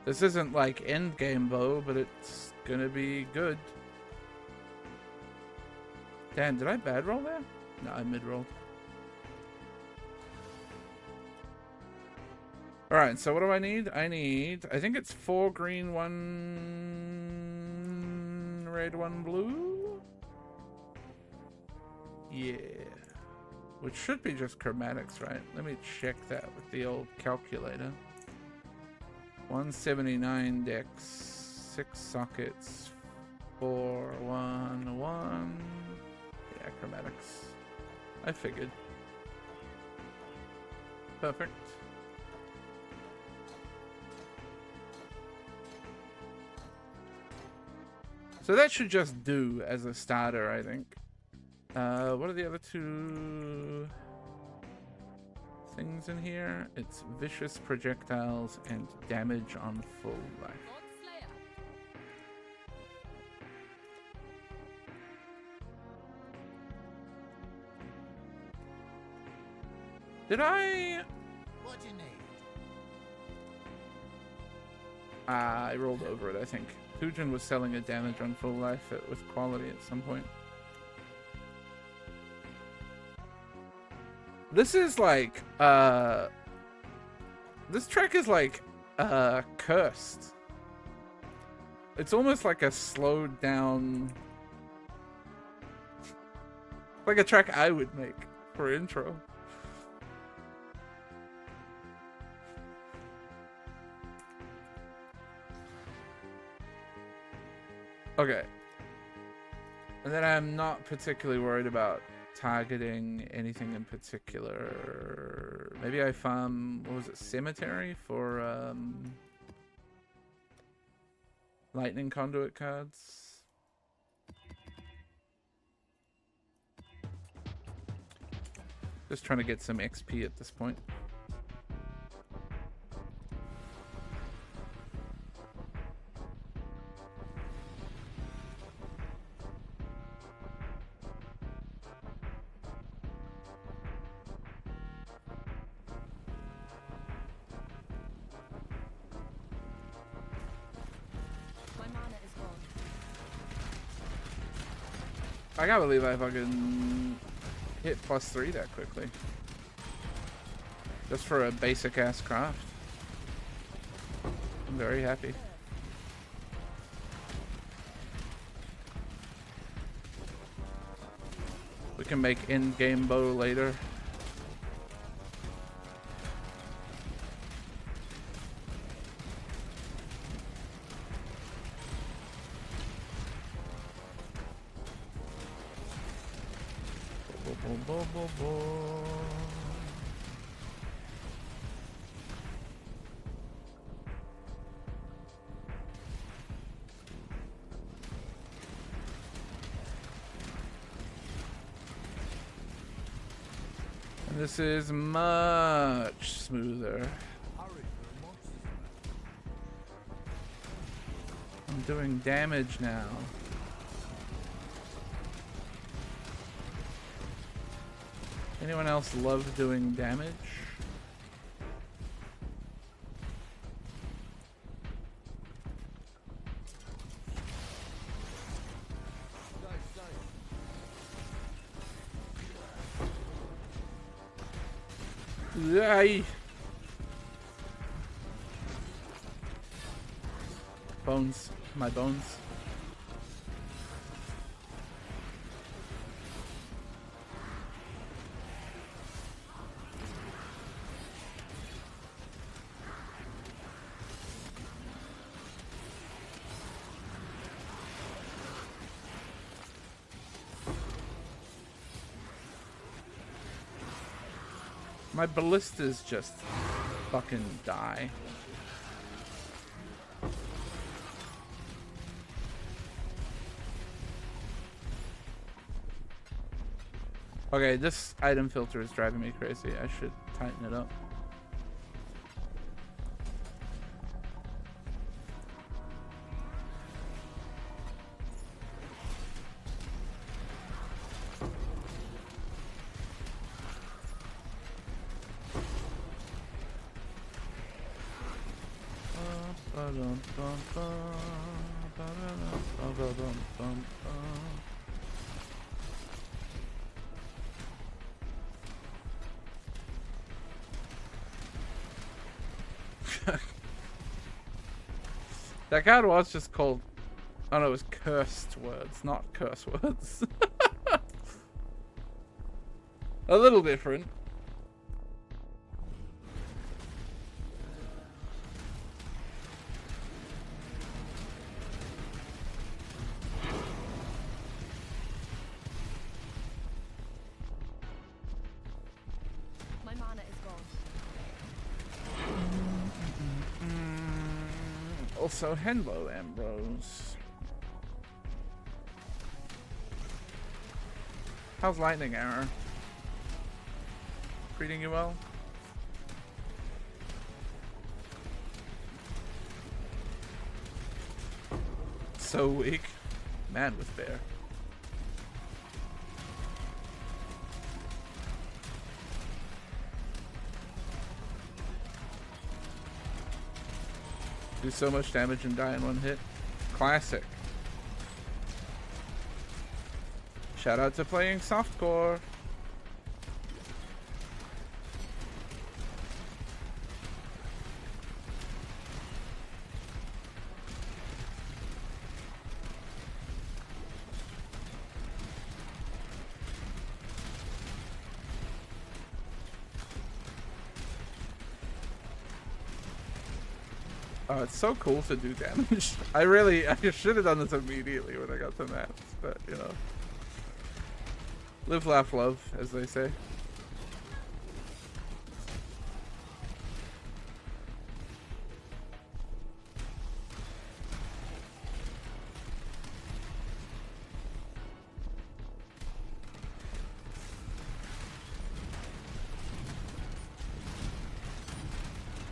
This isn't like end game bow, but it's gonna be good. Dan, did I bad roll there? No, I mid rolled. Alright, so what do I need? I think it's 4 green, 1 red, 1 blue? Yeah. Which should be just chromatics, right? Let me check that with the old calculator. 179 decks, 6 sockets, 4, 1, 1. Yeah, chromatics. I figured. Perfect. So that should just do as a starter, I think. What are the other 2 things in here? It's vicious projectiles and damage on full life. Did I? What do you need? I rolled over it, I think. Tujin was selling a damage on full life with quality at some point. This is like, this track is like, cursed. It's almost like a slowed down, like a track I would make for intro. Okay. And then I'm not particularly worried about targeting anything in particular. Maybe I farm, what was it, Cemetery for lightning conduit cards. Just trying to get some XP at this point. I can't believe I fucking hit +3 that quickly. Just for a basic ass craft. I'm very happy. We can make end game bow later. And this is much smoother. I'm doing damage now. Anyone else love doing damage? Yay! Bones, my bones. My ballistas just fucking die. Okay, this item filter is driving me crazy. I should tighten it up. That card was just called... Oh no, it was cursed words, not curse words. A little different. My mana is gone. Also, hello, Ambrose. How's lightning arrow? Treating you well? So weak. Man with bear. Do so much damage and die in one hit. Classic. Shout out to playing softcore. Oh, it's so cool to do damage. I should have done this immediately when I got the maps, but you know. Live, laugh, love, as they say.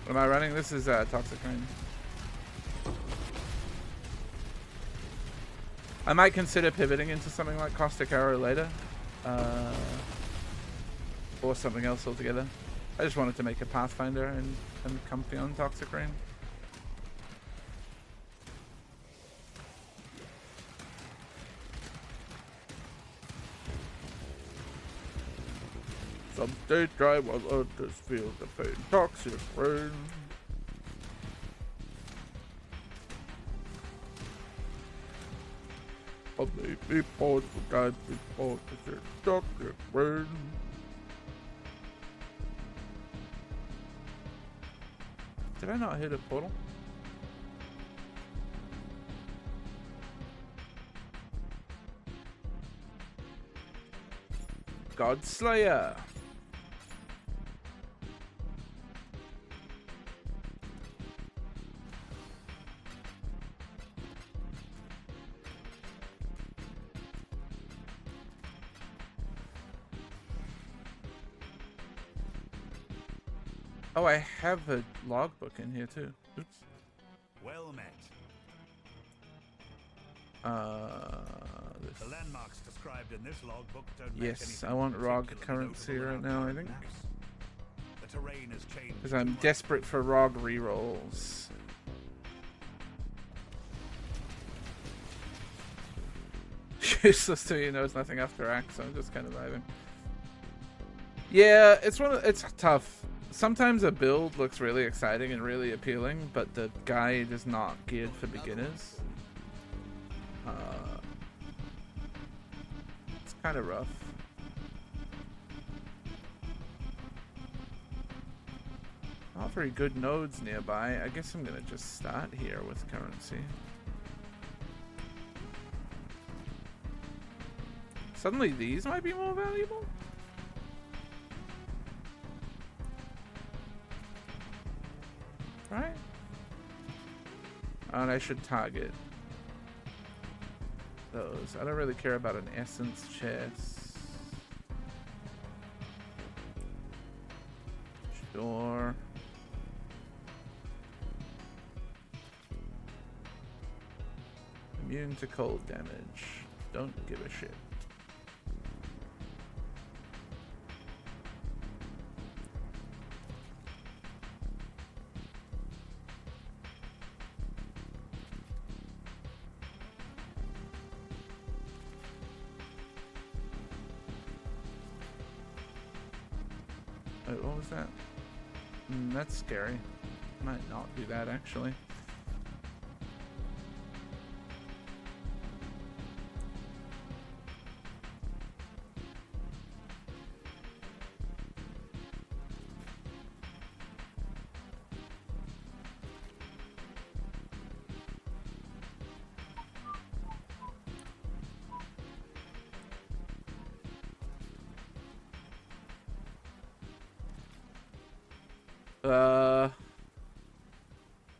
What am I running? This is Toxic Rain. I might consider pivoting into something like Caustic Arrow later. Or something else altogether. I just wanted to make a Pathfinder and comfy on Toxic Rain. Some stay dry while others feel the pain. Toxic Rain. I may be paused for time before the Toxic Rain. Did I not hit a portal? Godslayer. Oh, I have a logbook in here too. Oops. Well met. The landmarks described in this logbook don't match Yes, anything I want ROG particularly currency notable in right our now, I current think. maps. The terrain has changed Because I'm too much. desperate for ROG rerolls. Useless to me, knows nothing after Axe, so I'm just kind of vibing. Yeah, it's tough. Sometimes a build looks really exciting and really appealing, but the guide is not geared for beginners. It's kind of rough. Not very good nodes nearby. I guess I'm gonna just start here with currency. Suddenly these might be more valuable? Right? And I should target those. I don't really care about an essence chest. Sure. Immune to cold damage. Don't give a shit. Wait, what was that? That's scary. Might not do that actually.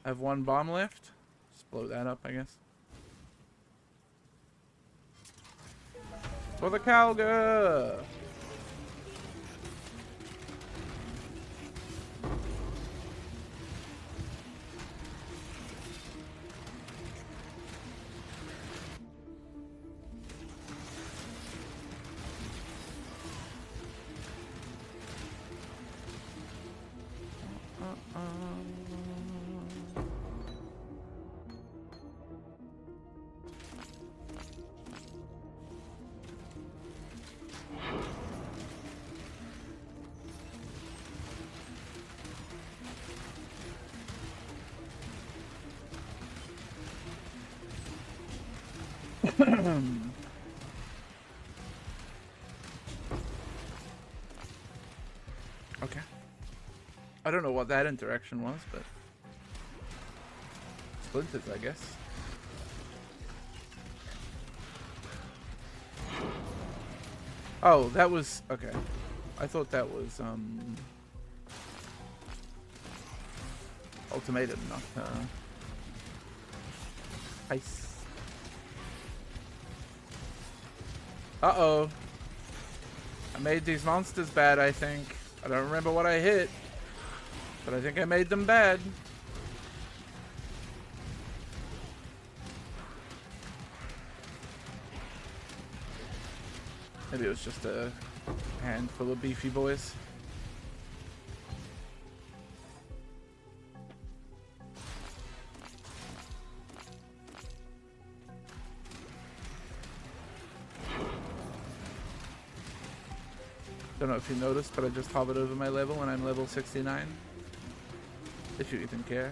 I have one bomb left. Just blow that up, I guess. For the Calga! Okay. I don't know what that interaction was, but splinters, I guess. Oh, that was okay. I thought that was ultimatum, not ice. Uh-oh. I made these monsters bad, I think. I don't remember what I hit, but I think I made them bad. Maybe it was just a handful of beefy boys. Don't know if you noticed, but I just hovered over my level and I'm level 69. If you even care.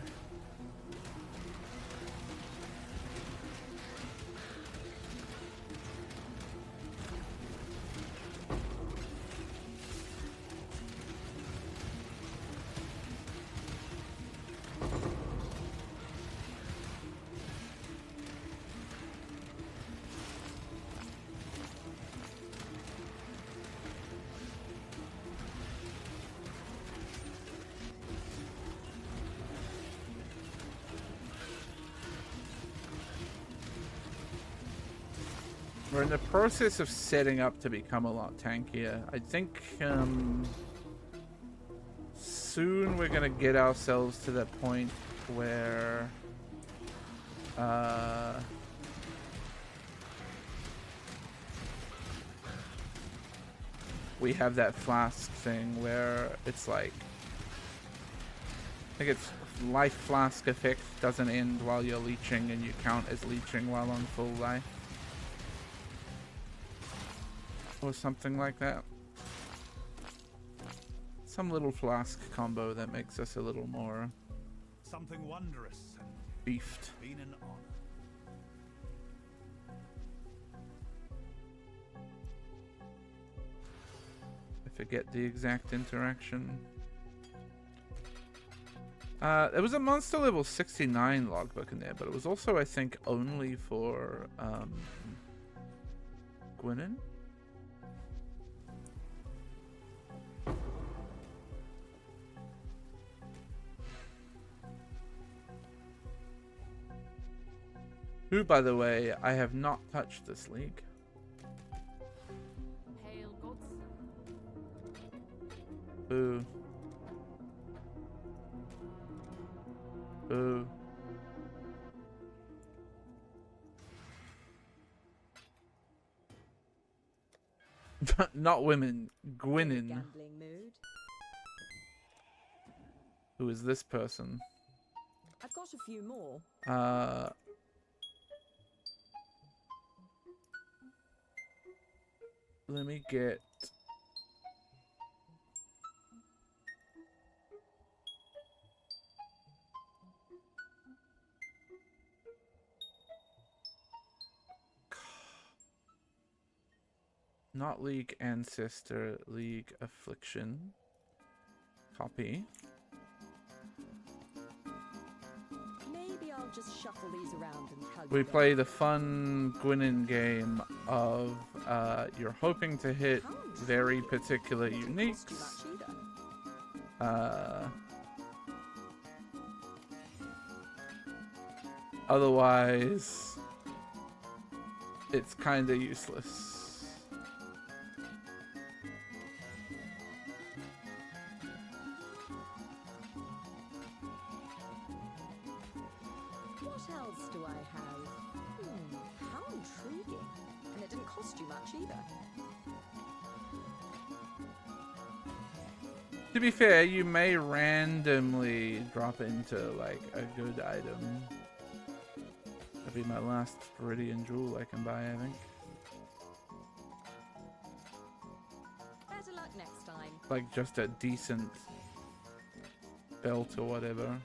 We're in the process of setting up to become a lot tankier. I think soon we're gonna get ourselves to that point where we have that flask thing where it's like, I think it's life flask effect doesn't end while you're leeching and you count as leeching while on full life. Or something like that. Some little flask combo that makes us a little more Something wondrous and beefed. been an honor. I forget the exact interaction. There was a monster level 69 logbook in there, but it was also, I think, only for Gwynn. Who, by the way, I have not touched this league. Hail gods. Boo. Boo. Not women. Gwynnin. Gambling mood. Who is this person? I've got a few more. Let me get Not League Ancestor, League Affliction. Copy. Maybe I'll just shuffle these around and tell you. We play the fun Gwynn game of you're hoping to hit very particular uniques. Otherwise, it's kind of useless. What else do I have? How intriguing. And it didn't cost you much either. To be fair, you may randomly drop into like a good item. That'll be my last Viridian Jewel I can buy, I think. Better luck next time. Like just a decent belt or whatever.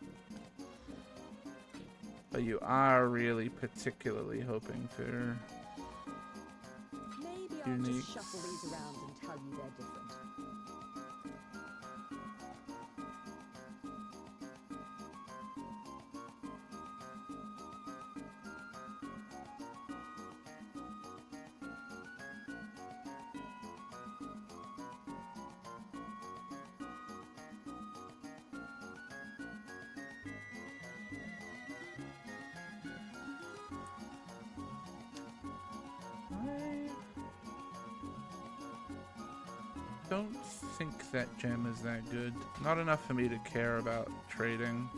But you are really particularly hoping for Maybe I'll uniques. just shuffle these around and tell you they're different. I don't think that gem is that good. Not enough for me to care about trading.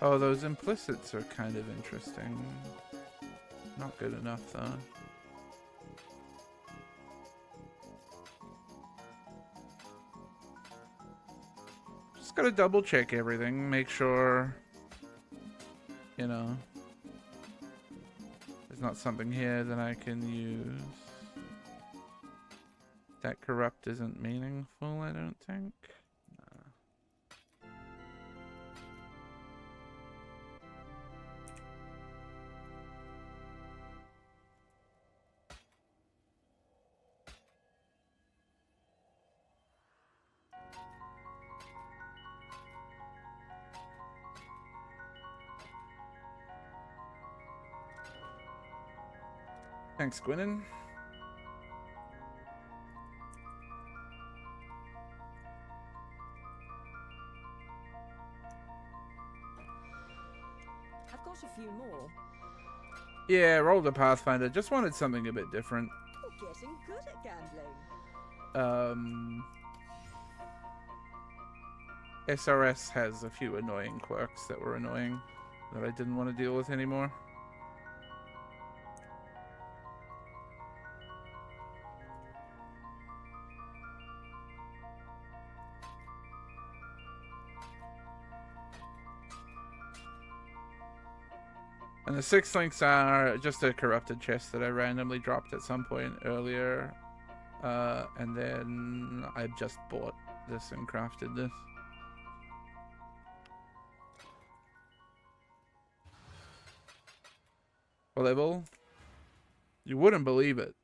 Oh, those implicits are kind of interesting. Not good enough though. Just gotta double check everything, make sure, you know, there's not something here that I can use. That corrupt isn't meaningful, I don't think. No. Thanks, Gwynn. I've got a few more. Yeah, roll the Pathfinder. Just wanted something a bit different. You're getting good at gambling. SRS has a few annoying quirks that were annoying that I didn't want to deal with anymore. And the 6 links are just a corrupted chest that I randomly dropped at some point earlier. And then I just bought this and crafted this. What level? You wouldn't believe it.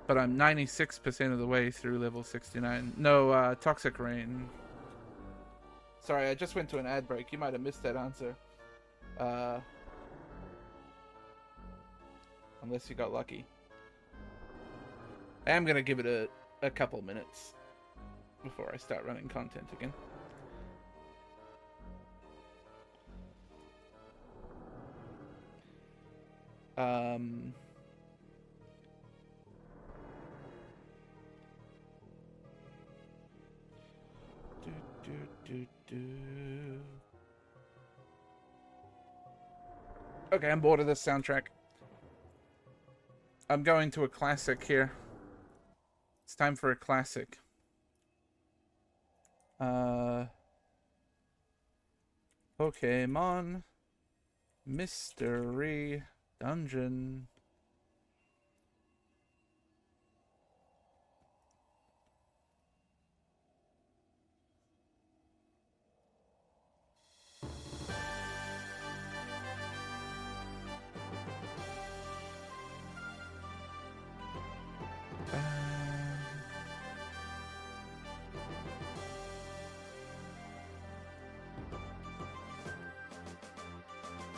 But I'm 96% of the way through level 69. No, Toxic Rain. Sorry, I just went to an ad break. You might have missed that answer. Unless you got lucky. I am gonna give it a couple minutes before I start running content again. Okay, I'm bored of this soundtrack. I'm going to a classic here. It's time for a classic. Pokemon Mystery Dungeon.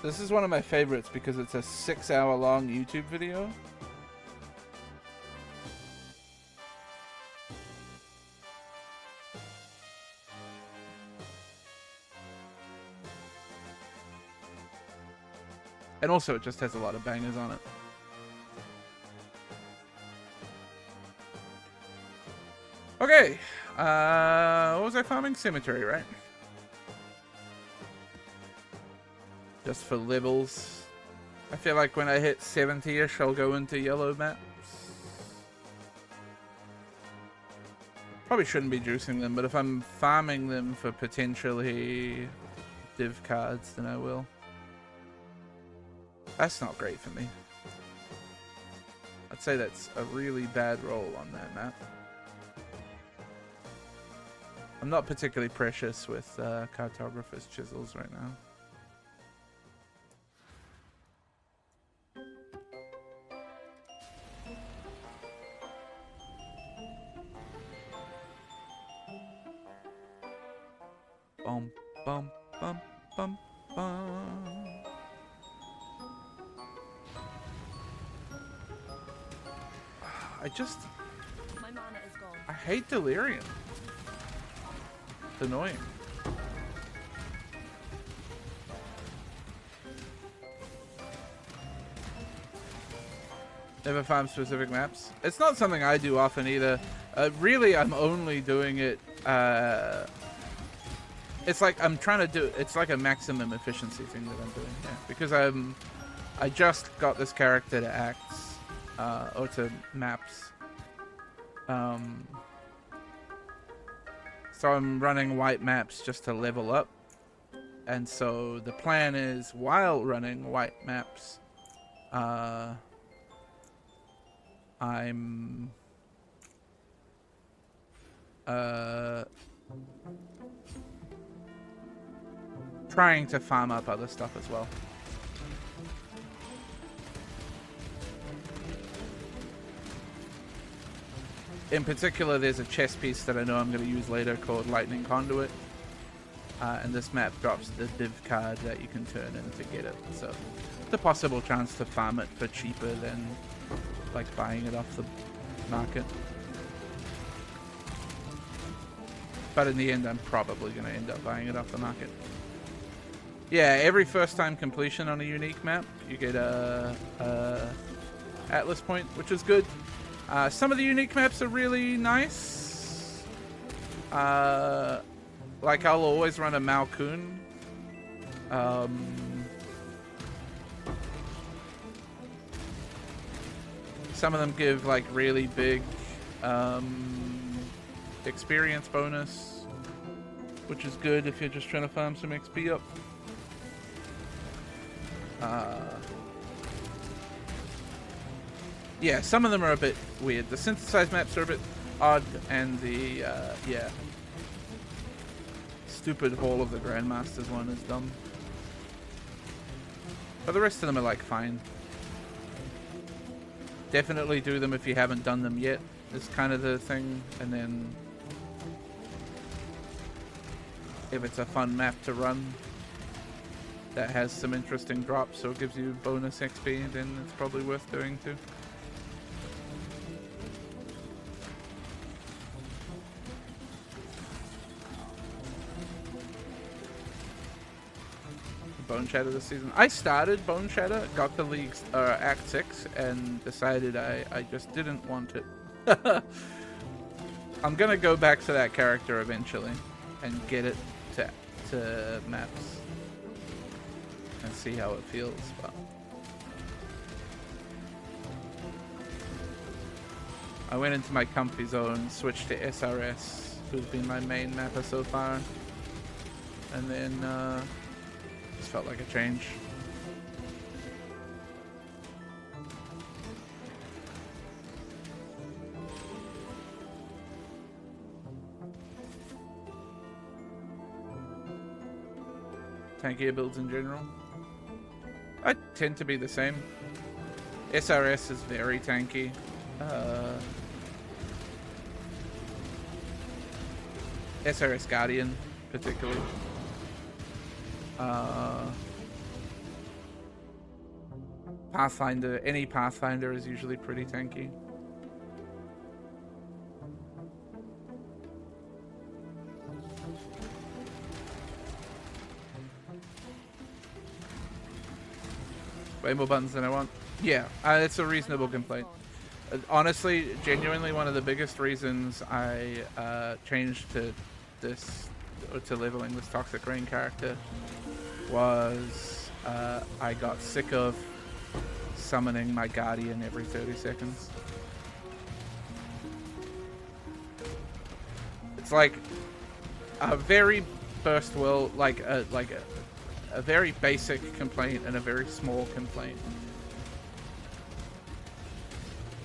This is one of my favorites because it's a 6-hour-long YouTube video. And also, it just has a lot of bangers on it. Okay, what was I farming? Cemetery, right? Just for levels. I feel like when I hit 70-ish, I'll go into yellow maps. Probably shouldn't be juicing them, but if I'm farming them for potentially div cards, then I will. That's not great for me. I'd say that's a really bad roll on that map. I'm not particularly precious with cartographer's chisels right now. Bum, bum, bum, bum, bum. My mana is gone. I hate delirium. It's annoying. Never farm specific maps. It's not something I do often either. Really, I'm only doing it. It's like I'm trying to do. It's like a maximum efficiency thing that I'm doing. Yeah, because I just got this character to acts or to maps. So I'm running white maps just to level up. And so the plan is, while running white maps, I'm trying to farm up other stuff as well. In particular, there's a chess piece that I know I'm going to use later called Lightning Conduit. And this map drops the div card that you can turn in to get it. So it's a possible chance to farm it for cheaper than like buying it off the market. But in the end, I'm probably going to end up buying it off the market. Yeah, every first time completion on a unique map, you get a Atlas point, which is good. Some of the unique maps are really nice. Like I'll always run a Malkoon. Some of them give like really big experience bonus, which is good if you're just trying to farm some XP up. Yeah, some of them are a bit weird. The synthesized maps are a bit odd, and the yeah, stupid Hall of the Grandmasters one is dumb. But the rest of them are like fine. Definitely do them if you haven't done them yet, is kind of the thing. And then if it's a fun map to run that has some interesting drops or gives you bonus XP, then it's probably worth doing too. Bone Shatter this season. I started Bone Shatter, got the league's Act 6, and decided I just didn't want it. I'm gonna go back to that character eventually and get it to maps and see how it feels. But I went into my comfy zone, switched to SRS, who's been my main mapper so far, and then just felt like a change. Tankier builds in general. I tend to be the same. SRS is very tanky. SRS Guardian, particularly. Pathfinder, any Pathfinder is usually pretty tanky. Way more buttons than I want. Yeah, it's a reasonable complaint. Honestly, genuinely, one of the biggest reasons I changed to this, or to leveling this Toxic Rain character, was I got sick of summoning my Guardian every 30 seconds. It's like a very first world, like a very basic complaint and a very small complaint.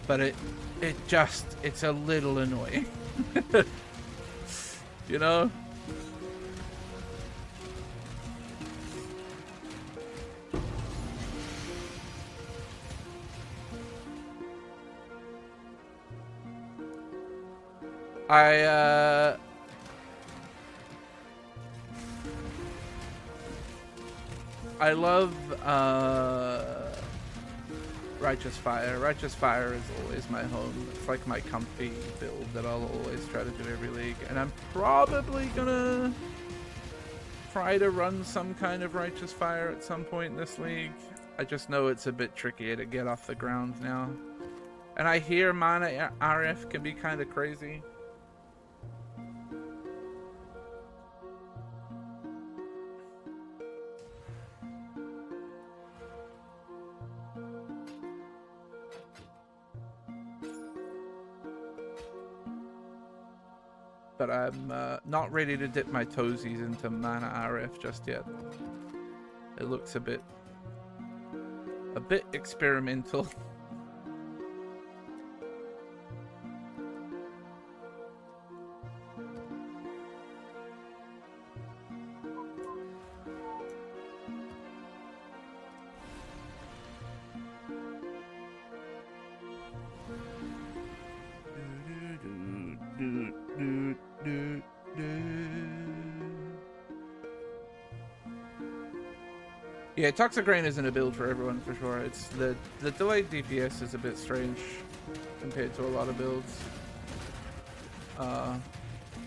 But it's a little annoying. You know? I love Righteous Fire. Righteous Fire is always my home. It's like my comfy build that I'll always try to do every league. And I'm probably gonna try to run some kind of Righteous Fire at some point in this league. I just know it's a bit trickier to get off the ground now. And I hear mana RF can be kind of crazy. But I'm not ready to dip my toesies into mana RF just yet. It looks a bit experimental. Yeah, Toxic Rain isn't a build for everyone for sure. It's the delayed DPS is a bit strange compared to a lot of builds. And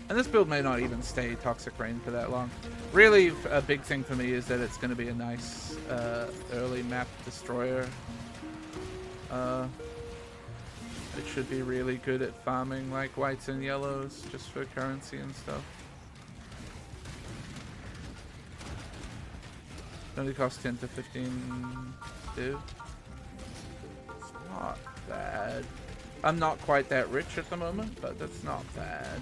this build may not even stay Toxic Rain for that long. Really, a big thing for me is that it's going to be a nice early map destroyer. It should be really good at farming like whites and yellows just for currency and stuff. It only costs 10 to 15 do. It's not bad. I'm not quite that rich at the moment, but that's not bad.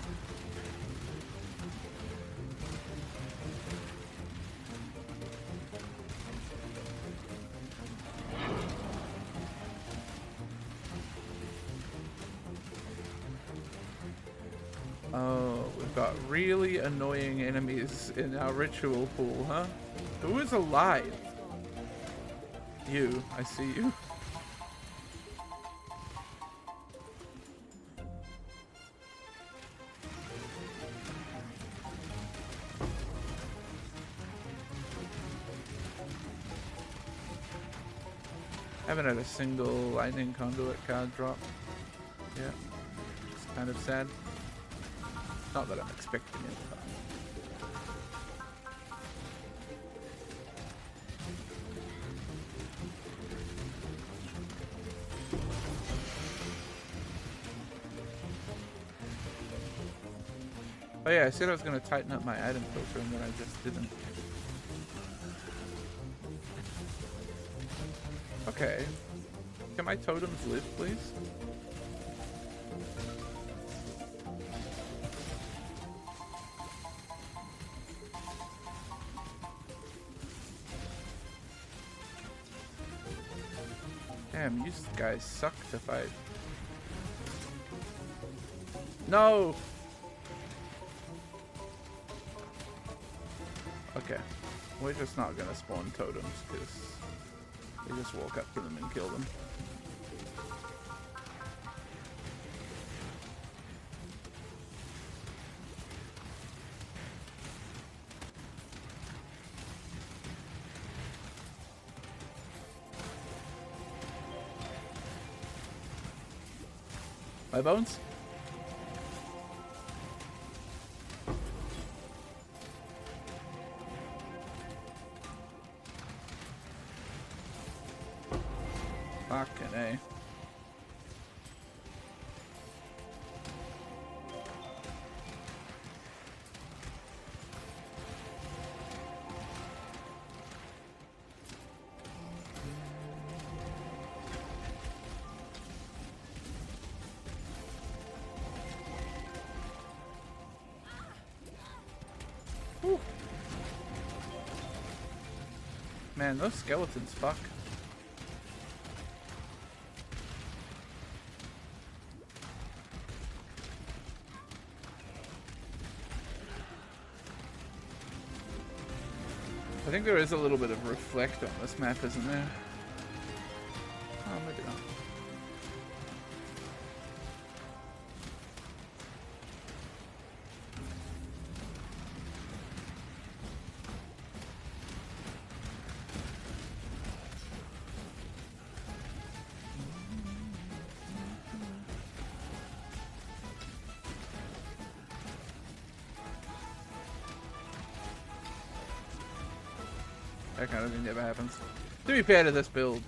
Oh, we've got really annoying enemies in our ritual pool, huh? Who is alive? You, I see you. Haven't had a single lightning conduit card drop. Yeah, it's kind of sad. Not that I'm expecting it, but... Oh yeah, I said I was going to tighten up my item filter and then I just didn't. Okay. Can my totems live, please? Damn, you guys suck to fight. No! Okay. We're just not gonna spawn totems, because we just walk up to them and kill them. My bones? Fucking A. Whew. Man, those skeletons fuck. I think there is a little bit of reflect on this map, isn't there? Oh, maybe not. That kind of thing never happens. To be fair to this build,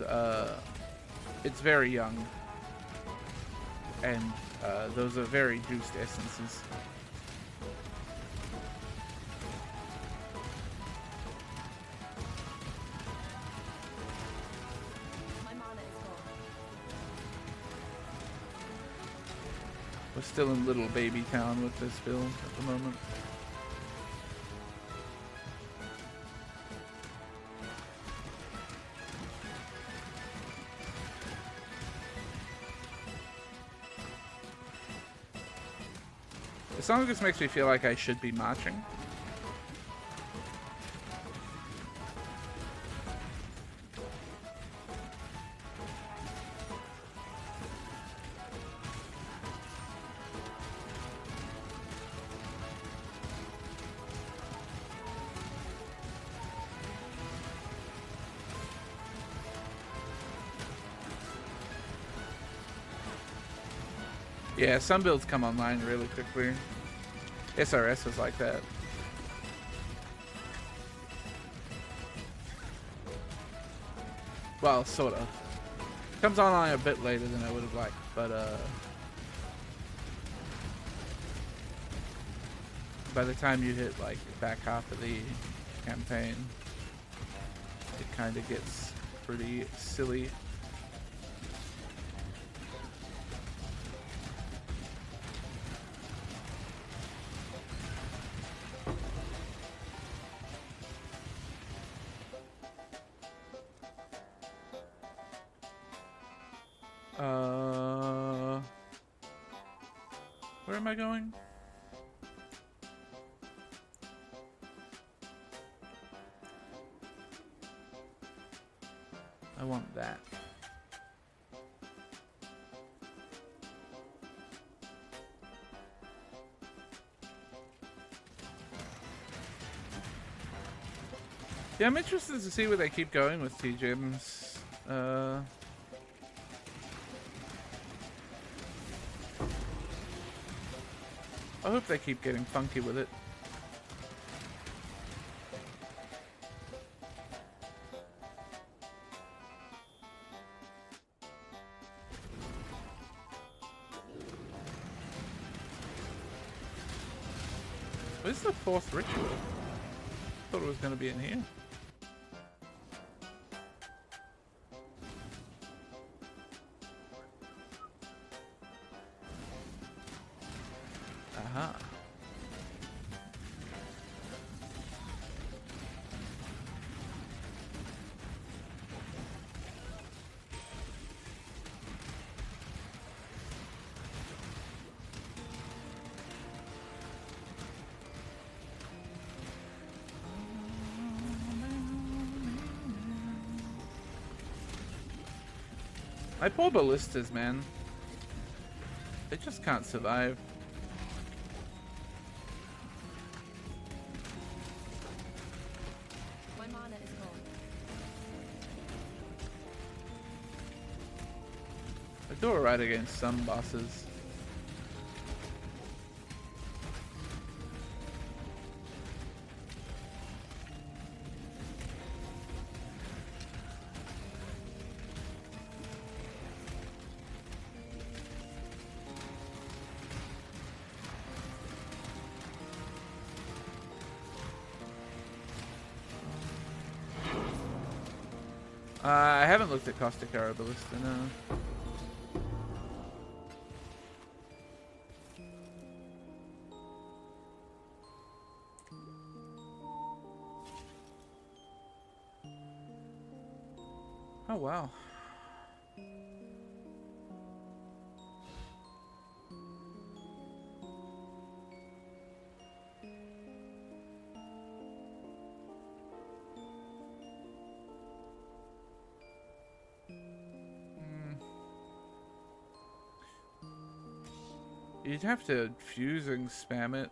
it's very young, and those are very juiced essences. My mana is gone. We're still in little baby town with this build at the moment. The song just makes me feel like I should be marching. Yeah, some builds come online really quickly. SRS is like that. Well, sort of. Comes online a bit later than I would have liked, but by the time you hit like back half of the campaign, it kind of gets pretty silly. Where am I going? I want that. Yeah, I'm interested to see where they keep going with T-Gems. I hope they keep getting funky with it. Where's the fourth ritual? Thought it was going to be in here. Aha. My poor ballistas, man. They just can't survive. My mana is gone. I do alright against some bosses. I haven't looked at Caustic Arbalista, no. Oh, wow. You'd have to fuse and spam it.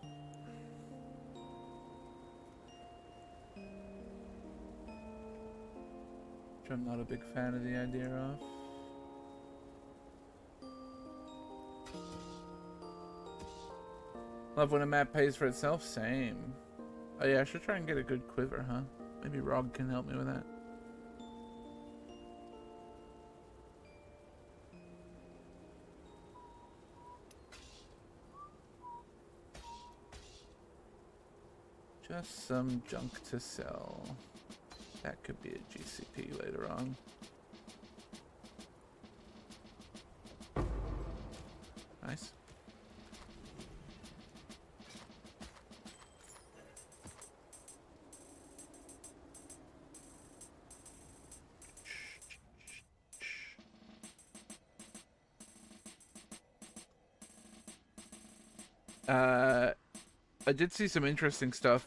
Which I'm not a big fan of the idea of. Love when a map pays for itself? Same. Oh yeah, I should try and get a good quiver, huh? Maybe Rog can help me with that. Just some junk to sell. That could be a GCP later on. Nice. I did see some interesting stuff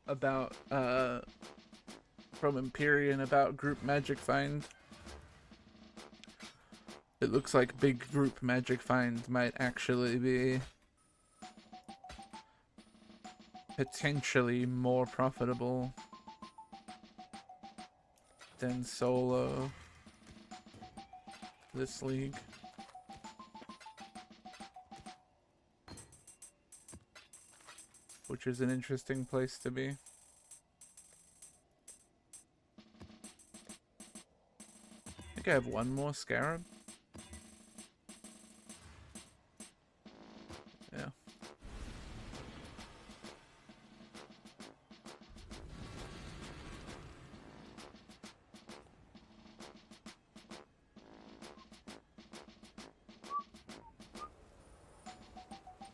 about from Empyrean about group magic find. It looks like big group magic find might actually be potentially more profitable than solo this league. Which is an interesting place to be. I think I have one more scarab. Yeah.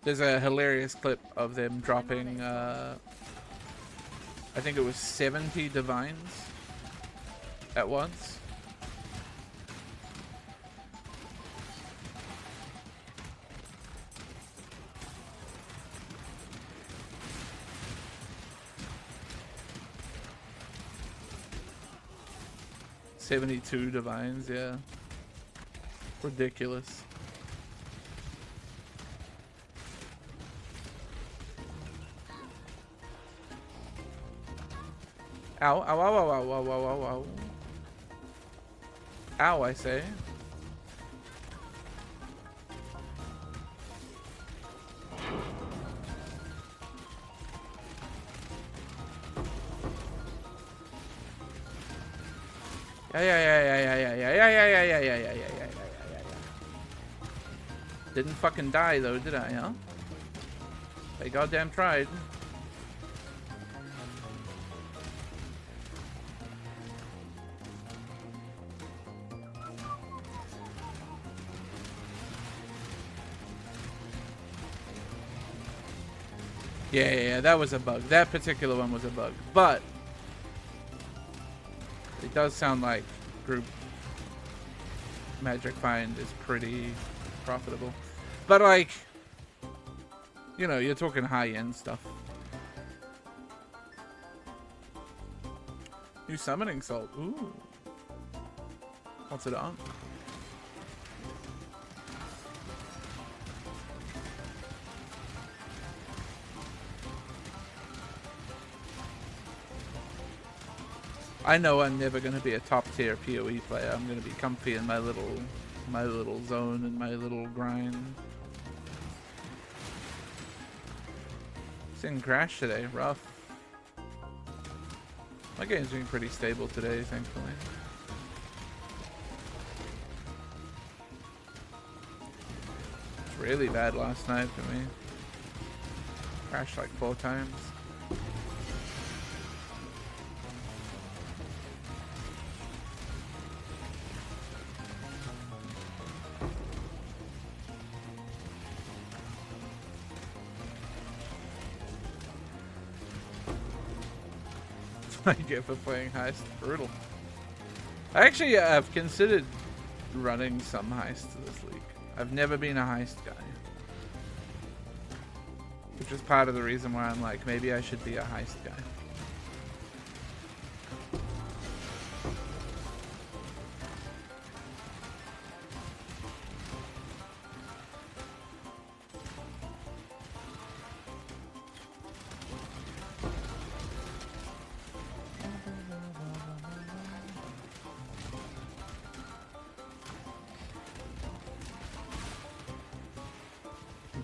There's a hilarious clip of them dropping, I think it was 70 divines at once. $72 divines, yeah. Ridiculous. Ow, ow, ow, ow, ow, ow, ow, ow, ow. Ow, I say. Yeah. Didn't fucking die though, did I, huh? I goddamn tried. Yeah, that was a bug. That particular one was a bug. But it does sound like group magic find is pretty profitable. But like, you know, you're talking high-end stuff. New summoning salt. Ooh. What's it on? I know I'm never going to be a top tier PoE player. I'm going to be comfy in my little zone and my little grind. Didn't crash today. Rough. My game's been pretty stable today, thankfully. It's really bad last night for me. Crashed like 4 times. I get for playing heist. Brutal. I actually have considered running some heists this league. I've never been a heist guy. Which is part of the reason why I'm like, maybe I should be a heist guy.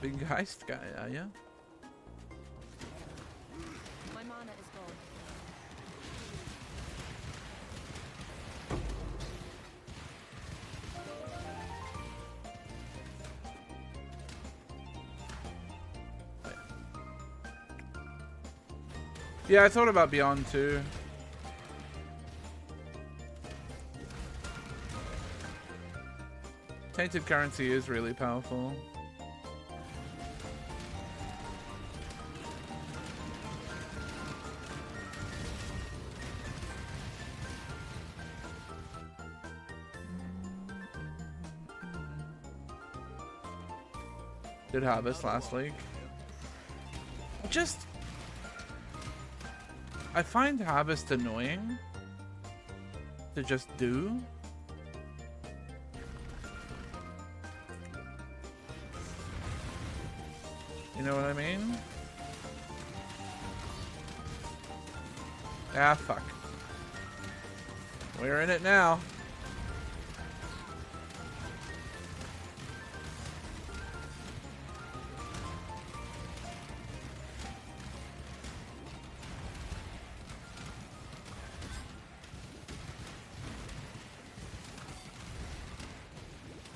Big heist guy, are ya? My mana is gone. Yeah, I thought about Beyond too. Tainted currency is really powerful. Did harvest last week. I find harvest annoying to just do. You know what I mean? Ah, fuck. We're in it now.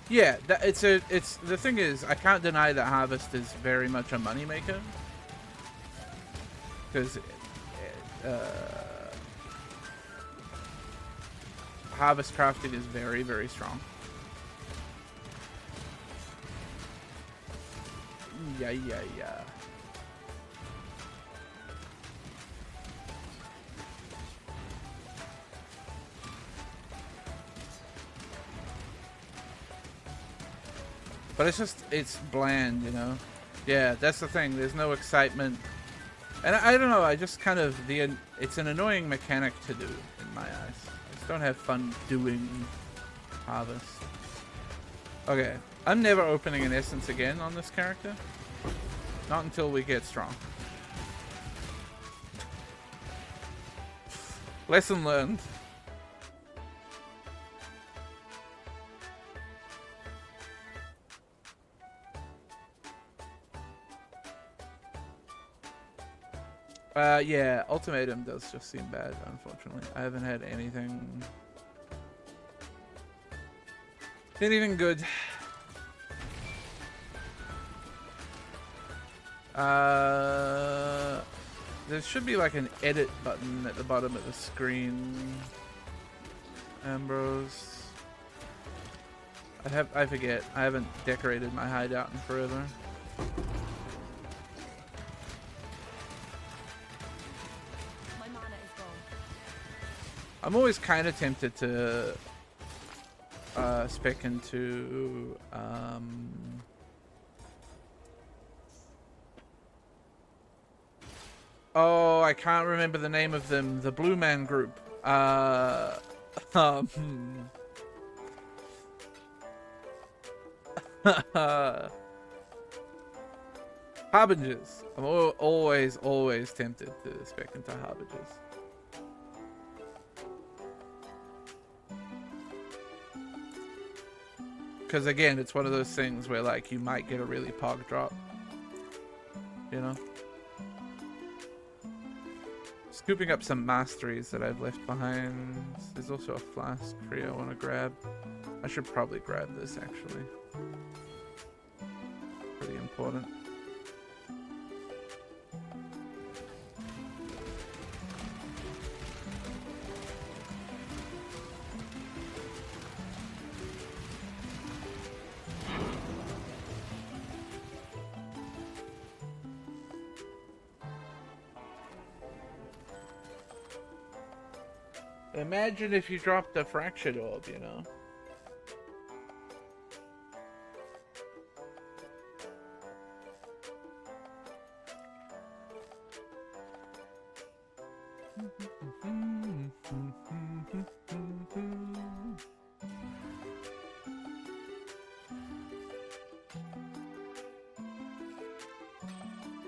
Yeah, it's the thing is, I can't deny that harvest is very much a moneymaker, because harvest crafting is very, very strong. Yeah. But it's bland, you know? Yeah, that's the thing. There's no excitement. And I don't know, I just kind of, it's an annoying mechanic to do, in my eyes. I just don't have fun doing harvest. Okay, I'm never opening an essence again on this character. Not until we get strong. Lesson learned. Yeah, Ultimatum does just seem bad, unfortunately. I haven't had anything good. There should be like an edit button at the bottom of the screen. Ambrose. I forget. I haven't decorated my hideout in forever. I'm always kind of tempted to spec into oh, I can't remember the name of them. The Blue Man Group. Harbingers. I'm always tempted to spec into Harbingers. Because again, it's one of those things where like you might get a really pog drop, you know. Scooping up some masteries that I've left behind. There's also a flask tree I want to grab. I should probably grab this actually. Pretty important. Imagine if you dropped a fractured orb, you know?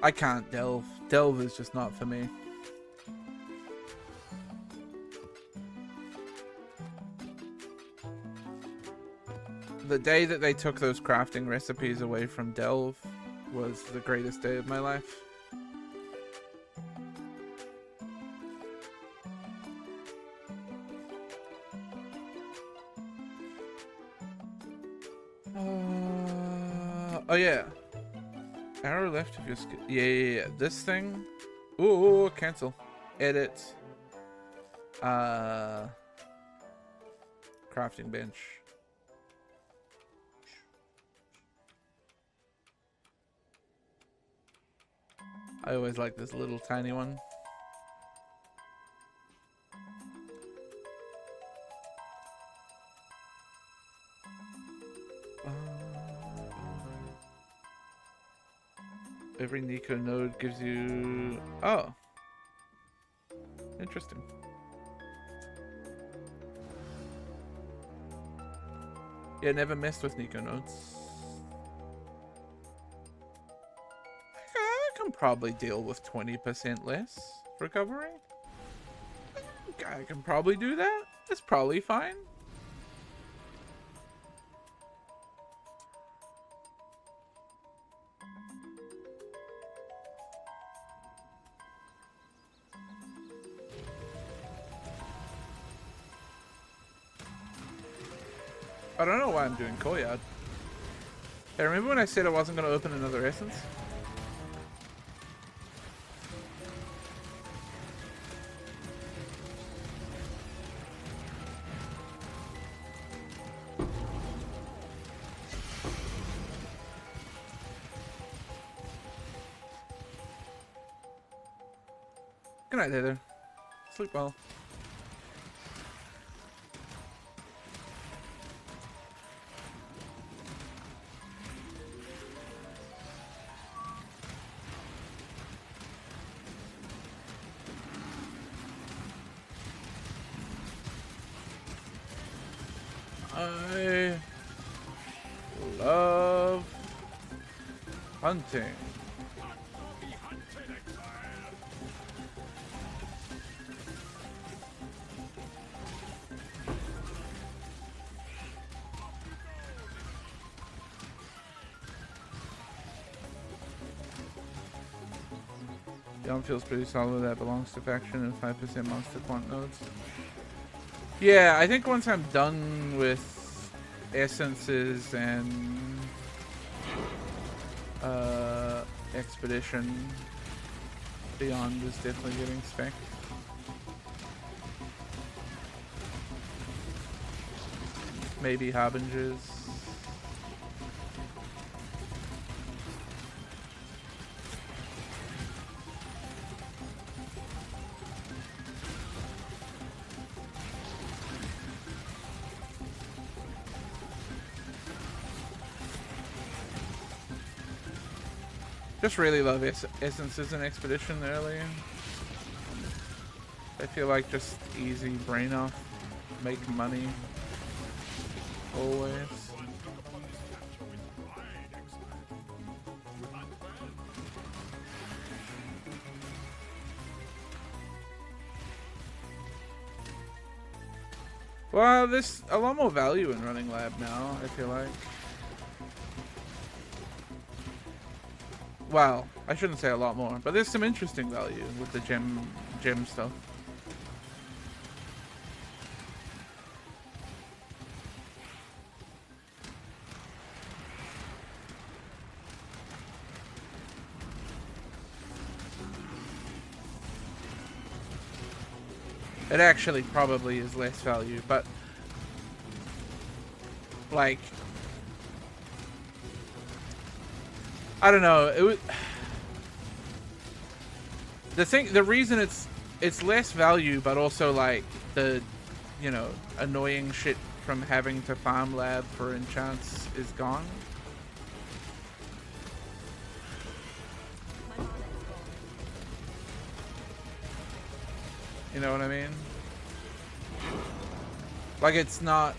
I can't delve. Delve is just not for me. The day that they took those crafting recipes away from Delve was the greatest day of my life. Oh yeah. Arrow left if you're yeah. This thing. Ooh, cancel. Edit. Crafting bench. I always like this little tiny one. Every Nico node gives you... Oh. Interesting. Yeah, never messed with Nico nodes. I can probably deal with 20% less recovery. I can probably do that. It's probably fine. I don't know why I'm doing courtyard. Hey, remember when I said I wasn't going to open another essence? Good night, Heather. Sleep well. I love hunting. Yum feels pretty solid. That belongs to faction and 5% monster quant nodes. Yeah, I think once I'm done with essences and expedition, Beyond is definitely getting spec. Maybe Harbingers. Just really love essences and expedition early. I feel like just easy brain off, make money. Always. Well, there's a lot more value in running lab now, I feel like. Well, I shouldn't say a lot more, but there's some interesting value with the gem stuff. It actually probably is less value, but like, I don't know. It was the reason it's less value, but also like the you know, annoying shit from having to farm lab for enchants is gone. You know what I mean? Like, it's not...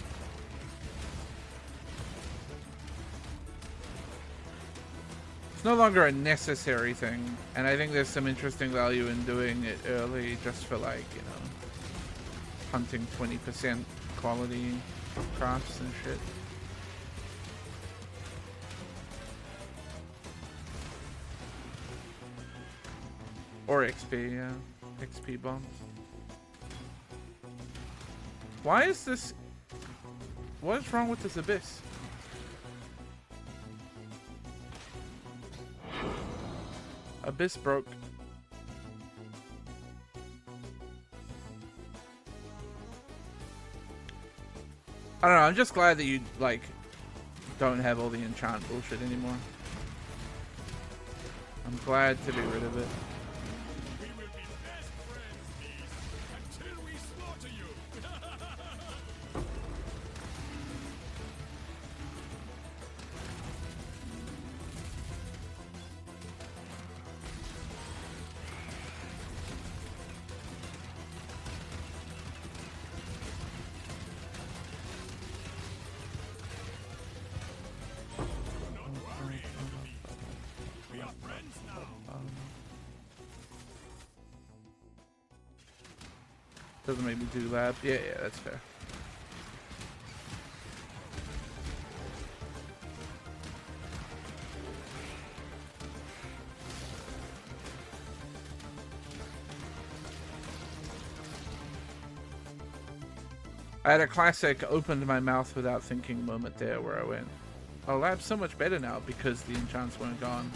It's no longer a necessary thing, and I think there's some interesting value in doing it early just for, like, you know, hunting 20% quality crafts and shit. Or XP, yeah. XP bombs. Why is this... What is wrong with this abyss? Abyss broke. I don't know, I'm just glad that you, like, don't have all the enchant bullshit anymore. I'm glad to be rid of it. We will be best friends, Beast, until we slaughter you. We are friends now. Doesn't make me do lab. Yeah, that's fair. I had a classic opened my mouth without thinking moment there where I went, oh, lab's so much better now because the enchants weren't gone.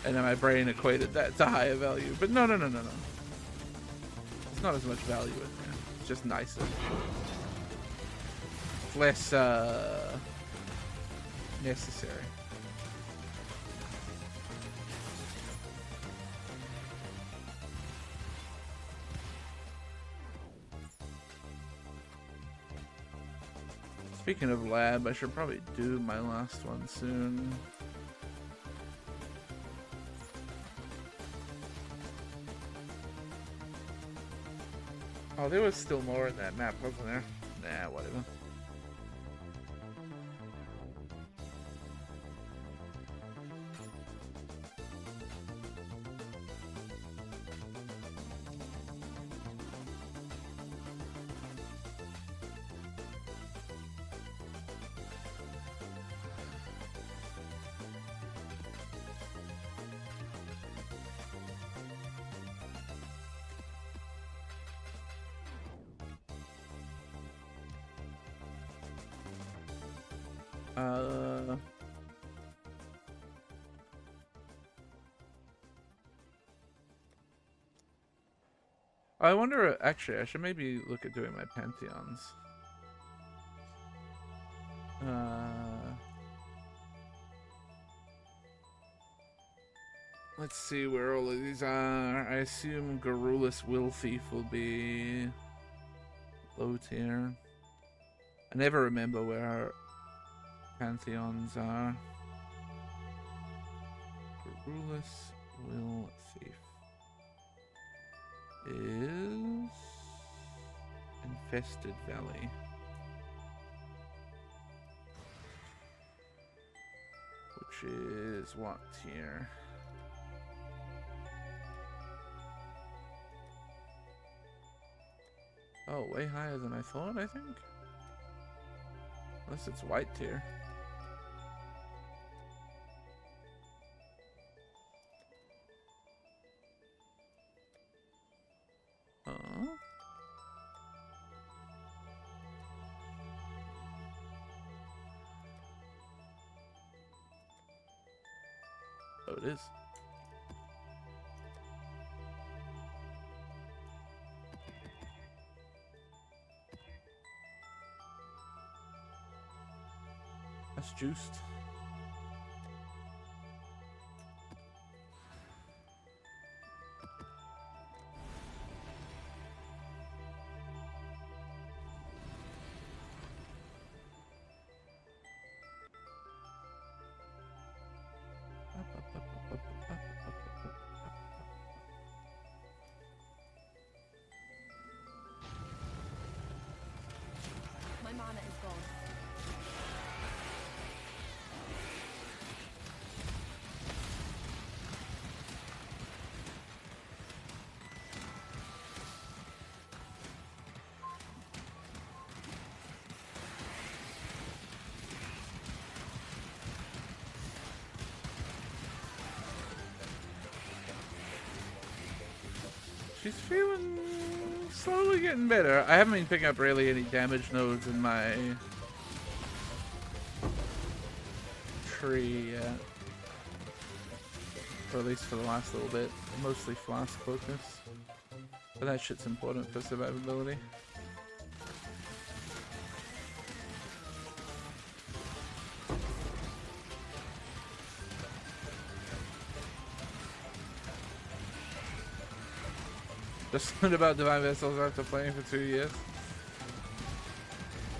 And then my brain equated that to higher value. But no. It's not as much value in there. It's just nicer. It's less necessary. Speaking of lab, I should probably do my last one soon. Oh, there was still more in that map, wasn't there? Nah, whatever. I wonder, actually, I should maybe look at doing my pantheons. Let's see where all of these are. I assume Garrulus Will Thief will be low tier. I never remember where our pantheons are. Garrulus Will Thief is Infested Valley. Which is what tier? Oh, way higher than I thought, I think. Unless it's white tier. Oh, it is. That's juiced. She's feeling slowly getting better. I haven't been picking up really any damage nodes in my tree yet. Or at least for the last little bit. Mostly flask focus. But that shit's important for survivability. Just learned about Divine Vessels after playing for 2 years.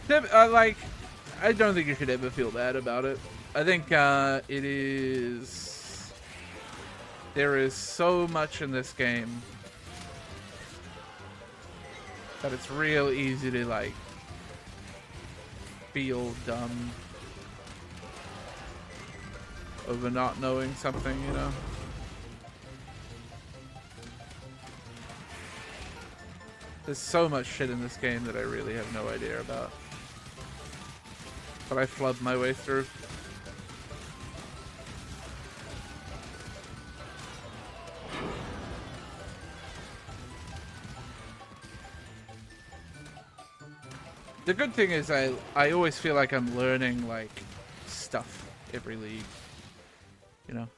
Like, I don't think you should ever feel bad about it. I think it is... There is so much in this game that it's real easy to, like, feel dumb over not knowing something, you know? There's so much shit in this game that I really have no idea about. But I flubbed my way through. The good thing is I always feel like I'm learning, like, stuff every league. You know?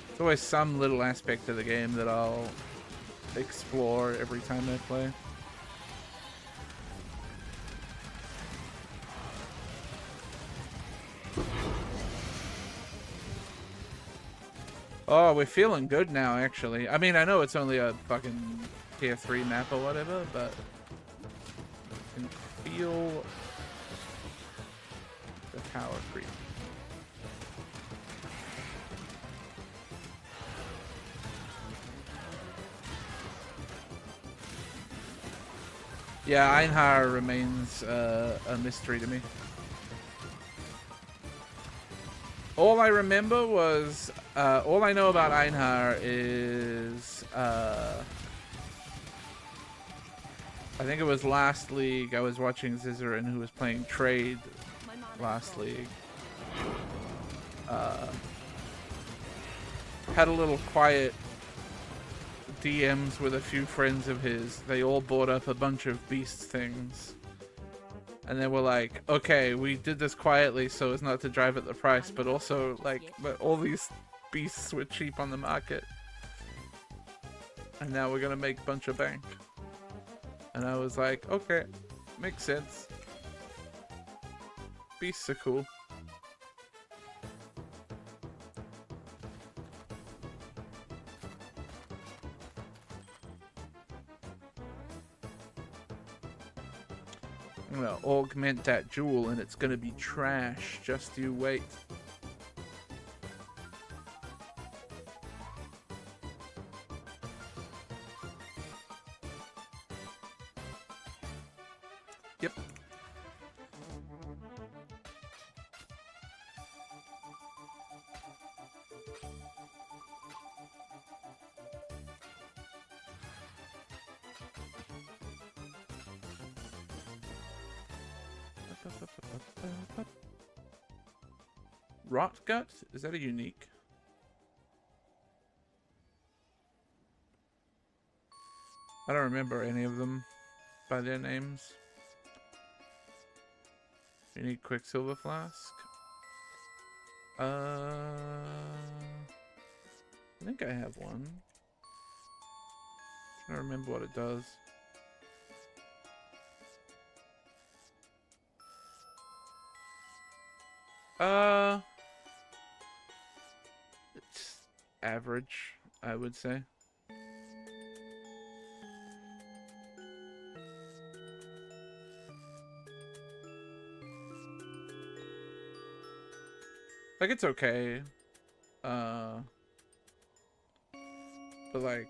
There's always some little aspect of the game that I'll explore every time I play. Oh, we're feeling good now, actually. I mean, I know it's only a fucking tier 3 map or whatever, but I can feel the power creep. Yeah, Einhar remains a mystery to me. All I remember was, all I know about Einhar is, I think it was last league, I was watching Zizarin who was playing Trade last league. Had a little quiet DMs with a few friends of his. They all bought up a bunch of beast things. And then we're like, okay, we did this quietly so as not to drive up the price, but also, like, but all these beasts were cheap on the market. And now we're gonna make a bunch of bank. And I was like, okay, makes sense. Beasts are cool. I'm gonna augment that jewel and it's gonna be trash. Just you wait. Yep. Rotgut? Is that a unique? I don't remember any of them by their names. Unique Quicksilver Flask. I think I have one. I don't remember what it does. It's average, I would say. Like, it's okay. But like,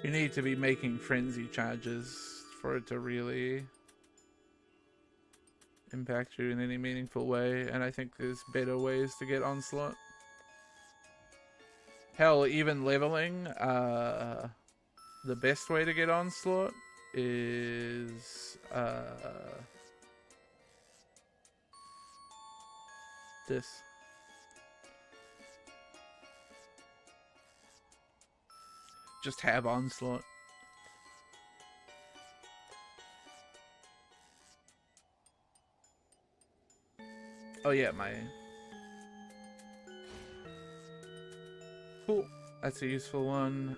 you need to be making frenzy charges for it to really impact you in any meaningful way, and I think there's better ways to get onslaught. Hell, even leveling, the best way to get Onslaught is this. Just have Onslaught. Oh yeah, my... Cool. That's a useful one.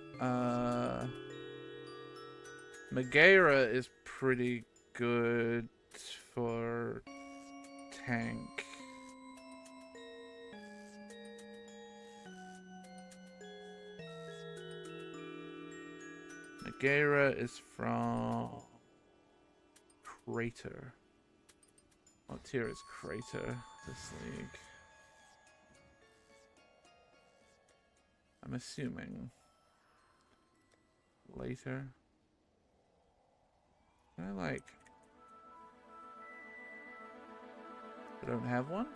Megaera is pretty good for tank. Megaera is from Crater. What tier is Crater this league? I'm assuming later. Can I like... I don't have one?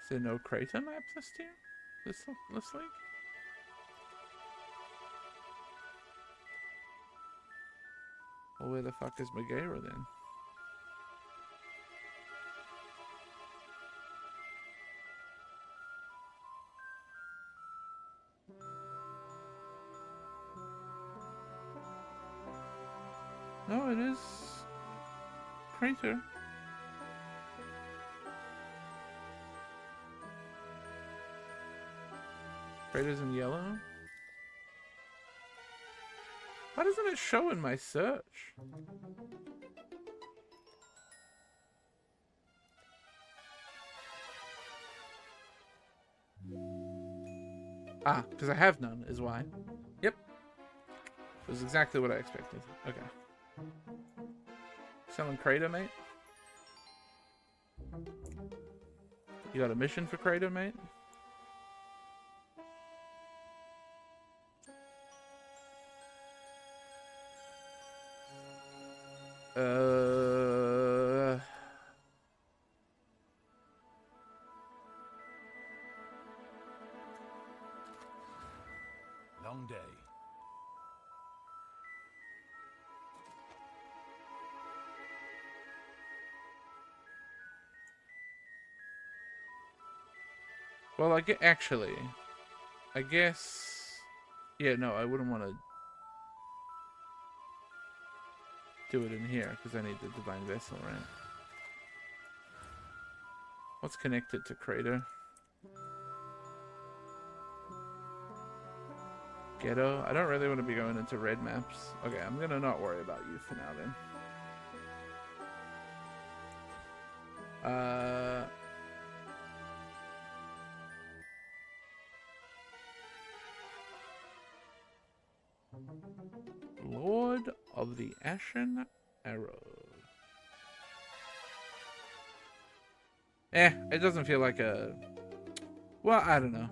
Is there no Crater map this tier? This league? Well, where the fuck is Megaera then? No, it is Crater. Crater's in yellow. Why doesn't it show in my search? Ah, because I have none is why. Yep. It was exactly what I expected. Okay. Selling Crater, mate? You got a mission for Crater, mate? Long day. Well, I guess, yeah, no, I wouldn't want to do it in here because I need the Divine Vessel, right? What's connected to Crater? Ghetto? I don't really want to be going into red maps. Okay, I'm gonna not worry about you for now then. Lord of the Ashen Arrow. It doesn't feel like a... Well, I don't know.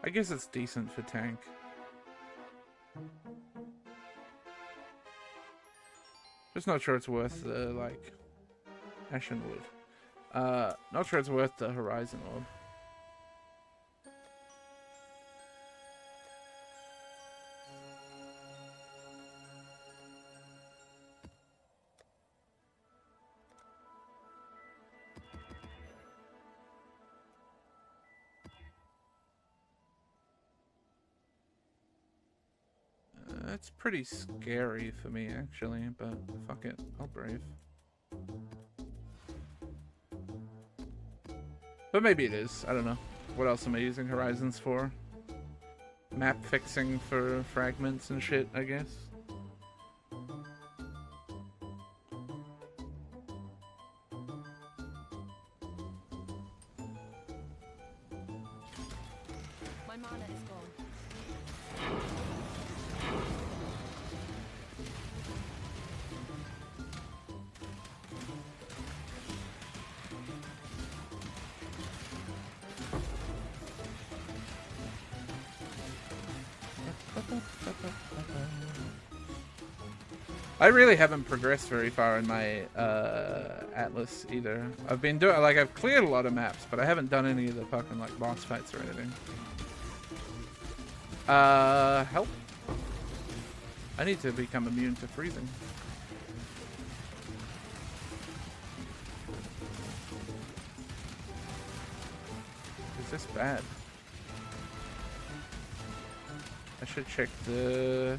I guess it's decent for tank. Just not sure it's worth the, like, Ashen Wood. Not sure it's worth the Horizon Orb. It's pretty scary for me, actually, but fuck it, I'll brave. But maybe it is, I don't know. What else am I using Horizons for? Map fixing for fragments and shit, I guess. My mana is gone. I really haven't progressed very far in my Atlas either. I've been doing, like, I've cleared a lot of maps, but I haven't done any of the fucking, like, boss fights or anything. Help. I need to become immune to freezing. Is this bad? I should check the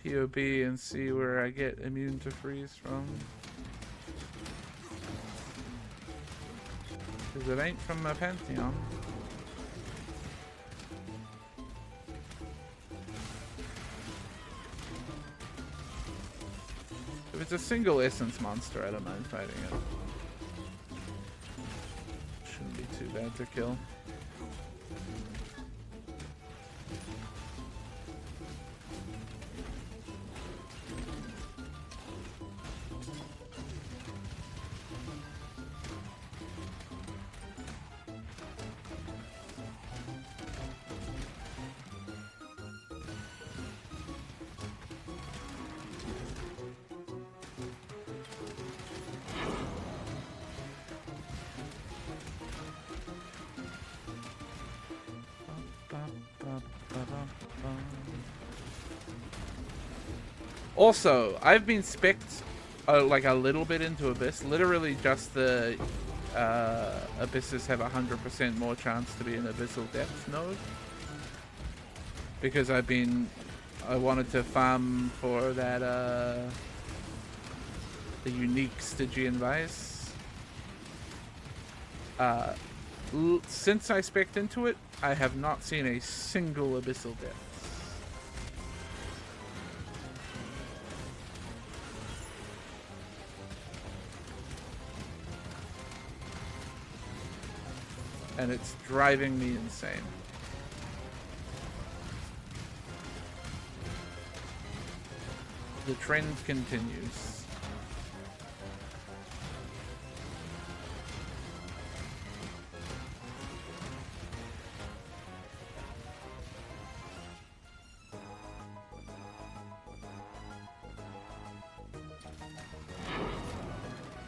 POB and see where I get immune to freeze from. Because it ain't from my Pantheon. If it's a single essence monster, I don't mind fighting it. Shouldn't be too bad to kill. Also, I've been specced like a little bit into Abyss. Literally just the Abysses have 100% more chance to be an Abyssal Depth node. Because I wanted to farm for that, the unique Stygian Vice. Since I specced into it, I have not seen a single Abyssal Depth. And it's driving me insane. The trend continues.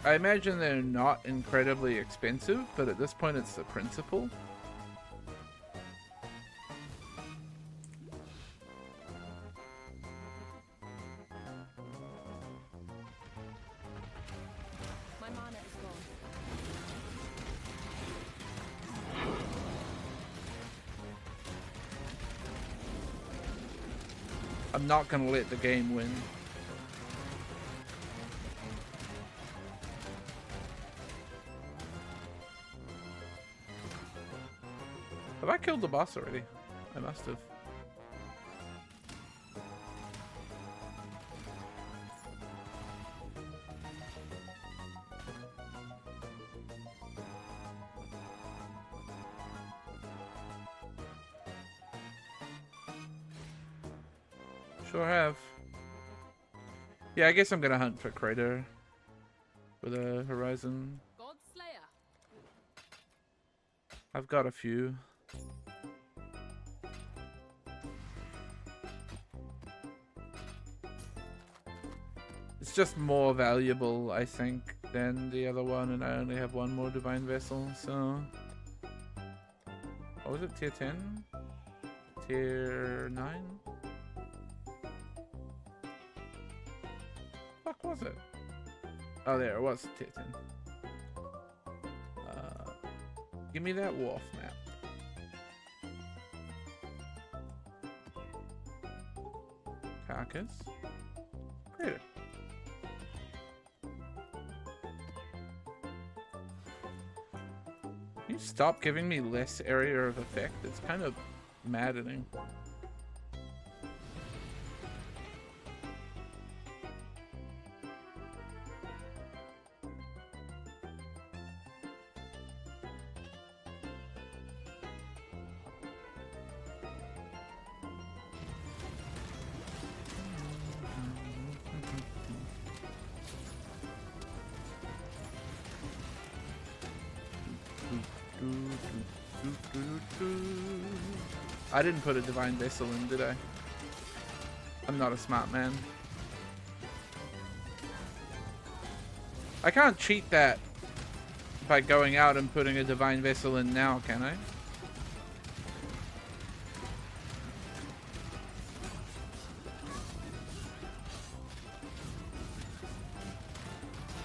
I imagine they're not incredibly expensive, but at this point it's the principle. My mana is gone. I'm not gonna let the game win. Have I killed the boss already? I must have. Sure have. Yeah, I guess I'm gonna hunt for Crater with a Horizon. God Slayer. I've got a few. It's just more valuable, I think, than the other one, and I only have one more Divine Vessel, so... What was it, tier 10? Tier 9? Fuck was it? Oh, there, it was tier 10. Give me that wharf map. Carcass. Crater. Can you stop giving me less area of effect? It's kind of maddening. I didn't put a Divine Vessel in, did I? I'm not a smart man. I can't cheat that by going out and putting a Divine Vessel in now, can I?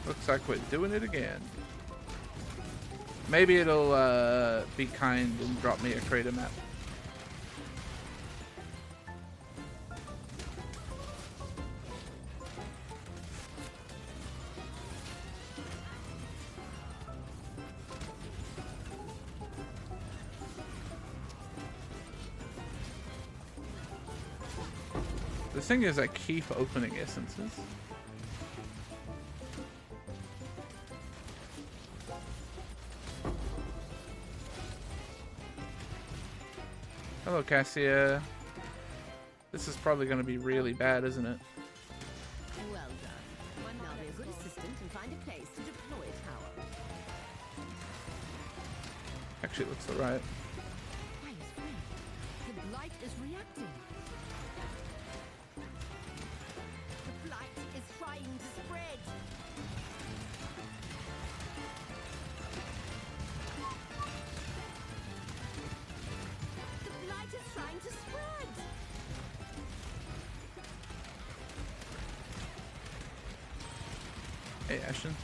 Looks like we're doing it again. Maybe it'll be kind and drop me a crater map. The thing is, I keep opening essences. Hello, Cassia. This is probably going to be really bad, isn't it? Well done. One now be a good assistant and find a place to deploy tower. Actually, it looks alright. Why is free? The blight is reacting. The blight is trying to spread. The blight is trying to spread. Hey, Ashton.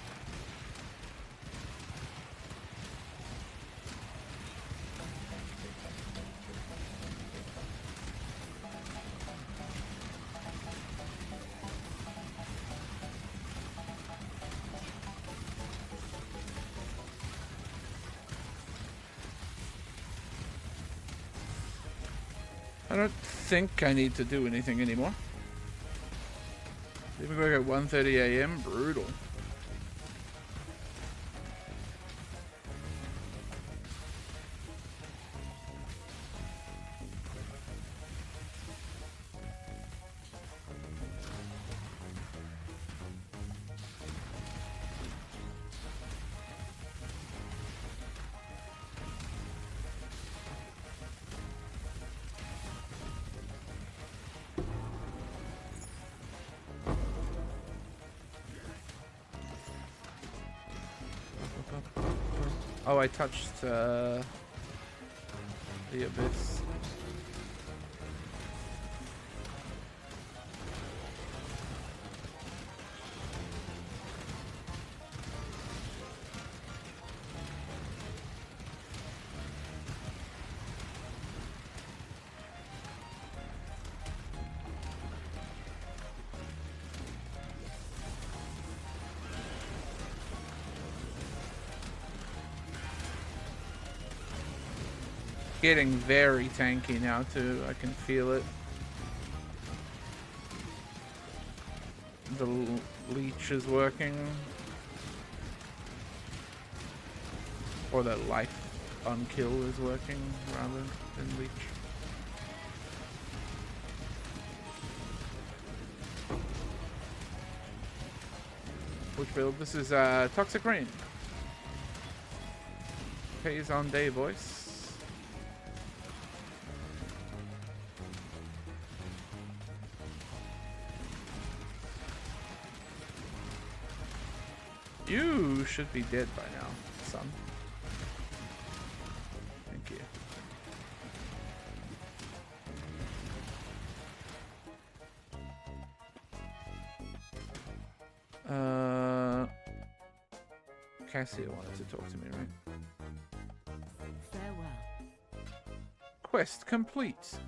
I don't think I need to do anything anymore. Leaving work at 1:30 a.m. Brutal. Oh, I touched the abyss. Getting very tanky now too. I can feel it. The leech is working, or the life on kill is working rather than leech. Which build? This is Toxic Rain. Pays on day voice. You should be dead by now, son. Thank you. Cassia wanted to talk to me, right? Farewell. Quest complete.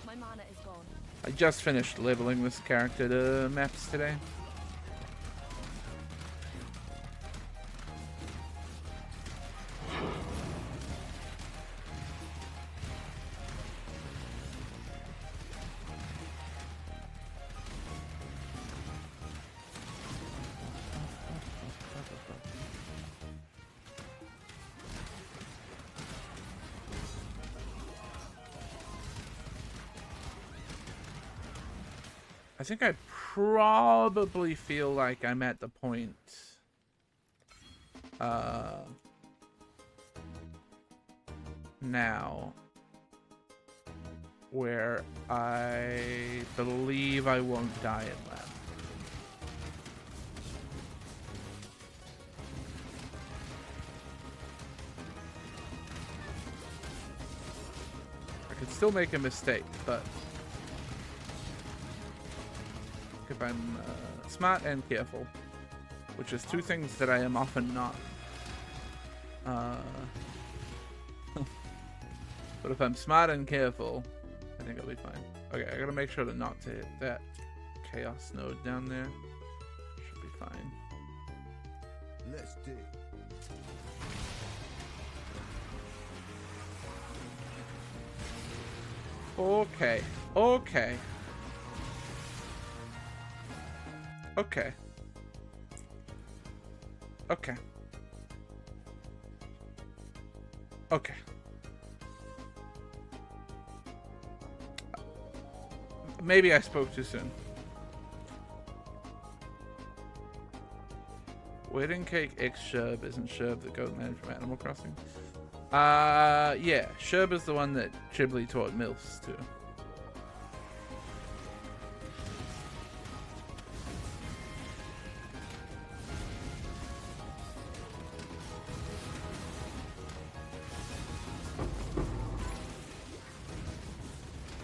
My mana is gone. I just finished leveling this character to maps today. I think I probably feel like I'm at the point now where I believe I won't die in lab. I could still make a mistake, but if I'm smart and careful, which is two things that I am often not. But if I'm smart and careful, I think I'll be fine. Okay, I gotta make sure to not to hit that chaos node down there. Should be fine. Let's dig. Okay. Okay. Okay. Okay. Okay. Maybe I spoke too soon. Wedding Cake X Sherb isn't Sherb the goat man from Animal Crossing? Yeah. Sherb is the one that Chiblee taught MILFs to.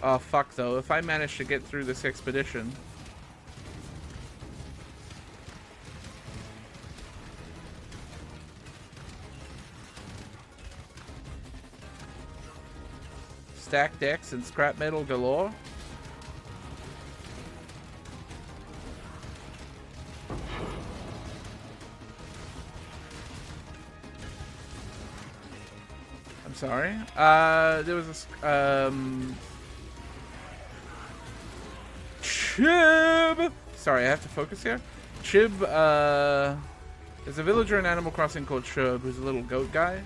Oh fuck though, if I manage to get through this expedition. Stack decks and scrap metal galore. I'm sorry. There was this Chib! Sorry, I have to focus here. Chib, there's a villager in Animal Crossing called Chib, who's a little goat guy.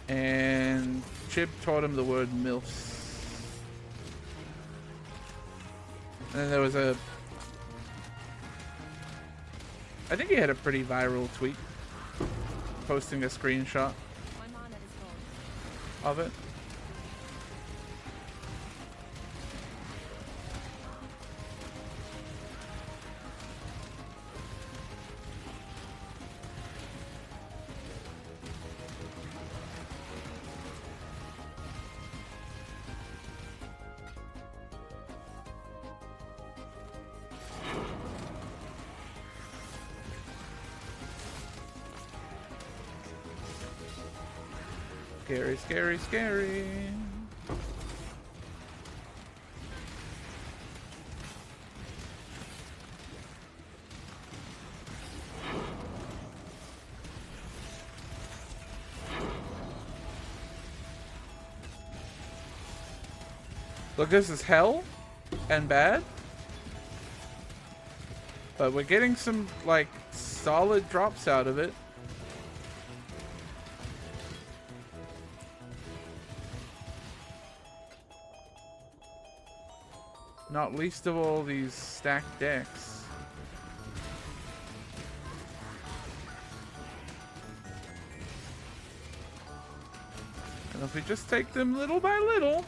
And Chib taught him the word MILFs. And then there was a... I think he had a pretty viral tweet posting a screenshot of it. Scary, scary, scary. Look, this is hell and bad. But we're getting some, like, solid drops out of it. Not least of all these stacked decks. And if we just take them little by little.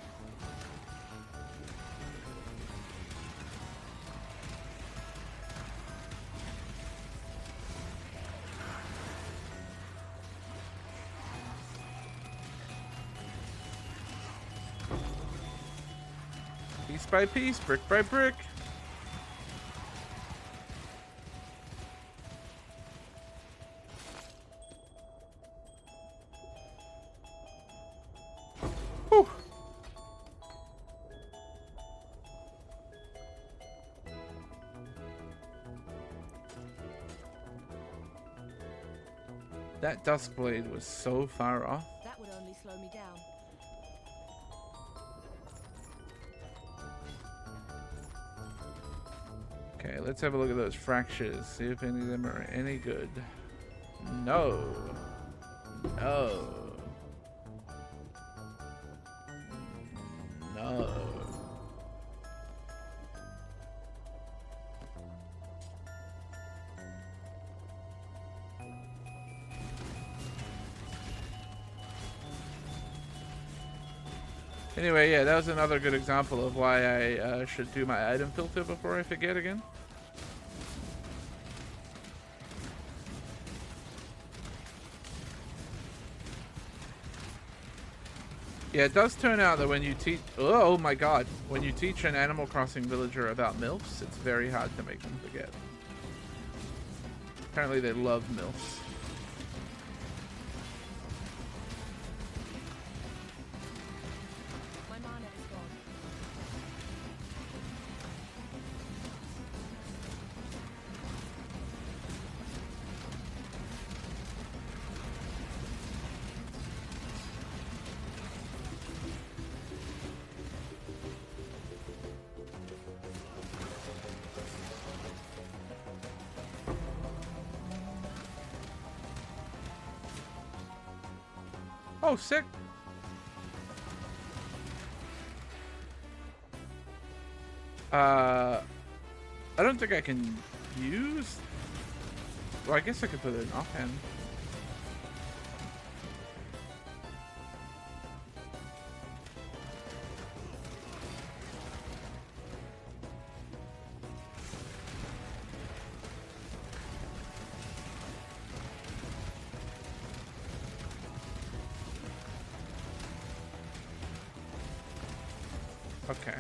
Piece by piece, brick by brick. Whew. That Duskblade was so far off. That would only slow me down. Okay, let's have a look at those fractures. See if any of them are any good. No. No. No. Anyway, yeah, that was another good example of why I should do my item filter before I forget again. Yeah, it does turn out that when you teach... Oh my god. When you teach an Animal Crossing villager about MILFs, it's very hard to make them forget. Apparently they love MILFs. My mana is gone. Oh, sick. I don't think I can use... Well, I guess I could put it in offhand. Okay.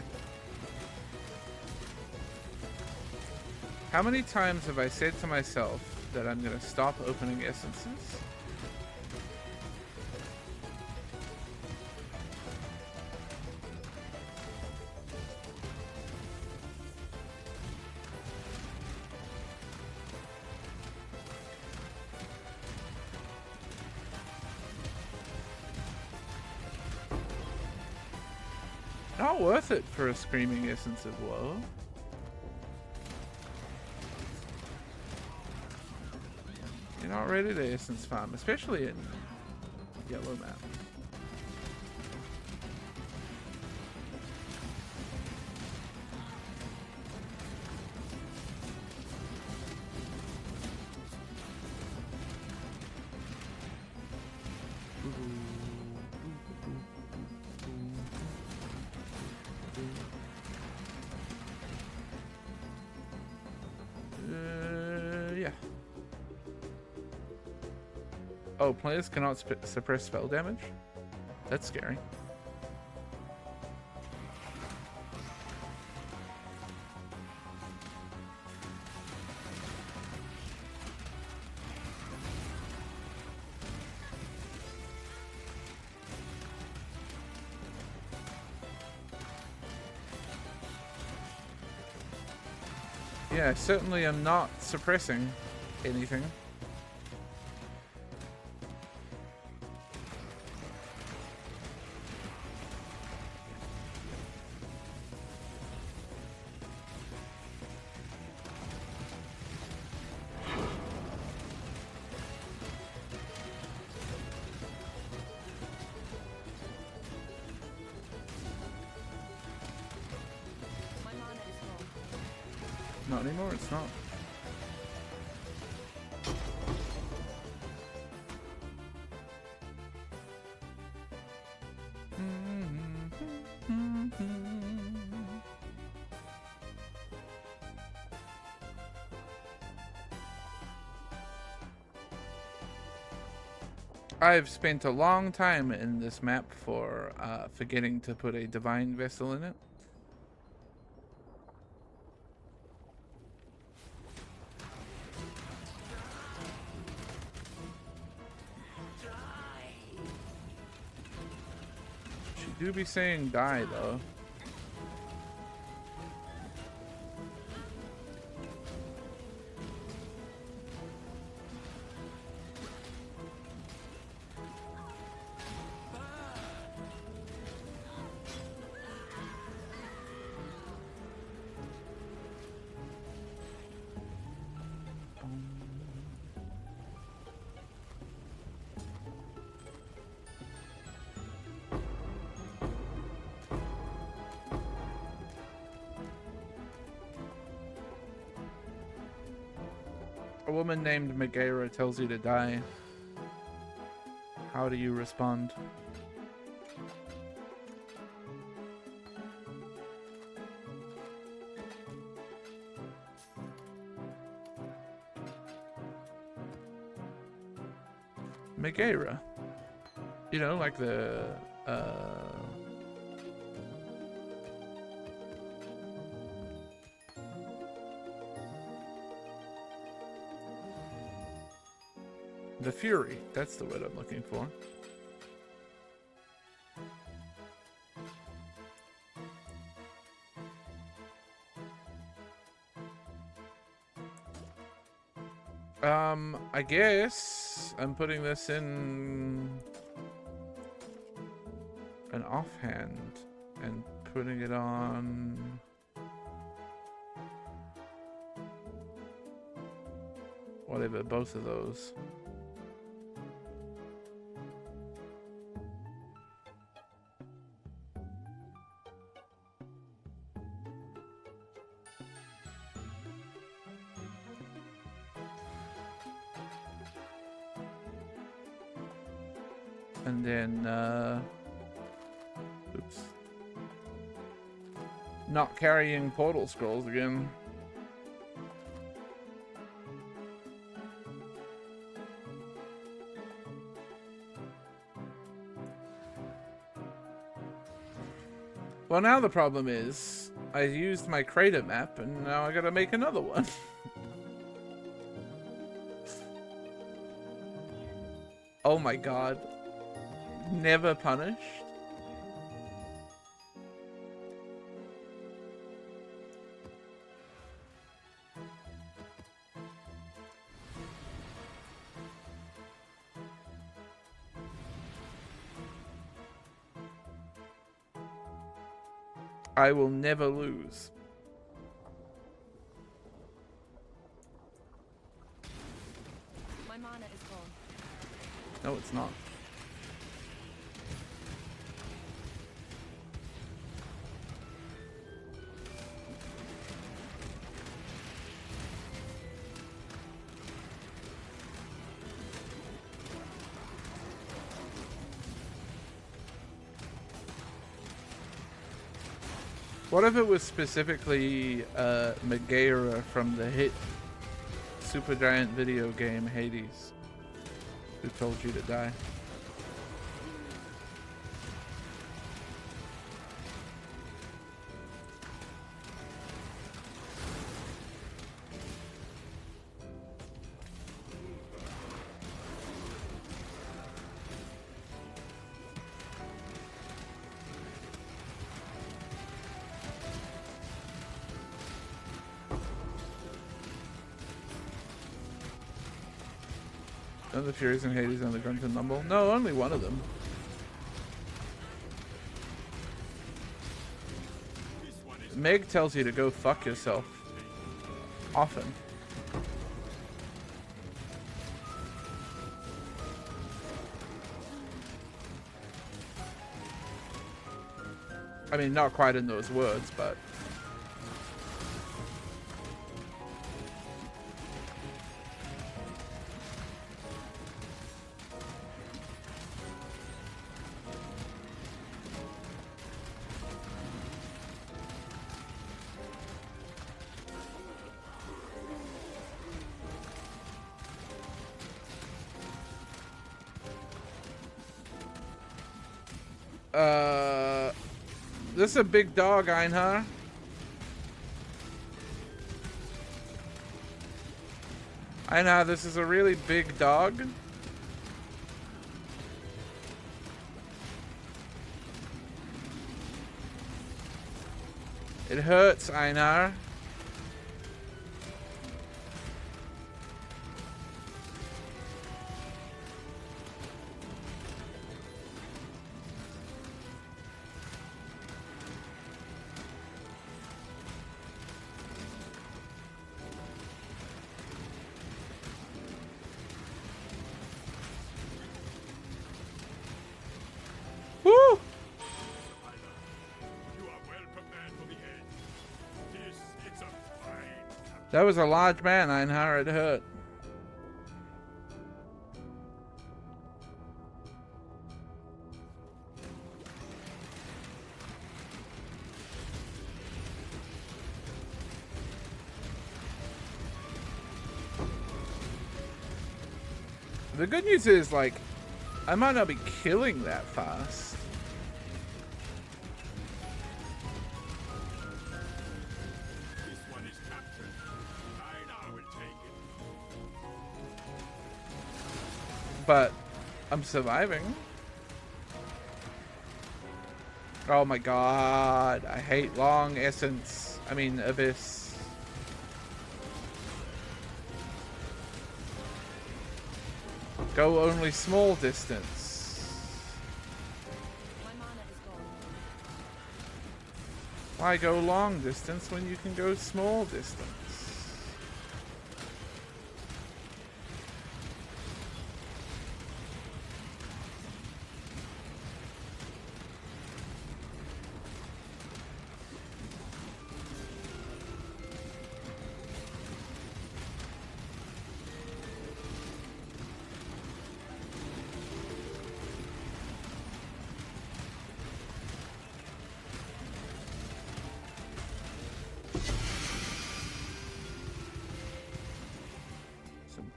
How many times have I said to myself that I'm gonna stop opening essences? Not worth it for a screaming essence of woe. You're not ready to essence farm, especially in yellow map. Yeah. Oh, players cannot suppress spell damage? That's scary. Yeah, I certainly am not suppressing anything. My mana is gone. Not anymore, it's not. I've spent a long time in this map for forgetting to put a divine vessel in it. She do be saying die though. A woman named Megara tells you to die. How do you respond? Megara. You know, like the Fury. That's the word I'm looking for. I guess I'm putting this in an offhand and putting it on whatever, both of those. And then, oops. Not carrying portal scrolls again. Well, now the problem is, I used my crater map, and now I gotta make another one. Oh my god. Never punished? I will never lose. My mana is gone. No, it's not. What if it was specifically Megara from the hit Supergiant video game Hades who told you to die? None of the Furies and Hades on the Grunt and Numble? No, only one of them. Meg tells you to go fuck yourself. Often. I mean, not quite in those words, but... This is a big dog, Einhar. Einhar, this is a really big dog. It hurts, Einar. That was a large man, Einhar. It hurt. The good news is, like, I might not be killing that fast. This one is captured. I will take it. But I'm surviving. Oh my god, I hate long essence. I mean, abyss. Go only small distance. My mana is gone. Why go long distance when you can go small distance?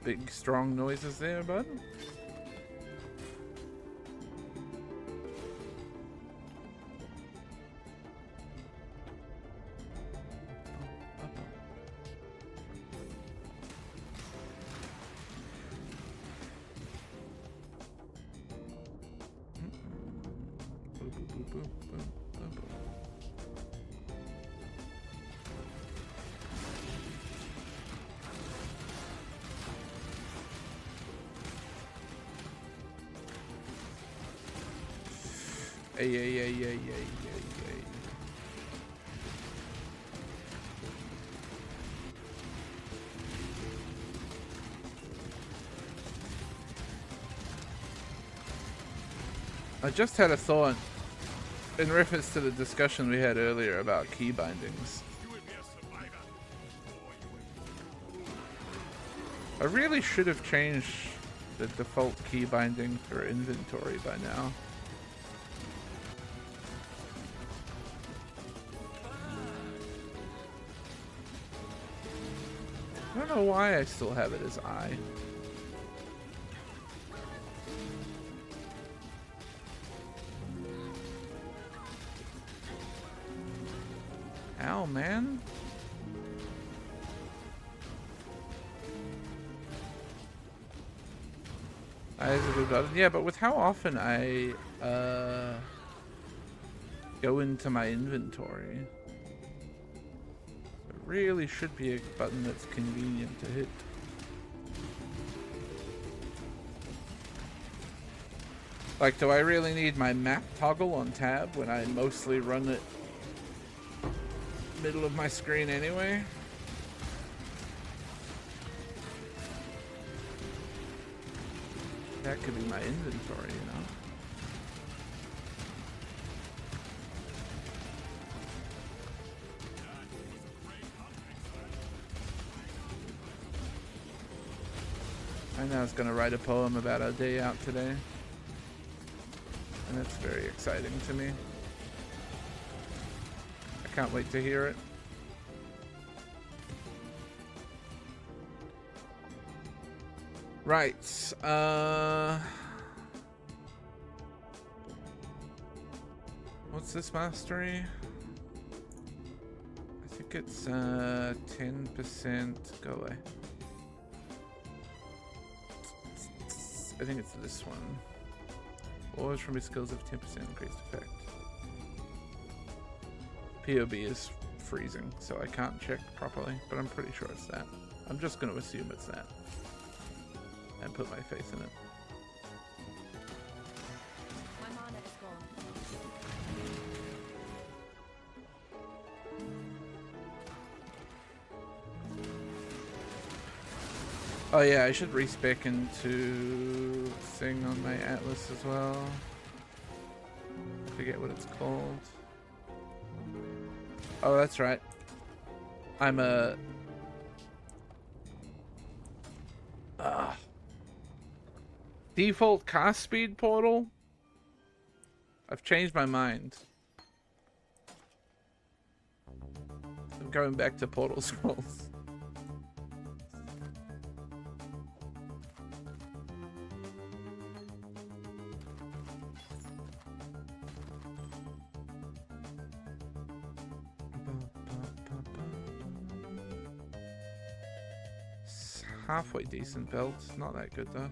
Big strong noises there, bud. Ay. I just had a thought in reference to the discussion we had earlier about key bindings. I really should have changed the default key binding for inventory by now. I don't know why I still have it as I. Ow, man. Yeah, but with how often I go into my inventory, it really should be a button that's convenient to hit. Like, do I really need my map toggle on tab when I mostly run it middle of my screen anyway? That could be my inventory, you know? I know I was gonna write a poem about our day out today. And that's very exciting to me. I can't wait to hear it. Right, what's this mastery? I think it's 10%, go away. I think it's this one. Always from his skills of 10% increased effect. POB is freezing, so I can't check properly, but I'm pretty sure it's that. I'm just going to assume it's that. And put my faith in it. My mana is gone. Oh yeah, I should respec into thing on my Atlas as well. Forget what it's called. Oh, that's right. I'm a... default cast speed portal? I've changed my mind. I'm going back to portal scrolls. halfway decent build. Not that good though.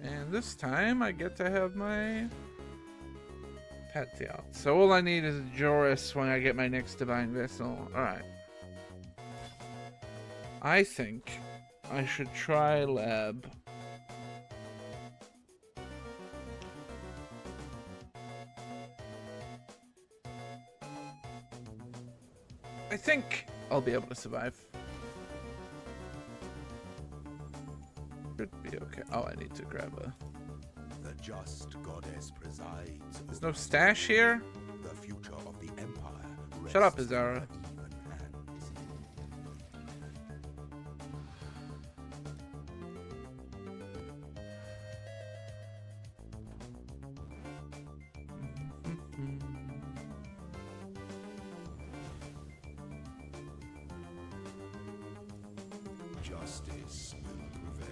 And this time I get to have my pets out. So all I need is a Joris when I get my next Divine Vessel. Alright. I think I should try Lab. I think I'll be able to survive. Should be okay. Oh, I need to grab a... The just goddess presides. There's no stash here? The future of the empire. Shut up, Azara. Justice will prevail.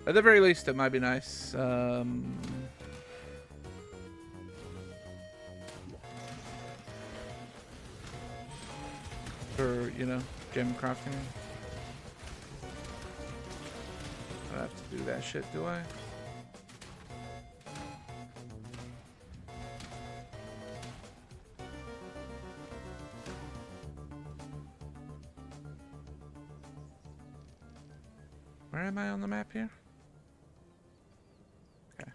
At the very least, it might be nice. For, you know, gem crafting. I don't have to do that shit, do I? Where am I on the map here? Okay.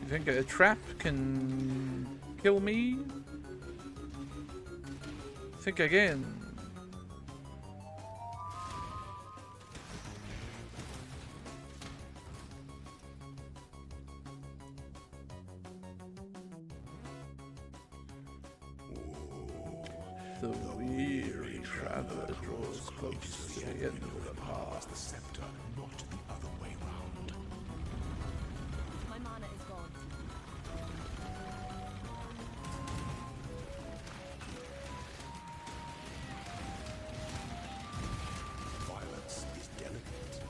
You think a trap can kill me? Think again. The weary traveler draws close to the end of the path. The scepter, not the other way round. My mana is gone. Violence is delicate.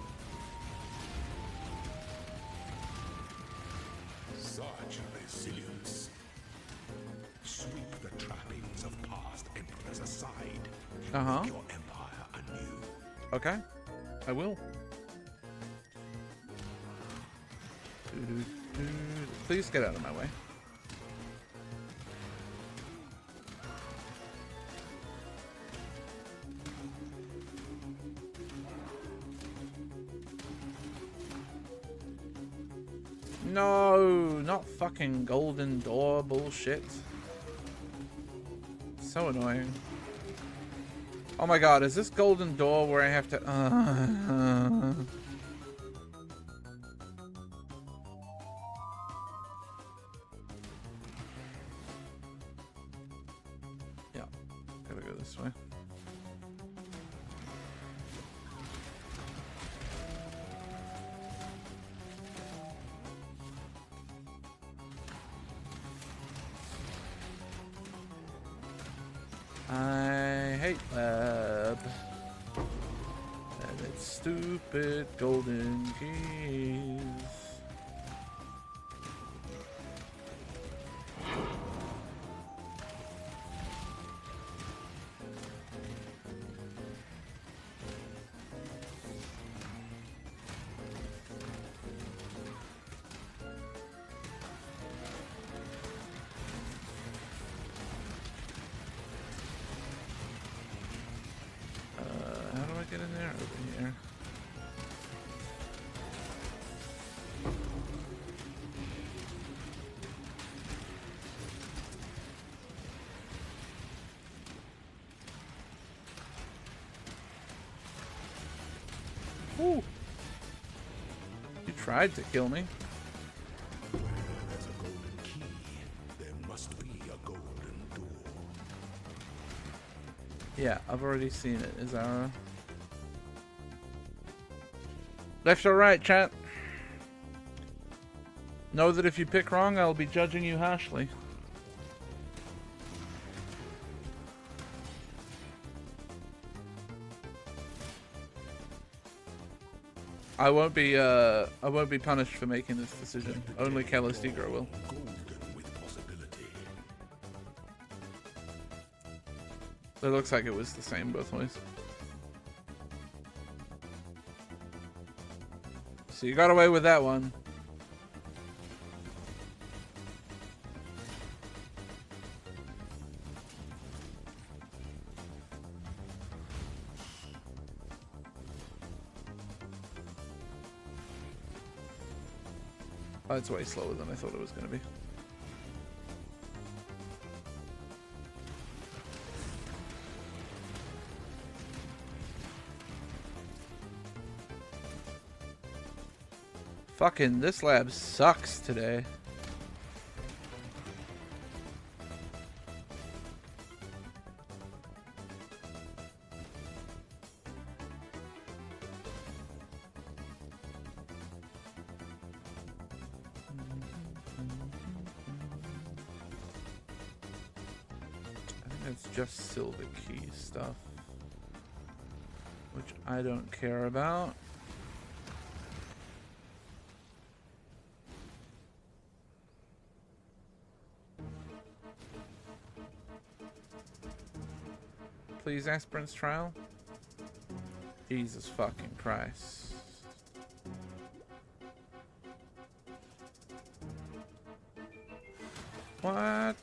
Such resilience. Sweep the trappings of past emperors aside. Uh-huh. Make your empire anew. Okay, I will. Please get out of my way. No, not fucking golden door bullshit. So annoying. Oh my god, is this golden door where I have to... Yeah, gotta go this way. I hate Lab and its stupid golden keys. How do I get in there? Over here. Ooh. You tried to kill me. Yeah, I've already seen it, Izara. Left or right, chat? Know that if you pick wrong, I'll be judging you harshly. I won't be punished for making this decision. Only Kellis Negro will. It looks like it was the same both ways. So you got away with that one. Oh, it's way slower than I thought it was going to be. Fucking, this lab sucks today. It's just silver key stuff, which I don't care about. Please, aspirant's trial. Jesus fucking Christ. What?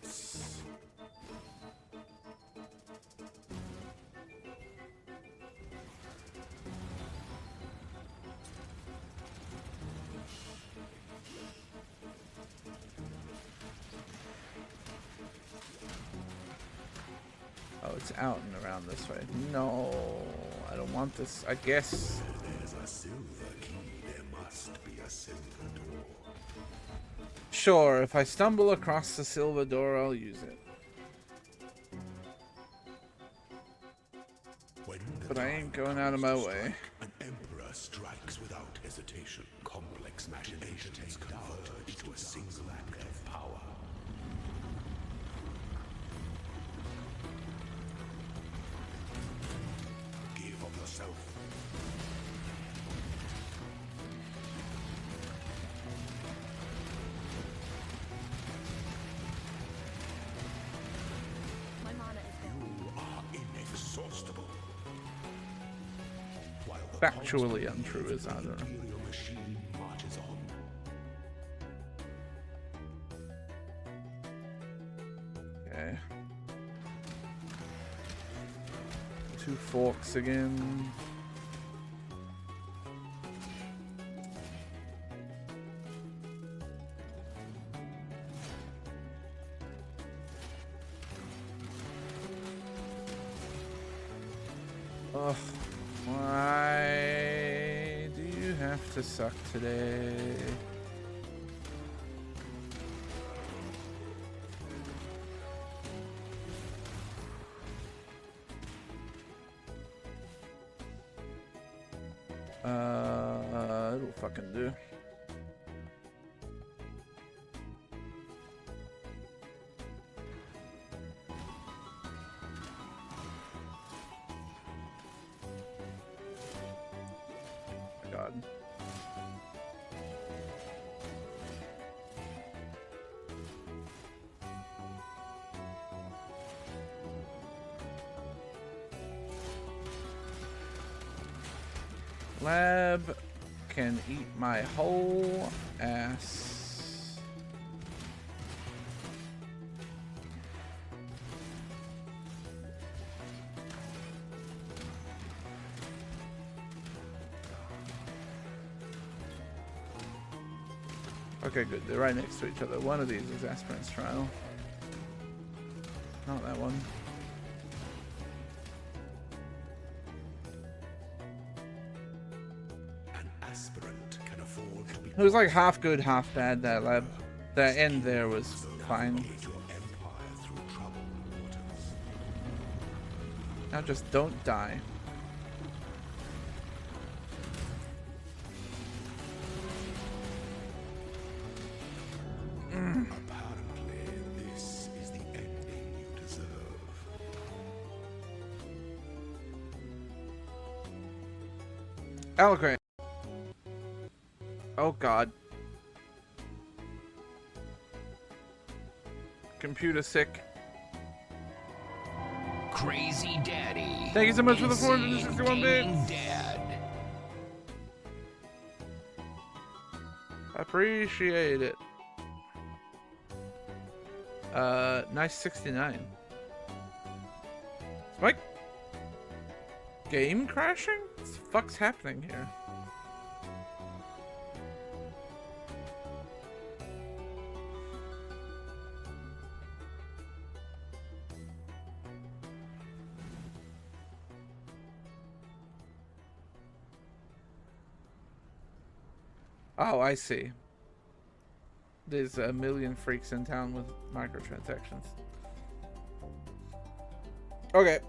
Oh, it's out and around this way. No, I don't want this. I guess. There's a silver key. There must be a silver door. Sure, if I stumble across the silver door, I'll use it. But I ain't going out of my way. An emperor strikes without hesitation. Complex machinations converge to a single act of power. Give of yourself. My mana is You are inexhaustible. Factually untrue is either. Imperial machine marches on. Okay. 2 forks again. Ugh. Why do you have to suck today? It'll fucking do. God. Lab can eat my whole ass. Okay, good. They're right next to each other. One of these is aspirant's trial. Not that one. It was like half good, half bad, that lab. The end there was fine. Now just don't die. Apparently, this is the ending you deserve. Allegran. Oh god. Computer sick. Crazy Daddy. Thank you so much for the Insane 461 Gaming bits. Dad. Appreciate it. Nice 69. Is my game crashing? What the fuck's happening here? Oh, I see. There's a million freaks in town with microtransactions. Okay.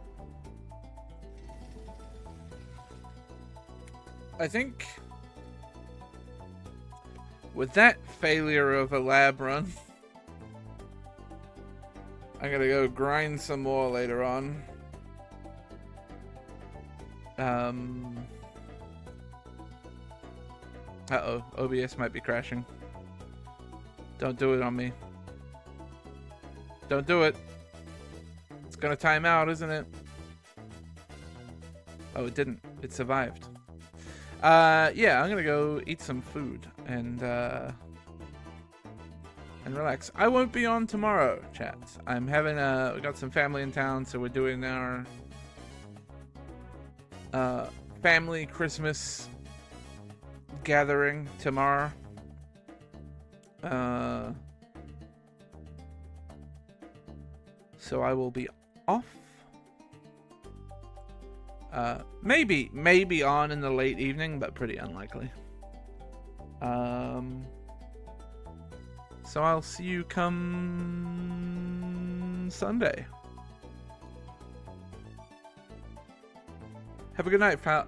I think with that failure of a lab run, I'm gonna go grind some more later on. Uh-oh, OBS might be crashing. Don't do it on me. Don't do it. It's gonna time out, isn't it? Oh, it didn't. It survived. Yeah, I'm gonna go eat some food and relax. I won't be on tomorrow, chat. I'm having we got some family in town, so we're doing our family Christmas gathering tomorrow. So I will be off. Maybe on in the late evening, but pretty unlikely. So I'll see you come Sunday. Have a good night, pal.